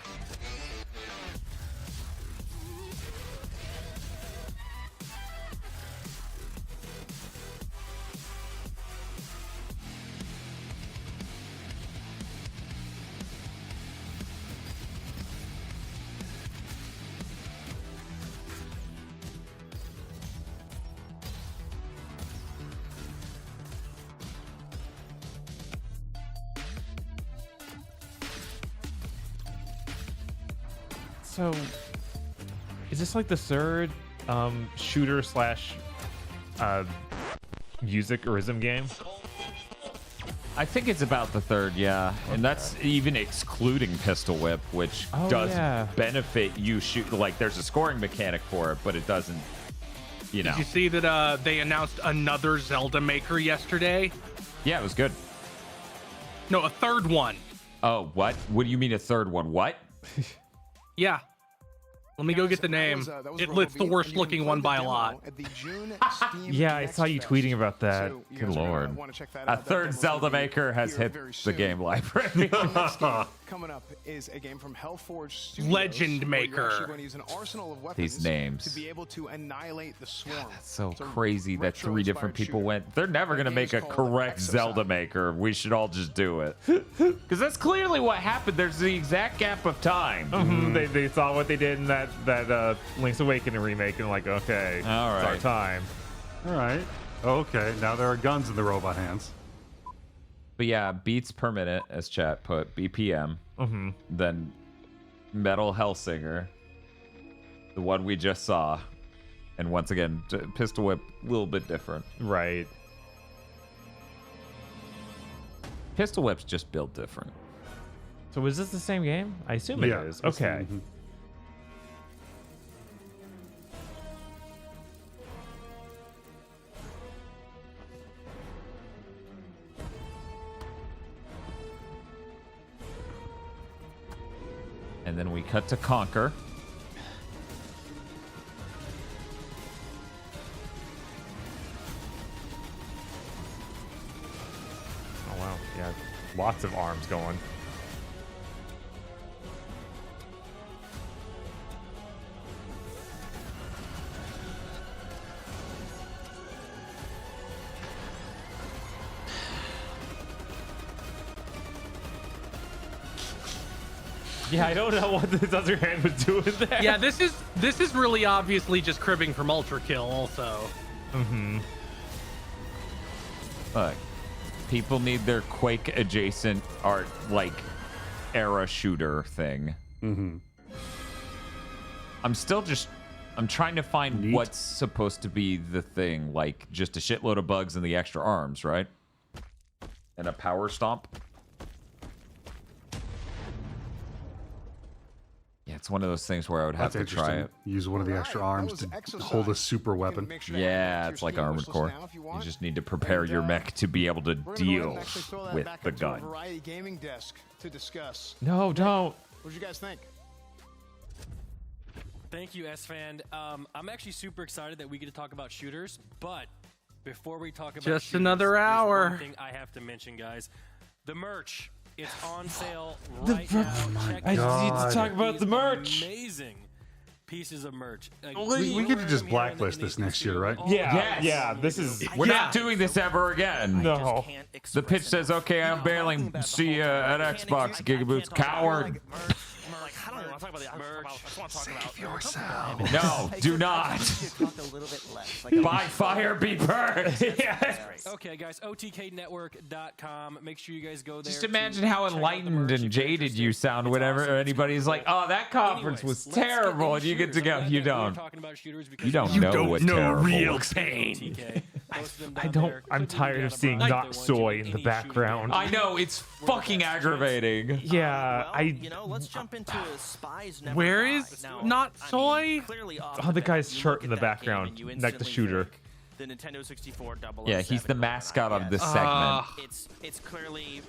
So, is this like the third shooter slash music rhythm game? I think it's about the third, yeah. And that's even excluding Pistol Whip, which does benefit you shoot. Like, there's a scoring mechanic for it, but it doesn't, you know. Did you see that they announced another Zelda maker yesterday? Yeah, it was good. No, a third one. Oh, what? What do you mean a third one? What? Yeah. Let me go get the name. It's the worst looking one by a lot. Yeah, I saw you tweeting about that. Good lord. A third Zelda maker has hit the game library. Coming up is a game from Hellforge Studios. Legend where you're actually Maker. going to use an arsenal of weapons These names. to be able to annihilate the swarm. So crazy that 3 different people went. They're never going to make a correct Zelda maker. We should all just do it. Because that's clearly what happened. There's the exact gap of time. They saw what they did in that Link's Awakening remake and like, okay, all right, it's our time. All right. Okay, now there are guns in the robot hands. But yeah, beats per minute, as chat put, BPM. Then Metal Hellsinger, the one we just saw. And once again, Pistol Whip, a little bit different. Right. Pistol Whip's just built different. So is this the same game? I assume it is. Okay. And then we cut to Conquer. Oh wow, yeah, lots of arms going. Yeah, I don't know what this other hand was doing there. Yeah, this is really obviously just cribbing from Ultra Kill also. Look, People need their Quake adjacent art like era shooter thing. Mm-hmm. I'm trying to find what's supposed to be the thing, like just a shitload of bugs and the extra arms, right? And a power stomp. Yeah, it's one of those things where I would have to try it. Use one of the extra arms to hold a super weapon. Yeah, it's like Armored Core. You just need to prepare your mech to be able to deal with the gun. Variety gaming desk to discuss. No, don't. What did you guys think? Thank you, S-Fan. I'm actually super excited that we get to talk about shooters, but before we talk about just shooters, another there's hour. one thing I have to mention, guys. The merch. It's on sale right now. Check I it need out. to talk about the merch. Amazing pieces of merch. We get to just blacklist this next year, right? Yeah. This is. We're not doing this ever again. No. The pitch says, "Okay, I'm bailing. See you at Xbox, GigaBoots." Coward. I don't even want to talk about the merch. I just want to talk about No, do not. Talk a little bit less. By fire, be burned. Okay, guys, OTKnetwork.com. Make sure you guys go there. Just imagine how enlightened and jaded you sound whenever anybody's like, "Oh, that conference was terrible," and you get to go. You don't. You don't know what terrible real looks like. pain. I don't. I'm tired of seeing not soy in the background. I know, it's fucking aggravating. Yeah, let's jump into Spies Never Where Die. is Now, not soy? Oh, the guy's shirt in the background, like the shooter. The Nintendo 64 Yeah, he's the mascot of this segment. It's clearly,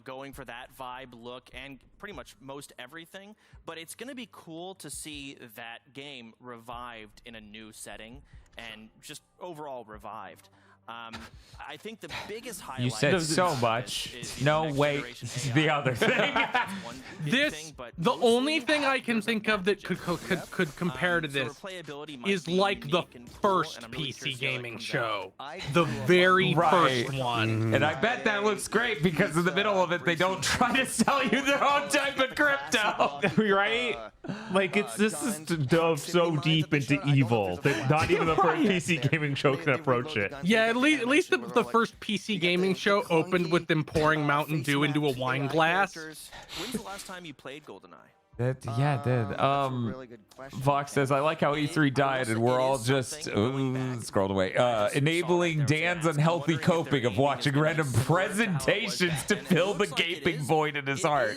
going for that vibe, look, and pretty much most everything. But it's going to be cool to see that game revived in a new setting and just overall revived. I think the biggest highlight. You said so much. No, wait. This is the other thing. The only thing I can think of that could compare to this is like the first PC gaming show, the very first one. And I bet that looks great because in the middle of it, they don't try to sell you their own type of crypto. Right? Like this is to delve so deep into evil that not even the first PC gaming show can approach it. Yeah, at least the first PC gaming show opened with them pouring Mountain Dew into a wine glass. When's the last time you played GoldenEye? Yeah, it did. Vox says, "I like how E3 died and we're all just scrolled away, enabling Dan's unhealthy coping of watching random presentations to fill the gaping void in his heart."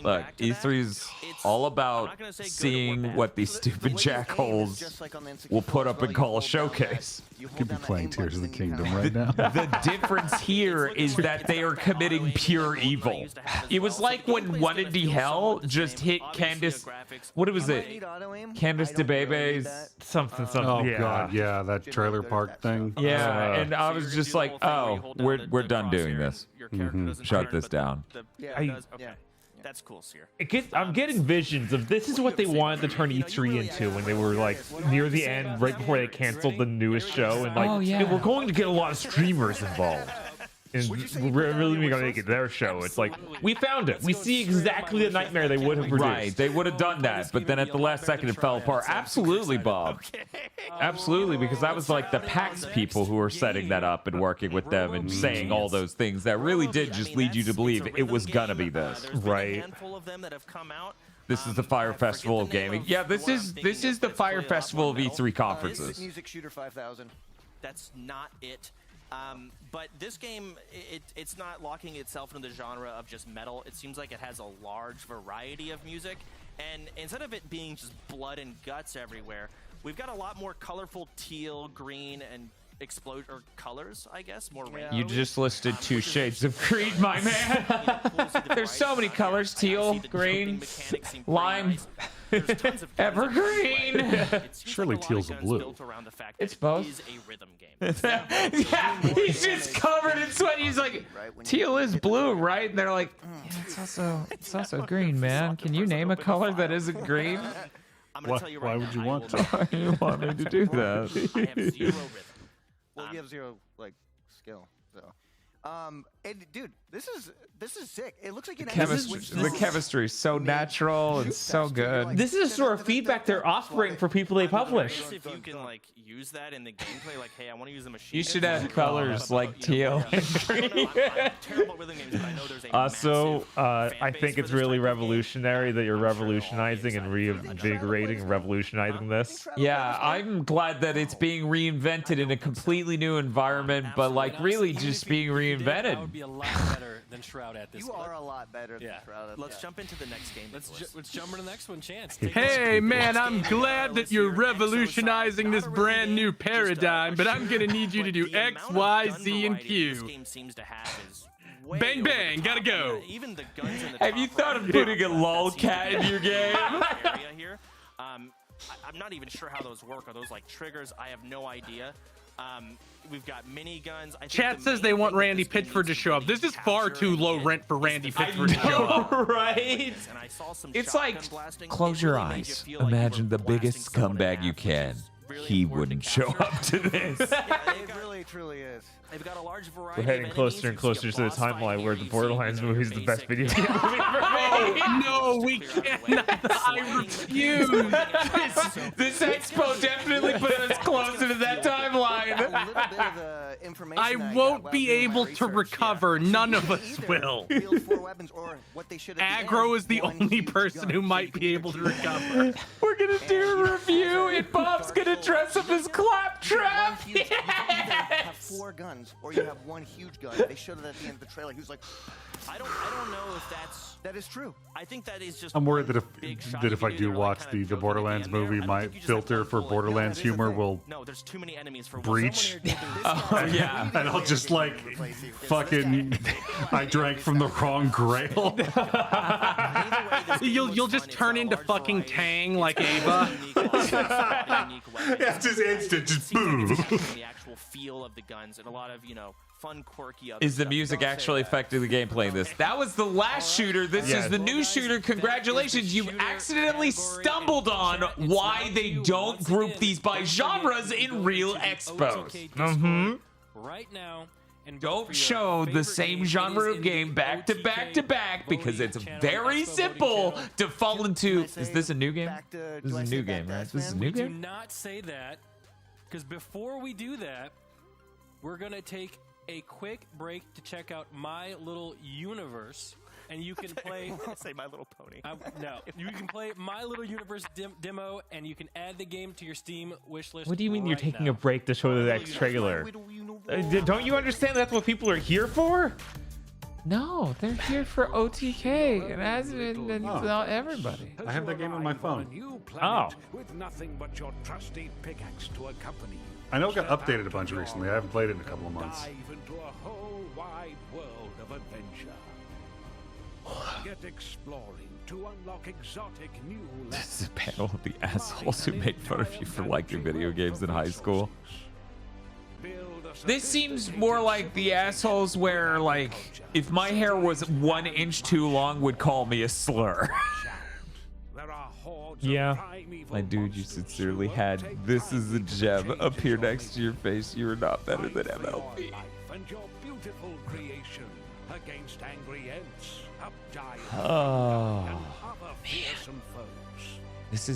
Look, E3's all about seeing what these stupid jackholes will put up and call a showcase. You could be playing Tears of the Kingdom right now. The difference here is that they are committing pure evil. It was like when One in Hell just hit Candace. What was it? Candace DeBebe's something. Oh yeah. god, yeah, that trailer park thing. Yeah, and I was just like, "Oh, we're done doing this. Shut this down." That's cool, Seer. I'm getting visions of this is what they wanted to turn E3 into when they were like near the end, right before they canceled the newest show, and like, "Hey, we're going to get a lot of streamers involved. And we're really going to make it their show." It's like, we found it. We see exactly the nightmare they would have produced. Right, they would have done that, but then at the last second it fell apart. Absolutely, Bob. Absolutely, because that was like the PAX people who were setting that up and working with them and saying all those things that really did just lead you to believe it was gonna be this. Right. This is the Fire Festival of gaming. Yeah, this is the Fire Festival of E3 conferences. Music Shooter 5000. That's not it. But this game, it's not locking itself into the genre of just metal. It seems like it has a large variety of music. And instead of it being just blood and guts everywhere, we've got a lot more colorful teal, green, and colors, I guess. More rainbow. You just listed 2 shades of green, my man. There's so many colors: teal, green, lime, evergreen. Surely teal's a blue. It's both. Yeah, he's just covered in sweat. He's like, "Teal is blue, right?" And they're like, "Yeah, it's also green, man. Can you name a color that isn't green?" Why would you want to? Why do you want me to do that? Well, you have zero skill. So, And dude, this is sick. It looks like an The chemistry is so natural and so good. This is the sort of feedback they're offering for people they publish. If you can like use that in the gameplay, like, hey, I want to use the machine. You should add colors like teal and green. Also, I think it's really revolutionary that you're revolutionizing and reinvigorating and revolutionizing this. Yeah, I'm glad that it's being reinvented in a completely new environment, but like really just being reinvented. I would be a lot better than Shroud at this. You are a lot better than Shroud. Let's jump into the next game. Let's jump into the next one. Chance. Hey man, I'm glad that you're revolutionizing this brand new paradigm, but I'm gonna need you to do X, Y, Z, and Q. Bang bang, gotta go. Have you thought of putting a lolcat in your game? I'm not even sure how those work. Are those like triggers? I have no idea. We've got miniguns. Chat says they want Randy Pitchford to show up. This is far too low rent for Randy Pitchford to show up. Right? It's like, close your eyes. Imagine the biggest scumbag you can. He wouldn't show up to this. It really, truly is. They've got a large variety. We're heading closer and closer to the timeline where the Borderlands movie is the best video game movie for me. Oh, no, we cannot. I refuse. This expo definitely put us closer to that timeline. I won't be able to recover. None of us will. Aggro is the only person who might be able to recover. We're gonna do a review, and Bob's gonna dress up as Claptrap. You have 4 guns, or you have 1 huge gun. They showed it at the end of the trailer. He was like, I don't know if that is true. I think that is just. I'm worried that if I do watch the Borderlands movie, my filter for Borderlands humor will there's too many enemies for breach. Oh yeah, and I'll just like fucking. I drank from the wrong grail. You'll just turn into fucking Tang like Ava. It's just instant, just boom. The actual feel of the guns and a lot of fun, quirky. Is the music actually affecting the gameplay in this? That was the last shooter. This is the new shooter. Congratulations. You accidentally stumbled on why they don't group these by genres in real expos. Right now. And don't show the same genre of game back to back to back because it's very simple to fall into. Is this a new game? This is a new game, right? This is a new game? Do not say that, because before we do that, we're going to take a quick break to check out My Little Universe. And you can play. Say My Little Pony. No, you can play My Little Universe demo, and you can add the game to your Steam wishlist. What do you mean you're taking a break to show the next trailer? Don't you understand that's what people are here for? No, they're here for OTK, and as everybody. I have that game on my phone. Oh. With nothing but your trusty pickaxe to accompany you. I know it got updated a bunch recently. I haven't played it in a couple of months. Dive into a whole wide world of adventure. Get exploring to unlock exotic new lands. This is a panel of the assholes who made fun of you for liking video games in high school. This seems more like the assholes where, like, if my hair was 1 inch too long, would call me a slur. Yeah. My dude, you sincerely had "This is a gem" appear next to your face. You are not better than MLB. And your beautiful creation against angry ents, giants, Oh, and other fearsome foes. this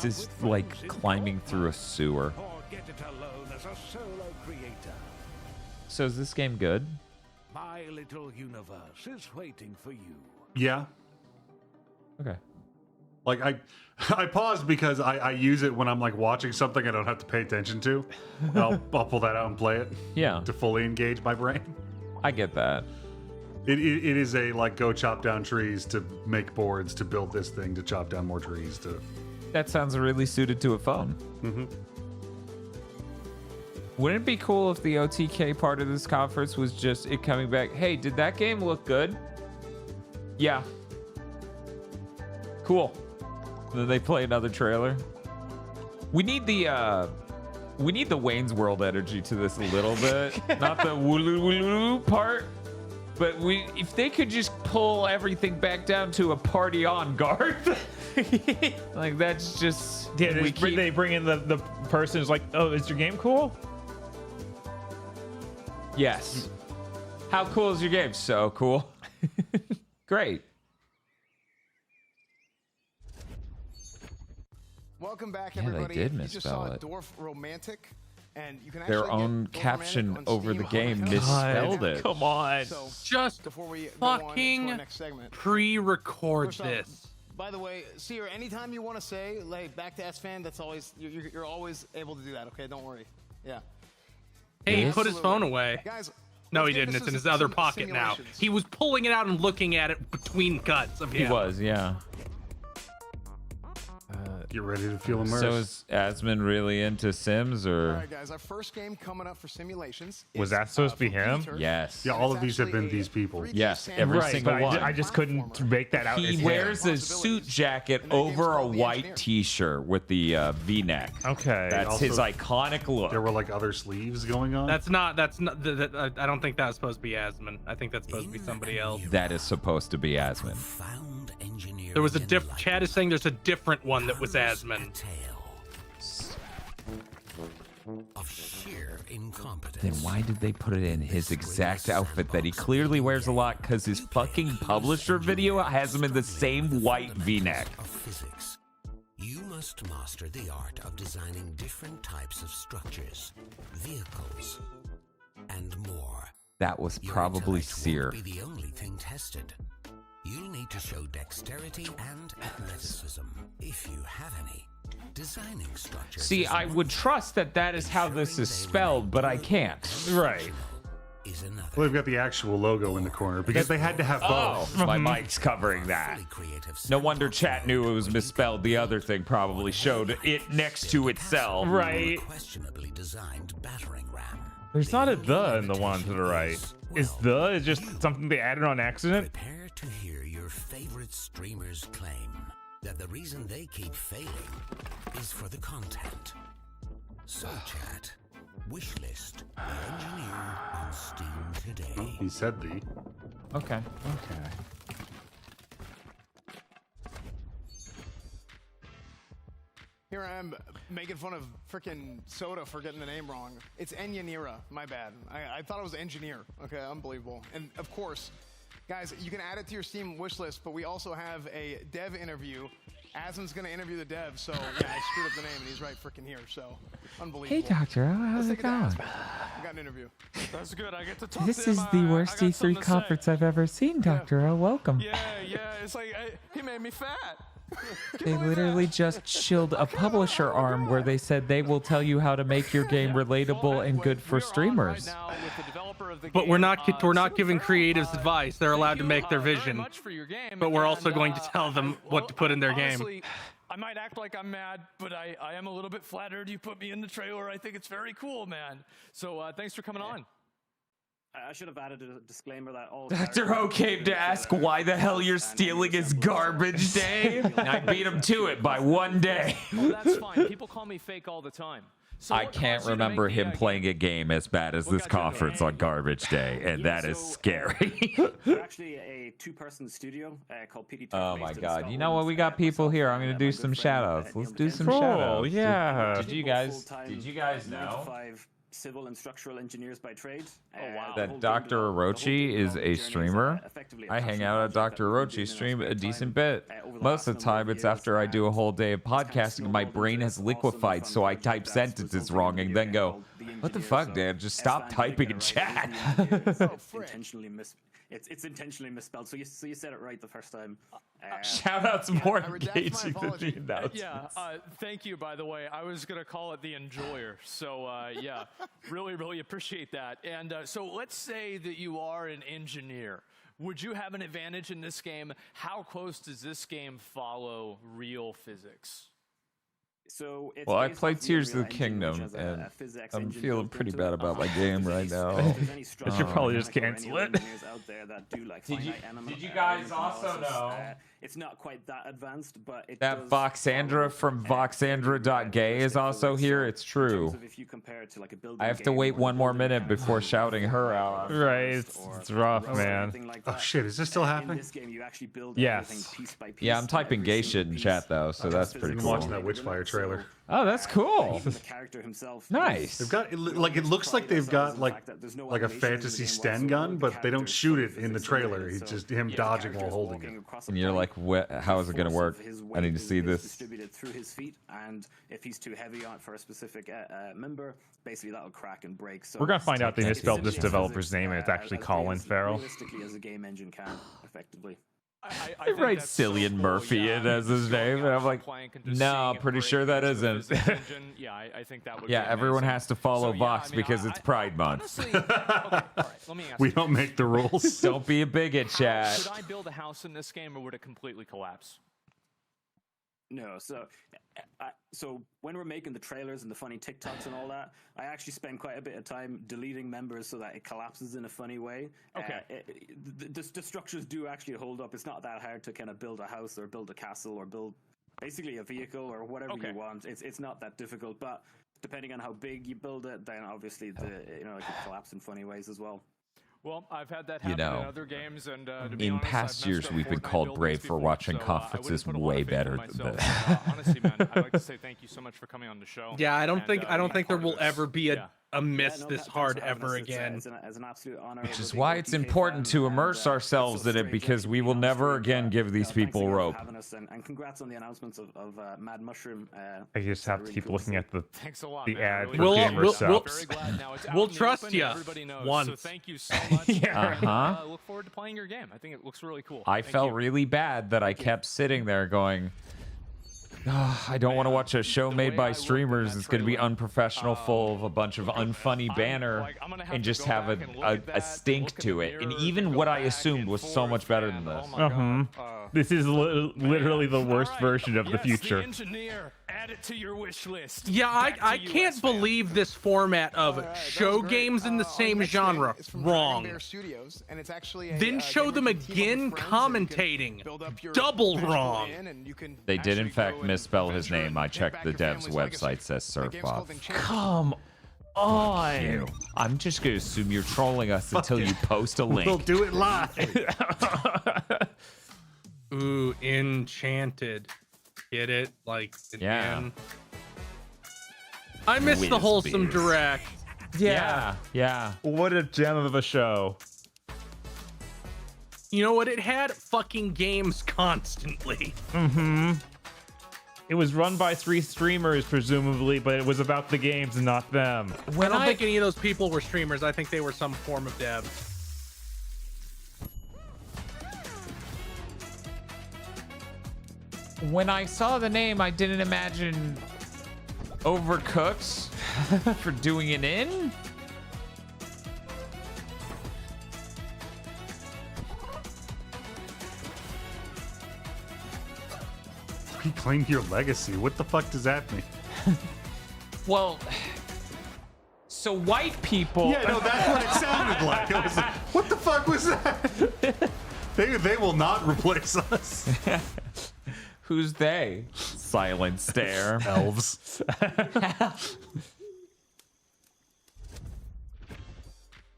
is like climbing through a sewer. Or get it alone as a solo creator. So is this game good? My Little Universe is waiting for you. Yeah. Okay. Like I paused because I use it when I'm like watching something I don't have to pay attention to. And I'll pull that out and play it. Yeah. To fully engage my brain. I get that. It is a like go chop down trees to make boards to build this thing to chop down more trees to. That sounds really suited to a phone. Mm-hmm. Wouldn't it be cool if the OTK part of this conference was just it coming back? Hey, did that game look good? Yeah. Cool. And then they play another trailer. We need the Wayne's World energy to this a little bit, not the wooloo part. But if they could just pull everything back down to a party on guard, like that's just they bring in the person who's like, oh, is your game cool? Yes. How cool is your game? So cool. Great. Welcome back, Yeah, they everybody. did You just misspell saw it. Dwarf Romantic, and you can Their actually own get Dwarf caption Romantic on over Steam the game on misspelled now. it. Come on. So Just before we go on to our fucking next segment, pre-record First off, this. By the way, Seer, anytime you want to say like back to S-Fan, that's always you're always able to do that. Okay, don't worry. Yeah. Hey, he put his phone away. Guys, no, let's he get didn't. into It's in his some other pocket now. simulations. He was pulling it out and looking at it between cuts of him. He was, yeah. Get ready to feel immersed. So is Asmund really into Sims, All or right, guys, our first game coming up for simulations. Was that supposed to be him? Peter. yes? Yeah, all of these have been these people. Yes, every Right, single but one. I just couldn't make that out. He as wears him. a suit jacket over a white T-shirt with the V-neck. Okay. That's his Also, iconic look. There were like other sleeves going on. That's not. I don't think that was supposed to be Asmund. I think that's supposed to be somebody else. That is supposed to be Asmund. There was a different. Chad is saying there's a different one that was Asmund. Of sheer incompetence. Then why did they put it in his exact outfit that he clearly wears a lot? Because his fucking publisher video has him in the same white V-neck. Of physics. You must master the art of designing different types of structures, vehicles, and more. That was Your probably intellect Seer. won't be the only thing tested. You'll need to show dexterity and athleticism, if you have any. Designing structures. See, I would trust that that is how this is spelled, but I can't. Right. Well, they've got the actual logo in the corner because they had to have Oh, both. my mic's covering that. No wonder chat knew it was misspelled. The other thing probably showed it next to itself. Right. Questionably designed battering ram. There's not a the in the one to the right. Is the is just something they added on accident? Prepare to hear your favorite streamers claim that the reason they keep failing is for the content. So, chat, wishlist the engineer on Steam today. He said the. Okay. Okay. Here I am making fun of frickin' Soda for getting the name wrong. It's Enyanira, my bad. I thought it was engineer. Okay, unbelievable. And of course, guys, you can add it to your Steam wish list, but we also have a dev interview. Asmund's gonna interview the dev, so yeah, I screwed up the name and he's right frickin' here, so unbelievable. Hey, Doctor O, how's Let's it take to going? Asmund. We got an interview. That's good. I get to talk This to him. is the worst I got something E3 to say. conference I've ever seen, Dr. O. Welcome. Yeah. It's like he made me fat. They literally just shilled a publisher arm where they said they will tell you how to make your game relatable and good for streamers. But we're not giving creatives advice. They're allowed to make their vision. But we're also going to tell them what to put in their game. Honestly, I might act like I'm mad, but I am a little bit flattered you put me in the trailer. I think it's very cool, man. So thanks for coming on. I should have added a disclaimer that all Dr. O came to ask why the hell you're stealing his garbage day. I beat him to it by one day. Oh, that's fine. People call me fake all the time. So I what can't caused you to remember make the, him playing a game as bad as this conference on garbage day, and that is scary. We're actually a two-person studio called PD. Oh my god. You know what? We got people here. I'm going to do some shout outs. Let's do some shout outs. Yeah. Did you guys know civil and structural engineers by trade. that Dr. Orochi is a streamer? I hang out at Dr. Orochi's stream a decent bit. Most of the time, it's after I do a whole day of podcasting, my brain has liquefied, so I type sentences wrong and then go, what the fuck, Dan? Just stop typing in chat. It's intentionally misspelled. So you said it right the first time. Shout out's more engaging than the announcement. Yeah, thank you, by the way. I was going to call it the enjoyer. So, yeah, really appreciate that. And so let's say that you are an engineer. Would you have an advantage in this game? How close does this game follow real physics? So it's well, I played Tears of the Kingdom, and I'm feeling pretty bad about my game right now. I should probably just cancel it. Did you guys also know it's not quite that advanced, but it That does Voxandra from Voxandra.gay is also here. It's true. if you compare it to like a building I have to game wait where one the more building minute before mechanics shouting her out. Right, it's rough, or man. anything like Oh that. shit, is this still In happening? this game, you actually build Yes. everything piece by piece. Yeah, I'm typing every gay single shit in piece. chat though, so that's pretty I'm cool. watching that Witchfire trailer. Oh, that's cool. Even the character himself. Nice. They've got like it looks like they've got like a fantasy Sten gun, but they don't shoot it in the trailer. It's just him dodging while holding it. And you're like, how is it going to work? I need to see this. Distributed through his feet, and if he's too heavy on for a specific member, basically that'll crack and break. So We're gonna find out they it's misspelled this essentially developer's name, and it's actually Colin Farrell. realistically as a game engine can, effectively. I write Cillian Murphy in as his name, and I'm like, no, I'm pretty sure that isn't. Yeah, I think that would Yeah, be everyone amazing. has to follow So, yeah, Vox I mean, because it's Pride Month. Honestly, okay, all right, let me ask We you don't make the rules. Don't be a bigot, chat. Could I build a house in this game, or would it completely collapse? No, so when we're making the trailers and the funny TikToks and all that, I actually spend quite a bit of time deleting members so that it collapses in a funny way. Okay. The structures do actually hold up. It's not that hard to kind of build a house or build a castle or build basically a vehicle or whatever you want. It's not that difficult, but depending on how big you build it, then obviously it could collapse in funny ways as well. Well, I've had that happen in other games, and to be In honest, past I've years, messed up we've been Fortnite called buildings brave for before, watching so, conferences I wouldn't put a lot way of faith in better than myself. this. Honestly, man, I'd like to say thank you so much for coming on the show. Yeah, I don't and, think being there part of will this. ever be Yeah. a miss Yeah, no, this thanks hard for having ever us. again. It's an absolute honor. Which as a is big why it's OTK important fan, to and, immerse ourselves it's so in it, strange because we will being on never stream, again but, give these thanks people again for rope. having us, and congrats on the announcements of Mad Mushroom. I just have to really keep cool looking at the Thanks a lot, the man. I ad really for appreciate gamer it. subs. Very glad now it's out We'll in the trust open, ya everybody knows. once. So thank you so much. Yeah. and, Uh-huh. look forward to playing your game. I think it looks really cool. I Thank felt you. really bad that I kept sitting there going, "Oh, I don't want to watch a show made by streamers. It's going to be unprofessional, full of a bunch of unfunny banner, and just have a stink to it." And even what I assumed was so much better than this. This is literally the worst version of the future. The engineer, add it to your wish list. Yeah, I can't believe this format of show games in the same genre. Wrong. Studios, and it's actually Then show them again commentating. Double wrong. They did, in fact, misspell his name. I checked the dev's website, says Surfbot. Come on. You. I'm just going to assume you're trolling us until you post a link. We'll do it live. Ooh, Enchanted. Get it? Like, Yeah. again. I missed the Wholesome Whiz-biz. Direct. Yeah. What a gem of a show. You know what? It had fucking games constantly. It was run by 3 streamers, presumably, but it was about the games and not them. I don't think any of those people were streamers. I think they were some form of dev. When I saw the name, I didn't imagine Overcooked for doing it in. Reclaim your legacy. What the fuck does that mean? Well, so white people. Yeah, no, that's what it sounded like. I was like, what the fuck was that? They will not replace us. Who's they? Silent stare. Elves.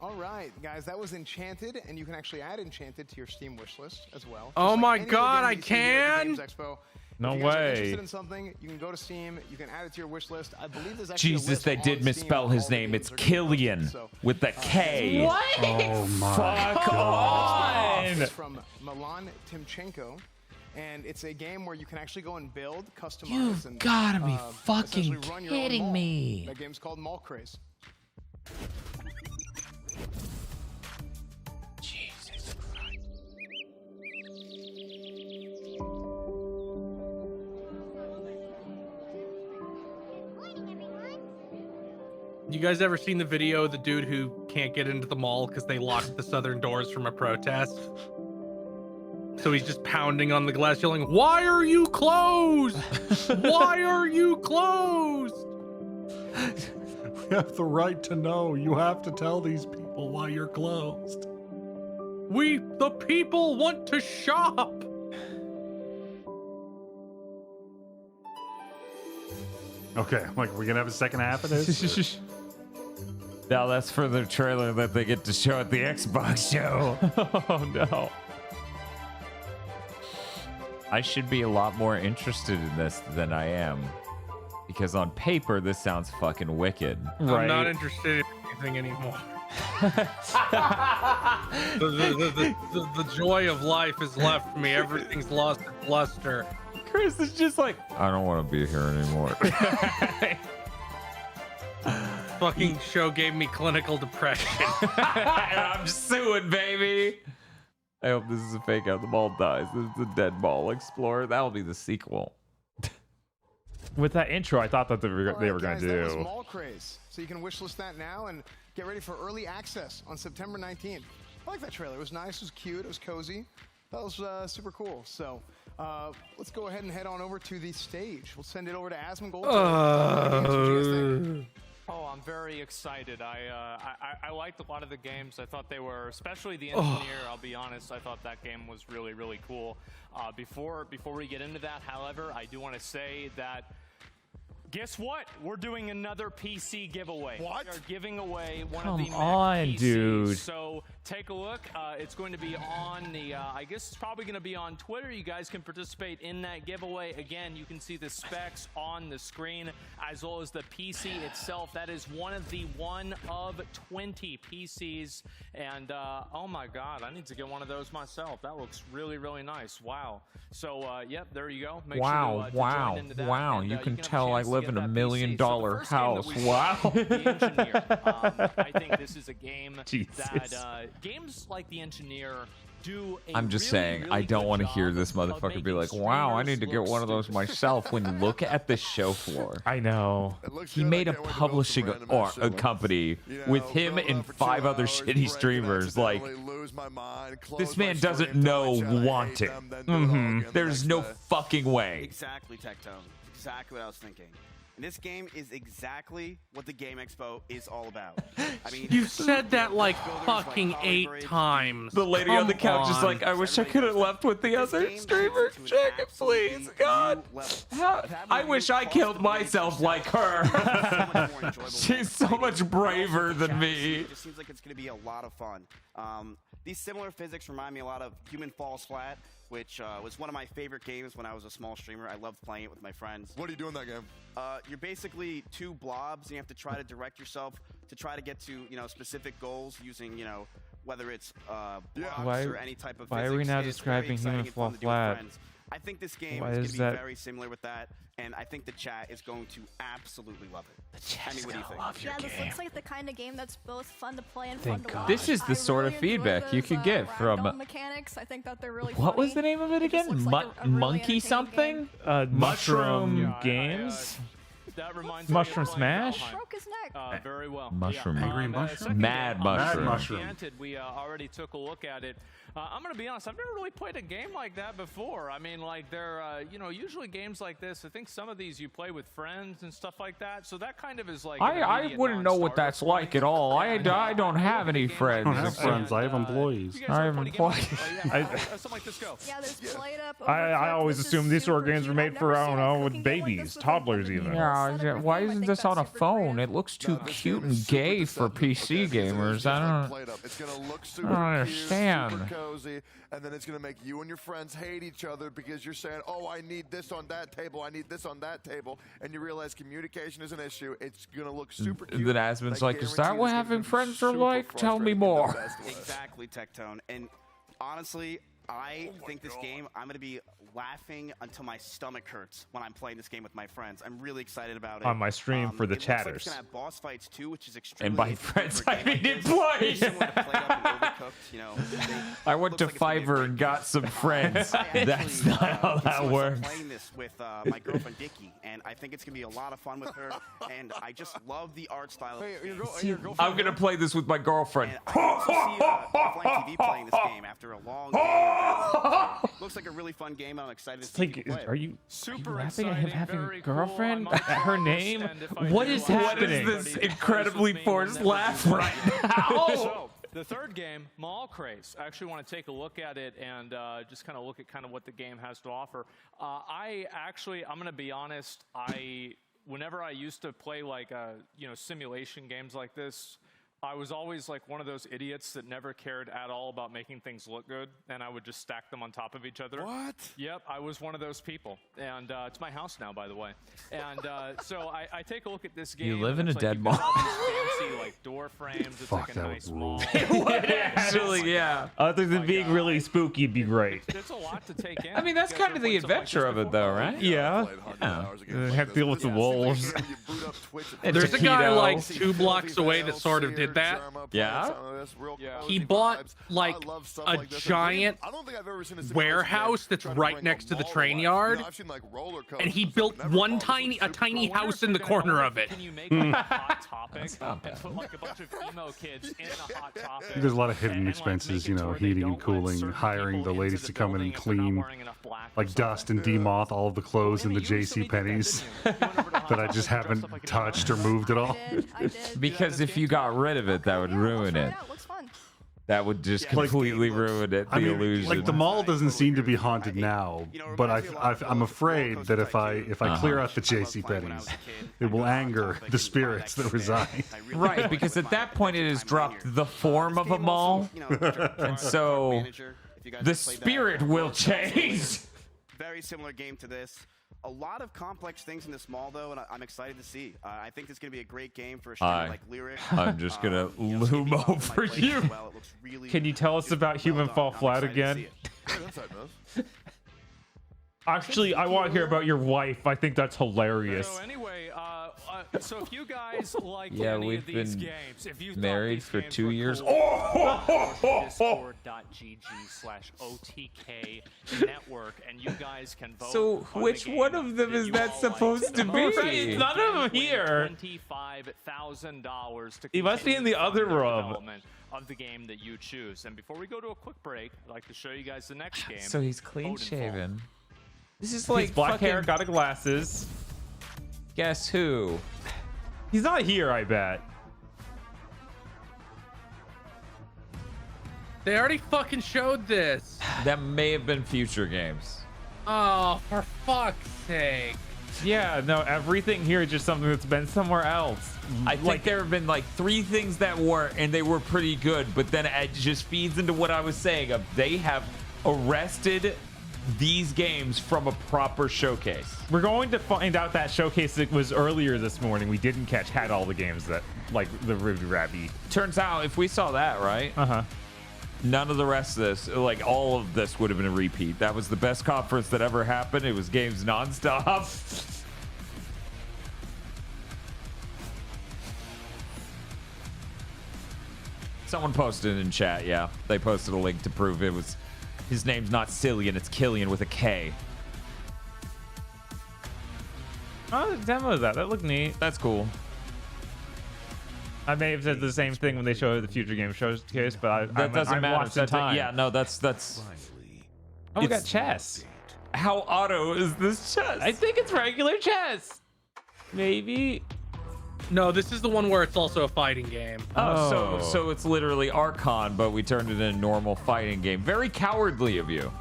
All right, guys, that was Enchanted, and you can actually add Enchanted to your Steam wishlist as well. Oh Just my like any other God, game I you see here at the can? Games Expo. No if you guys are way. interested in something, you can go to Steam, you can add it to your wish list. I believe there's actually a Jesus, list they on did Steam misspell of his all the name. games It's that are gonna be Killian posted, so, with the K. Oh my. Fuck on. It's from Milan Timchenko, and it's a game where you can actually go and build, customize, You've and gotta be essentially fucking run your own kidding mall. me. That game's called Mall Craze. Jesus Christ. You guys ever seen the video of the dude who can't get into the mall because they locked the southern doors from a protest? So he's just pounding on the glass, yelling, "Why are you closed? Why are you closed?" We have the right to know. You have to tell these people why you're closed. We, the people, want to shop. Okay, I'm like, we're gonna have a second half of this? Now that's for the trailer that they get to show at the Xbox show. Oh no. I should be a lot more interested in this than I am. Because on paper, this sounds fucking wicked. I'm not interested in anything anymore. the joy of life has left me. Everything's lost its luster. Chris is just like, I don't want to be here anymore. Fucking show gave me clinical depression. I'm suing, baby. I hope this is a fake out. The ball dies. This is the dead ball explorer. That'll be the sequel. With that intro, I thought that they were going Guys, to that was do. Mall Craze. So you can wishlist that now and get ready for early access on September 19th. I like that trailer. It was nice. It was cute. It was cozy. That was super cool. So let's go ahead and head on over to the stage. We'll send it over to Asmongold. Oh, I'm very excited. I liked a lot of the games. I thought they were, especially the Engineer. I'll be honest, I thought that game was really, really cool. Before we get into that, however, I do want to say that. Guess what? We're doing another PC giveaway. What? We are giving away one of the Come on, PCs. dude. So take a look. It's going to be on the, I guess it's probably going to be on Twitter. You guys can participate in that giveaway. Again, you can see the specs on the screen as well as the PC itself. That is one of 20 PCs. And oh my God, I need to get one of those myself. That looks really, really nice. Wow. So yep, there you go. Make sure to join into that. Wow. And, You can have a tell I chance to live get in a $1 that million PC. So the first game that house. we Wow. saw, The Engineer. I think this is a game Jesus. that games like The Engineer do a I'm just really, saying, really I don't good want to job hear this of motherfucker be making like, wow, I streamers need to get look one of those stupid. myself. When you look at the show floor. I know. He made a publishing or a company with him and 5 other shitty streamers. Like, this man doesn't know want it. There's no fucking way. Exactly, Tectone. Exactly what I was thinking. And this game is exactly what the Game Expo is all about. I mean, You said that like fucking 8 times. The lady on the couch is like, I wish I could have left with the other streamers. Check it, please. God. I wish I killed myself like her. She's so much braver than me. It just seems like it's going to be a lot of fun. These similar physics remind me a lot of Human Falls Flat, which was one of my favorite games when I was a small streamer. I loved playing it with my friends. What do you do in that game? You're basically 2 blobs, and you have to try to direct yourself to try to get to, specific goals using, whether it's blocks or any type of why physics. are we now It's describing very Human exciting and Fall fun to do with Flat? friends. I think this game Why is going is to be that- very similar with that, and I think the chat is going to absolutely love it. The chat's what do you think? Yeah, this looks like the kind of game that's both fun to play and fun Thank to God. watch. This is the I sort of really enjoy feedback you those, could get from. ragdoll mechanics. I think that they're really What was funny. the name of it It just again? looks like a really Monkey entertaining something? game. Mushroom Games? That reminds Mushroom me of Smash? Valheim. Broke his neck. Very well. Mushroom. Yeah. Angry mushroom? second Mad game, mushroom. Mad mushroom. Enchanted, we already took a look at it. I'm gonna be honest. I've never really played a game like that before. I mean, like they're, usually games like this. I think some of these you play with friends and stuff like that. So that kind of is like. I wouldn't know what that's like at all. I don't have any friends. I don't have friends. I have employees. I have employees. Something like this go. Yeah, there's Played Up. I always assumed these sort of games were made for, I don't know, with babies, toddlers even. Yeah, why isn't this on a phone? It looks too cute and gay for PC gamers. I It's gonna look I super don't cute, understand. super cozy, and then it's gonna make you and your friends hate each other because you're saying, "Oh, I need this on that table. I need this on that table," and you realize communication is an issue. It's gonna look super cute. And then Asmon's I like, is that guarantee what it's gonna having be friends are super like? Tell me frustrating in the more. best way. Exactly, Tectone. And honestly, I think this game, I'm going to be laughing until my stomach hurts when I'm playing this game with my friends. I'm really excited about it. On my stream for the it looks like chatters. it's going to have boss fights too, which is extremely And by interesting friends, for a I game mean like in this. play. Similar to Played Up and Overcooked, I went to Fiverr and got some friends. That's not how that works. I'm playing this with my girlfriend Dickie, and I think it's going to be a lot of fun with her. And I just love the art style. I'm gonna play this with my girlfriend. Flying TV playing this game after a long game. Looks like a really fun game. I'm excited to see Like, people play it. are you laughing at him having a very girlfriend? cool. I might At her try to name? understand if I What do, is what happening? What is this incredibly forced laugh right now? So, the third game, Mall Craze. I actually want to take a look at it and just kind of look at what the game has to offer. I'm going to be honest. I whenever I used to play like simulation games like this, I was always like one of those idiots that never cared at all about making things look good, and I would just stack them on top of each other. What? Yep, I was one of those people, and it's my house now, by the way. And so I take a look at this game. You live in a dead mall. mall. Fancy like door frames. It's like a nice mall. Actually, yeah. Other than being really spooky, it'd be great. There's a lot to take in. I mean, that's kind of the adventure of it, though, right? Yeah. Have to deal with the wolves. There's a guy like 2 blocks away that sort of did that. Yeah? He bought like a giant warehouse that's right next to the train yard, and he built a tiny house in the corner of it. Can you make like a hot topic and put like a bunch of emo kids in a hot topic? There's a lot of hidden expenses, you know, heating and cooling, hiring the ladies to come in and clean, like dust and demoth all of the clothes in the JC Penney's that I just haven't touched or moved at all. Because if you got rid of it, that would ruin it. That would just completely ruin it. The illusion. Like the mall doesn't seem to be haunted now, but I'm afraid that if I clear out the JC Penney's, it will anger the spirits that reside. Right, because at that point it has dropped the form of a mall, and so the spirit will change. Very similar game to this. A lot of complex things in this mall, though, and I'm excited to see. I think it's going to be a great game for a streamer like Lyric. I'm just going to loom over you. Can you tell us about Human Fall Flat again? Actually, I want to hear about your wife. I think that's hilarious. So anyway, so if you guys like Yeah, any we've of these been games, if you married for 2 years. Discord.gg/OTK network, and you guys can vote. So which one of them is that supposed to be? Right, none of them here. $25,000 to He must be in the other room. development of the game that you choose. And before we go to a quick break, I'd like to show you guys the next game. So he's clean shaven. This is He's like black hair, fucking- got a glasses. Guess who? He's not here, I bet. They already fucking showed this. That may have been future games. Oh, for fuck's sake. Yeah, no, everything here is just something that's been somewhere else. I think there have been like 3 things that were, and they were pretty good, but then it just feeds into what I was saying of they have arrested these games from a proper showcase. We're going to find out that showcase that was earlier this morning we didn't catch had all the games that, like, the Ruby Rabby. Turns out, if we saw that, right? Uh-huh. None of the rest of this, like all of this would have been a repeat. That was the best conference that ever happened. It was games nonstop. Someone posted in chat, yeah. They posted a link to prove it was his name's not Cillian, it's Killian with a K. Oh, demo that. That looked neat. That's cool. I may have said the same thing when they showed the future game showcase, but That doesn't matter. watched that time. Yeah, no, that's. Oh, we got chess. How auto is this chess? I think it's regular chess. Maybe. No, this is the one where it's also a fighting game. Oh, so it's literally Archon, but we turned it into a normal fighting game. Very cowardly of you.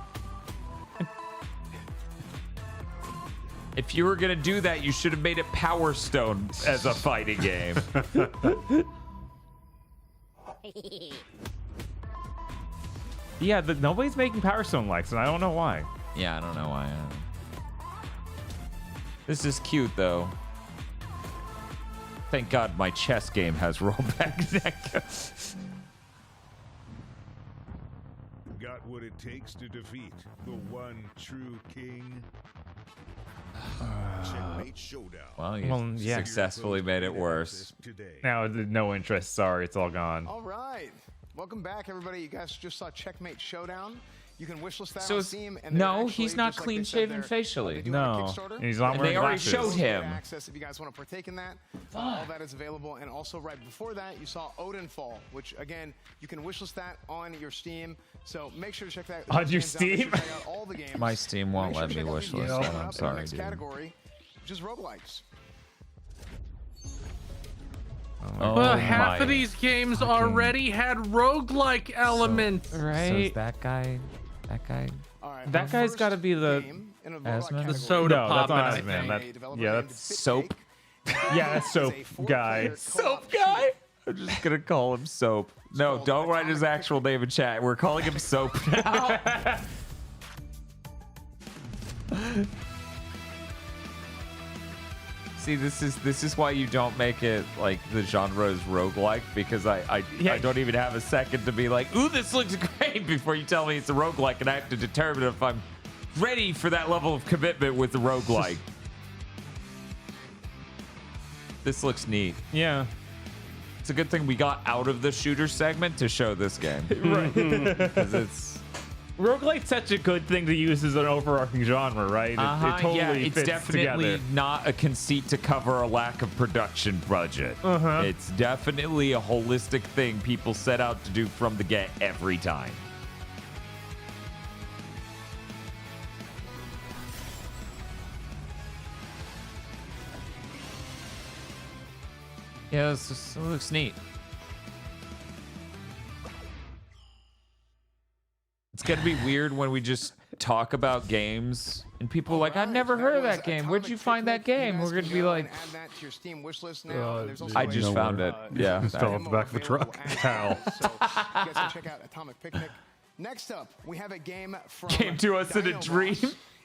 If you were gonna do that, you should have made it Power Stone as a fighting game. Yeah, nobody's making Power Stone likes, and I don't know why. Yeah, I don't know why. This is cute, though. Thank God my chess game has rollback. Got what it takes to defeat the one true king. Checkmate Showdown. Well, you successfully made it worse. Now, no interest. Sorry, it's all gone. All right. Welcome back, everybody. You guys just saw Checkmate Showdown. You can wishlist that So on it's- Steam. And no, he's not clean shaven facially. No, and he's not And wearing they already glasses. showed him. Access if you guys want to partake in that. All that is available. And also right before that, you saw Odinfall, which again, you can wishlist that on your Steam. So make sure to check that On your games out. Make sure Steam? to check out all the games. My Steam won't Make sure let to me check out wish the games list coming that. up I'm in the sorry, next dude. category, which is roguelikes. Well, half my. of these games already had roguelike elements. So Right? is that guy? That guy? That guy's got to be the Asman? The soda No, pop. that's not Asman. Yeah, that's Soap. Yeah, that's Soap Guy. Soap Guy? I'm just gonna call him Soap. No, don't write his actual name in chat. We're calling him Soap now. See, this is why you don't make it like the genre is roguelike, because I don't even have a second to be like, ooh, this looks great before you tell me it's a roguelike, and I have to determine if I'm ready for that level of commitment with the roguelike. This looks neat. Yeah. It's a good thing we got out of the shooter segment to show this game. Right. Because it's... Roguelike's such a good thing to use as an overarching genre, right? It totally yeah, it's fits definitely together. not a conceit to cover a lack of production budget. It's definitely a holistic thing people set out to do from the get every time. Yeah, this looks neat. It's gonna be weird when we just talk about games and people are like, I've never heard of that game. Where'd you find that game? We're gonna be like, Add that to your Steam wish list now. And there's also I just found it. Yeah, Just fell off the back of the truck. How? So you guys can check out Atomic Picnic. Next up, we have a game from came to us in a dream.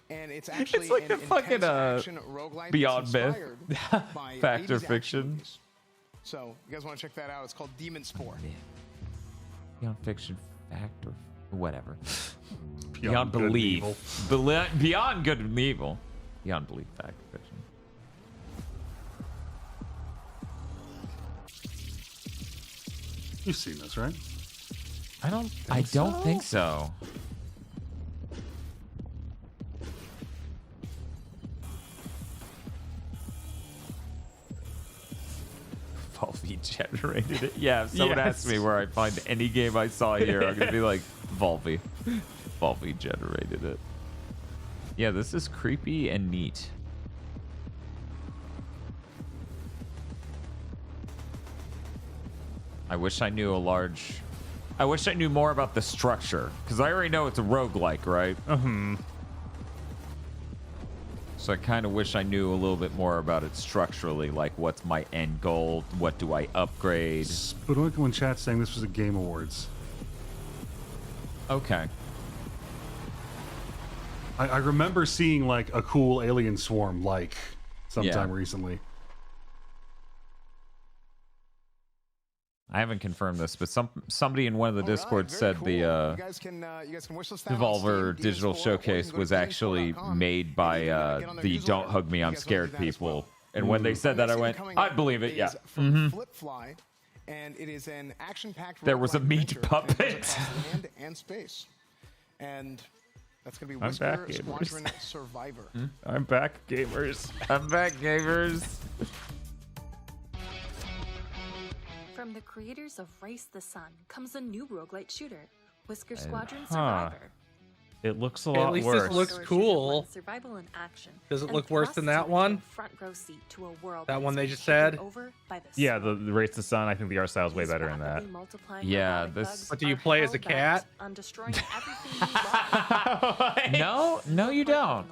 And it's actually It's like an the fucking intense action roguelike Beyond that's Myth, inspired by Fact 80s or action Fiction. movies. So you guys want to check that out? It's called Demon Spore. Beyond Fiction, Fact, or whatever. Beyond Good and Belief. Evil. Beyond Good and Evil. Beyond Belief, Fact, Fiction. You've seen this, right? I don't think so. Volvi generated it. Yeah, if someone asks me where I find any game I saw here, I'm gonna be like, Volvi. Volvi generated it. Yeah, this is creepy and neat. I wish I knew more about the structure, because I already know it's a roguelike, right? So I kind of wish I knew a little bit more about it structurally, like what's my end goal, what do I upgrade? Spodoinka in chat saying this was a Game Awards. Okay. I remember seeing like a cool alien swarm sometime recently. I haven't confirmed this, but somebody in one of the Discords said cool. the You guys can wish list that on Devolver Steam, Digital Demon Spore, or you Showcase can go to was actually made by get on their the newsletter. Don't Hug Me, I'm You guys Scared can do that as people. well. And when they said that, I went, Coming I'd up believe it, yeah. is from Flipfly, and it is an action-packed There was a roguelike meat adventure that puppet. goes across land and space. And that's going to be I'm Whisker back, gamers. Squadron Survivor. I'm back, gamers. I'm back, gamers. From the creators of Race the Sun comes a new roguelite shooter, Whisker Huh. Squadron Survivor. It looks a lot At least worse. this looks cool. Survival in action. Does it and look worse than thrusts that you one? into a front row seat to a world That one that's they been just taken said? over by the Yeah, the Race the Sun. I think the art style is way better in that. Yeah, this. But do you play as a cat? on destroying everything you love. No, you don't.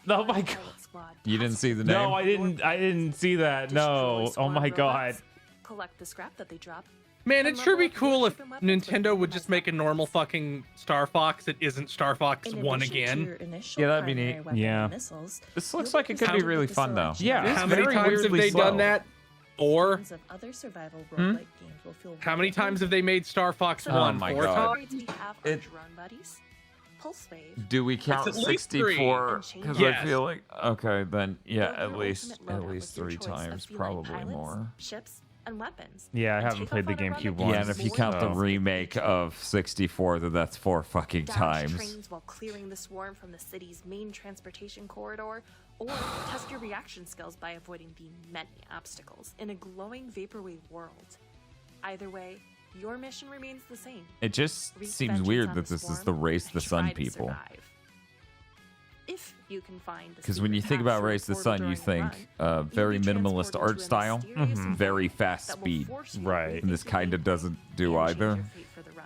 Oh my god. You didn't see the name? No, I didn't see that. No. Oh my god. Collect the scrap that they drop. Man, it'd sure be cool if Nintendo would just make a normal fucking Star Fox that isn't Star Fox 1 again. Yeah, that'd be neat. Yeah. This looks like it could be really fun, though. Yeah, How many times have they done that? Or Of other survival roguelike games will feel how many times have they made Star Fox Oh 1? my 4 God. times? we have our drone buddies. Pulse Wave. Do we count It's at least 64? three. Because Yes. I feel like okay, then yeah, Build your at least ultimate loadout with your 3 choice of times, feline probably pilots, more. ships, and weapons. Yeah, I and haven't take played off the on a run GameCube that one. Yeah, and if you more count the than remake of 64, then that's 4 fucking Dodge times. trains while clearing the swarm from the city's main transportation corridor, or test your reaction skills by avoiding the many obstacles in a glowing vaporwave world. Either way, your mission remains the same. It just Wreak seems vengeance weird on that the this is swarm the Race the and Sun try to people. survive. If you can find the Because when you secret think path about through a Race the portal Sun, you during a think run, very you'll be minimalist transported art to a style, mysterious very environment fast that will speed. force you to Right. And this rethink your kind of gameplay doesn't do and change either. your fate for the run.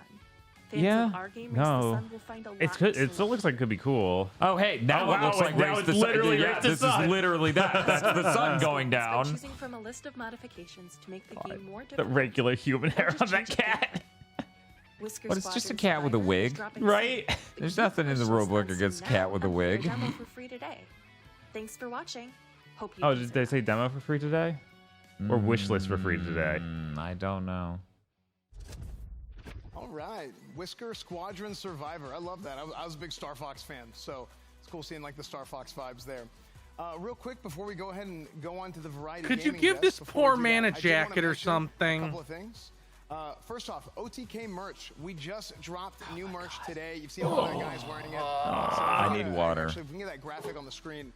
Fans Yeah. of our game, Race the No. Sun, will find a lot It's good. to It still looks like it could be cool. Oh, hey, now Oh, it looks wow, like now Race it's the Sun. literally Yeah, Race the this Sun. is literally that. That's the sun going By down. choosing from a list of modifications to make the game more The difficult. regular human hair on that cat. Whisker But it's just a Squadron cat with a Survivor is wig, dropping right? soon. There's nothing in the rulebook against a cat with a wig. Demo for free today. Thanks for watching. Hope you Oh, use did it. they say demo for free today? Or wish list for free today? I don't know. All right, Whisker Squadron Survivor. I love that. I was a big Star Fox fan, so it's cool seeing like the Star Fox vibes there. Real quick before we go ahead and go on to the variety. Could you gaming give desk, this before we poor do man that, a I did wanna jacket or mention something? A couple of things. First off, OTK merch. We just dropped new merch today. You've seen a lot of guys wearing it. I need water. Actually, if we can get that graphic on the screen,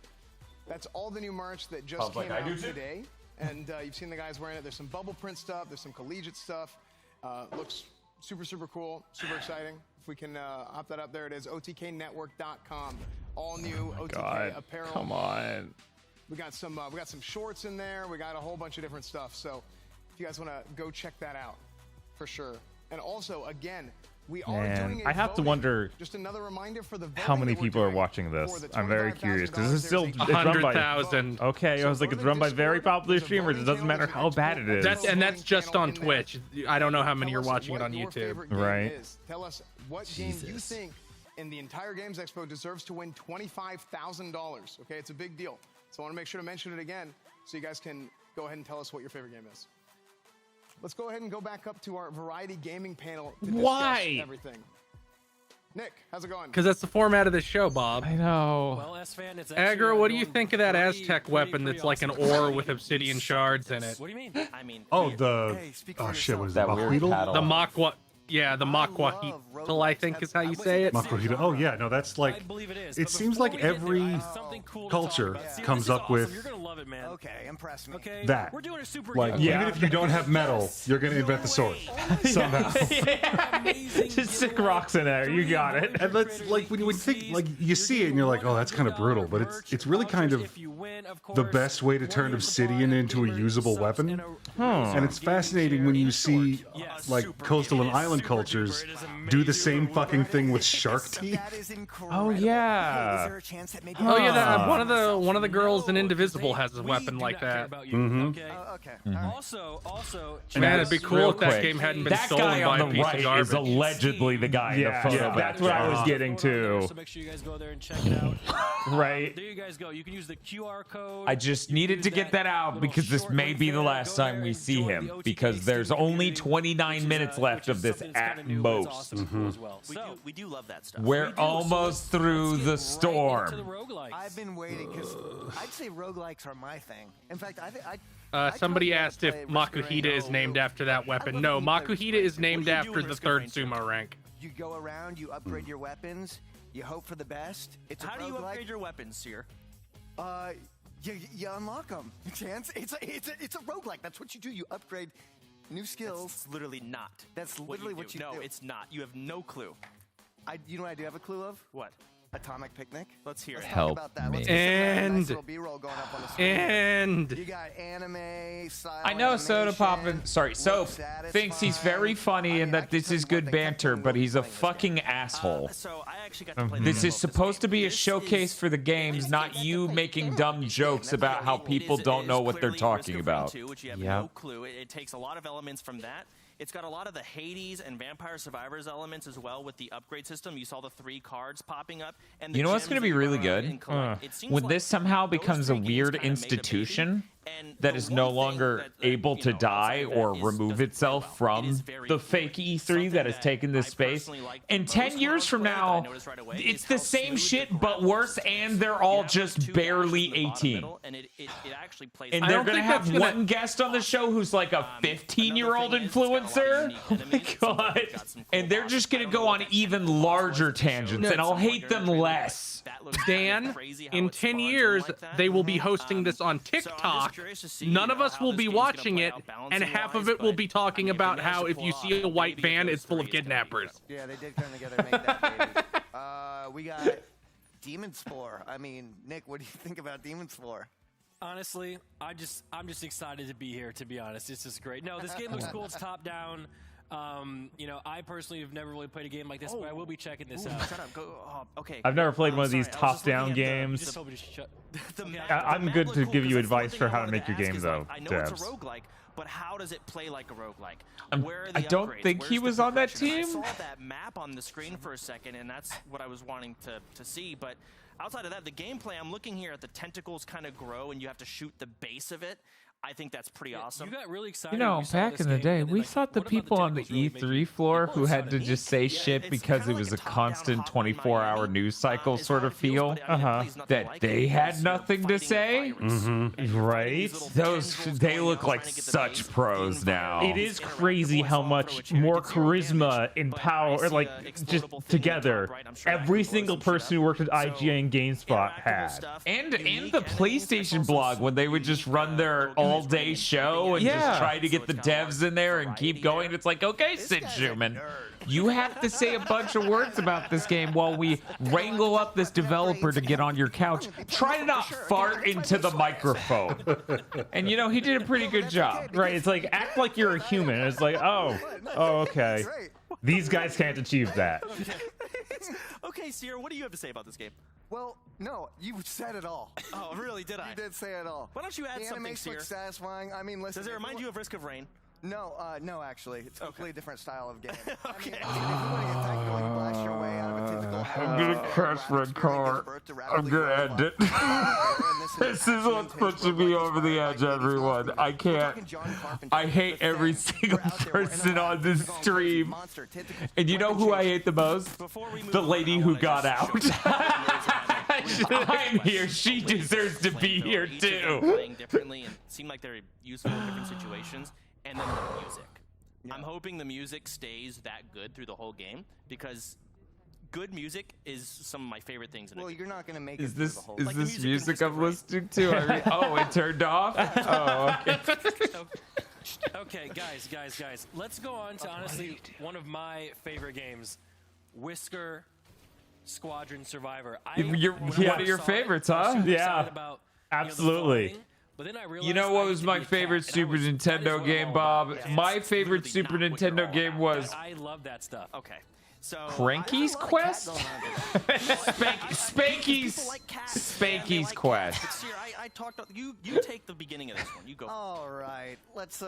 that's all the new merch that I just was like, came I out do too. today. And you've seen the guys wearing it. There's some bubble print stuff. There's some collegiate stuff. Looks super, super cool. Super exciting. If we can hop that up, there it is. OTKnetwork.com. All new OTK God, apparel. come on. We got some shorts in there. We got a whole bunch of different stuff. So if you guys want to go check that out, for sure. And also, again, we are Man, doing a I have to voting. wonder Just another reminder for the how voting many that we're people are doing watching for this. the I'm very curious because this is still $25,000. it's run by 100,000. Okay, I was like, it's run by very popular streamers. It doesn't matter how bad it is. That's just on Twitch. I don't know how many are watching it on YouTube. Right. Tell us what game you think in the entire Games Expo deserves to win $25,000. Okay, it's a big deal. So I want to make sure to mention it again so you guys can go ahead and tell us what your favorite game is. Let's go ahead and go back up to our variety gaming panel to discuss Why? everything. Nick, how's it going? Because that's the format of this show, Bob. I know. Well, S-Fan, it's Agro, what do you think of that Aztec weapon that's like an ore with obsidian shards in it? What do you mean? I mean, Oh, the oh shit, what is that? That weird Maquito? paddle. The Makwa, yeah, the Makwahital, I think is how you say it. Maquito. Oh yeah, no, that's like. I believe it is. It but seems before like we get there, every I have something cool to culture talk about. See, comes this is up awesome. with You're gonna love it, man. Okay, impress me. Okay, that. we're doing a super Like, game. even if you don't have metal, you're gonna invent the sword somehow. Just stick rocks in there. You got it. And that's like when you would think, like you see it and you're like, oh, that's kind of brutal, but it's really kind of the best way to turn obsidian into a usable weapon. And it's fascinating when you see like coastal and island cultures do the same fucking thing with shark teeth. Oh yeah. Oh yeah, that, one of the girls in Indivisible has a weapon like that. Mm-hmm. Okay. Also, Man, it'd be cool Real if that quick, game hadn't been that stolen guy by on a the piece of right garbage. is allegedly the guy in the photo. Yeah, that's what I was getting to. So make sure you guys go there and check it out. Right. There you guys go. You can use the QR code. I just needed to get that out because this may be the last time we see him because there's only 29 minutes left of this at most. We do love that stuff. We're almost through the storm. I've been waiting because I'd say roguelikes are my thing. In fact, Somebody asked if Makuhita is named after that weapon. No, Makuhita is named after the third sumo rank. You go around, you upgrade your weapons, you hope for the best. It's a How do you roguelike. upgrade your weapons, Seer? You unlock them. Chance. It's a roguelike. That's what you do. You upgrade new skills. That's literally not. That's literally what you do. No, it's not. You have no clue. You know what I do have a clue of? What? Atomic Picnic. Let's hear it. Help Talk about that. me. Let's get some nice And little B-roll going up on the screen. and You got anime style. I know Soda animation, Soap looks thinks he's very funny and that this is good banter, but he's a fucking asshole. So I actually got to play This demo is of supposed to be a This showcase is- for the games, not you making dumb jokes about how people don't know what they're talking about. Which you have no clue. It takes a lot of elements from that. It's got a lot of the Hades and Vampire Survivors elements as well with the upgrade system. You saw the 3 cards popping up. And the You know what's gems going to that be you really run around good? and collect. It seems When like this somehow those becomes a 3 games weird kinda made a institution And that the is one no thing longer that, able to die outside of that or is remove doesn't itself play well. It from is very the fake E3 something that has that taken this I space. personally like In most 10 years about from it that I now, noticed right away it's is the how same smooth shit, the but graphics worse, and they're all just barely 18. And it actually plays And I they're don't going to think have that's gonna- one guest on the show who's like a 15-year-old influencer. Oh my god. And they're just going to go on even larger tangents, and I'll hate them less. Dan, in 10 years, they will be hosting this on TikTok. None of us will be watching it, and half of it will be talking about how if you see a white van, it's full of kidnappers. Yeah, they did come together and make that baby. We got Demon Spore. I mean, Nick, what do you think about Demon Spore? Honestly, I'm just excited to be here. To be honest, it's just great. No, this game looks cool. It's top down. You know, I personally have never really played a game like this, but I will be checking this out. Shut up. Go. Okay. I've never played one of these top-down games. I'm good to give you advice for how to make your game, though, I know Dabs. it's a roguelike, but how does it play like a roguelike? Where are the I don't upgrades? think he Where's the was on that progression? team. I saw that map on the screen for a second, and that's what I was wanting to see. But outside of that, the gameplay, I'm looking here at the tentacles kind of grow, and you have to shoot the base of it. I think that's pretty awesome. You got really excited. You know, when you saw back this in the game, day, and then, we like, thought the what about the people on the tentacles really make E3 floor who had to just say shit it's because kinda it was like a a top-down constant Hotline 24-hour news cycle sort of feel, that they had nothing to say. Right? They look like such pros now. It is crazy how much more charisma and power, like, just together, every single person who worked at IGN and GameSpot had. And the PlayStation blog, when they would just run their all-day show and just try to get the devs in there and keep going. It's like, okay, Sid Schumann, you have to say a bunch of words about this game while we wrangle up this developer to get on your couch. Try to not fart into the microphone. And you know, he did a pretty good job. Right, it's like, act like you're a human. It's like, oh, okay. These guys can't achieve that. Okay, Sierra, what do you have to say about this game? Well, no, you said it all. Oh, really? Did I? You did say it all. Why don't you add the something, animation looks Sierra? satisfying. I mean, listen. Does it remind you of Risk of Rain? No, no, actually, it's a completely different style of game. Okay. I mean, if you want to get technical, you blast your way out of a typical. I'm gonna crash my car. I'm gonna end it. This is what's pushing me over the edge, everyone. I can't. I hate every single person on this stream. And you know who I hate the most? The lady who got out. I'm here. She deserves to be here too. Playing differently and seem like they're useful in different situations, and then the music. I'm hoping the music stays that good through the whole game because good music is some of my favorite things in a game. You're not gonna make Is it through this the whole. is Like this music I'm listening to? I mean, oh, it turned off. Oh, okay. Okay, guys. Let's go on to honestly one of my favorite games, Whisker Squadron Survivor. One of your favorites, huh? Yeah, absolutely. But then I realized You know what was my favorite Super Nintendo game, Bob? My favorite Super Nintendo game was I love that stuff. Okay. So Cranky's Quest? Spanky's Quest. But Sierra, I talked. You take the beginning of this one. You go. All right, let's.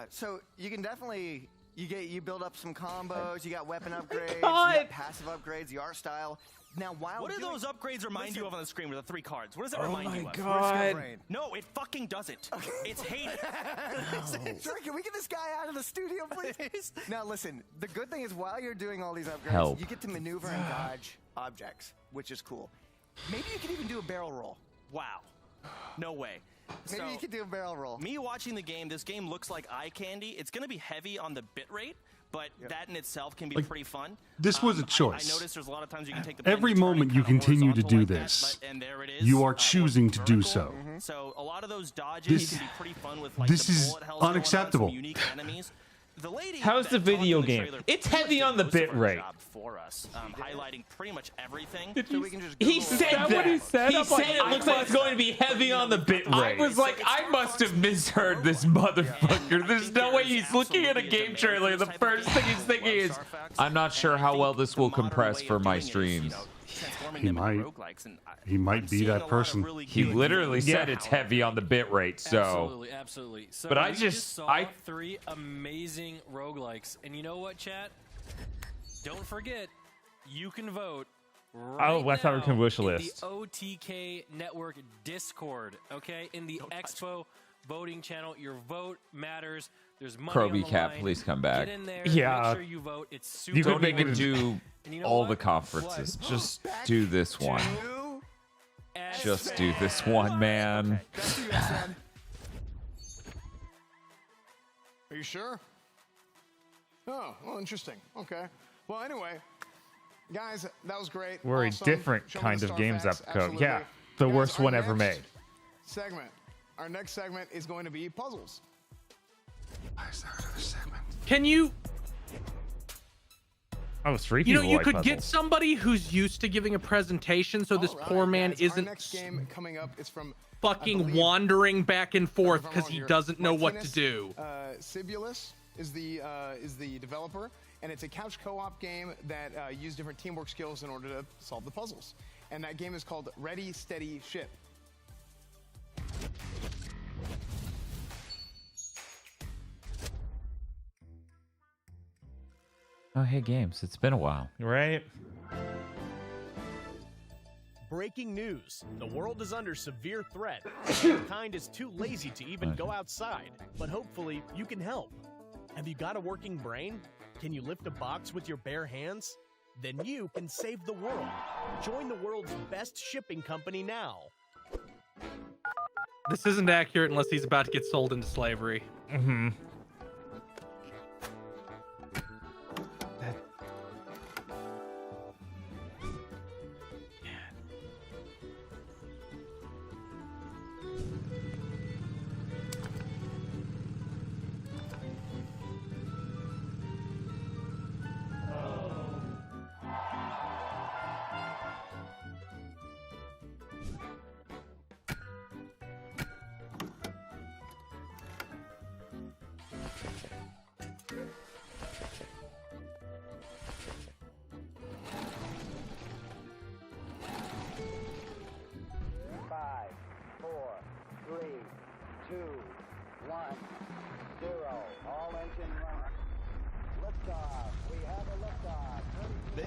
So you can definitely you build up some combos. You got weapon upgrades. You got passive upgrades. The art style. Now, while what do those upgrades remind you of on the screen with the 3 cards? What does that Oh remind my you of? God. No, it fucking doesn't. It's hate. Sorry, can we get this guy out of the studio, please? Now, listen. The good thing is, while you're doing all these upgrades, Help. you get to maneuver and dodge objects, which is cool. Maybe you can even do a barrel roll. Wow. No way. Maybe you could do a barrel roll. Me watching the game, this game looks like eye candy. It's going to be heavy on the bit rate, but that in itself can be pretty fun. This was a choice. I noticed there's a lot of times you can take the Every moment you continue to do this, you are choosing to do so. So a lot of those dodges can be pretty fun with like This the is bullet hells going on, unacceptable. some unique enemies. The lady How's the video game? It's heavy on the bit rate. For us, highlighting pretty much everything. So we can just He said that. He said it looks like it's going to be heavy on the bit I rate. was like, I must have misheard this motherfucker. There's no way he's looking at a game trailer. The first thing he's thinking is, I'm not sure how well this will compress for my streams. He might be that person. He literally said it's heavy on the bit rate, so. Absolutely. So But I we just saw 3 amazing roguelikes. And you know what, chat? Don't forget, you can vote right that's how we can wish in list. the OTK Network Discord, okay? In the Expo voting channel, your vote matters. There's money on Kroby the Cat, line. please come back. Get in there, Yeah. make sure you vote. It's super You could Don't make even it do And you know all what? the conferences. Just do this one. Just do this one, man. Are you sure? Oh, well, interesting. Okay. Well, anyway, guys, that was great. We're a Awesome. different Show me kind the of star games facts. episode. Absolutely. Yeah, the Guys, worst our one ever next made. Segment. Our next segment is going to be puzzles. Can you? Oh, three You people know, you like could get puzzles. somebody who's used to giving a presentation, so this poor man Guys, our isn't next game coming up is from fucking wandering back and forth because he doesn't know what to do. Sibulus. is the developer, and it's a couch co-op game that uses different teamwork skills in order to solve the puzzles. And that game is called Ready, Steady, Ship. Oh, hey, Games. It's been a while. Right? Breaking news. The world is under severe threat. Mankind is too lazy to even go outside, but hopefully you can help. Have you got a working brain? Can you lift a box with your bare hands? Then you can save the world. Join the world's best shipping company now. This isn't accurate unless he's about to get sold into slavery. Mm-hmm.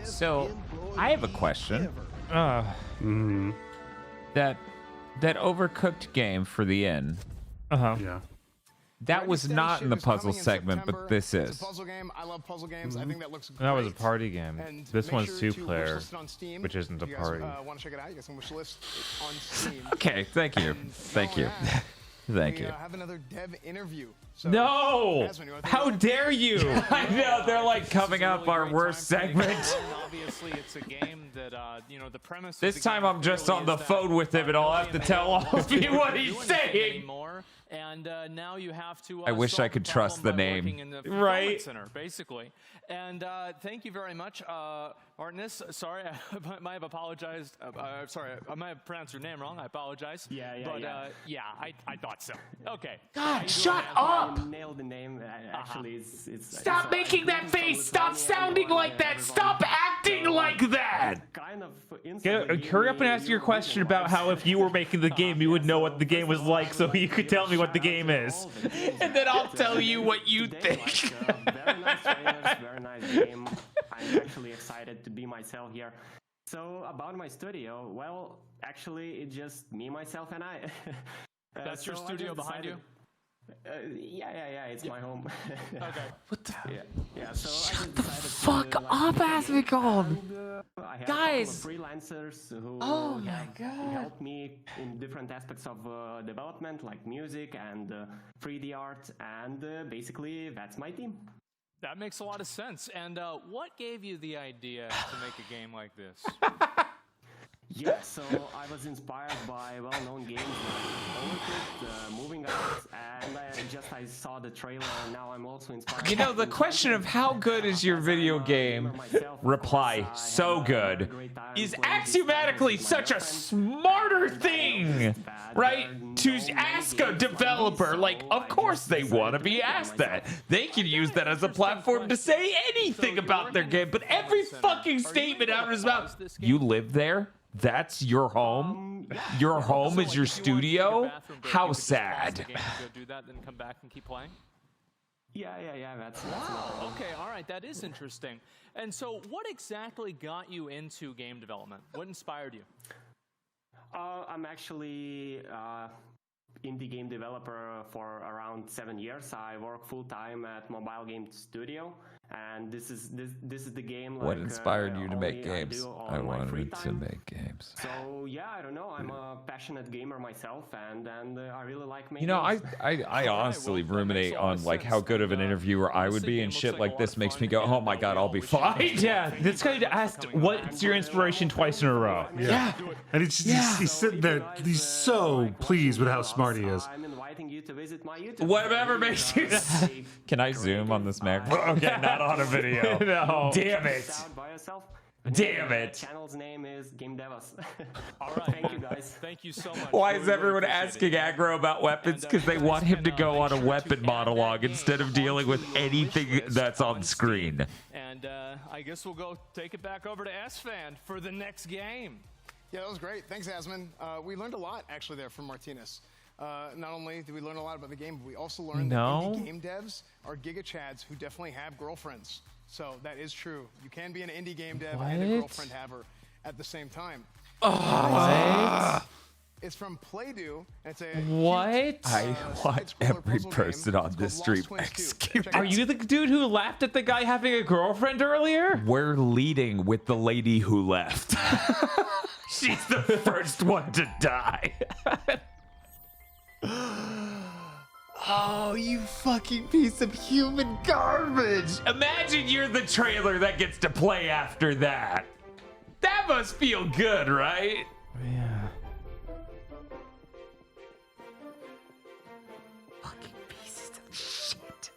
So, I have a question. That Overcooked game for the inn. Yeah. That was not in the puzzle segment, but this is. It's a puzzle game. I love puzzle games. I think that looks great. That was a party game. And This make one's sure to two-player, wishlist it on Steam. which isn't a If you guys, party. want to check it out? You guys can wishlist it on Steam. Okay, thank you. Thank you. Thank we you. have another dev interview. So, No! Asmund, you wanna take How it? dare you? I know, they're like coming up our worst segment. Obviously, it's a game that, you know, the premise of This the time game I'm just really on the is that, phone with him and I'll have to tell all of you what he's doing saying. anymore, and now you have to. I wish I solve could the trust problem the by name. working in the Right. fulfillment center, basically. And thank you very much, Martinus. Sorry, I might have apologized. Sorry, I might have pronounced your name wrong. I apologize. But I thought so. Okay. God, shut up! Nailed the name. Actually, it's Stop making that face! Stop sounding like that! Stop acting like that! Hurry up and ask your question about how if you were making the game, you would know what the game was like, so you could tell me what the game is. And then I'll tell you what you think. Very nice trailers, very nice game. I'm actually excited to be myself here. So about my studio, well, actually, it's just me, myself, and I. That's your studio behind you? Yeah, it's my home. Okay. What the? Yeah. So Shut the fuck up, Asmicon! I have Guys! a couple of freelancers who Oh my have God. helped me in different aspects of development, like music and 3D art, and basically that's my team. That makes a lot of sense. And what gave you the idea to make a game like this? Yeah, so I was inspired by well-known games like Overcooked, Moving Out, and I saw the trailer, and now I'm also inspired. You know, the question of how good is your video game, reply, so good, is axiomatically such a smarter thing, right? To ask a developer, like, of course they want to be asked that. They can use that as a platform to say anything about their game, but every fucking statement out of his mouth, you live there? That's your home? Your home is your studio? How sad. Go do that, then come back and keep playing? Yeah, that's Wow. Okay, all right, that is interesting. And so, what exactly got you into game development? What inspired you? I'm actually indie game developer for around 7 years. I work full-time at Mobile Game Studio, and this is the game. What like, inspired you to make only games? I I do on my free wanted to time. make games. So yeah, I don't know. I'm a passionate gamer myself, and I really like making. You know, games. I honestly ruminate on like how good of an interviewer I would be, and shit like this makes me go, oh my god, I'll be fine. Yeah, this guy asked, what's your inspiration twice in a row? Yeah. And he's sitting there, he's so pleased with how smart he is. I'm inviting you to visit my YouTube. Whatever makes you. Can I zoom on this Mac? Okay, not on a video. No. Damn it. By yourself. Damn it. Channel's name is Game Devas. All right. Thank you guys. Thank you so much. Why is everyone asking Aggro about weapons? Because they want him to go on a weapon monologue instead of dealing with anything that's on screen. And I guess we'll go take it back over to S-Fan for the next game. Yeah, that was great. Thanks, Asman. We learned a lot, actually, there from Martinez. Not only did we learn a lot about the game, but we also learned that indie game devs are Giga Chads who definitely have girlfriends. So that is true. You can be an indie game dev and a girlfriend haver at the same time. What? It's from Playdo. It's a What? I want every person on this stream executed. Are you the dude who laughed at the guy having a girlfriend earlier? We're leading with the lady who left. She's the first one to die. Oh, you fucking piece of human garbage. Imagine you're the trailer that gets to play after that. That must feel good, right? Yeah. Fucking pieces of shit.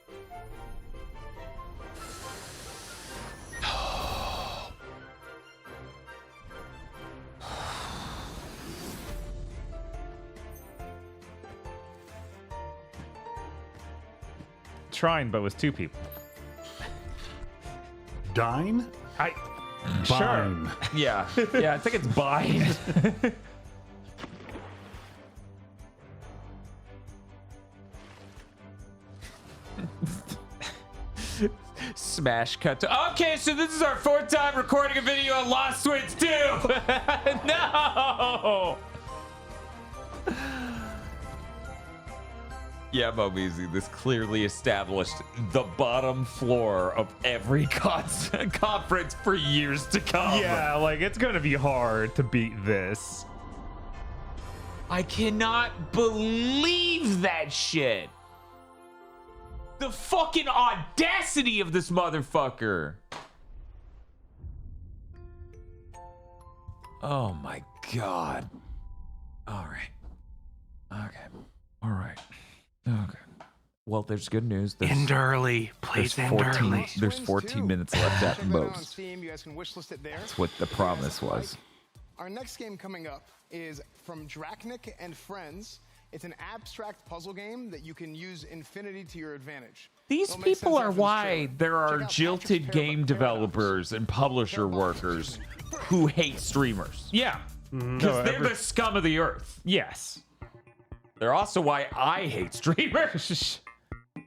Trying, but with 2 people. Dine? Sure. Bine. Yeah. Yeah, I think it's buying. Smash cut to. Okay, so this is our 4th time recording a video on Lost Twins 2. No. Yeah, Mobeezy, this clearly established the bottom floor of every conference for years to come. Yeah, like it's gonna be hard to beat this. I cannot believe that shit. The fucking audacity of this motherfucker. Oh my god. All right. Okay. All right. Okay. Well, there's good news. End early. Please end early. There's 14 minutes left at Check that out on most. Steam. You guys can wishlist it there. That's what the promise was. Our next game coming up is from Drachnik and Friends. It's an abstract puzzle game that you can use infinity to your advantage. These It'll make people sense are after this why trailer. there are Check out jilted game developers and publisher workers who hate streamers. Yeah. Because they're the scum of the earth. Yes. They're also why I hate streamers.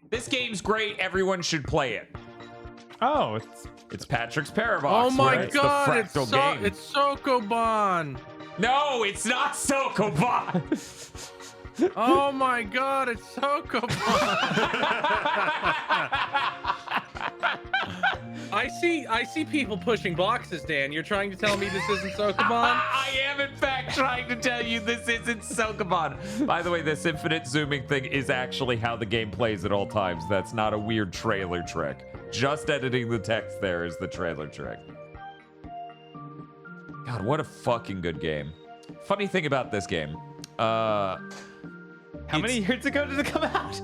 This game's great. Everyone should play it. Oh, it's Patrick's Parabox. Oh my right? god, it's the fractal game. it's Sokoban. No, it's not Sokoban. Oh my god, it's Sokoban. I see people pushing boxes, Dan. You're trying to tell me this isn't Sokoban? I am in fact trying to tell you this isn't Sokoban. By the way, this infinite zooming thing is actually how the game plays at all times. That's not a weird trailer trick. Just editing the text there is the trailer trick. God, what a fucking good game. Funny thing about this game. How many years ago did it come out?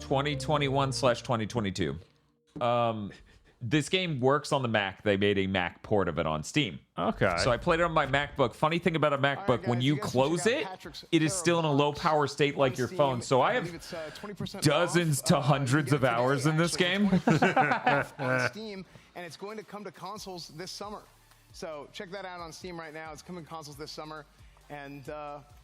2021/2022. This game works on the Mac. They made a Mac port of it on Steam. Okay. So I played it on my MacBook. Funny thing about a MacBook, when you close it, it is still in a low power state like your phone. So I have dozens to hundreds of hours in this game. on Steam, and it's going to come to consoles this summer. So check that out on Steam right now. It's coming to consoles this summer. And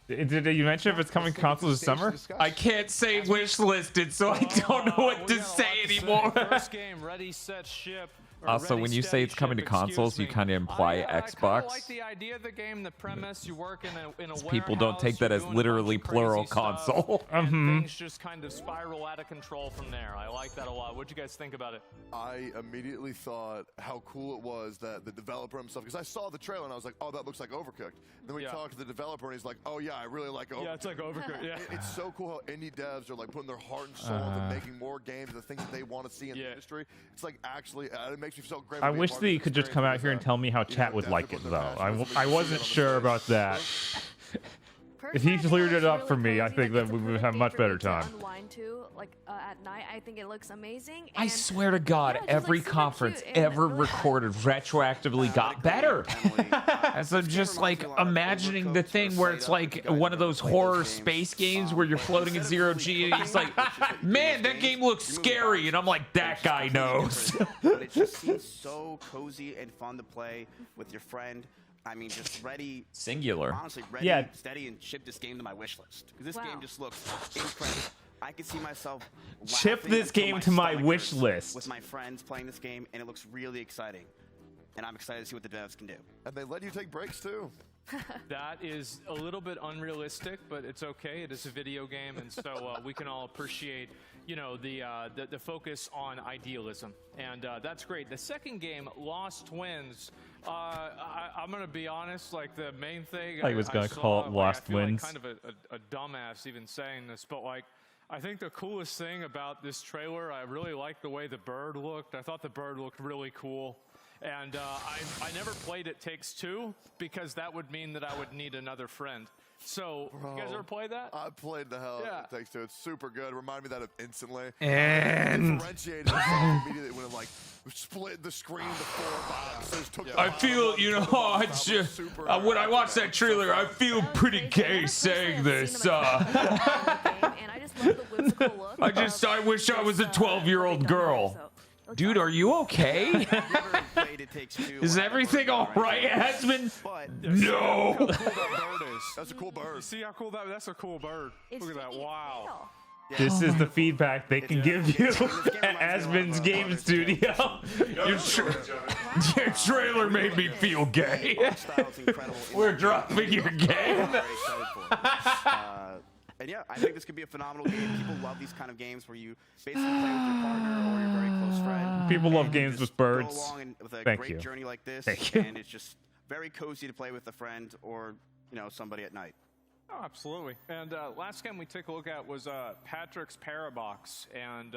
did you mention if it's coming to consoles this summer? I can't say wish listed, so I don't know what to say anymore. First game, ready, set, ship. Also, when you say it's coming to consoles, you kind of imply Xbox. I like the idea of the game, the premise. You work in a People don't take that as literally plural console. Things just kind of spiral out of control from there. I like that a lot. What'd you guys think about it? I immediately thought how cool it was that the developer himself, because I saw the trailer and I was like, oh, that looks like Overcooked. And then we talked to the developer and he's like, oh yeah, I really like Overcooked. Yeah, it's like Overcooked. Yeah. It's so cool how indie devs are like putting their heart and soul into making more games, the things that they want to see in the industry. It's like actually, it makes me feel great. I wish that you could just come out here and tell me how chat would like it, though. I wasn't sure about that. If he cleared it up for me, I think that we would have much better time. Unwind to, like at night. I think it looks amazing. I and- swear to God, just, every super conference cute and ever really recorded retroactively got better. As I'm just like imagining the thing where it's like one of those horror space games where you're floating in zero G and he's like, man, that game looks scary. And I'm like, that guy knows. But it just seems so cozy and fun to play with your friend. I mean, just ready. Singular. Honestly, ready, steady, and ship this game to my wish list. Because this game just looks incredible. I can see myself Ship laughing this until game to my stomach wish hurts list. with my friends playing this game, and it looks really exciting. And I'm excited to see what the devs can do. And they let you take breaks too. That is a little bit unrealistic, but it's okay. It is a video game, and so we can all appreciate, you know, the focus on idealism, and that's great. The second game, Lost Twins. I'm gonna be honest. Like the main thing, I was gonna call it Lost I feel like Twins. kind of a dumbass even saying this, but like. I think the coolest thing about this trailer, I really like the way the bird looked. I thought the bird looked really cool. And I never played It Takes Two because that would mean that I would need another friend. So, you guys ever play that? I played the hell out of It Takes Two. It's super good. Remind me that of instantly. And differentiated itself immediately when it like split the screen to 4 boxes. I feel, you know, I just, when I watched that trailer, I feel pretty gay saying this. I wish I was a 12-year-old girl. Dude, are you okay? Is everything all right, Asmund? No. That's a cool bird. You see how cool that's a cool bird. Look at that. Wow. This is the feedback they can give you at Asmund's Game Studio. Your trailer made me feel gay. We're dropping your game. And yeah, I think this could be a phenomenal game. People love these kind of games where you basically play with your partner or your very close friend. People love games with birds. Go along with a Thank great you. journey like this, Thank you. and it's just very cozy to play with a friend or somebody at night. Oh, absolutely. And last game we took a look at was Patrick's Parabox, and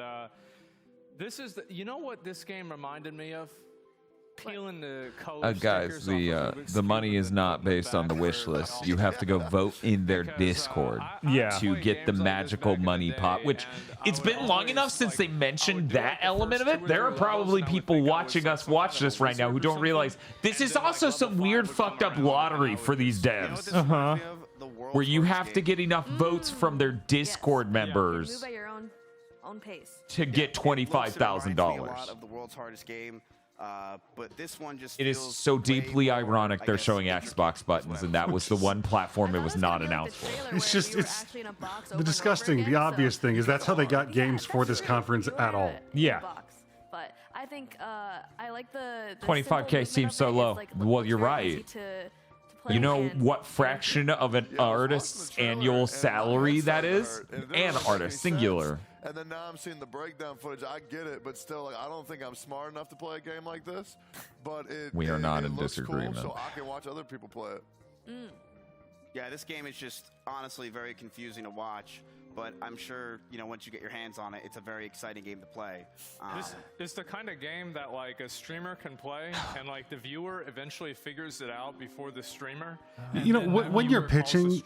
this is you know what this game reminded me of? Peeling the code Guys, the money is not based on the wish list. You have to go vote in their Discord to get the magical money pot, which it's been long enough since they mentioned that element of it. There are probably people watching us watch this right now who don't realize this is also some weird fucked up lottery for these devs. Where you have to get enough votes from their Discord members Move at your own pace. to get $25,000. Of the world's hardest game. But this one just It is so deeply ironic they're showing Xbox buttons, and that was the one platform it was not announced for. It's just, it's the disgusting, the obvious thing is that's how they got games for this conference at all. Yeah. But I think I like the 25K seems so low. Well, you're right. You know what fraction of an artist's annual salary that is? An artist, singular. And then now I'm seeing the breakdown footage. I get it, but still, like, I don't think I'm smart enough to play a game like this. But We are not it in looks disagreement. Cool, so I can watch other people play it. Yeah, this game is just honestly very confusing to watch. But I'm sure, once you get your hands on it, it's a very exciting game to play. This is the kind of game that like a streamer can play, and like the viewer eventually figures it out before the streamer. When you're pitching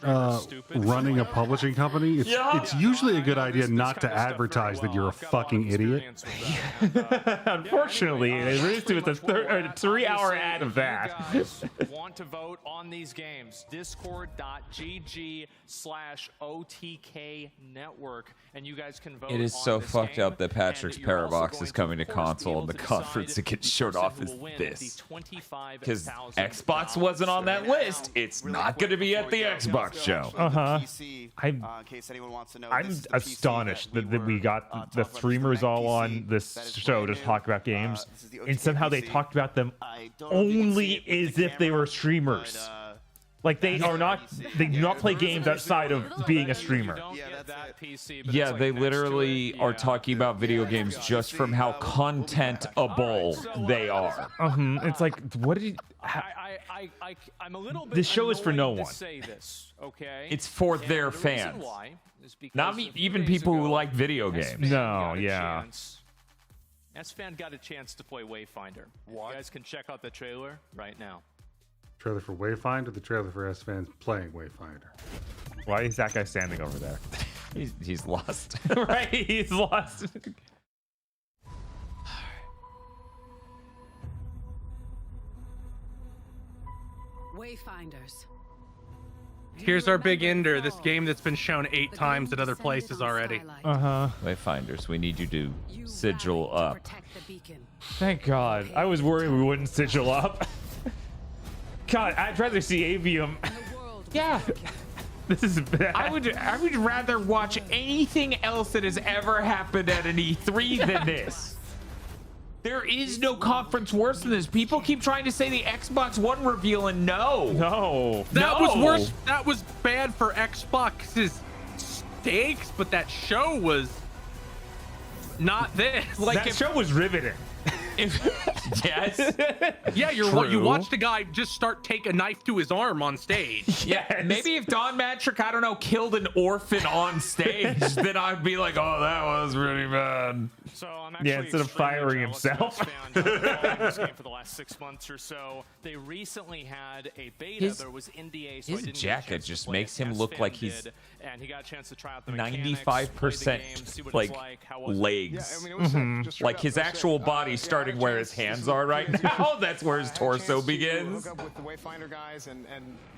running a publishing company, it's usually a good idea not to advertise that you're a fucking idiot. Unfortunately, they released it with a 3-hour ad of that. Guys want to vote on these games? Discord.gg/OTK Network, and you guys can vote. It is on so this fucked game, up that Patrick's and you're also Parabox going is coming to of course, be console, able and the to decide conference that gets showed who off is will win this. the $25,000 Because Xbox wasn't on that list. It's not going to be at the Xbox show. In case anyone wants to know, I'm this is the PC astonished that we got the streamers all on this show to talk about games, and somehow they talked about them only as if they were streamers. Like they do not play games outside of being a streamer. Yeah, they literally are talking about video games just from how content-able they are. It's like, what did you... I'm a little bit This show is for no annoyed to one. say this, okay? It's for And their the reason fans. why is because Not a few even days people who ago, like video games. S-Fan got a yeah. chance- S-Fan got a chance to play Wayfinder. You guys can check out the trailer right now. Trailer for Wayfinder or the trailer for S-Fans playing Wayfinder? Why is that guy standing over there? He's lost. Right, he's lost. Wayfinders. Here's our big ender, this game that's been shown 8 times at other places already. Wayfinders, we need you to sigil up. Thank God. I was worried we wouldn't sigil up. God, I'd rather see Avium. Yeah. This is bad. I would rather watch anything else that has ever happened at an E3 than this. There is no conference worse than this. People keep trying to say the Xbox One reveal, and no. That was worse. That was bad for Xbox's stakes, but that show was not this. Like that show was riveting. Yes. Yeah, you watched a guy just take a knife to his arm on stage. Yeah, maybe if Don Matrick, I don't know, killed an orphan on stage, then I'd be like, oh, that was really bad. So I'm actually instead of firing himself. This game for the last 6 months or so. They recently had a beta. There was NDA, so his I didn't jacket just makes him look like he's and he got a chance to try out the 95% like legs. Like his actual body starting where his hands are right now. That's where his torso begins. Hook up with the Wayfinder guys and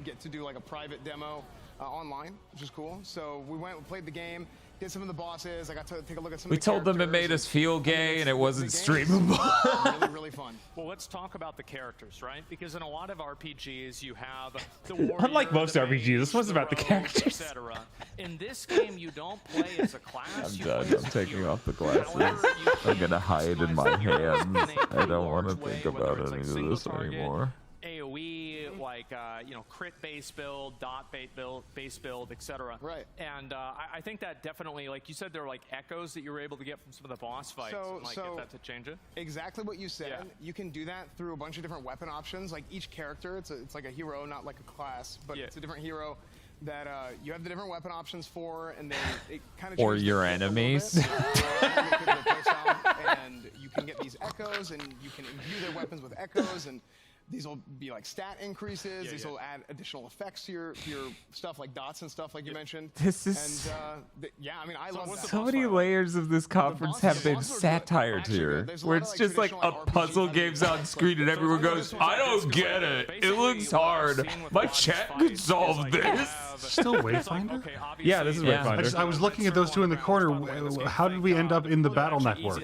get to do like a private demo online, which is cool. So we went, we played the game, did some of the bosses. I got to take a look at some. We told them it made us feel gay and it wasn't streamable. Really fun. Well, let's talk about the characters, right? Because in a lot of RPGs, you have the warrior, Unlike most RPGs, this one's about the characters. Etc. In this game, you don't play as a class. I'm done. I'm taking off the glasses. I'm gonna hide in my hands. I don't want to think about any of this anymore. AoE, like crit base build, dot base build, etc. Right. And I think that definitely, like you said, there were like echoes that you were able to get from some of the boss fights. So get that to change it. Exactly what you said. Yeah. You can do that through a bunch of different weapon options. Like each character, it's like a hero, not like a class, but it's a different hero that you have the different weapon options for, and it kind of or your enemies. And you can get these echoes, and you can imbue their weapons with echoes, and these will be like stat increases. These will add additional effects to your stuff, like dots and stuff, like you mentioned. This is I mean, I love that. so many layers of this conference have been satired here, where it's just like a puzzle game's on screen and everyone goes, "I don't get it. It looks hard. My chat could solve this." Still Wayfinder? Yeah, this is Wayfinder. I was looking at those two in the corner. How did we end up in the Battle Network?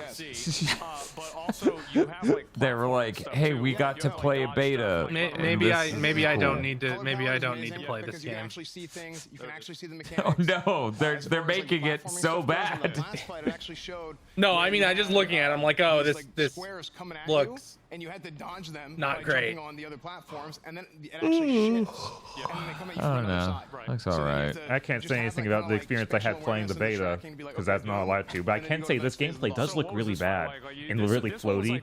They were like, "Hey, we got to play a beta." Maybe I don't need to play this game. You can actually see things. You can actually see the mechanics. Oh no, they're making it so bad. No, I mean, I just looking at it, I'm like, oh, this looks and you had to dodge them not by great. jumping on the other platforms, and then it actually shifts. And then they come at you from the other side. Looks alright. I can't say anything about the experience I had playing the beta because that's not allowed to. But I can say this gameplay does look really bad and really floaty.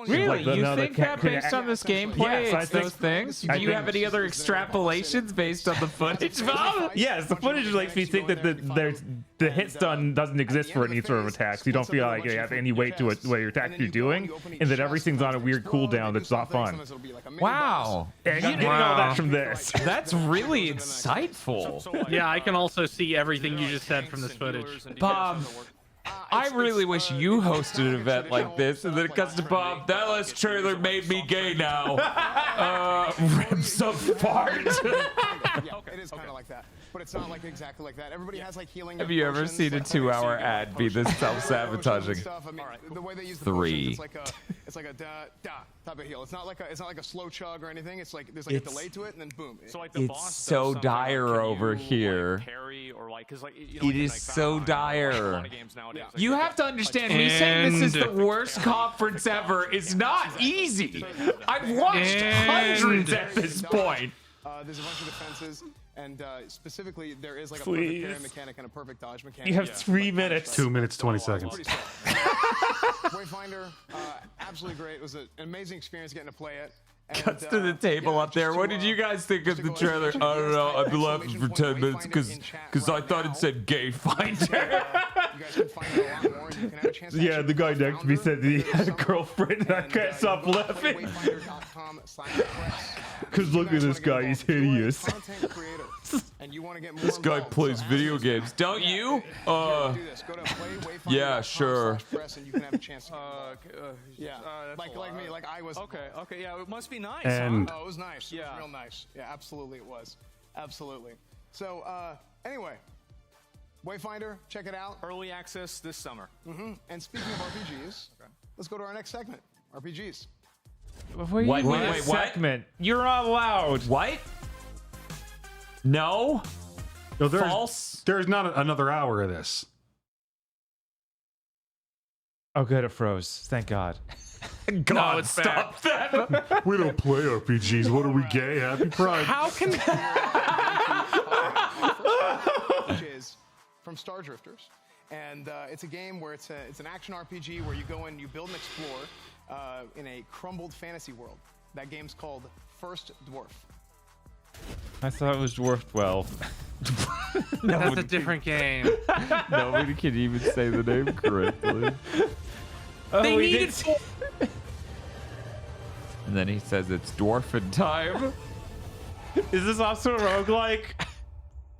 Really? You think that based on this gameplay, it's those things? Do you have any other extrapolations based on the footage? Yes, the footage makes me think that the hit stun doesn't exist for any sort of attacks. You don't feel like you have any weight to what your attack you're doing, and that everything's on a weird cooldown that's not fun. Wow. And I'm getting all that from this. That's really insightful. Yeah, I can also see everything you just said from this footage. Bob, I really wish you hosted an event like this, and then it comes to Bob, that last trailer made me gay now. Rips apart. It is kind of like that, but it's not like exactly like that. Everybody has like healing. Have you ever seen a 2-hour ad be this self-sabotaging? The way they use the 3. it's like a da type of heal. It's not like a slow chug or anything. It's like there's like a delay to it, and then boom. So like the boss it's so dire over here. It is so dire. You have to understand, me saying this is the worst conference ever is not easy. I've watched hundreds at this point. There's a bunch of defenses, and specifically there is like a perfect parry mechanic and a perfect dodge mechanic. You have 3 minutes. 2 minutes, 20 seconds. Wayfinder, absolutely great. It was an amazing experience getting to play it. Cuts to the table up there. What did you guys think of the trailer? I don't know. I've been laughing for 10 minutes because I thought it said gay finder. Yeah, the guy next to me said that he had a girlfriend, and I can't stop laughing. Because look at this guy, he's hideous. This guy plays video games. Don't you? Yeah, sure. Yeah, like me, like I was. Okay, yeah, it must be nice. And Oh, it was nice. It was real nice. Yeah, absolutely, it was. Absolutely. So, anyway, Wayfinder, check it out. Early access this summer. And speaking of RPGs, let's go to our next segment. RPGs. Wait, segment. You're not allowed. What? No. No, there's, False. There's not another hour of this. Oh, good, it froze. Thank God. God, no, it's stop that. We don't play RPGs. What are we, gay? Happy Pride. How can... Which is from Star Drifters. And it's a game where it's an action RPG where you go in, you build and explore in a crumbled fantasy world. That game's called First Dwarf. I thought it was Dwarf 12. That's a different game. Nobody can even say the name correctly. They needed. And then he says it's dwarfin time. Is this also a roguelike?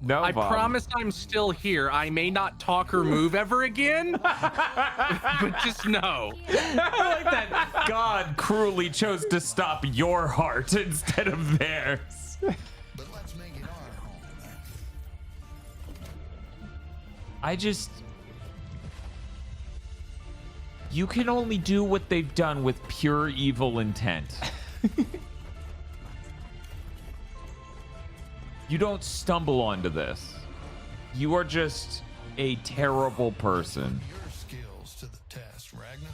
No, I Bob. promise I'm still here. I may not talk or move ever again, but just know. I like that God cruelly chose to stop your heart instead of theirs. But let's make it our home then. I just... You can only do what they've done with pure evil intent. You don't stumble onto this. You are just a terrible person. Your skills to the test, Ragnar.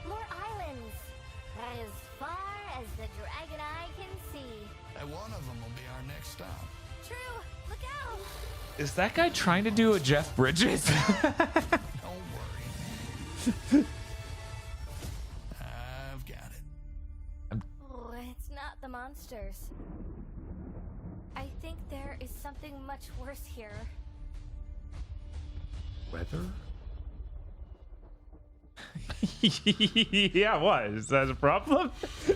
More islands. As far as the dragon eye can see. And one of them will be our next stop. True. Look out. Is that guy trying to do a Jeff Bridges? Don't worry. I've got it. Oh, it's not the monsters. I think there is something much worse here. Weather? Yeah, what? Is that a problem?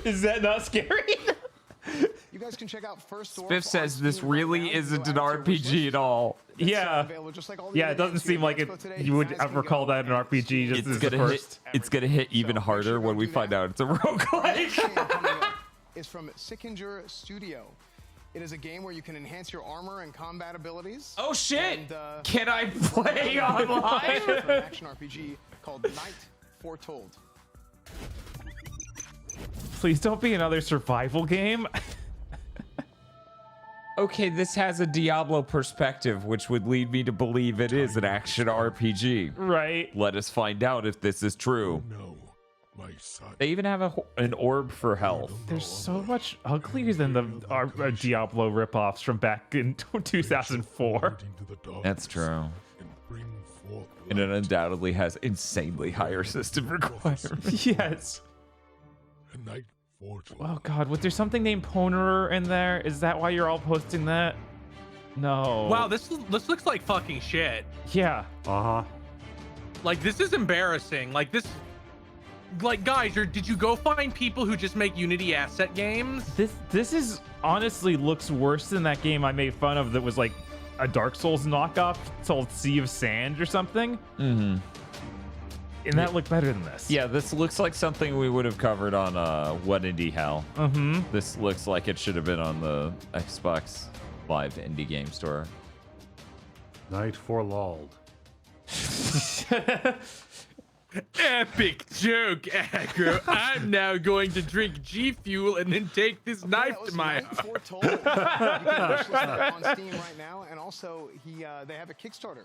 Is that not scary? You guys can check out First Dwarf. Spiff says this really isn't an RPG at all. Yeah. Yeah, it doesn't seem like it. You would ever call that an RPG. Just as the first. It's gonna hit even harder when we find out it's a roguelike. Is from Sickinger Studio. It is a game where you can enhance your armor and combat abilities. Oh shit! And, can I play online? An action RPG called Night Foretold. Please don't be another survival game. Okay, this has a Diablo perspective, which would lead me to believe it is an action RPG. Right. Let us find out if this is true. No, my son. They even have an orb for health. They're so much uglier than the Diablo ripoffs from back in 2004. That's true. And it undoubtedly has insanely higher system requirements. Yes. Oh god, was there something named Poner in there? Is that why you're all posting that? No. Wow, this looks like fucking shit. Yeah. Uh-huh. Like, this is embarrassing. Like, this... Like, guys, did you go find people who just make Unity asset games? This is honestly looks worse than that game I made fun of that was like a Dark Souls knockoff called Sea of Sand or something. Mm-hmm. And that looked better than this. Yeah, this looks like something we would have covered on What Indie Hell. Mm-hmm. This looks like it should have been on the Xbox Live Indie Game Store. Night forlulled. Epic joke, Aggro. I'm now going to drink G Fuel and then take this knife to my heart. You can watch this on Steam right now, and also they have a Kickstarter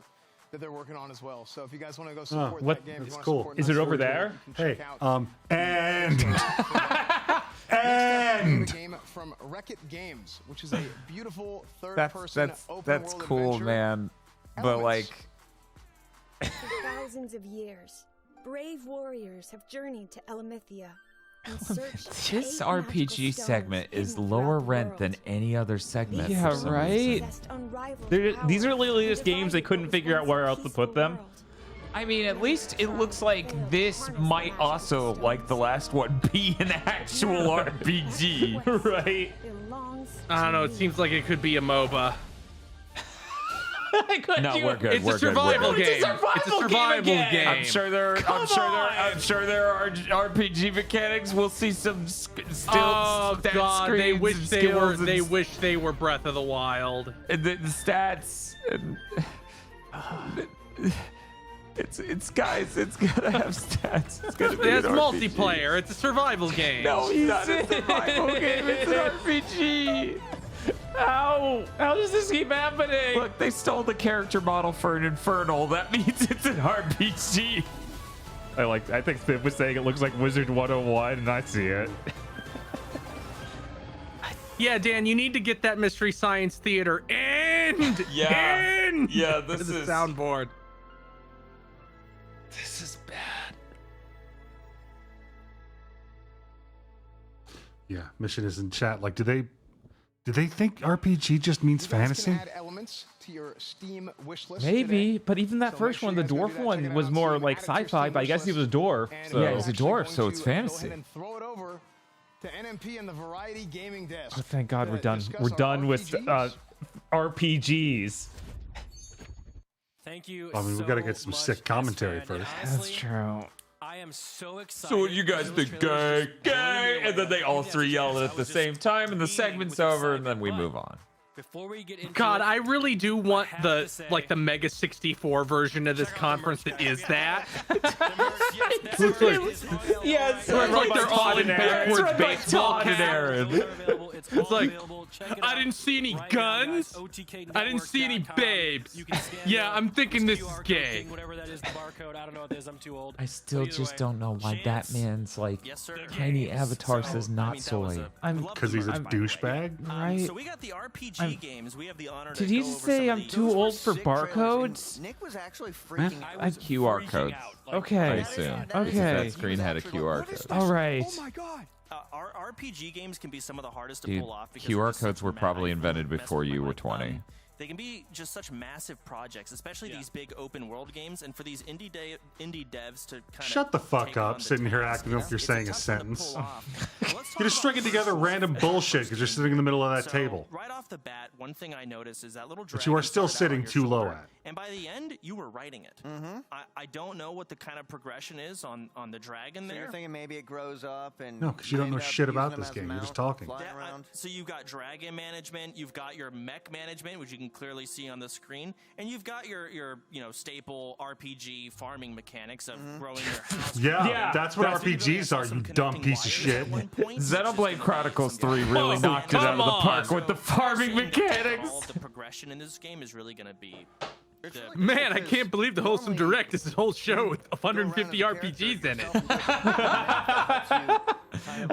that they're working on as well. So if you guys want to go support that game, That's if you cool. want to support Is it over there? Hey, and and a game from Wreck-It Games, which is a beautiful third-person open that's world cool, adventure. man. But like, For thousands of years, brave warriors have journeyed to Elamithia, This RPG segment is lower rent than any other segment. Yeah, for some right? reason. These are literally just games they couldn't figure out where else to put them. I mean, at least it looks like this might also, like the last one, be an actual RPG. Right? I don't know. It seems like it could be a MOBA. No, we're good. It's we're a survival good. game. It's a survival game. I'm sure there are RPG mechanics. We'll see some still Oh stat God! screens They wish and they skills were. and They wish they were Breath of the Wild. and the stats. And, it's guys. It's gonna have stats. It's gonna be It's an RPG. multiplayer. It's a survival game. No, it's not a survival game. It's an RPG. How does this keep happening? Look, they stole the character model for an Infernal. That means it's an RPG. I think Spiff was saying it looks like Wizard 101, and I see it. Yeah, Dan, you need to get that Mystery Science Theater end. Yeah. End. Yeah, this to the is soundboard. This is bad. Yeah, Mission is in chat. Like, do they think RPG just means fantasy? Add elements to your Steam wish list Maybe, today. but even that first one, the dwarf one, was more like sci-fi. But I guess he was a dwarf. So. Yeah, he's a dwarf, so it's fantasy. And throw it over to NMP and the Variety Gaming Desk. Oh, thank God we're done. discuss We're our done with RPGs. RPGs. Thank you. I mean, we got to get some much, sick commentary Best Friend. first. And honestly, true. I am so excited. So what do you guys for those think? trailers Gay, just blowing me gay, and then away. they all Maybe three that's yell because it I at the was same just time, and the being segment's with over, and excitement. then we But move on. Before we get into God, it, I really do want have the to say- the Mega 64 version of this conference that is that. Yes, Where it's like they're all in backwards It's run by baseball Todd and caps. Aaron. It's like, I didn't see any guns. I didn't see any babes. Yeah, I'm thinking this is gay. Whatever that is, the barcode. I don't know what it is. I'm too old. I still just don't know why that man's like tiny avatar says not soy. Because he's a douchebag? Right? So we got the RPG games. We have the honor to Did he go just over say some of I'm these. too old for barcodes? Nick was actually freaking out. I QR codes. I Okay. assume. Okay. That screen had a QR code. All right. Oh my God. Our RPG games can be some of the hardest to Dude, pull off because QR they're just codes such were probably massive, invented mess before with you my were mic. 20. They can be just such massive projects, especially these big open world games, and for these indie devs to kind of Shut the fuck up, sitting here acting if you're saying a sentence. You're just stringing together random bullshit because you're sitting in the middle of that table. Right off the bat, one thing I noticed is that little But you are dragon still started out on sitting your too low shoulder, at. and by the end, you were writing it. I don't know what the kind of progression is on the dragon So there. you're thinking maybe it grows up and No, because you don't end know up shit using about them this as game. You're just mount, talking. flying around. So you've got dragon management, you've got your mech management, which you can clearly see on the screen, and you've got your staple RPG farming mechanics of growing your house. Yeah, that's what RPGs are, you dumb piece of shit. Xenoblade Chronicles 3 really knocked it out of the park with the farming mechanics. All the progression in this game is really going to be. Man, I can't believe the Wholesome Direct is this whole show with 150 RPGs in it.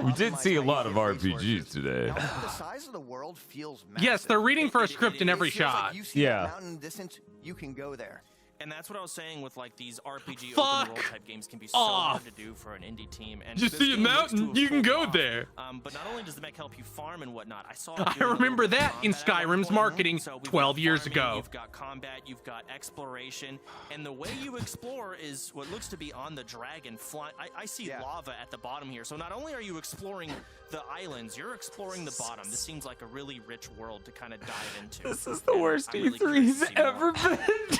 We did see a lot of RPGs today. The size of the world feels massive. Yes, they're reading for a script in every It feels shot. Like you see Yeah. a mountain distance, you can go there. And that's what I was saying with like these RPG Fuck open world type games can be so off. hard to do for an indie team. And Just this see a game looks mountain, to you can pull go off. there. But not only does the mech help you farm and whatnot, I saw. I remember that in Skyrim's marketing 12 years ago. You've got combat, you've got exploration, and the way you explore is what looks to be on the dragon flying. I see lava at the bottom here. So not only are you exploring the islands, you're exploring the bottom. This seems like a really rich world to kind of dive into. This is the worst I'm really E3's curious to see ever more. been.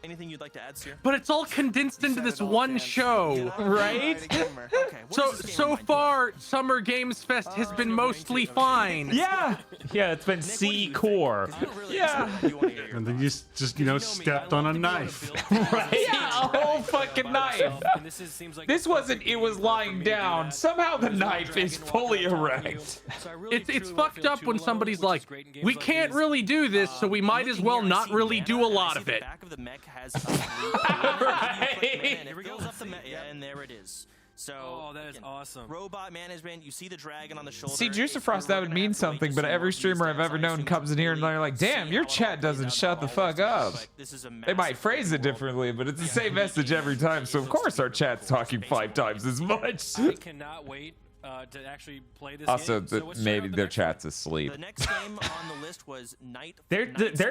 Anything you'd like to add, Sir? But it's all condensed into this one show, right? Okay. So far, Summer Games Fest has been mostly fine. Yeah. Yeah, it's been C core. Yeah. And then you just stepped on a knife. Right? Yeah, a whole fucking knife. And this seems like This wasn't, it was lying down. Somehow the knife is fully erect. It's fucked up when somebody's like, we can't really do this, so we might as well not really do a lot of it. Back of the mech has a blue and it fills up the mech, yeah, and there it is. So that is awesome. Robot management. You see the dragon on the shoulder. See, Juicer Frost, that would mean something, but every streamer I've ever known comes in here and they're like, damn, your chat doesn't shut the fuck up. They might phrase it differently, but it's the same message every time, so of course our chat's talking 5 times as much. I cannot wait to actually play this Also, game. So let's check maybe out the their next chat's asleep. The next game on the list was Night. Their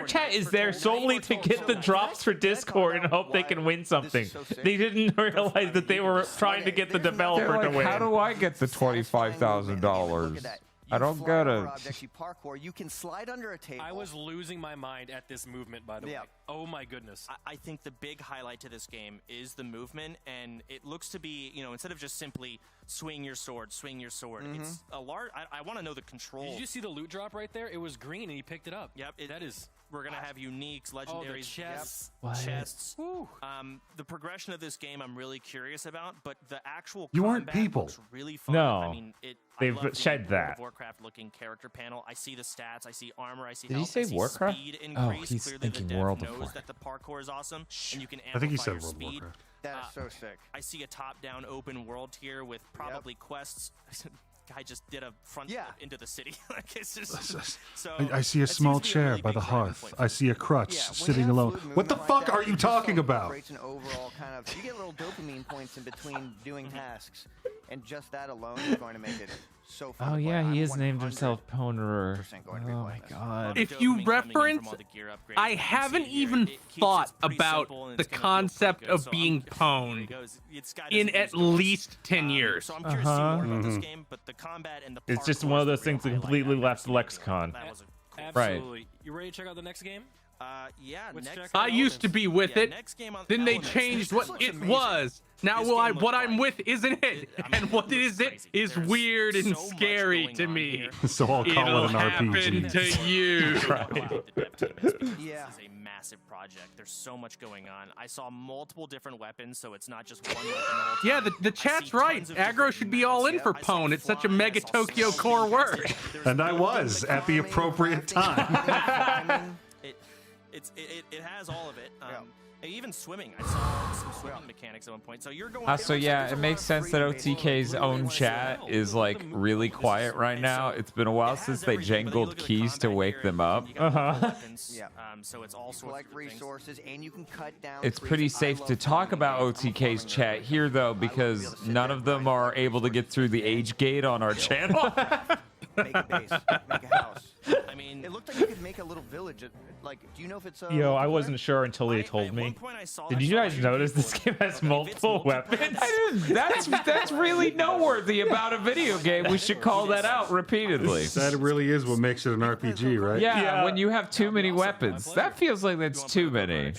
chat is there solely to get the drops for Discord and hope they can win something. They didn't realize that they were trying to get the developer to win. How do I get the $25,000? I don't get it. Objects, you parkour. You can slide under a table. I was losing my mind at this movement, by the way. Oh my goodness. I think the big highlight to this game is the movement, and it looks to be, instead of just simply swing your sword, it's a large. I want to know the control. Did you see the loot drop right there? It was green, and he picked it up. Yep. That is. We're gonna have uniques, legendaries, chests. chests. The progression of this game, I'm really curious about, but the actual You aren't combat people. looks really fun. No. I mean, They've I love shed the that. World of Warcraft-looking character panel. I see the stats, I see armor, I see Did he health, say I see Warcraft? speed Oh, increase. he's Clearly thinking the dev World of knows Warcraft. that the parkour is awesome, and you can I think he amplify said your World of speed. Warcraft. That's so sick. I see a top-down open world here with probably quests. Guy just did a front flip into the city. Like, it's just, so I see a it seems small to be a chair really by big the driving hearth. point. I see a crutch sitting alone. What the fuck are you talking about? Creates an overall kind of. You get little dopamine points in between doing tasks, and just that alone is going to make it so fun. Oh to play. yeah, he I'm is named himself Ponerer. going to be Oh my playing this. god. If you reference, I haven't even thought about the concept of being pwned in at least 10 years. So I'm curious to see more about this game, but the combat and the It's just one of those things that completely left the lexicon. Absolutely. You ready to check out the next game? Yeah. I used to be with it. Then they changed what it was. Now what I'm with isn't it, and what is it is weird and scary to me. So I'll call It'll it an happen RPG. to you. Yeah. This is a massive project. There's so much going on. I saw multiple different weapons, so it's not just one weapon the whole time. Yeah, the chat's right. Aggro should be all in for pwn. It's such a mega Tokyo core word. And I was at the appropriate time. It has all of it. Even swimming. I saw some swimming mechanics at one point. So you're going. So yeah, it makes sense that OTK's own chat is like really quiet right now. It's been a while since they jangled keys to wake them up. Yeah. So it's all sorts collect resources, and you can cut down. It's pretty safe to talk about OTK's chat here though, because none of them are able to get through the age gate on our channel. Make a base, make a house. I mean, it looked like you could make a little village. Like, do you know if it's? Yo, I wasn't sure until he told me. Did you guys notice this game has multiple weapons? That's really noteworthy about a video game. We should call that out repeatedly. That really is what makes it an RPG, right? Yeah, when you have too many weapons. That feels like that's too many.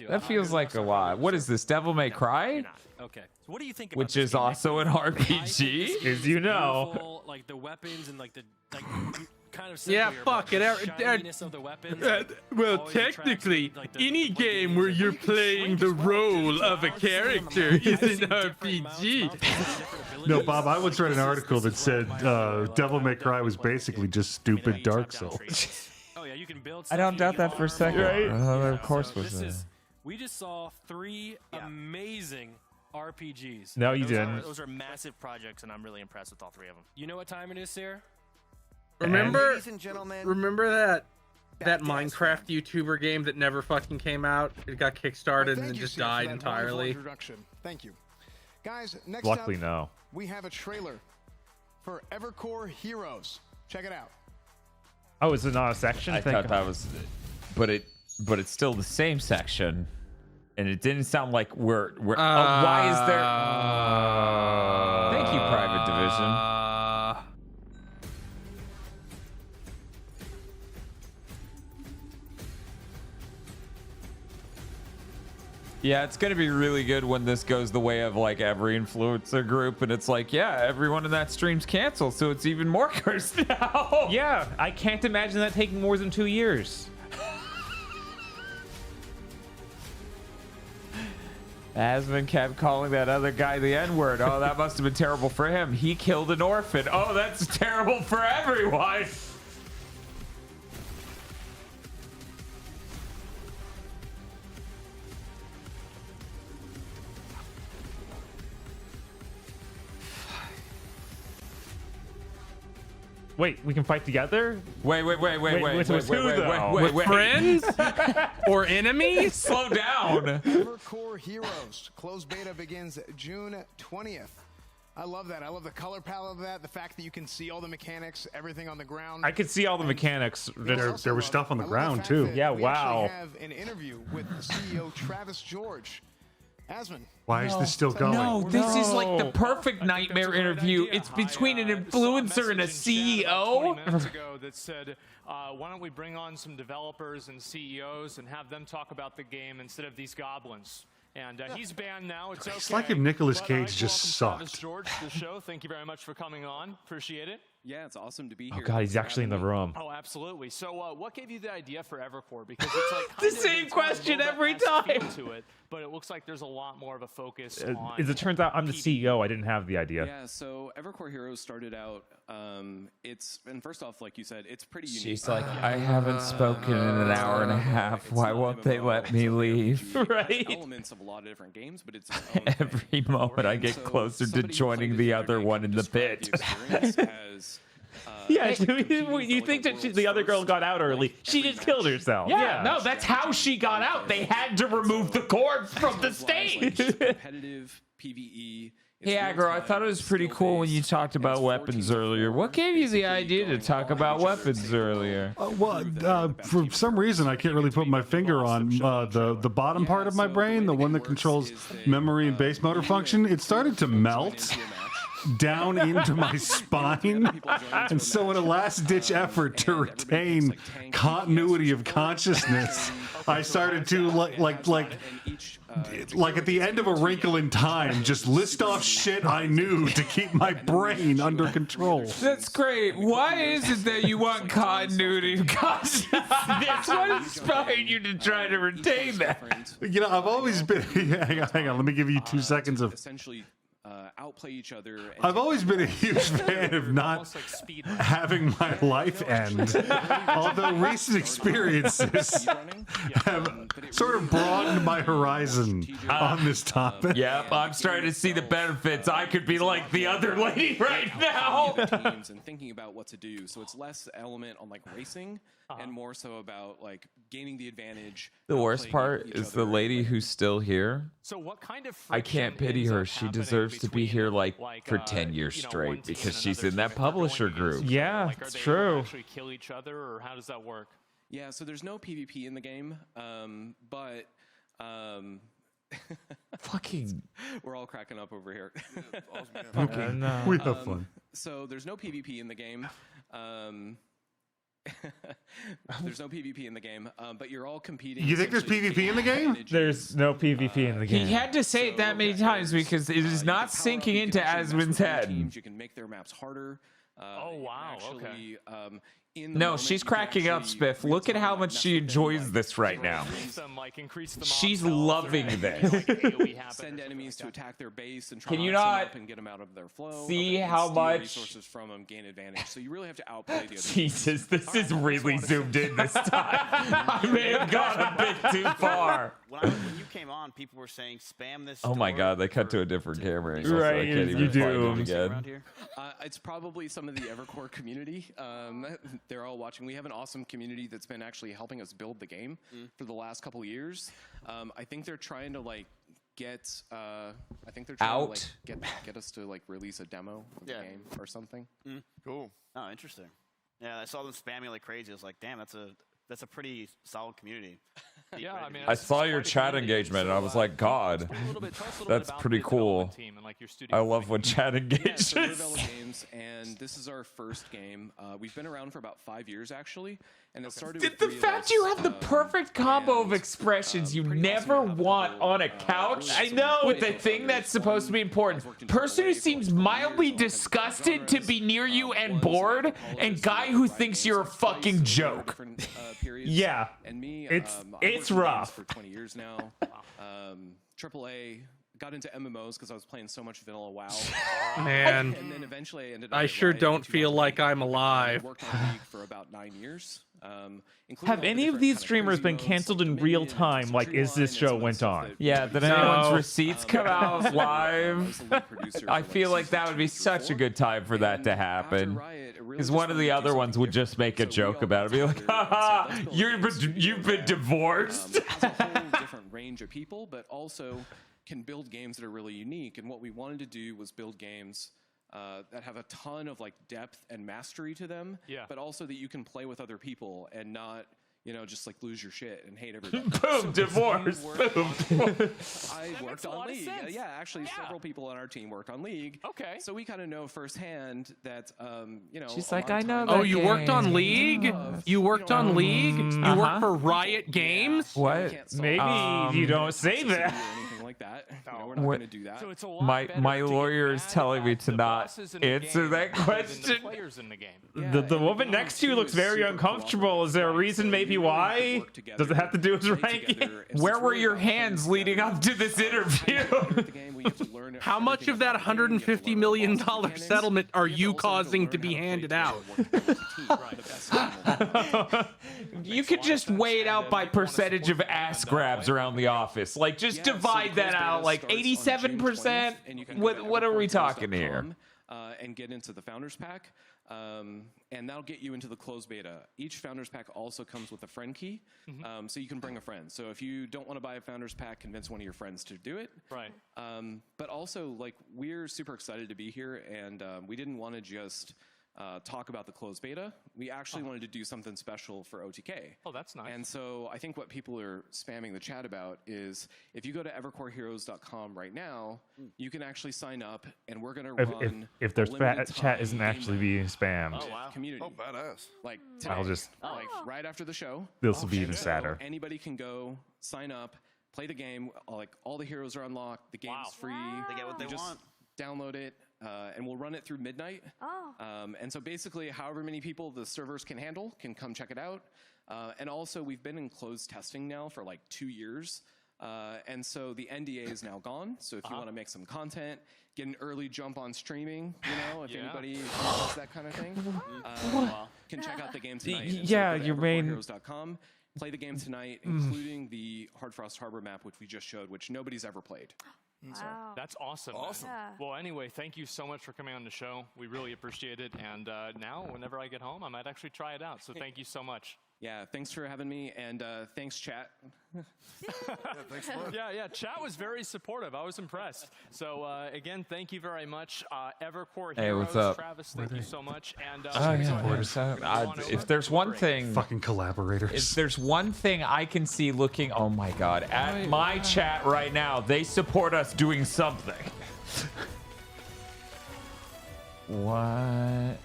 That feels like a lot. What is this, Devil May Cry? Okay. So what do you think? Which is also an RPG, as you know. Beautiful, like the weapons and like the kind of Yeah, fuck it. shininess of the weapons. Well, technically, any game where you're playing the role of a character is an RPG. No, Bob, I once read an article that said Devil May Cry was basically just stupid Dark Souls. Oh yeah, you can build. I don't doubt that for a second. Right? Of course So was this is. We just saw 3 amazing RPGs. No, you didn't. Those are massive projects, and I'm really impressed with all 3 of them. You know what time it is, Sarah? Remember, Ladies and gentlemen, remember that Minecraft YouTuber game that never fucking came out? It got kickstarted and then just died entirely. Introduction. Thank you, guys. Next Luckily, up, no. we have a trailer for Evercore Heroes. Check it out. Oh, is it not a section? I thought that was, but it's still the same section, and it didn't sound like we're. Why is there? Thank you, Private Division. Yeah, it's gonna be really good when this goes the way of like every influencer group, and it's like, yeah, everyone in that stream's canceled, so it's even more cursed now. Yeah, I can't imagine that taking more than 2 years. Asmund kept calling that other guy the N-word. Oh, that must have been terrible for him. He killed an orphan. Oh, that's terrible for everyone. Wait, we can fight together? Wait. With friends or enemies? Slow down. Evercore Heroes closed beta begins June 20th. I love that. I love the color palette of that. The fact that you can see all the mechanics, everything on the ground. I could see all the mechanics. There was stuff on the ground too. Yeah, we wow. actually have an interview with the CEO Travis George. Asmon. Why is this still going? No, this is like the perfect nightmare interview. It's between an influencer and a CEO. 20 minutes ago that said, why don't we bring on some developers and CEOs and have them talk about the game instead of these goblins? And he's banned now. It's okay. It's like if Nicolas But Cage just welcome Travis sucked. George to the show. Thank you very much for coming on. Appreciate it. Yeah, it's awesome to be Oh here. god, he's actually in the room. Oh, absolutely. So, what gave you the idea for Evercore? Because it's like The kind of- same it's got a question little every bit less feel time. to it, but it looks like there's a lot more of a focus on. As it turns out, I'm the CEO. I didn't have the idea. Yeah, so Evercore Heroes started out. And first off, like you said, it's pretty unique. She's like, I haven't spoken in an hour and a half. Why won't they let me leave? Right. Elements of a lot of different games, but it's its own thing. Every moment I get closer to joining the other one in the pit. Yeah, you think that the other girl got out early. She just killed herself. Yeah, no, that's how she got out. They had to remove the cord from the stage. Competitive PvE. Hey, Agro, I thought it was pretty cool when you talked about weapons earlier. What gave you the idea to talk about weapons earlier? For some reason, I can't really put my finger on the bottom part of my brain, the one that controls memory and base motor function. It started to melt down into my spine, and so in a last-ditch effort to retain continuity of consciousness, I started to like at the end of A Wrinkle in Time, just list off shit I knew to keep my brain under control. That's great. Why is it that you want continuity of consciousness? What inspired you to try to retain that? You know, I've always been. Hang on. Let me give you 2 seconds of. Essentially, outplay each other. I've always been a huge fan of not having my life end. Although recent experiences have sort of broadened my horizon on this topic. Yep, I'm starting to see the benefits. I could be like the other lady right now. Teams and thinking about what to do. So it's less element on like racing and more so about like gaining the advantage. The worst part is the lady who's still here. So what kind of I can't pity her. She deserves to be here like for 10 years straight because she's in that publisher group. Yeah, like, it's are they true. Actually kill each other, or how does that work? Yeah, so there's no PvP in the game, but fucking we're all cracking up over here. Okay, we have fun. So there's no PvP in the game. There's no PvP in the game, but you're all competing. You think there's PvP in the game? There's no PvP in the game. He had to say it that many times because it is not sinking into Asmon's head. You can make their maps harder. Oh wow! Okay. No, she's cracking up, Spiff. Look at how much she enjoys this right now. She's loving this. Send enemies to attack their base and try Can to you mix them not up and get them out of their flow. see and how steal much- resources from them, gain advantage. So you really have to outplay the other. Jesus, this is really zoomed in this time. I may have gone a bit too far. When you came on, people were saying spam this. Oh my store God, they cut to a different camera angle, so I can't even find it again. It's probably some of the Evercore community. They're all watching. We have an awesome community that's been actually helping us build the game for the last couple of years. I think they're trying to like get. I think they're trying to like get us to like release a demo of the game or something. Cool. Oh, interesting. Yeah, I saw them spamming like crazy. I was like, damn, that's a pretty solid community. Yeah, I mean, I saw your chat engagement and I was like, God, that's pretty cool. I love when chat engages. So we're Naval Games, and this is our first game. We've been around for about 5 years, actually, and it started with The 3 of fact us, you have the perfect combo of expressions you never want on a couch. I know. With the thing that's supposed to be important. Person who seems mildly disgusted to be near you and bored, and guy who thinks you're a fucking joke. Yeah, and me, it's rough. For 20 years now. AAA. Got into MMOs because I was playing so much vanilla WoW. Man, and then eventually I ended up I at sure Riot in don't feel like I'm 2008. alive. I worked on League for about 9 years. Have any of these streamers been canceled in real time? Like, is this show went on? Yeah, did anyone's receipts come out live? I feel like that would be such a good time for that to happen. Because one of the other ones would just make a joke about it, be like, haha, you've been divorced. Has a whole different range of people, but also can build games that are really unique. And what we wanted to do was build games that have a ton of like depth and mastery to them, but also that you can play with other people and not, just like lose your shit and hate everybody. Boom, divorce. Boom. I worked on League. Yeah, actually, several people on our team worked on League. Okay. So we kind of know firsthand that, She's like, I know that Oh, you game. worked on League? You worked on League? You worked for Riot Games? What? Maybe you don't say that. Anything like that. We're not going to do that. So it's a lot My lawyer is telling me to not answer that question. Players in the game. The woman next to you looks very uncomfortable. Is there a reason maybe why? Does it have to do with ranking? Where were your hands leading up to this interview? How much of that $150 million settlement are you causing to be handed out? You could just weigh it out by percentage of ass grabs around the office. Like, just divide that out, like 87%. What are we talking here? And get into the Founders Pack. And that'll get you into the closed beta. Each Founders Pack also comes with a friend key, so you can bring a friend. So if you don't want to buy a Founders Pack, convince one of your friends to do it. Right. But also, like, we're super excited to be here, and we didn't want to just talk about the closed beta. We actually wanted to do something special for OTK. Oh, that's nice. And so I think what people are spamming the chat about is if you go to evercoreheroes.com right now, you can actually sign up, and we're going to run if their chat isn't actually being spammed. Oh, wow. Community. Oh, badass. Like today, I'll just like right after the show. This will be even So sadder. anybody can go sign up, play the game. Like all the heroes are unlocked. The game's free. They get what they You just want. download it, and we'll run it through midnight. And so basically, however many people the servers can handle can come check it out. And also, we've been in closed testing now for like 2 years. And so the NDA is now gone. So if you want to make some content, get an early jump on streaming, if anybody does that kind of thing, can check out the game tonight. Yeah, your main. Heroes.com. Play the game tonight, including the Hard Frost Harbor map, which we just showed, which nobody's ever played. So that's awesome. Awesome. Yeah. Well, anyway, thank you so much for coming on the show. We really appreciate it. And now, whenever I get home, I might actually try it out. So thank you so much. Yeah, thanks for having me, and thanks, chat. Thanks a lot. Yeah, chat was very supportive. I was impressed. So, again, thank you very much. Evercore Hey, Heroes, what's up? Travis, thank you so much. And if there's one thing, fucking collaborators. If there's one thing I can see looking, oh my god, at my chat right now, they support us doing something. What?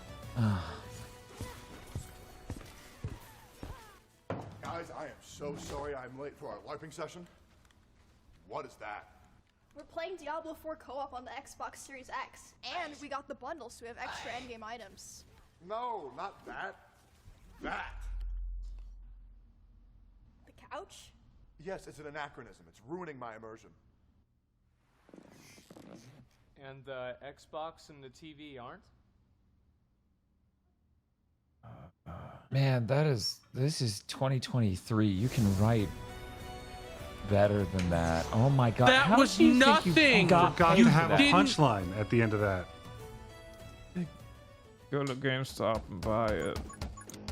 Guys, I am so sorry I'm late for our LARPing session. What is that? We're playing Diablo 4 co-op on the Xbox Series X, and we got the bundle, so we have extra endgame items. No, not that. That. The couch? Yes, it's an anachronism. It's ruining my immersion. And the Xbox and the TV aren't? Man, this is 2023. You can write better than that. Oh my god. That How was do you think nothing. you got to into have a that? punchline at the end of that. Go to GameStop and buy it.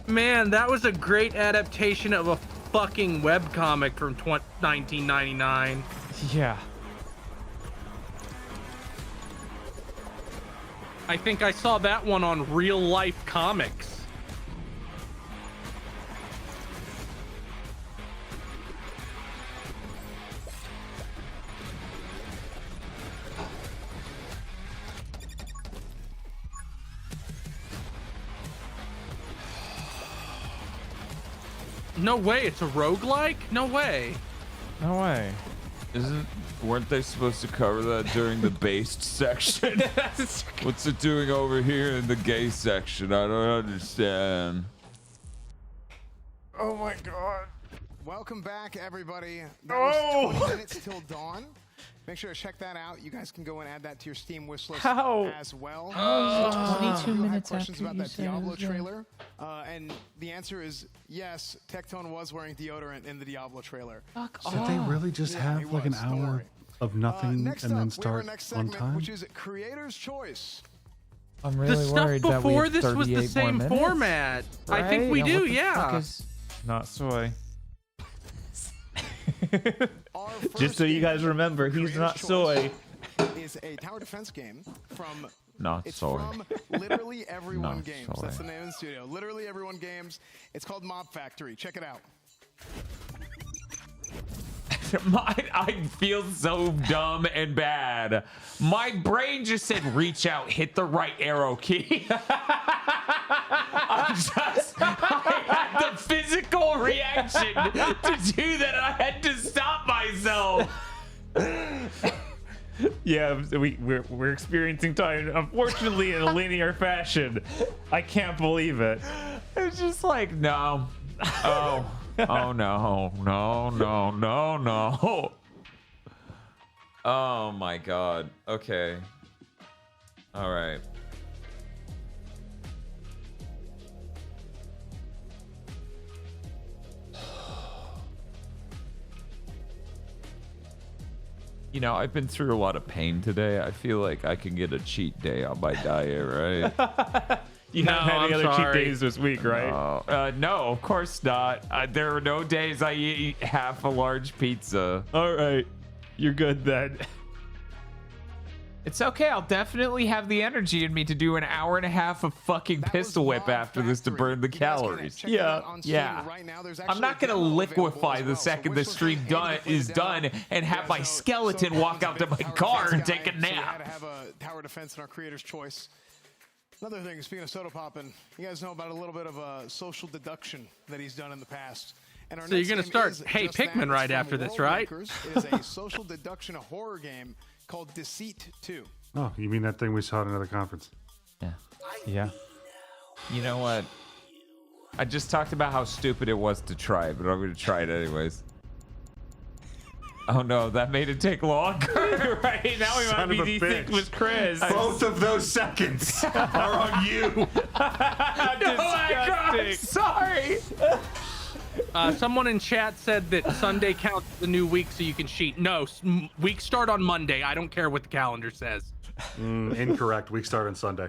Man, that was a great adaptation of a fucking webcomic from 1999. Yeah. I think I saw that one on Real Life Comics. No way, it's a roguelike? No way. No way. Weren't they supposed to cover that during the based section? What's it doing over here in the gay section? I don't understand. Oh my god. Welcome back, everybody. That was 20 minutes till dawn. Make sure to check that out. You guys can go and add that to your Steam wish list as well. Oh, 22 if you have minutes questions after about you that said it Diablo was done. trailer, And the answer is yes, Tectone was wearing deodorant in the Diablo trailer. Did they really just have like an hour of nothing Next and up, then we have our start next on segment, time? which is Creator's Choice. I'm The stuff before this was the same format. I think we do, yeah. Not soy. Just so you guys remember, he's not soy. Is a tower defense game from Not it's soy. from Literally Everyone Not Games. soy. That's the name of the studio. Literally Everyone Games. It's called Mob Factory. Check it out. I feel so dumb and bad. My brain just said reach out, hit the right arrow key. I had the physical reaction to do that. I had to stop myself. Yeah, we're experiencing time, unfortunately, in a linear fashion. I can't believe it. It's just like, no. Oh. Oh no, no, no, no, no. Oh my god. Okay. All right. You know, I've been through a lot of pain today. I feel like I can get a cheat day on my diet, right? You haven't had any other cheat days this week, right? No, of course not. There are no days I eat half a large pizza. All right. You're good then. It's okay. I'll definitely have the energy in me to do an hour and a half of fucking pistol whip after this to burn the calories. Yeah. Yeah. I'm not going to liquefy the second the stream is done and have my skeleton walk out to my car and take a So we had nap. to have a tower defense in our Creator's Choice. Another thing, speaking of soda popping, you guys know about a little bit of a social deduction that he's done in the past. And our So you're next gonna game start is Hey just that. Pikmin It's right from after this, World right? Makers. It is a social deduction horror game called Deceit 2. Oh, you mean that thing we saw at another conference? Yeah. You know what? I just talked about how stupid it was to try it, but I'm going to try it anyways. Oh no, that made it take longer. Right, now we Son might of be a desync bitch. with Chris. Both of those seconds are on you. Disgusting. Sorry. Someone in chat said that Sunday counts as the new week so you can cheat. No, weeks start on Monday. I don't care what the calendar says. Incorrect. Week start on Sunday.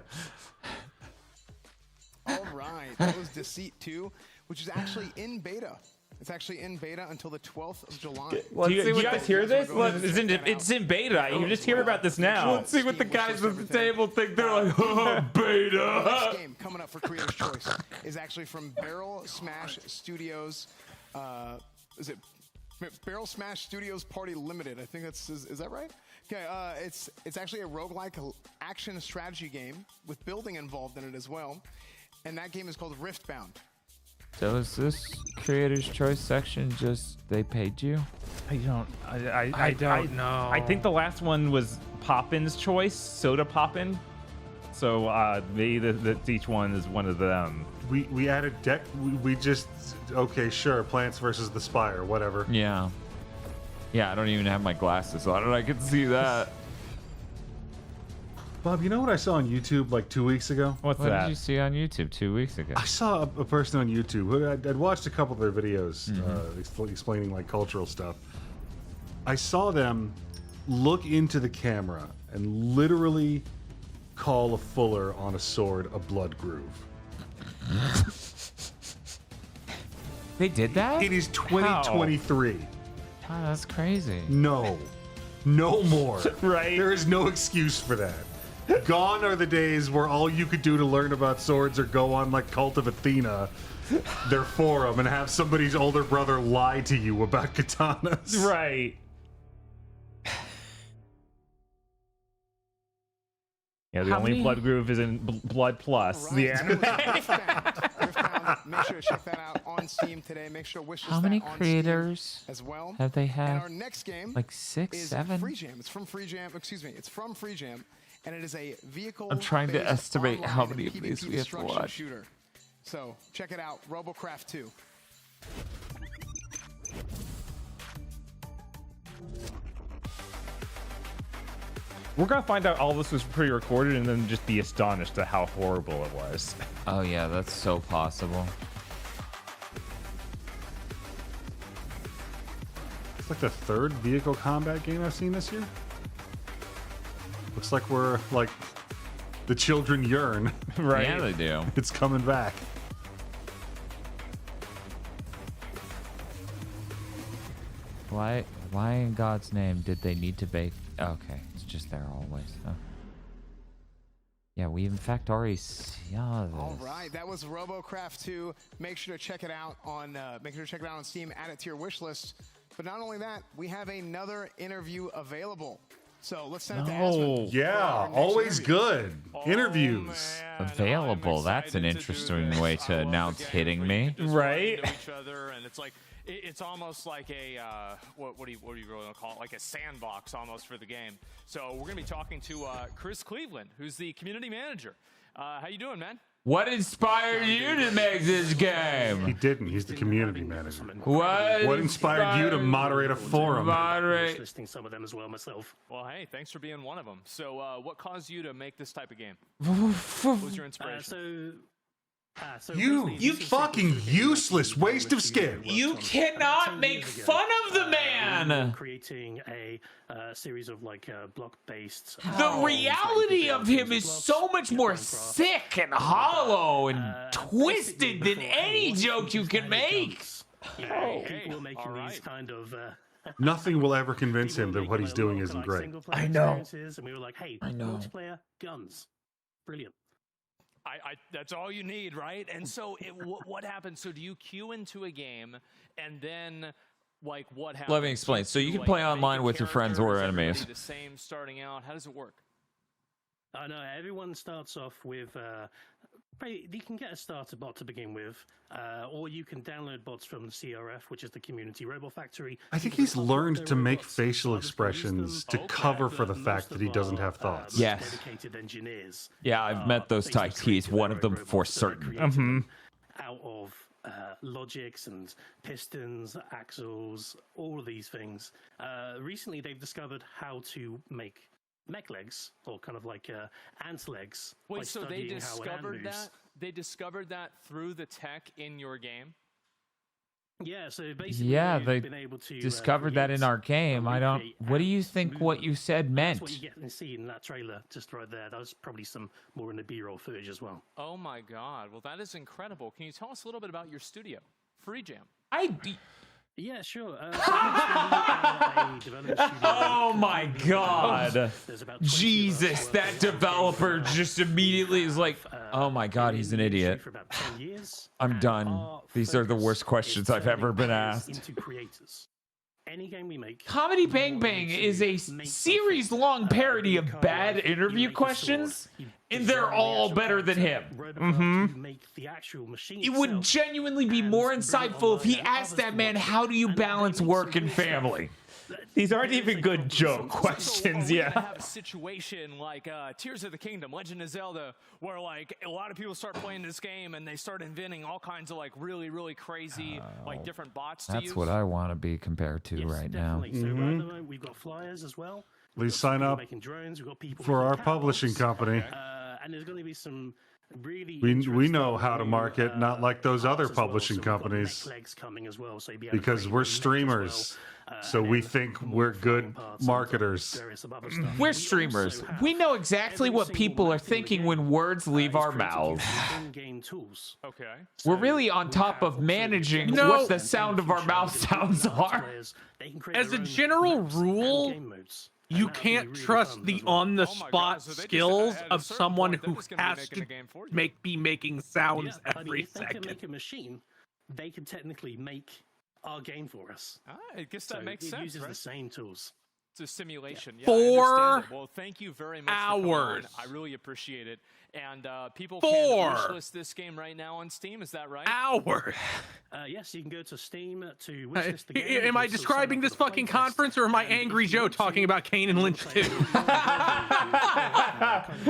All right, that was Deceit 2, which is actually in beta. It's actually in beta until the 12th of July. Do you guys hear this? It's in beta. You just hear about this now. Let's see what the guys at the table think. They're like, oh, beta. The next game coming up for Creator's Choice is actually from Barrel Smash Studios. Is it Barrel Smash Studios Party Limited? I think that's is that right? Okay, it's actually a roguelike action strategy game with building involved in it as well, and that game is called Riftbound. So is this Creator's Choice section just they paid you? I don't know. I think the last one was Poppin's Choice, Soda Poppin. So maybe each one is one of them. We added deck. We just okay, sure. Plants versus the Spire, whatever. Yeah. Yeah, I don't even have my glasses on, and I can see that. Bob, you know what I saw on YouTube like 2 weeks ago? What did you see on YouTube 2 weeks ago? I saw a person on YouTube who I'd watched a couple of their videos explaining like cultural stuff. I saw them look into the camera and literally call a fuller on a sword a blood groove. They did that? It is 2023. Oh, that's crazy. No more. Right? There is no excuse for that. Gone are the days where all you could do to learn about swords or go on like Cult of Athena, their forum, and have somebody's older brother lie to you about katanas. Right. Yeah, the only blood groove is in Blood Plus. The anime. Riftbound. Make sure to check that out on Steam today. Make sure to wish How list many that on creators Steam as well. have they had? And our next game Like 6, is 7? Free Jam. It's from Free Jam. Excuse me. It's from Free Jam, and it is a vehicle. I'm trying to estimate how many of these we have to watch. Shooter. So check it out. RoboCraft 2. We're gonna find out all this was pre-recorded and then just be astonished at how horrible it was. Oh yeah, that's so possible. It's like the third vehicle combat game I've seen this year. Looks like we're like the children yearn. Right? Yeah, they do. It's coming back. Why in God's name did they need to bake? Okay, it's just there always. Huh? Yeah, we in fact already saw this. All right, that was RoboCraft 2. Make sure to check it out on Steam. Add it to your wish list. But not only that, we have another interview available. So let's send it to Asmund. Yeah, always good. Interviews. Available. That's an interesting way to announce hitting me. Right? Each other, and it's like it's almost like a what do you really want to call it? Like a sandbox almost for the game. So we're gonna be talking to Chris Cleveland, who's the community manager. How you doing, man? What inspired you to make this game? He didn't. He's the community manager. What inspired you to moderate a forum? Listing some of them as well myself. Well, hey, thanks for being one of them. So, what caused you to make this type of game? What was your inspiration? You fucking useless waste of skin. You cannot make fun of the man. Creating a series of like block-based. The reality of him is so much more sick and hollow and twisted than any joke you can make. People making these kind of. Nothing will ever convince him that what he's doing isn't great. I know. And we were like, hey, multiplayer guns, brilliant. That's all you need, right? And so what happens? So do you queue into a game and then like what happens? Let me explain. So you can play online with your friends or enemies. The same starting out. How does it work? No, everyone starts off with. You can get a starter bot to begin with, or you can download bots from the CRF, which is the Community Robo Factory. I think he's learned to make facial expressions to cover for the fact that he doesn't have thoughts. Yes. Dedicated engineers. Yeah, I've met those types. He's one of them for certain. Out of logics and pistons, axles, all of these things. Recently, they've discovered how to make mech legs, or kind of like ant legs. Wait, so they discovered that? They discovered that through the tech in your game? Yeah, so basically, Yeah, they been able to discovered that in our game. I don't. What do you think what you said meant? That's what you get to see in that trailer, just right there. That was probably some more in the B-roll footage as well. Oh my God! Well, that is incredible. Can you tell us a little bit about your studio, Free Jam? Yeah, sure. Oh my God! Jesus, that developer just immediately is like, oh my God, he's an idiot. I'm done. These are the worst questions I've ever been asked. Into creators. Any game we make. Comedy Bang Bang is a series-long parody of bad interview questions, and they're all better than him. It would genuinely be more insightful if he asked that man, how do you balance work and family? These aren't even good joke questions, yeah. Have a situation like Tears of the Kingdom, Legend of Zelda, where like a lot of people start playing this game and they start inventing all kinds of like really, really crazy like different bots to use. That's what I want to be compared to right now. So right at the moment, we've got flyers as well. Please sign up drones. We've got people for our publishing company. And there's going to be some really We know how to market, not like those other publishing companies. Coming as well, so Because we're streamers. So we think we're good marketers. We're streamers. We know exactly what people are thinking when words leave our mouths. Okay. We're really on top of managing what the sound of our mouth sounds are. As a general rule, you can't trust the on-the-spot skills of someone who has to be making sounds every if they can second. make a machine, they can technically make our game for us. I guess that makes sense. It uses right? the same tools. It's a simulation. Yeah, 4 I understand it. Well, thank you very much hours. for coming on. I really appreciate it. And people 4 can wishlist this game right now on Steam. Is that right? hours. Yes, you can go to Steam to wishlist the game. Am I describing this fucking conference, or am I Angry Joe talking about Kane and Lynch 2?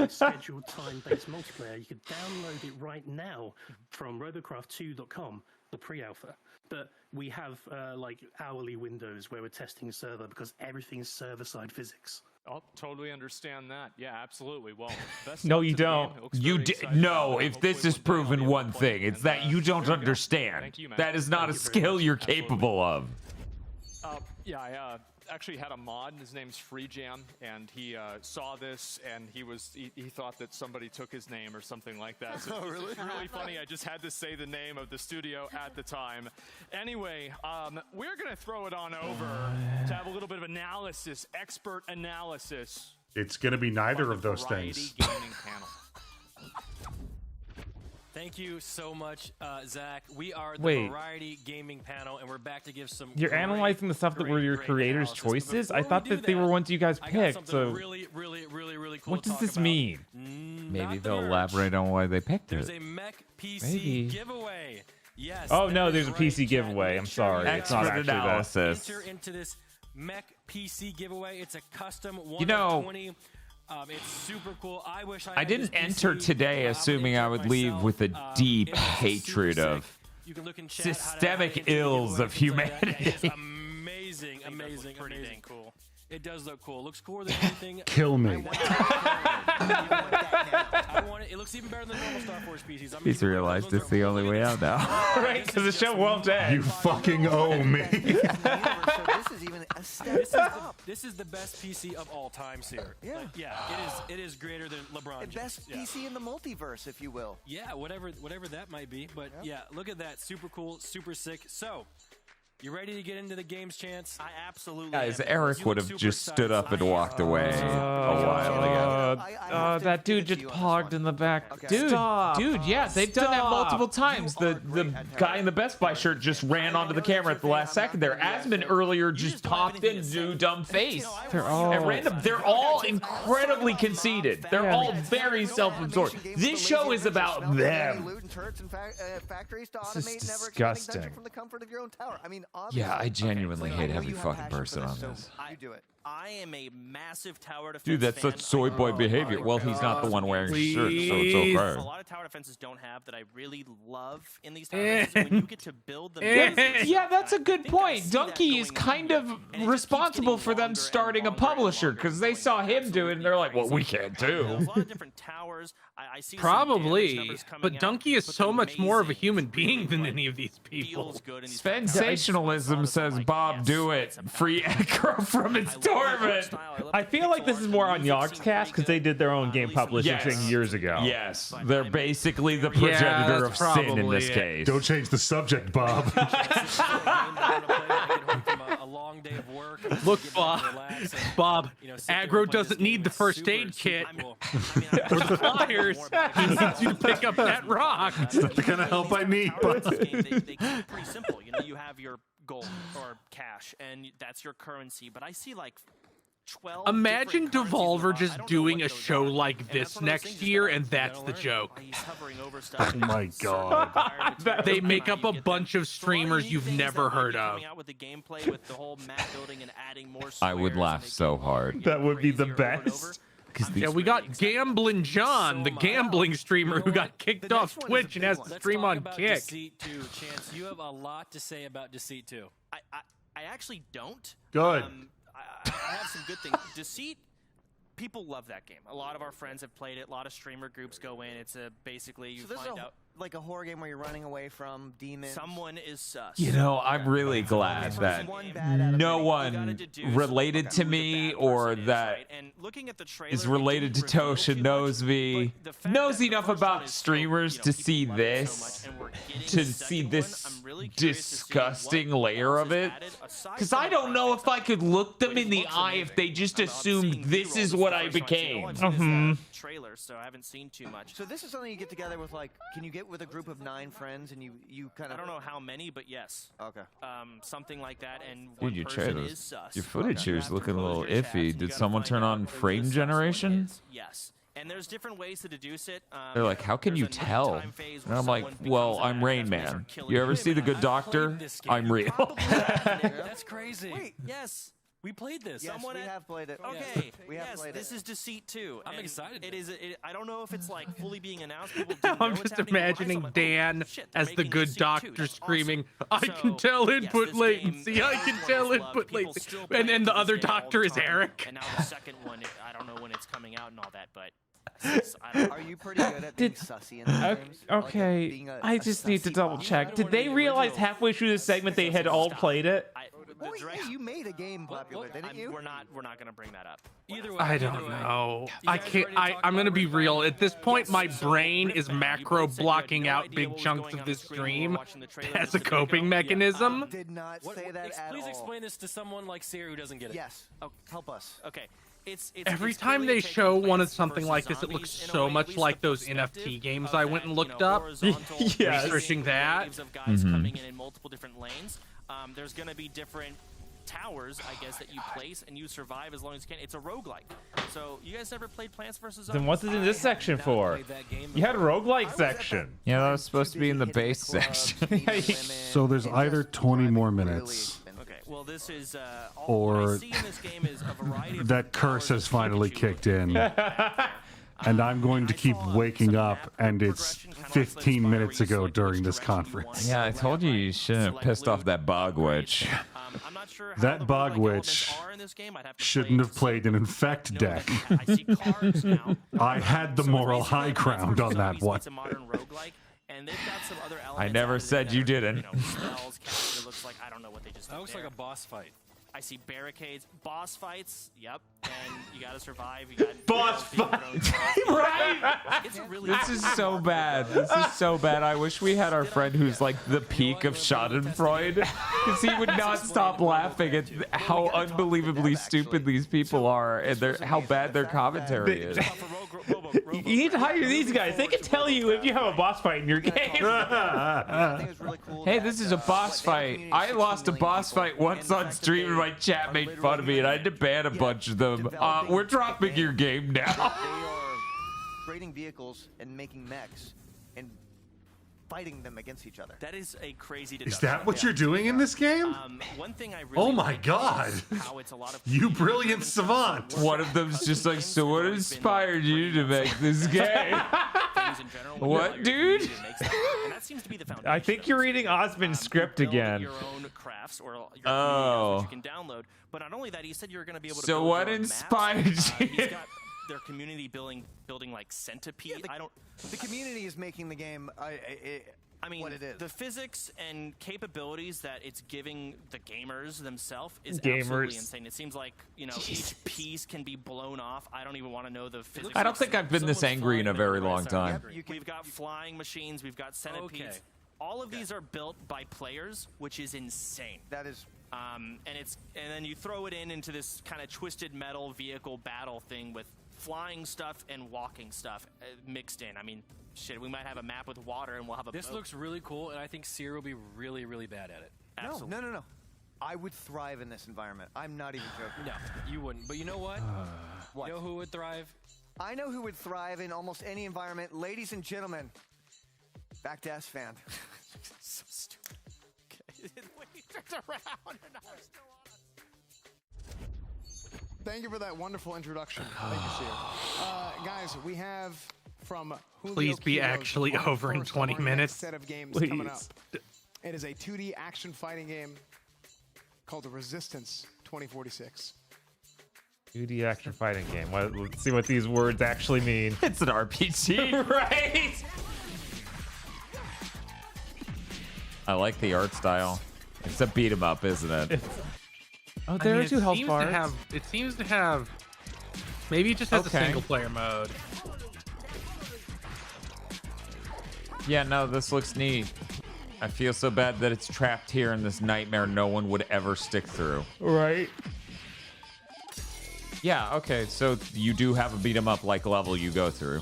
Scheduled time-based multiplayer. You could download it right now from robocraft2.com, the pre-alpha. But we have like hourly windows where we're testing server because everything's server-side physics. Oh, totally understand that. Yeah, absolutely. Well, best No, luck you to the game. don't. It looks You very did exciting. no. If Hopefully this is one day I'll be proven able to one play thing, it. it's that you don't there you go. understand. Thank you, man. That is not a Thank you very skill much. you're Absolutely. capable of. Yeah, I actually had a mod. His name's Free Jam, and he saw this, and he thought that somebody took his name or something like that. So Oh, really? It's really funny. I just had to say the name of the studio at the time. Anyway, we're gonna throw it on over to have a little bit of analysis, expert analysis. It's going to be neither of those Variety things. Gaming panel. Thank you so much, Zach. We are the Wait. Variety Gaming Panel, and we're back to give some. You're analyzing the stuff that were your creators' analysis. But choices. I before thought we do that they were ones you guys I got picked. something So really cool. what to does talk this about. mean? Maybe Not the they'll merch. elaborate on why they picked There's it. a Mech PC Maybe. giveaway. Yes. Oh that no, is there's a right, PC chat. giveaway. Make I'm sure sorry. you It's not Expert actually that. analysis. Enter into this Mech PC giveaway. It's a custom 1 You know, of 20. It's super cool. I wish I had didn't this enter PC. today I'm assuming gonna I enter would leave myself. with a deep It is super hatred sick. of You can look in chat how to systemic enter the ills giveaway, of things like that. humanity. It is amazing, amazing, amazing. Cool. It does look cool. Looks cooler than anything. Kill me. I want it. It looks even better than normal Star Force PCs. I'm He's realized it's the only way out now. Right, because the show won't end. You fucking owe me. So this is even a step up. This is the best PC of all times here. Yeah. It is greater than LeBron The James. best Yeah. PC in the multiverse, if you will. Yeah, whatever that might be. But yeah, look at that. Super cool, super sick. So, you ready to get into the games, Chance? I absolutely Guys, am. Eric would have just stood up and walked away a while ago. That dude just pogged in the back. Dude, Stop. dude, yeah, they've done that Stop. multiple times. The guy in the Best Buy shirt just ran onto the camera at the last second there. Asmon earlier just popped in to do dumb face. They're all At random. They're all incredibly conceited. They're all very self-absorbed. This show is about them. Loot and turrets and factories to This is automate never disgusting. extending from the comfort of your own tower. I mean, Yeah, I obviously- genuinely hate I know every you have fucking passion for person on so this. You do it. I am a massive tower defense Dude, that's fan. such soy boy behavior. Well, he's not the one wearing the shirt, so it's A okay. lot of tower defenses don't have that I really love in these tower defenses. When you get to build them, Yeah, that's a good point. Donkey is kind of responsible for them starting a publisher because they saw him do it and they're like, well, we can't do. There's a lot of different towers. I see some damage Probably, numbers coming but out, Donkey is but so they're much more of a amazing. human being than any of these people. Feels good in these Sensationalism says Bob do it. Free Echo from its torment. I feel like this is more on Yogg's cast because they did their own game publishing Yes. thing years ago. Yes, they're basically the progenitor of that's sin in probably this it. case. Don't change the subject, Bob. A long day of work. Look, get back to relax and, Bob, you know, sit there and Aggro play doesn't this need game. the It's first super, aid super kit cool. or the flyers. He needs you to pick up that rock. It's not the kind of help I need. Tower defense game, they keep it pretty simple. You know, you have your gold or cash, and that's your currency. But I see like 12. Imagine different currencies Devolver in the box. I just don't know doing what a those show are. like And this that's one of those next things you year, gotta and that's learn. the joke. He's hovering over stuff. Oh my god. They make up a bunch of streamers you've never heard of. Coming out with the gameplay, with the whole map building and adding more I would squares laugh and so hard. That would be the crazier over and best. over. Yeah, we got Gamblin' John, the gambling streamer who got kicked off Twitch and has to Let's stream talk on about Kick. Deceit 2. Chance, you have a lot to say about Deceit 2. I actually don't. Good. I have some good things. Deceit, people love that game. A lot of our friends have played it. A lot of streamer groups go in. It's basically you So this is find out like a horror game where you're running away from demons. someone is sus. You know, I'm really glad that no one related to me or that And looking at the trailer, is related to Tosha knows me, knows enough about streamers to see this, to see this disgusting layer of it. Because I don't know if I could look them in the eye if they just assumed this is what I became. Trailer, so I haven't seen too much. So this is something you get together with, like, can you get with a group of 9 friends and you kind of... I don't know how many, but yes. Okay. Something like that, and Dude, one your person trailers, is sus. your footage here You is have to looking a close little your tabs, iffy. you Did gotta someone find turn out on who the frame sus one generation? is. Yes. And there's different ways to deduce it. They're like, how can you tell? And I'm like, well, I'm Rain Man. You ever see The Good Doctor? I'm real. That's crazy. Wait, yes. We played this. Yes, we have played it. Okay. We have yes, played this it. is Deceit 2. I'm and excited. It is. I don't know if it's like fully being announced. People didn't I'm know it's just happening. Why is it imagining like, Dan shit, they're as the making good Deceit 2. doctor That's screaming, awesome. I can tell yes, input this latency, game, I the can first tell one is input loved. People latency. still play And then the this other game all doctor the is time. Eric. And now the second one, I don't know when it's coming out and all that, but I don't know. Are you pretty good at being sussy in these games? Okay, being a- I a just need to sussy double boss? check. Did they realize halfway through the segment they had all played it? Well, yeah, you made a game popular, didn't you? We're not gonna bring that up. Either way, I don't know. I can't. I'm gonna be real. At this point, my brain is macro blocking out big chunks of this stream as a coping mechanism. Did not say that at Please all. explain this to someone like Sarah who doesn't get it. Yes. Oh, help us. Okay. It's Every it's time clearly they taking show one of Plants something vs. like this, it looks Zombies in a so way, at much least like the those perspective NFT games of I that, went and you looked know, up. horizontal Yes. waves Researching that. of guys coming in multiple different lanes. There's going to be different towers, I guess, that you place and you survive as long as you can. It's a roguelike. So you guys never played Plants vs. Zombies? Then what's it in this section for? You had a roguelike section. Yeah, that was supposed to be in the base section. So there's either 20 more minutes, Okay, well, this is all or I see in this game is a variety of that curse has finally kicked in. And I'm going to keep waking up, and it's 15 minutes ago during this conference. Yeah, I told you shouldn't have pissed off that bog witch. I'm not sure how That the bog roguelike witch elements are in this game. I'd have to shouldn't have played an infect deck. I had the moral high ground on that one. It's a modern roguelike, and they've got some other elements. I never said you didn't. Spells, it looks like I don't know what they just did. That looks there. like a boss fight. I see barricades, boss fights. Yep, and you gotta survive. You got Boss fights, right? It's really This is so bad. This is so bad. I wish we had our friend who's like the peak of Schadenfreude, because he would not stop laughing at how unbelievably stupid these people are and how bad their commentary is. You need to hire these guys. They can tell you if you have a boss fight in your game. Hey, this is a boss fight. I lost a boss fight once on stream and my chat made fun of me and I had to ban a bunch of them. We're dropping your game now. They are creating vehicles and making mechs and fighting them against each other. That is a crazy Is deduction. that what you're doing in this game? One thing I really Oh my like god! is how it's a lot of You brilliant savant! One of them's just like, so what inspired you to make this game? What, dude? And that seems to be the foundation. I think you're reading Osmond's script again. Your own crafts or your Oh. that you can download. But not only that, he said you were going to be able to. So build what your own inspired maps. you? He's got their community building like Centipede. I don't. The community is making the game. I mean, what it is. the physics and capabilities that it's giving the gamers themselves is Gamers. absolutely insane. It seems like, each piece can be blown off. I don't even want to know the physics. I don't think I've been this angry in a very long time. We've got flying machines. We've got centipedes. Okay. All of these are built by players, which is insane. That is. And then you throw it into this kind of twisted metal vehicle battle thing with flying stuff and walking stuff mixed in. I mean, shit, we might have a map with water and we'll have a This boat. looks really cool, and I think Sierra will be really, really bad at it. Absolutely. No. I would thrive in this environment. I'm not even joking. No, you wouldn't. But you know what? What? You know who would thrive? I know who would thrive in almost any environment. Ladies and gentlemen, back to S-Fan. So stupid. Okay. Wait, he turns around and I'm still on. Thank you for that wonderful introduction. Thank you, Sierra. Guys, we have from Julio Please be Quiroz actually our over in first 20 of our minutes. next set of games Please. coming up. It is a 2D action fighting game called The Resistance 2046. 2D action fighting game. Let's see what these words actually mean. It's an RPG. Right? I like the art style. It's a beat 'em up, isn't it? Oh, there are two health bars. It seems to have. Maybe it just has Okay. a single player mode. Yeah, no, this looks neat. I feel so bad that it's trapped here in this nightmare no one would ever stick through. Right. Yeah, okay, so you do have a beat 'em up like level you go through.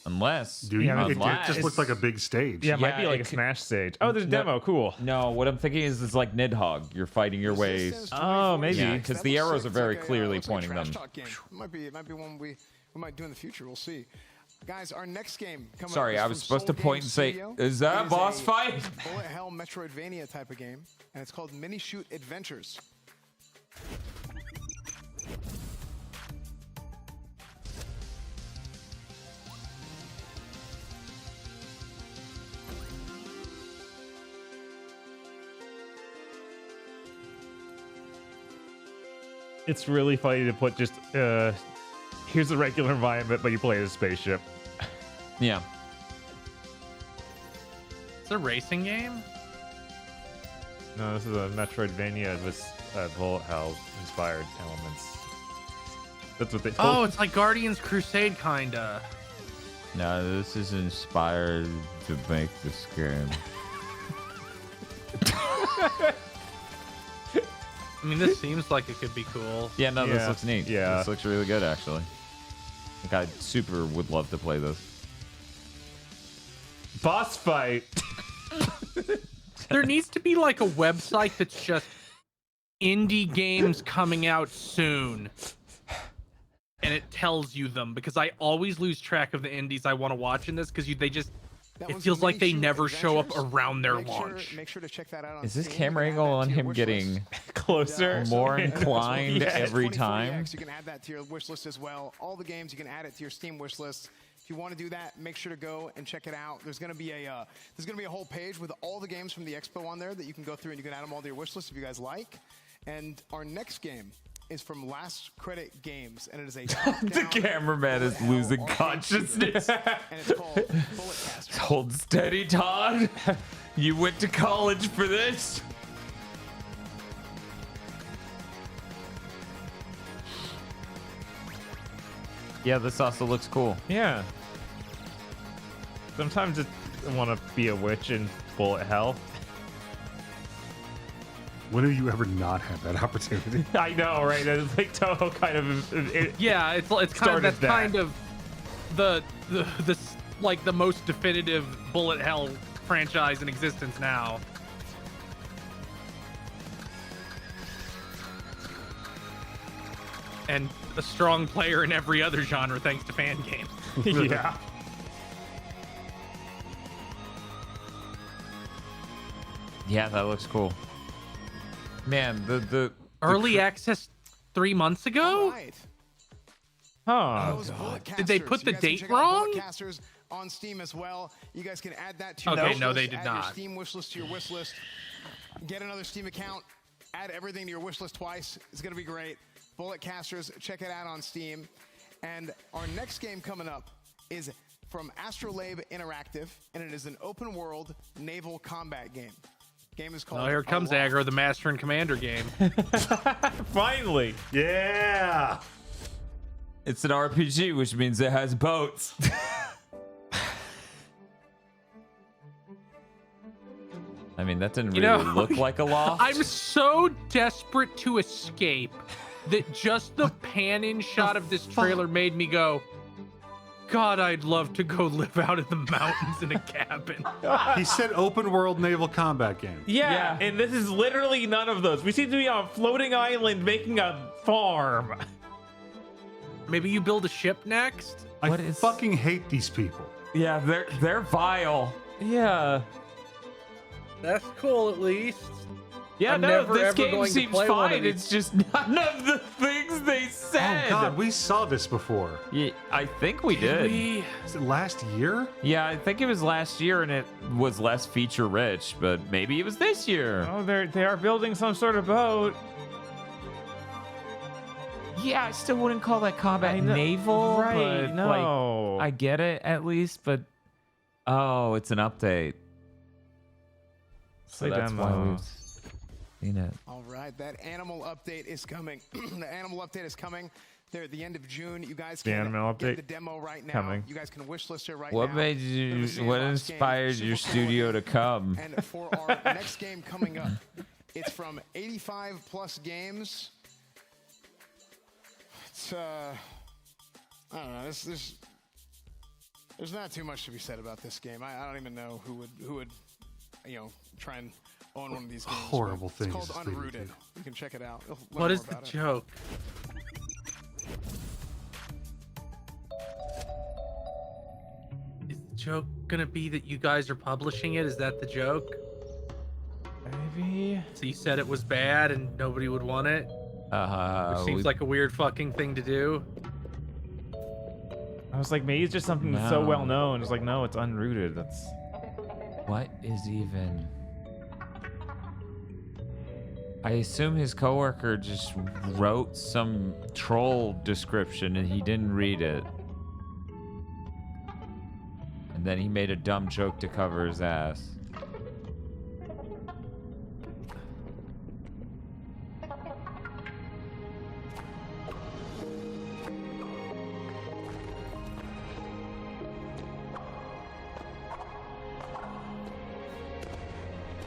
Unless, Dude, it just looks like a big stage. Yeah, it might be like a could- Smash stage. Oh, there's a demo. Cool. No, what I'm thinking is it's like Nidhogg. You're fighting your way. Oh, maybe. Yeah, because the arrows are very clearly pointing them. It might be one we might do in the future. We'll see. Guys, our next game coming Sorry, up is I was from supposed to Soul point Games and say, Studio. is that It a boss a fight? Bullet hell Metroidvania type of game, and it's called Mini Shoot Adventures. It's really funny to put just here's a regular environment, but you play as a spaceship. Yeah. It's a racing game? No, this is a Metroidvania with bullet hell inspired elements. That's what they told. Oh, it's like Guardians Crusade, kinda. No, this is inspired to make this game. I mean, this seems like it could be cool. Yeah, no, this looks neat. Yeah. This looks really good, actually. Like, I super would love to play this. Boss fight. There needs to be like a website that's just indie games coming out soon. And it tells you them, because I always lose track of the indies I want to watch in this, because they just, it feels like they never show up around their launch. Make sure to check that out on Is this Steam. camera angle on him getting closer, more inclined Yeah. every 2040X, time? You can add that to your wish list as well. All the games, you can add it to your Steam wish list. If you want to do that, make sure to go and check it out. There's going to be a whole page with all the games from the expo on there that you can go through, and you can add them all to your wish list if you guys like. And our next game is from Last Credit Games, and it is a The cameraman is losing consciousness. and it's called Bullet Casters. Hold steady, Todd. You went to college for this? Yeah, this also looks cool. Yeah. Sometimes I want to be a witch in bullet hell. When have you ever not had that opportunity? I know, right? It's like Toho kind of. Yeah, it's kind of started that's that. kind of the like the most definitive bullet hell franchise in existence now. And a strong player in every other genre thanks to fan games. Yeah. Yeah, that looks cool. Man, the Early access 3 months ago? Huh. Did they put the You guys can date check out wrong? Bullet Casters on Steam as well. You guys can add that to your Okay, wish no, list, they did add your not. Steam wish list to your wish list. Get another Steam account. Add everything to your wish list twice. It's going to be great. Bullet Casters, check it out on Steam. And our next game coming up is from Astrolabe Interactive, and it is an open world naval combat game. Game is called Oh, here comes Aggro, the Master and Commander game. Finally. Yeah. It's an RPG, which means it has boats. I mean, that didn't really look like a loft. I'm so desperate to escape that just the pan-in shot of this trailer made me go, God, I'd love to go live out in the mountains in a cabin. He said open world naval combat game. Yeah, and this is literally none of those. We seem to be on a floating island making a farm. Maybe you build a ship next? I fucking hate these people. Yeah, they're vile. Yeah. That's cool, at least. Yeah, I'm no, never, this ever game going to seems play one fine. of these. It's just none of the things they said. Oh God, we saw this before. Yeah, I think we did. Is it last year? Yeah, I think it was last year, and it was less feature rich, but maybe it was this year. Oh, they are building some sort of boat. Yeah, I still wouldn't call that combat naval, right? but No, like, I get it at least, but oh, it's an update. So that's why we've seen it. All right, that animal update is coming. The animal update is coming. There at the end of June. You guys The can animal get update the demo right now. coming. You guys can wish list it right What now. made you? What inspired your studio to come? And for our next game coming up, it's from 85 Plus Games. It's I don't know. There's not too much to be said about this game. I don't even know who would try and own one of these games. Horrible thing. It's called Unrooted. You can check it out. You'll learn What more is the about it. joke gonna be that you guys are publishing it? Is that the joke? Maybe. So you said it was bad and nobody would want it? Which seems like a weird fucking thing to do. I was like, maybe it's just something so well known. It's like, no, it's unrooted. That's. What is even? I assume his coworker just wrote some troll description and he didn't read it. And then he made a dumb joke to cover his ass.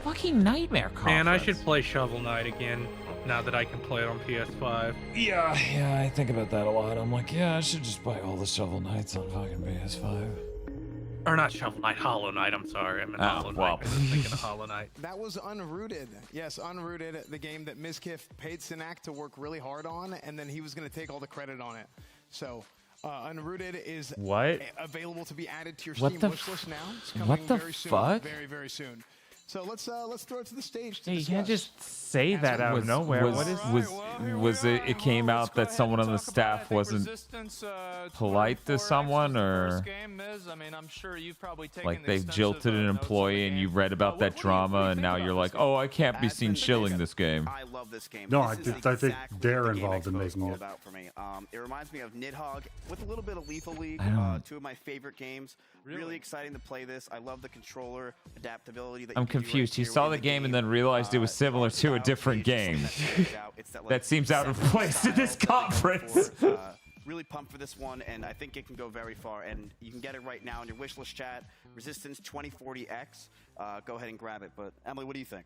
Fucking Nightmare Conference. Man, I should play Shovel Knight again now that I can play it on PS5. Yeah, I think about that a lot. I'm like, yeah, I should just buy all the Shovel Knights on fucking PS5. Or not Shovel Knight, Hollow Knight. I'm sorry, I meant Hollow Knight. I was thinking of Hollow Knight. That was Unrooted. Yes, Unrooted, the game that Mizkif paid Sinak to work really hard on, and then he was going to take all the credit on it. So, Unrooted is available to be added to your Steam wishlist now. It's coming very soon. Very, very soon. So let's throw it to the stage. To you discuss. can't just say that out of nowhere. Was it came out that someone on the staff wasn't polite to someone, or like they jilted an employee and you read about that drama and now you're like, oh, I can't be seen shilling this game. I love this game. No, this I think they're involved in making it. About for me. It reminds me of Nidhogg with a little bit of Lethal League. Two of my favorite games. Really exciting to play this. I love the controller adaptability. That I'm confused. He saw the game and then realized it was similar to a different game. That seems out of place in this conference. Really pumped for this one, and I think it can go very far. And you can get it right now in your wishlist chat. Resistance 2040X. Go ahead and grab it. But Emily, what do you think?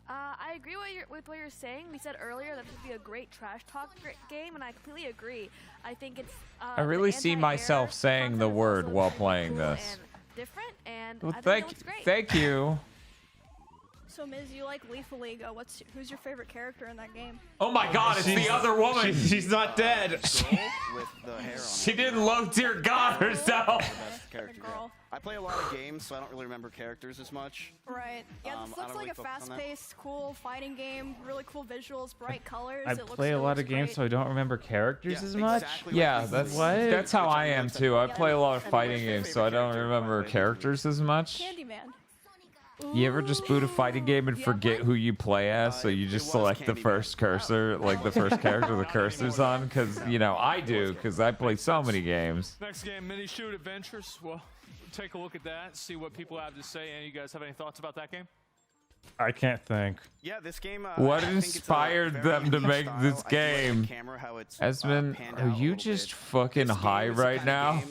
I agree with what you're saying. We said earlier that this would be a great trash talk game, and I completely agree. I think it's. I really see myself saying the word while playing this. Different, and well, I think it looks great. Thank you. So, Miz, you like Lethal League. Who's your favorite character in that game? Oh my God, it's the other woman. She's not dead. With the hair on she didn't love dear God herself. I play a lot of games, so I don't really remember characters as much. Right. Yeah, this looks like a fast-paced, cool fighting game. Really cool visuals, bright colors. I play a lot of games, so I don't remember characters as much. Yeah, that's how I am too. I play a lot of fighting games, so I don't remember characters as much. Candyman. You ever just boot a fighting game and forget who you play as, so you just select the first cursor, like the first character the cursor's on? Because, you know, I do, because I play so many games. Next game, Mini Shoot Adventures. Well, take a look at that, see what people have to say. And you guys have any thoughts about that game? I can't think. Yeah, this game. What inspired them to make this game? Esmond, are you just fucking high right now?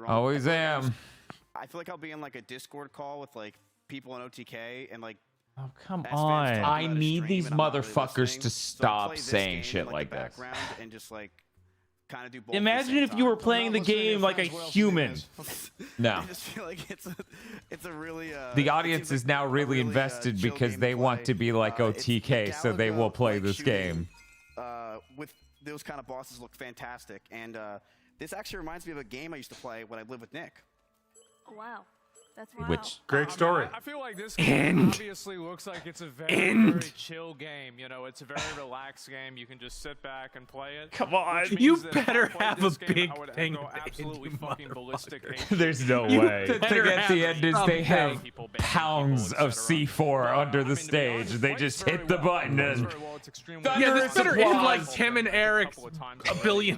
Always am. I feel like I'll be in like a Discord call with like people in OTK and like. Oh, come on. I need these motherfuckers to stop saying shit like that. And just like kind of do. Imagine if you were playing the game like a human. No. I just feel like it's a really. The audience is now really invested because they want to be like OTK, so they will play this game. With those kind of bosses look fantastic, and this actually reminds me of a game I used to play when I lived with Nick. Oh, wow. That's wild. Which great story. I feel like this game obviously looks like it's a very chill game. You know, it's a very relaxed game. You can just sit back and play it. Come on, you better have a big thing. Absolutely fucking ballistic. There's no way. The thing at the end is they have pounds of C4 under the stage. They just hit the button and. Yeah, this better end like Tim and Eric's $1 billion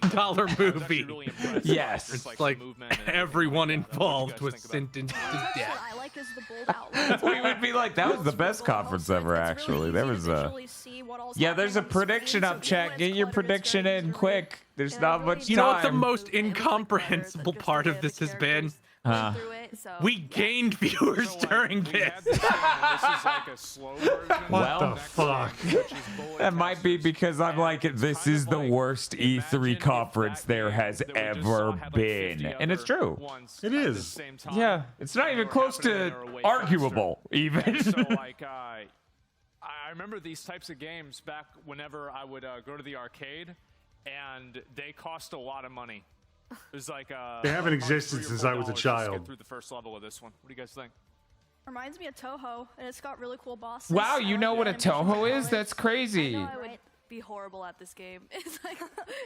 movie. Yes. It's like everyone involved was sentenced to death. What I like is the bold outline. We would be like, that was the best conference ever, actually. There was a. Yeah, there's a prediction up, chat. Get your prediction in quick. There's not much time. You know what the most incomprehensible part of this has been? We gained viewers during this. What the fuck? That might be because I'm like, this is the worst E3 conference there has ever been. And it's true. It is. Yeah, it's not even close to arguable, even. So, like, I remember these types of games back whenever I would go to the arcade, and they cost a lot of money. There's like They haven't existed since I was a $3 or $4 just to child. get through the first level of this one. What do you guys think? Reminds me of Toho, and it's got really cool bosses. Wow, you I know like what the a animations Toho and is? That's crazy. I know I would be horrible at this game. It's like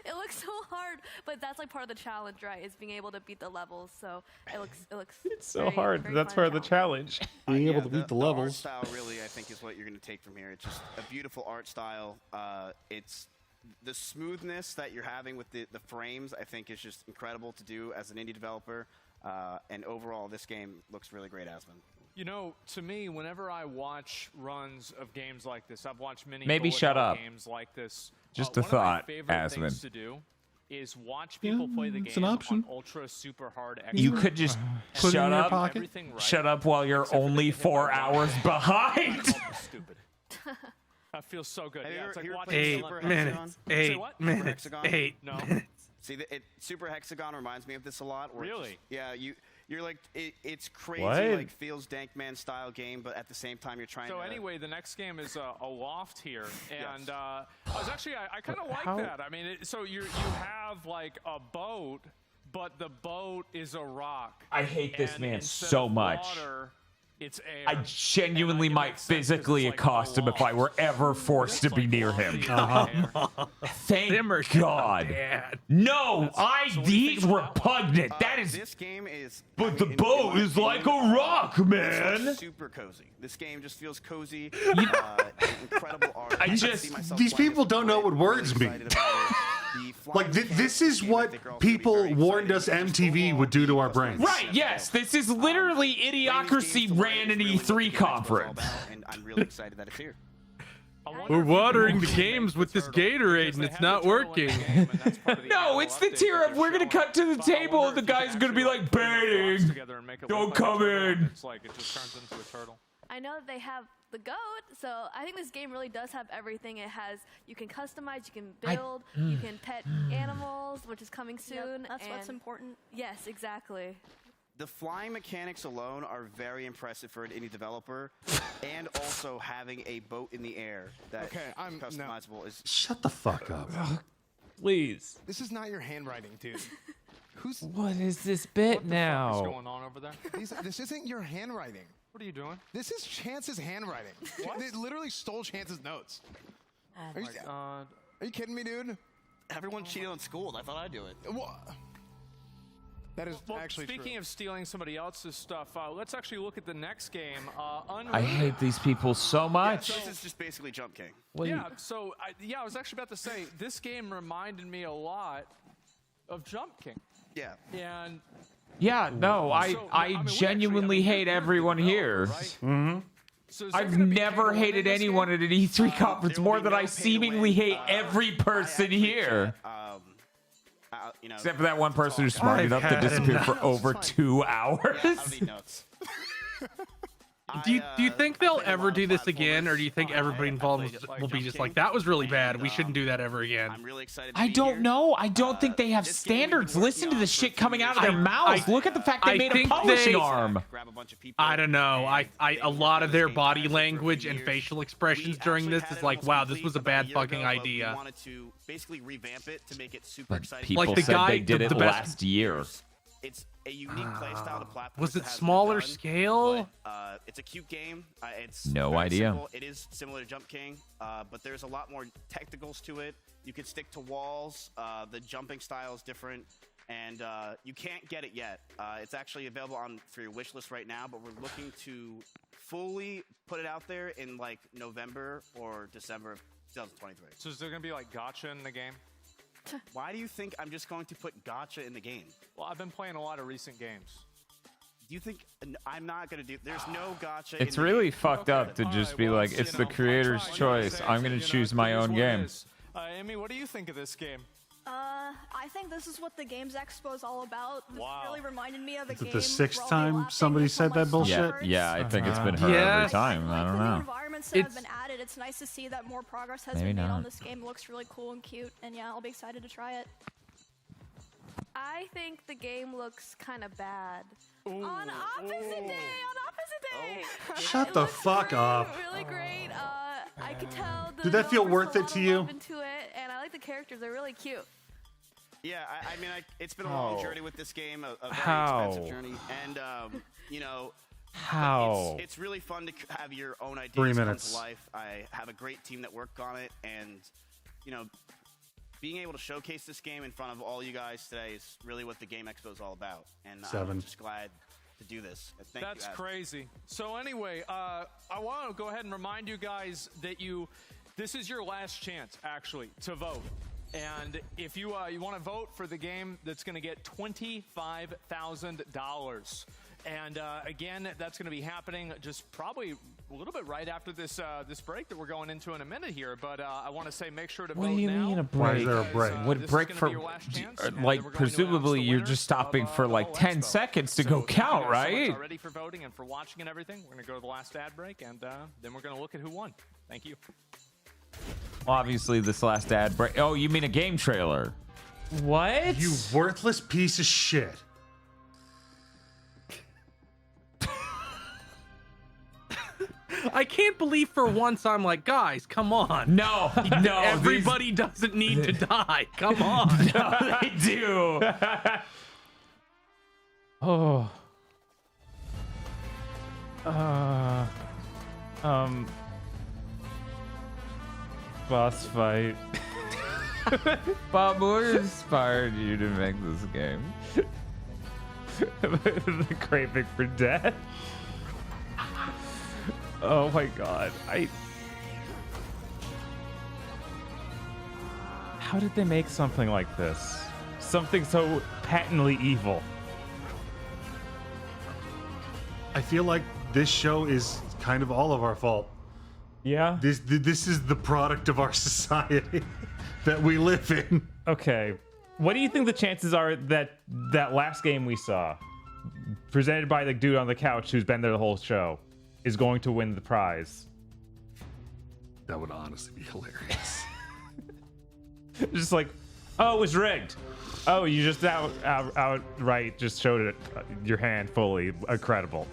it looks so hard, but that's like part of the challenge, right? Is being able to beat the levels. So it looks. It's so very, hard. very That's fun part of the challenge. Yeah, able to beat the art levels. style really, I think, is what you're going to take from here. It's just a beautiful art style. It's the smoothness that you're having with the frames, I think, is just incredible to do as an indie developer. And overall, this game looks really great, Asmund. You know, to me, whenever I watch runs of games like this, I've watched many Maybe bullet shut hell up. games like this. Just a one thought, of my favorite things Asmund. to do is watch people play the it's an game option. on ultra super hard. You could just Put it in shut your up. pocket. Shut up while you're only 4 hours behind. Stupid. That feels so good. Have you Yeah, it's ever- like you ever watching played the Super Olympics. Hexagon? Say what? Super Hexagon? No. See, Super Hexagon reminds me of this a lot. Where it's Really? just- yeah, you're like, it's crazy, What? like feels Dankman style game, but at the same time you're trying So to. anyway, the next game is a loft here, and Yes. I was actually I kind of like How- that. I mean, so you have like a boat, but the boat is a rock. I hate this and man instead so of much. Water, it's air. I genuinely And, like, it might makes sense 'cause physically it's, like, accost him if I were ever forced to be near him. Thank God. No, he's repugnant. That is. This game is. But the boat is like a rock, It's man. super cozy. This game just feels cozy. Incredible art. I can just- see myself These playing people this don't know what really words mean. excited about it. The flying Like, this is what people warned us MTV would do to our brains. Right, yes. This is literally Idiocracy ran an E3 conference. And I'm really excited that it's here. We're watering the games with this Gatorade and it's not working. No, it's the tier of we're gonna cut to the table and the guy's gonna be like, bang! Don't come in! It's like it just turns into a turtle. I know that they have the goat, so I think this game really does have everything. It has, you can customize, you can build, you can pet animals, which is coming soon. that's what's and- important. Yes, exactly. The flying mechanics alone are very impressive for an indie developer, and also having a boat in the air that is customizable is. Shut the fuck up. Please. This is not your handwriting, dude. Who's? What is this bit now? What's going on over there? This isn't your handwriting. What are you doing? This is Chance's handwriting. They literally stole Chance's notes. Oh Are my you- God. Are you kidding me, dude? Everyone cheated on school. I thought I'd do it. What? That is Well, actually speaking true. of stealing somebody else's stuff, let's actually look at the next game. Unruly. I hate these people so much. This is just basically Jump King. Yeah, so I was actually about to say this game reminded me a lot of Jump King. Yeah. And Yeah, no, I genuinely hate everyone here. Mm-hmm. so is I've never hated anyone at an E3 conference more than I seemingly hate every person here. Except for that one person who's smart enough to disappear for over 2 hours. Do you think they'll ever do this again, or do you think everybody involved will be just like, that was really bad, we shouldn't do that ever again? I'm really excited. I don't know. I don't think they have standards. Listen to the shit coming out of their mouths. Look at the fact they made a publishing arm. I don't know. A lot of their body language and facial expressions during this is like, wow, this was a bad fucking idea. We wanted to basically revamp it to make it super But exciting. people Like the said guy- they did the it best- last year. It's a unique playstyle to platform. Was it smaller scale? It's a cute game. It's No very idea. simple. It is similar to Jump King, but there's a lot more technicals to it. You can stick to walls. The jumping style is different, and you can't get it yet. It's actually available for your wish list right now, but we're looking to fully put it out there in like November or December of 2023. So is there gonna be like gotcha in the game? Why do you think I'm just going to put gotcha in the game? Well, I've been playing a lot of recent games. Do you think I'm not going to do? There's no gotcha. It's in the really game. fucked up to just be like, it's the creator's choice. I'm going to choose my own game. Amy, what do you think of this game? I think this is what the Games Expo is all about. This really reminded me of a Is it game. the sixth where I'll be time laughing somebody with said my that bullshit? stomach hurts. Yeah, I think it's been her Yeah. every time. I don't The new know. environments that have been added. It's nice to see that more progress has Maybe been made on not. this game. It looks really cool and cute, and yeah, I'll be excited to try it. I think the game looks kind of bad. On opposite day. Shut the fuck up. Really great. I could tell. Did that feel worth it to you? Into it, and I like the characters. They're really cute. Yeah, I mean, it's been a long journey with this game, a very expensive journey, and you know, it's really fun to have your own ideas 3 come minutes. to life. I have a great team that worked on it, and you know, being able to showcase this game in front of all you guys today is really what the Game Expo is all about, and I'm just glad to do this. Thank That's you, Adam. crazy. So anyway, I want to go ahead and remind you guys that this is your last chance, actually, to vote. And if you want to vote for the game that's going to get $25,000. And again, that's going to be happening just probably a little bit right after this this break that we're going into in a minute here. But I want to say make sure to vote now. What do you mean a break? Why is there a break? Would break for like presumably you're just stopping for like 10 seconds to go count, right? Ready for voting and for watching and everything. We're going to go to the last ad break, and then we're going to look at who won. Thank you. Well, obviously, this last ad break. Oh, you mean a game trailer? What? You worthless piece of shit. I can't believe for once I'm like, guys, come on. No, no. Everybody doesn't need to die. Come on. No, they do. Oh. Boss fight. Bob, what inspired you to make this game? The craving for death. Oh my god. How did they make something like this? Something so patently evil. I feel like this show is kind of all of our fault. Yeah? This is the product of our society that we live in. Okay. What do you think the chances are that that last game we saw, presented by the dude on the couch who's been there the whole show, is going to win the prize? That would honestly be hilarious. Just like, oh, it was rigged. Oh, you just outright just showed it your hand fully. Incredible.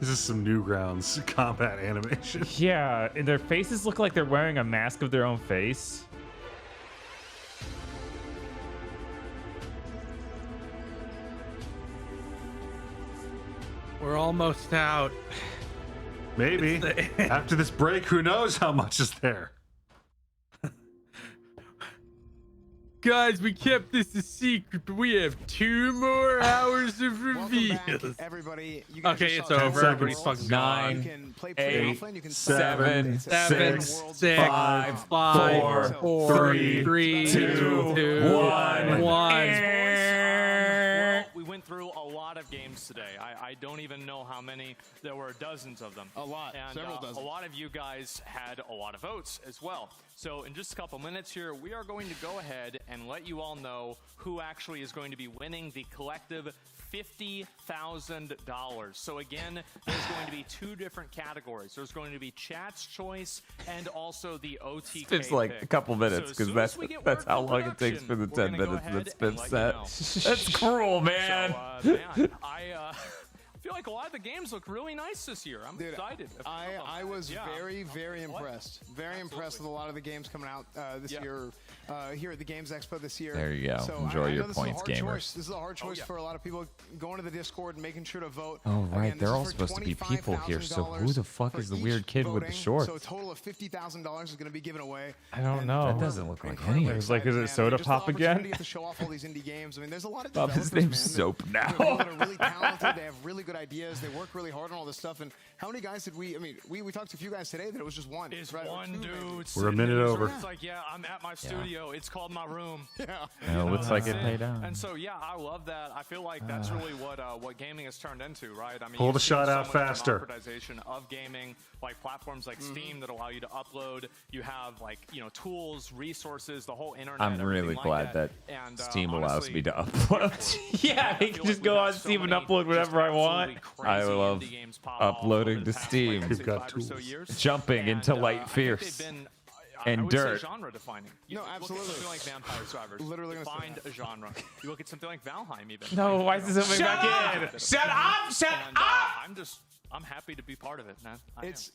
This is some Newgrounds combat animation. Yeah, and their faces look like they're wearing a mask of their own face. We're almost out. Maybe. After this break, who knows how much is there? Guys, we kept this a secret, but we have 2 more hours of reveals. Everybody, you okay, it's over. Everybody's fucking gone. 9, 8, 7, 6, 5, 4, 3, 2, 1. We went through a lot of games today. I don't even know how many. There were dozens of them. A lot. And Several dozen. a lot of you guys had a lot of votes as well. So in just a couple minutes here, we are going to go ahead and let you all know who actually is going to be winning the collective $50,000. So again, there's going to be 2 different categories. There's going to be chat's choice and also the OTK It's like pick. a couple minutes So because that's how long it takes for the 10 minutes that's been set. That's cruel, man. So, man, I feel like a lot of the games look really nice this year. I'm excited. I was very impressed. Very impressed with a lot of the games coming out this year here at the Games Expo this year. There you go. So Enjoy your this points, is a hard gamers. choice. This is a hard choice for a lot of people going to the Discord and making sure to vote. Oh, right. Again, They're this all is for supposed to be people here, so who $25,000 the fuck for is the each weird kid with the voting. shorts? So a total of $50,000 is going to be given away. I don't know. That doesn't look like any of It's like, is it Soda Pop again? To show off all these indie games. I mean, there's a lot of Bob, his developers, name's man, Soap that- now. people that are really talented. They have really good ideas. They work really hard on all this stuff. And how many guys did we? I mean, we talked to a few guys today that it was just one. It's right? one dude. We're a minute over. It's like, yeah, I'm at my studio. It's called my room. Yeah. Yeah, it looks like it paid out. And so, yeah, I love that. I feel like that's really what gaming has turned into, right? I mean, Pull you've the seen shot so out much faster. democratization of gaming, like platforms like Steam that allow you to upload. You have tools, resources, the whole internet. I'm really everything glad like that And, Steam allows honestly, me to upload. Yeah, I can just go on Steam and upload whatever I want. I love uploading to Steam. We've got tools. Jumping into light fierce and I would say dirt. genre defining. You No, look absolutely. at something like Vampire Survivors. Literally gonna say find a genre. You look at something like Valheim, even. No, why is this coming back in? Shut up! Shut And, up! I'm I'm happy to be part of it, man. It's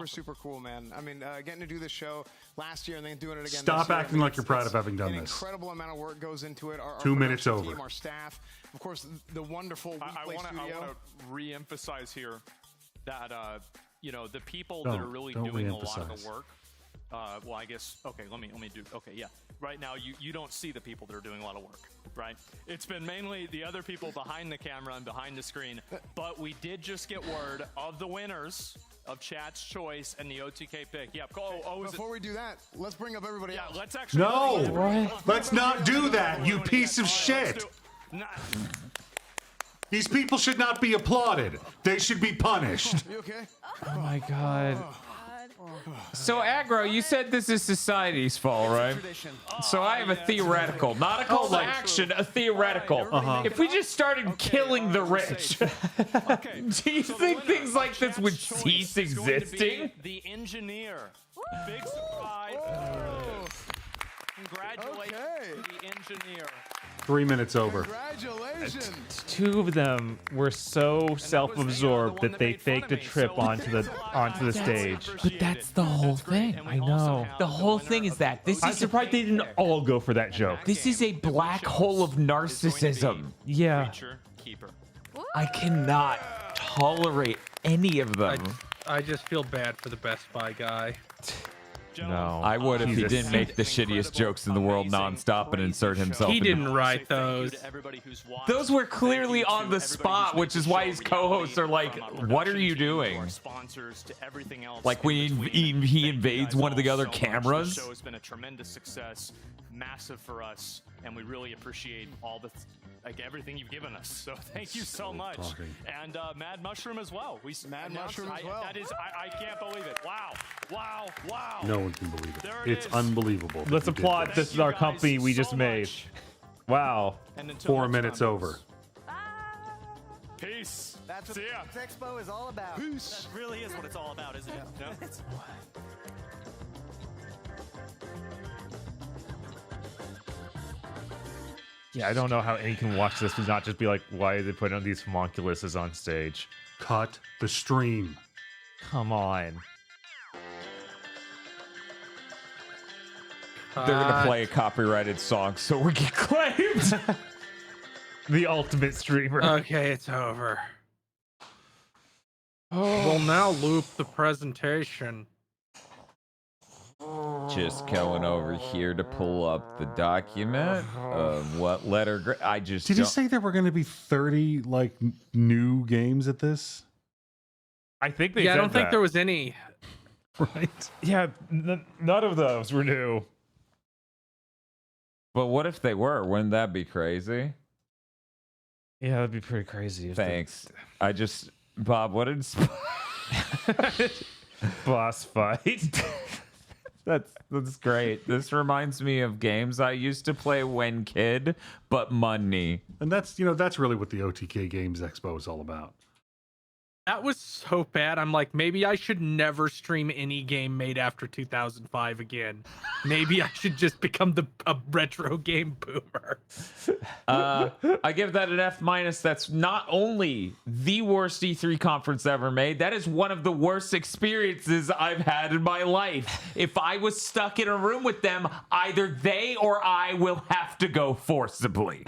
super cool, man. I mean, getting to do this show last year and then doing it again. Stop this year, acting like you're proud of having done an this. Incredible amount of work goes into it. Our 2 minutes production over. Team, our staff, of course, the wonderful I WePlay want Studio. to re-emphasize here that the people Don't- that are really don't doing a lot of re-emphasize. the work. Well, I guess okay. Let me do. Okay, yeah. Right now, you don't see the people that are doing a lot of work, right? It's been mainly the other people behind the camera and behind the screen. But we did just get word of the winners of Chat's Choice and the OTK pick. Yep. Before we do that, let's bring up everybody else. Let's actually. No! Let's not do that, you piece of shit! These people should not be applauded. They should be punished. You okay? Oh my god. So Aggro, you said this is society's fault, right? So I have a theoretical, not a call to action, a theoretical. If we just started killing the rich, do you think things like this would cease existing? The engineer. Big surprise. Congratulations to the engineer. 3 minutes over. Congratulations. Two of them were so self-absorbed that they faked a trip onto the stage. But that's the whole thing. I know. The whole thing is that this I'm is surprised they didn't all go for that joke. This is a black hole of narcissism. Yeah. I cannot tolerate any of them. I just feel bad for the Best Buy guy. No. I would if he Jesus. didn't make the shittiest jokes in the world nonstop and insert himself. He into- didn't write those. Those were clearly on the spot, which is why his co-hosts are like, "What are you doing?" Like when he invades one of the other cameras. The show has been a tremendous success, massive for us, and we really appreciate all the everything you've given us. So thank you so much. And Mad Mushroom as well. Mad Mushroom as well. That is, I can't believe it. Wow. No one can believe it. There It's is. unbelievable. Let's that you did applaud. this. This is our company we just made. Wow. 4 minutes over. Peace. That's what See ya. this Expo is all about. Peace. That really is what it's all about, isn't it? Yeah. Yeah, I don't know how any can watch this and not just be like, why are they putting on these homunculuses on stage? Cut the stream. Come on. They're gonna play a copyrighted song, so we get claimed. The ultimate streamer. Okay, it's over. We'll now loop the presentation. Just going over here to pull up the document of what letter. I just Did you don't- say there were going to be 30 like new games at this? I think they Yeah, I said don't think that. there was any. Right. Yeah, none of those were new. But what if they were? Wouldn't that be crazy? Yeah, that'd be pretty crazy. if they- Thanks. I just Bob. What did boss fight? That's great. This reminds me of games I used to play when kid, but money. And that's that's really what the OTK Games Expo is all about. That was so bad. I'm like, maybe I should never stream any game made after 2005 again. Maybe I should just become a retro game boomer. I give that an F-. That's not only the worst E3 conference ever made, that is one of the worst experiences I've had in my life. If I was stuck in a room with them, either they or I will have to go forcibly.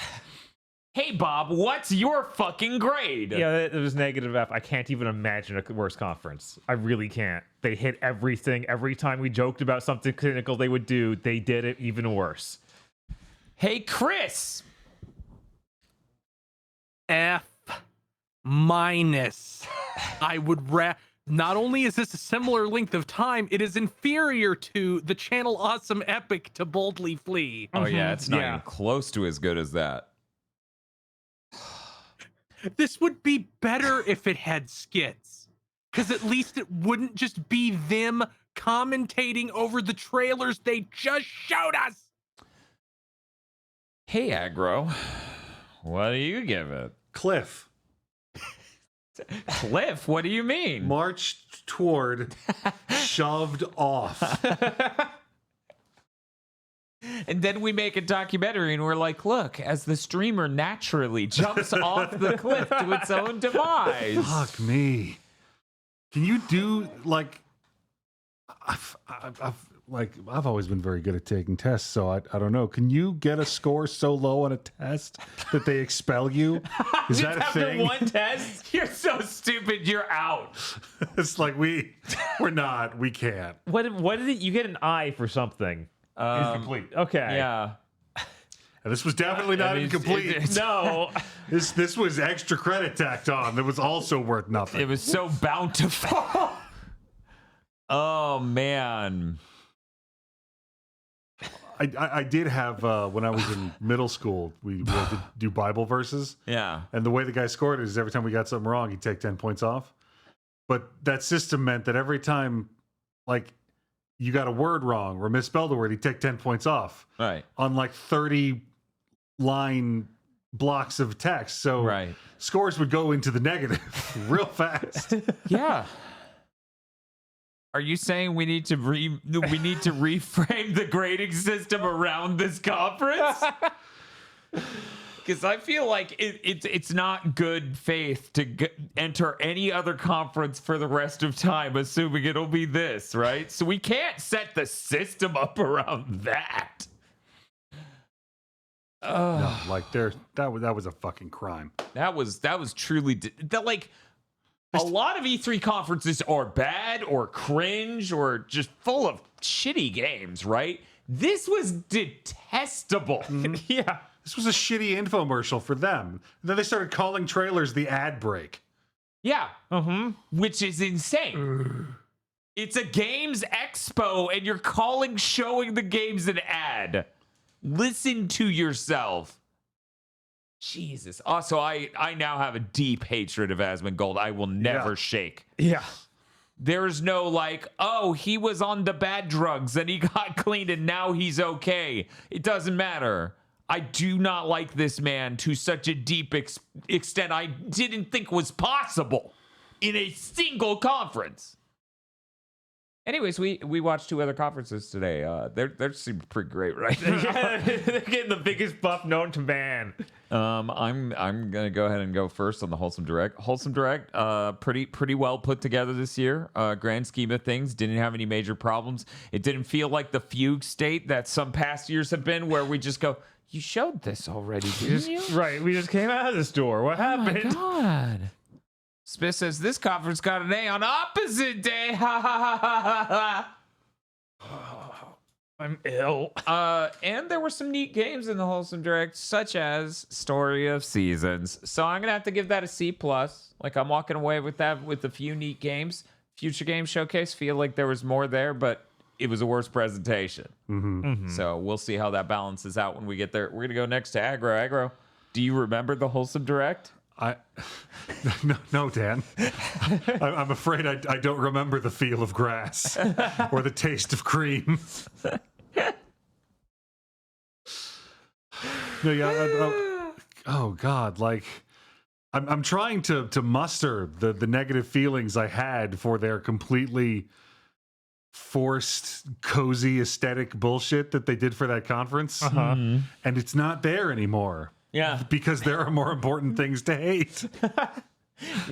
Hey, Bob, what's your fucking grade? Yeah, it was negative F. I can't even imagine a worse conference. I really can't. They hit everything. Every time we joked about something clinical they would do, they did it even worse. Hey, Chris. F-. I would not only is this a similar length of time, it is inferior to the Channel Awesome Epic to Boldly Flee. Oh, yeah, it's not even close to as good as that. This would be better if it had skits. Because at least it wouldn't just be them commentating over the trailers they just showed us. Hey, Aggro. What do you give it? Cliff. Cliff? What do you mean? Marched toward, shoved off. And then we make a documentary and we're like, look, as the streamer naturally jumps off the cliff to its own demise. Fuck me. Can you do like? I've always been very good at taking tests, so I don't know. Can you get a score so low on a test that they expel you? Is that a After thing? one test, you're so stupid, you're out. It's like we're not. We can't. What did it? You get an I for something. Incomplete. Okay. Yeah. And this was definitely not incomplete. No. This was extra credit tacked on. That was also worth nothing. It was so bountiful. Oh man. I did have when I was in middle school, we had to do Bible verses. Yeah. And the way the guy scored it is every time we got something wrong, he'd take 10 points off. But that system meant that every time, like, you got a word wrong or misspelled a word, he'd take 10 points off. Right. On like 30 line blocks of text. So scores would go into the negative real fast. Yeah. Are you saying we need to reframe the grading system around this conference? Because I feel like it's not good faith to enter any other conference for the rest of time, assuming it'll be this, right? So we can't set the system up around that. No, like that was a fucking crime. That was truly like. A lot of E3 conferences are bad or cringe or just full of shitty games, right? This was detestable. Yeah. This was a shitty infomercial for them. And then they started calling trailers the ad break. Yeah. Which is insane. It's a games expo and you're showing the games an ad. Listen to yourself. Jesus. Also, I now have a deep hatred of Asmongold. I will never shake. Yeah. There's no like, oh, he was on the bad drugs and he got clean and now he's okay. It doesn't matter. I do not like this man to such a deep extent I didn't think was possible in a single conference. Anyways, we watched 2 other conferences today. They're super pretty great, right? Yeah, they're getting the biggest buff known to man. I'm gonna go ahead and go first on the Wholesome Direct. Wholesome Direct, pretty well put together this year. Grand scheme of things, didn't have any major problems. It didn't feel like the fugue state that some past years have been, where we just go, "You showed this already, didn't you?" Right, we just came out of the store. What happened? Oh my god. Smith says this conference got an A on opposite day. Ha ha ha ha ha. I'm ill. And there were some neat games in the Wholesome Direct, such as Story of Seasons. So I'm gonna have to give that a C+. Like, I'm walking away with that with a few neat games. Future Game Showcase, feel like there was more there, but it was a worse presentation. So we'll see how that balances out when we get there. We're gonna go next to Aggro. Aggro, do you remember the Wholesome Direct? No, Dan. I'm afraid I don't remember the feel of grass or the taste of cream. No, yeah. Oh God, like I'm trying to muster the negative feelings I had for their completely forced, cozy aesthetic bullshit that they did for that conference, and it's not there anymore. Yeah. Because there are more important things to hate.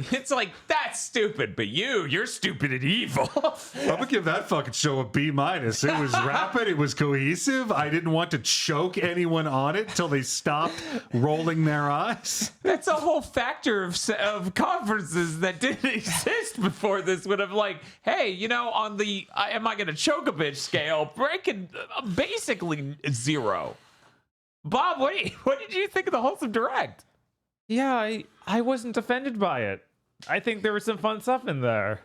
It's like, that's stupid, but you're stupid and evil. I'm gonna give that fucking show a B-. It was rapid, it was cohesive. I didn't want to choke anyone on it till they stopped rolling their eyes. That's a whole factor of conferences that didn't exist before this. Would have like, hey, you know, on the am I gonna choke a bitch scale, breaking basically 0. Bob, what did you think of the Wholesome Direct? Yeah, I wasn't offended by it. I think there was some fun stuff in there.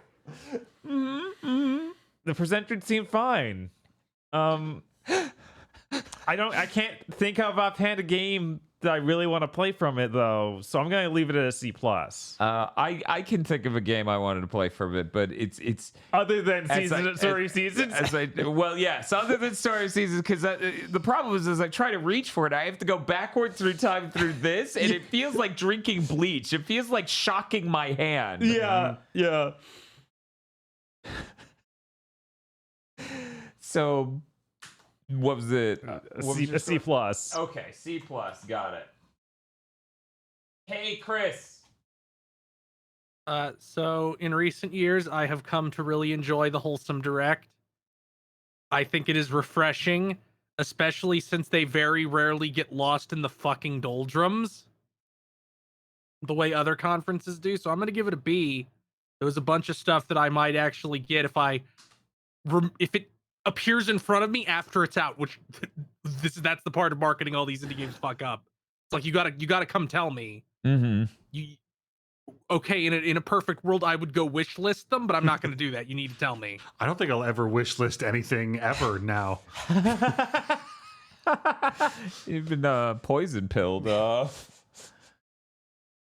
The presenter seemed fine. I can't think of offhand a game that I really want to play from it though, so I'm gonna leave it at a C+. I can think of a game I wanted to play from it, but it's other than Story of Seasons. Well, yes, other than Story of Seasons, because the problem is as I try to reach for it, I have to go backwards through time through this, and it feels like drinking bleach. It feels like shocking my hand. Yeah. So. What was it? A C+. Okay, C+. Got it. Hey, Chris. So in recent years, I have come to really enjoy the Wholesome Direct. I think it is refreshing, especially since they very rarely get lost in the fucking doldrums the way other conferences do. So I'm going to give it a B. There was a bunch of stuff that I might actually get if it appears in front of me after it's out, which that's the part of marketing all these indie games fuck up. It's like you gotta come tell me. Mm-hmm. Okay, in a perfect world, I would go wish list them, but I'm not going to do that. You need to tell me. I don't think I'll ever wish list anything ever now. You've been poison pilled.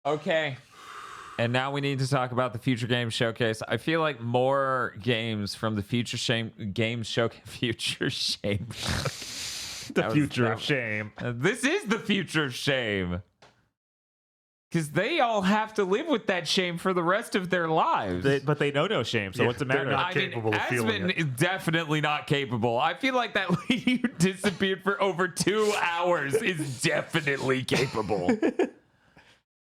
Okay. And now we need to talk about the Future Games Showcase. I feel like more games from the Future Games Showcase. Future Shame. The future of shame. This is the future of shame. Because they all have to live with that shame for the rest of their lives. But they know no shame, so what's the matter? Aspen is definitely not capable. I feel like that lady who disappeared for over 2 hours is definitely capable.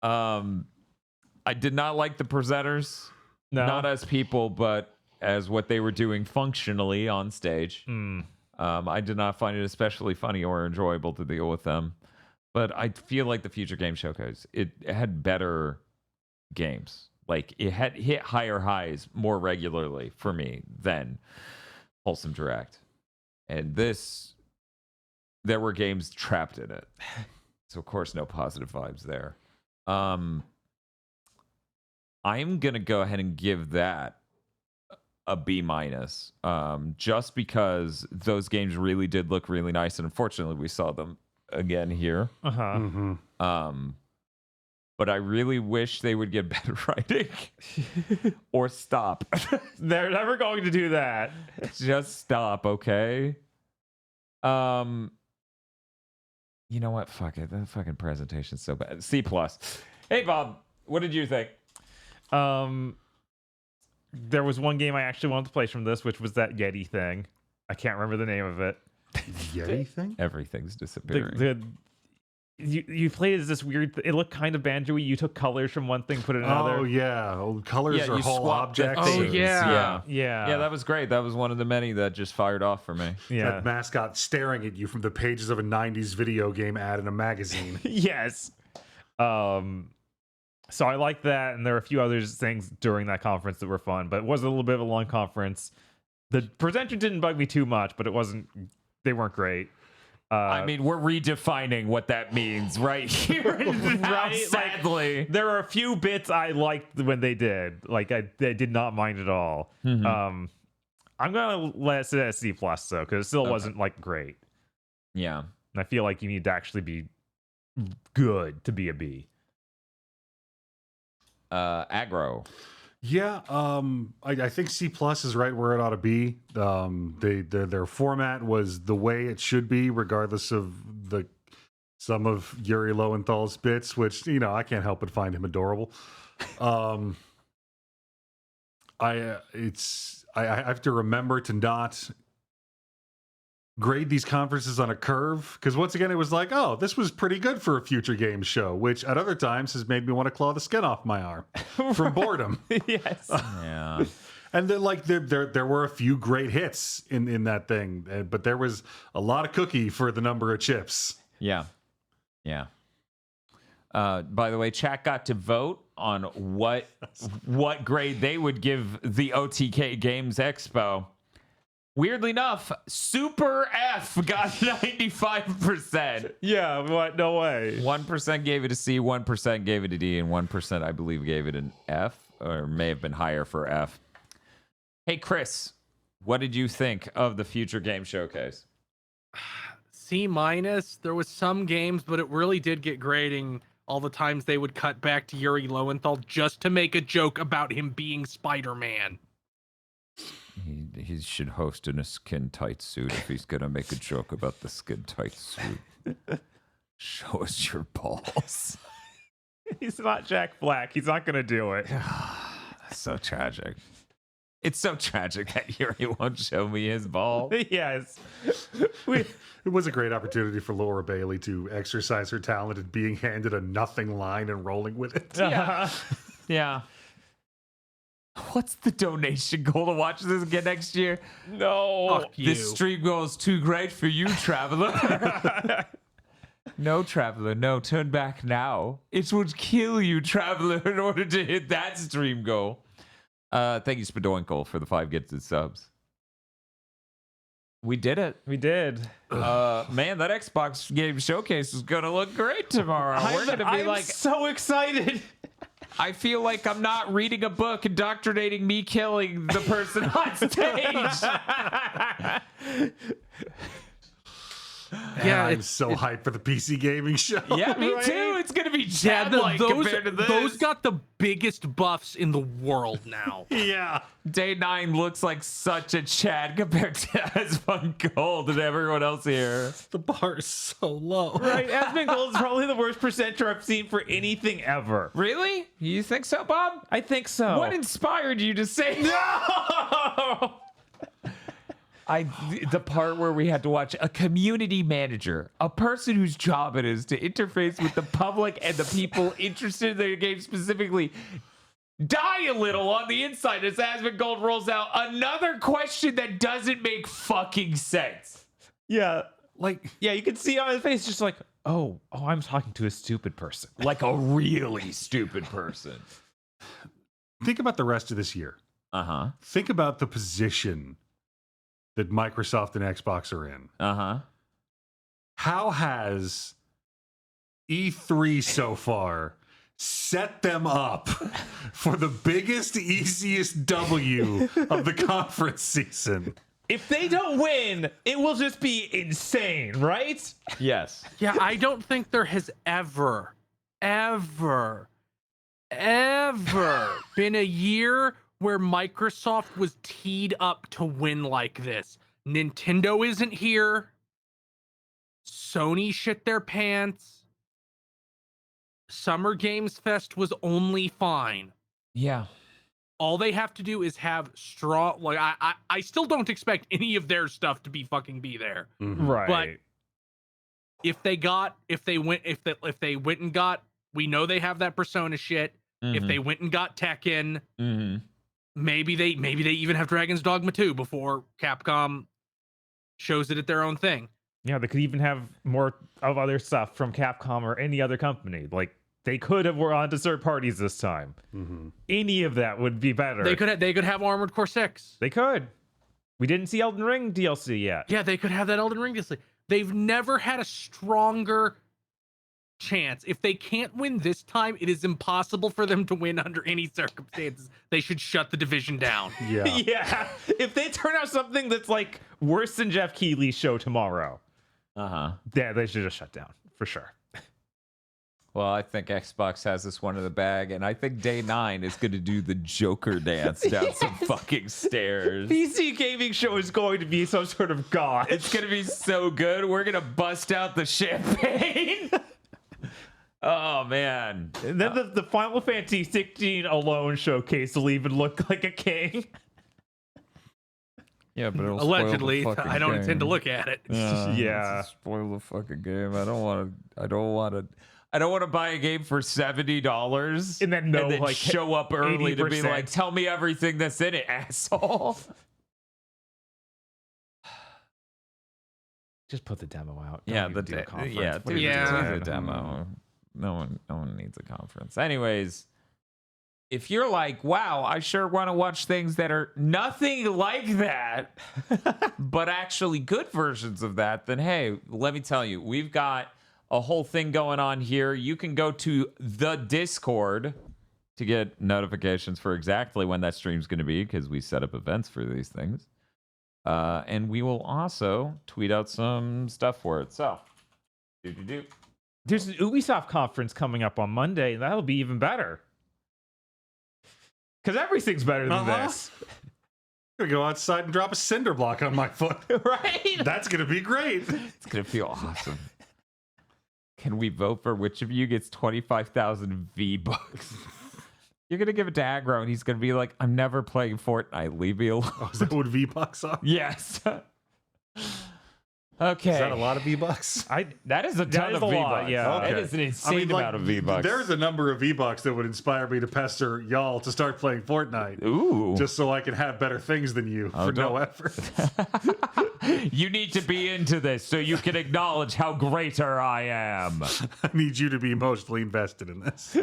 I did not like the presenters. No. Not as people, but as what they were doing functionally on stage. I did not find it especially funny or enjoyable to deal with them. But I feel like the Future Game Showcase, it had better games. Like, it had hit higher highs more regularly for me than Wholesome Direct. And there were games trapped in it. So, of course, no positive vibes there. I'm going to go ahead and give that a B-, just because those games really did look really nice. And unfortunately, we saw them again here. But I really wish they would get better writing or stop. They're never going to do that. Just stop, okay? You know what? Fuck it. The fucking presentation's so bad. C+. Hey, Bob, what did you think? There was one game I actually wanted to play from this, which was that Yeti thing. I can't remember the name of it. Yeti thing? Everything's disappearing. You played as this weird. It looked kind of banjo-y. You took colors from one thing, put it in another. Oh yeah, colors are whole objects. Oh yeah. That was great. That was one of the many that just fired off for me. Yeah, that mascot staring at you from the pages of a '90s video game ad in a magazine. Yes. So I like that, and there were a few other things during that conference that were fun, but it was a little bit of a long conference. The presenter didn't bug me too much, but they weren't great. I mean, we're redefining what that means right here. Right? Sadly. Like, there are a few bits I liked when they did. Like, I did not mind at all. I'm going to let it as C+, though, because it still wasn't, like, great. Yeah. And I feel like you need to actually be good to be a B. Aggro. Yeah, I think C+ is right where it ought to be. Their format was the way it should be, regardless of some of Yuri Lowenthal's bits, which, I can't help but find him adorable. I have to remember to not grade these conferences on a curve, because once again it was like, oh, this was pretty good for a Future Games show, which at other times has made me want to claw the skin off my arm from boredom. Yes. Yeah. And then, like, there were a few great hits in that thing, but there was a lot of cookie for the number of chips. Yeah. By the way, chat got to vote on what grade they would give the OTK Games Expo. Weirdly enough, Super F got 95%. Yeah, what? No way. 1% gave it a C, 1% gave it a D, and 1%, I believe, gave it an F, or may have been higher for F. Hey, Chris, what did you think of the Future Game Showcase? C-. There was some games, but it really did get grating all the times they would cut back to Yuri Lowenthal just to make a joke about him being Spider-Man. He should host in a skin-tight suit if he's going to make a joke about the skin-tight suit. Show us your balls. He's not Jack Black. He's not going to do it. That's so tragic. It's so tragic that Yuri won't show me his ball. Yes. It was a great opportunity for Laura Bailey to exercise her talent at being handed a nothing line and rolling with it. Yeah. Yeah. What's the donation goal to watch this again next year? No. Fuck you. This stream goal is too great for you, traveler. No, traveler, no. Turn back now. It would kill you, traveler, in order to hit that stream goal. Thank you, Spadoinkle, for the 5 gifted subs. We did it. We did. Man, that Xbox Game Showcase is gonna look great tomorrow. We're gonna be I'm so excited. I feel like I'm not reading a book indoctrinating me killing the person on stage. Yeah, I'm so hyped for the PC gaming show. Yeah, me right? too. It's gonna be Chad-like compared to this. Those got the biggest buffs in the world now. Yeah. Day 9 looks like such a Chad compared to Asmongold Gold and everyone else here. The bar is so low. Right, Asmongold is probably the worst presenter I've seen for anything ever. Really? You think so, Bob? I think so. What inspired you to say no? The part where we had to watch a community manager, a person whose job it is to interface with the public and the people interested in their game specifically, die a little on the inside as Asmongold rolls out another question that doesn't make fucking sense. Yeah, you can see on his face just like, oh, I'm talking to a stupid person. Like a really stupid person. Think about the rest of this year. Uh-huh. Think about the position that Microsoft and Xbox are in. Uh-huh. How has E3 so far set them up for the biggest, easiest W of the conference season? If they don't win, it will just be insane, right? Yes. Yeah, I don't think there has ever been a year where Microsoft was teed up to win like this. Nintendo isn't here. Sony shit their pants. Summer Games Fest was only fine. Yeah. All they have to do is have strong. Like I still don't expect any of their stuff to be there. Mm-hmm. Right. But if they went and got, we know they have that Persona shit. If they went and got Tekken, maybe they even have Dragon's Dogma 2 before Capcom shows it at their own thing. Yeah, they could even have more of other stuff from Capcom or any other company. Like, they could have were on to third parties this time. Any of that would be better. They could have Armored Core 6. They could. We didn't see Elden Ring DLC yet. Yeah, they could have that Elden Ring DLC. They've never had a stronger chance. If they can't win this time, it is impossible for them to win under any circumstances. They should shut the division down. Yeah. Yeah. If they turn out something that's like worse than Jeff Keighley's show tomorrow, yeah, they should just shut down for sure. Well, I think Xbox has this one in the bag, and I think Day 9 is going to do the Joker dance down some fucking stairs. PC gaming show is going to be some sort of god. It's going to be so good. We're going to bust out the champagne. Oh, man. And then the Final Fantasy 16 alone showcase will even look like a king. Yeah, but it'll Allegedly, spoil the fucking I don't game. intend to look at it. Yeah. It'll spoil the fucking game. I don't want to buy a game for $70 and then like show up early 80%. to be like, tell me everything that's in it, asshole. Just put the demo out. Yeah, Don't even do a conference. do What are you the doing? demo. No one needs a conference. Anyways, if you're like, wow, I sure want to watch things that are nothing like that, but actually good versions of that, then hey, let me tell you, we've got a whole thing going on here. You can go to the Discord to get notifications for exactly when that stream's going to be, because we set up events for these things. And we will also tweet out some stuff for it. So, There's an Ubisoft conference coming up on Monday, and that'll be even better. Because everything's better than this. I'm gonna go outside and drop a cinder block on my foot. Right? That's gonna be great. It's gonna feel awesome. Can we vote for which of you gets 25,000 V-Bucks? You're gonna give it to Aggro, and he's gonna be like, "I'm never playing Fortnite. Leave me alone." Oh, is that what V-Bucks are? Yes. Okay. Is that a lot of V-Bucks? That is a ton of V-Bucks. Yeah. That is an insane amount of V-Bucks. There's a number of V-Bucks that would inspire me to pester y'all to start playing Fortnite. Ooh. Just so I can have better things than you for no effort. You need to be into this so you can acknowledge how greater I am. I need you to be emotionally invested in this.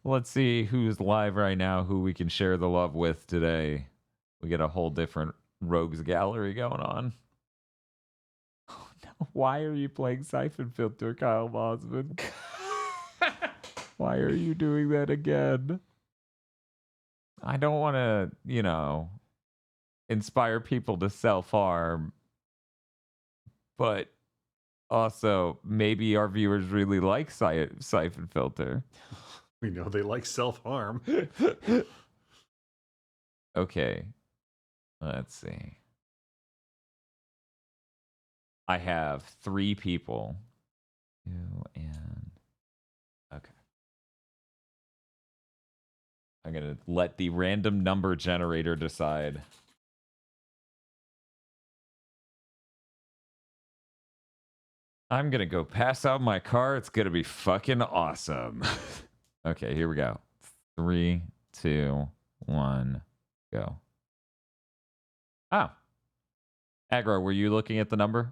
Let's see who's live right now, who we can share the love with today. We get a whole different rogues gallery going on. Oh, no. Why are you playing Siphon Filter, Kyle Bosman? Why are you doing that again? I don't want to, inspire people to self-harm. But also, maybe our viewers really like Siphon Filter. We know they like self-harm. Okay. Let's see. I have 3 people. 2 and... Okay. I'm going to let the random number generator decide. I'm going to go pass out my car. It's going to be fucking awesome. Okay, here we go. 3, 2, 1, go. Oh. Aggro, were you looking at the number?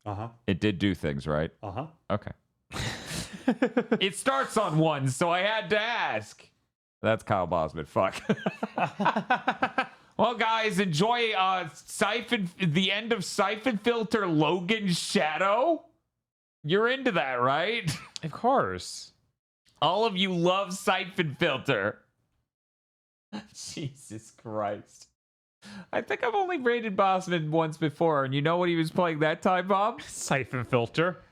Uh-huh. It did do things, right? Uh-huh. Okay. It starts on 1, so I had to ask. That's Kyle Bosman. Fuck. Well, guys, enjoy the end of Siphon Filter Logan's Shadow. You're into that, right? Of course. All of you love Siphon Filter. Jesus Christ. I think I've only rated Bosman once before, and you know what he was playing that time, Bob? Siphon Filter.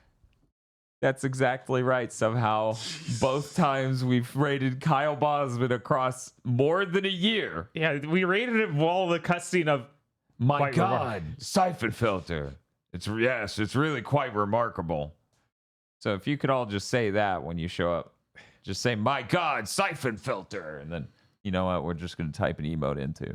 That's exactly right. Somehow, both times we've rated Kyle Bosman across more than a year. Yeah, we rated it while the cutscene of... My God, Siphon Filter. It's really quite remarkable. So if you could all just say that when you show up. Just say, my God, Siphon Filter. And then, you know what? We're just going to type an emote into.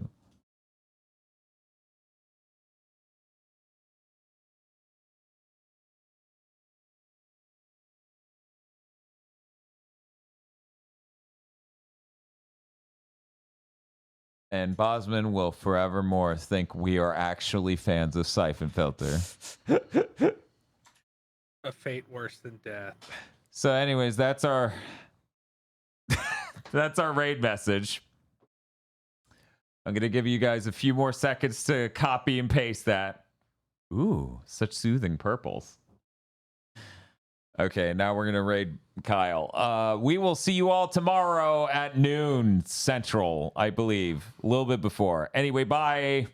And Bosman will forevermore think we are actually fans of Siphon Filter. A fate worse than death. So anyways, that's our that's our raid message. I'm going to give you guys a few more seconds to copy and paste that. Ooh, such soothing purples. Okay, now we're going to raid Kyle. We will see you all tomorrow at noon Central, I believe. A little bit before. Anyway, bye.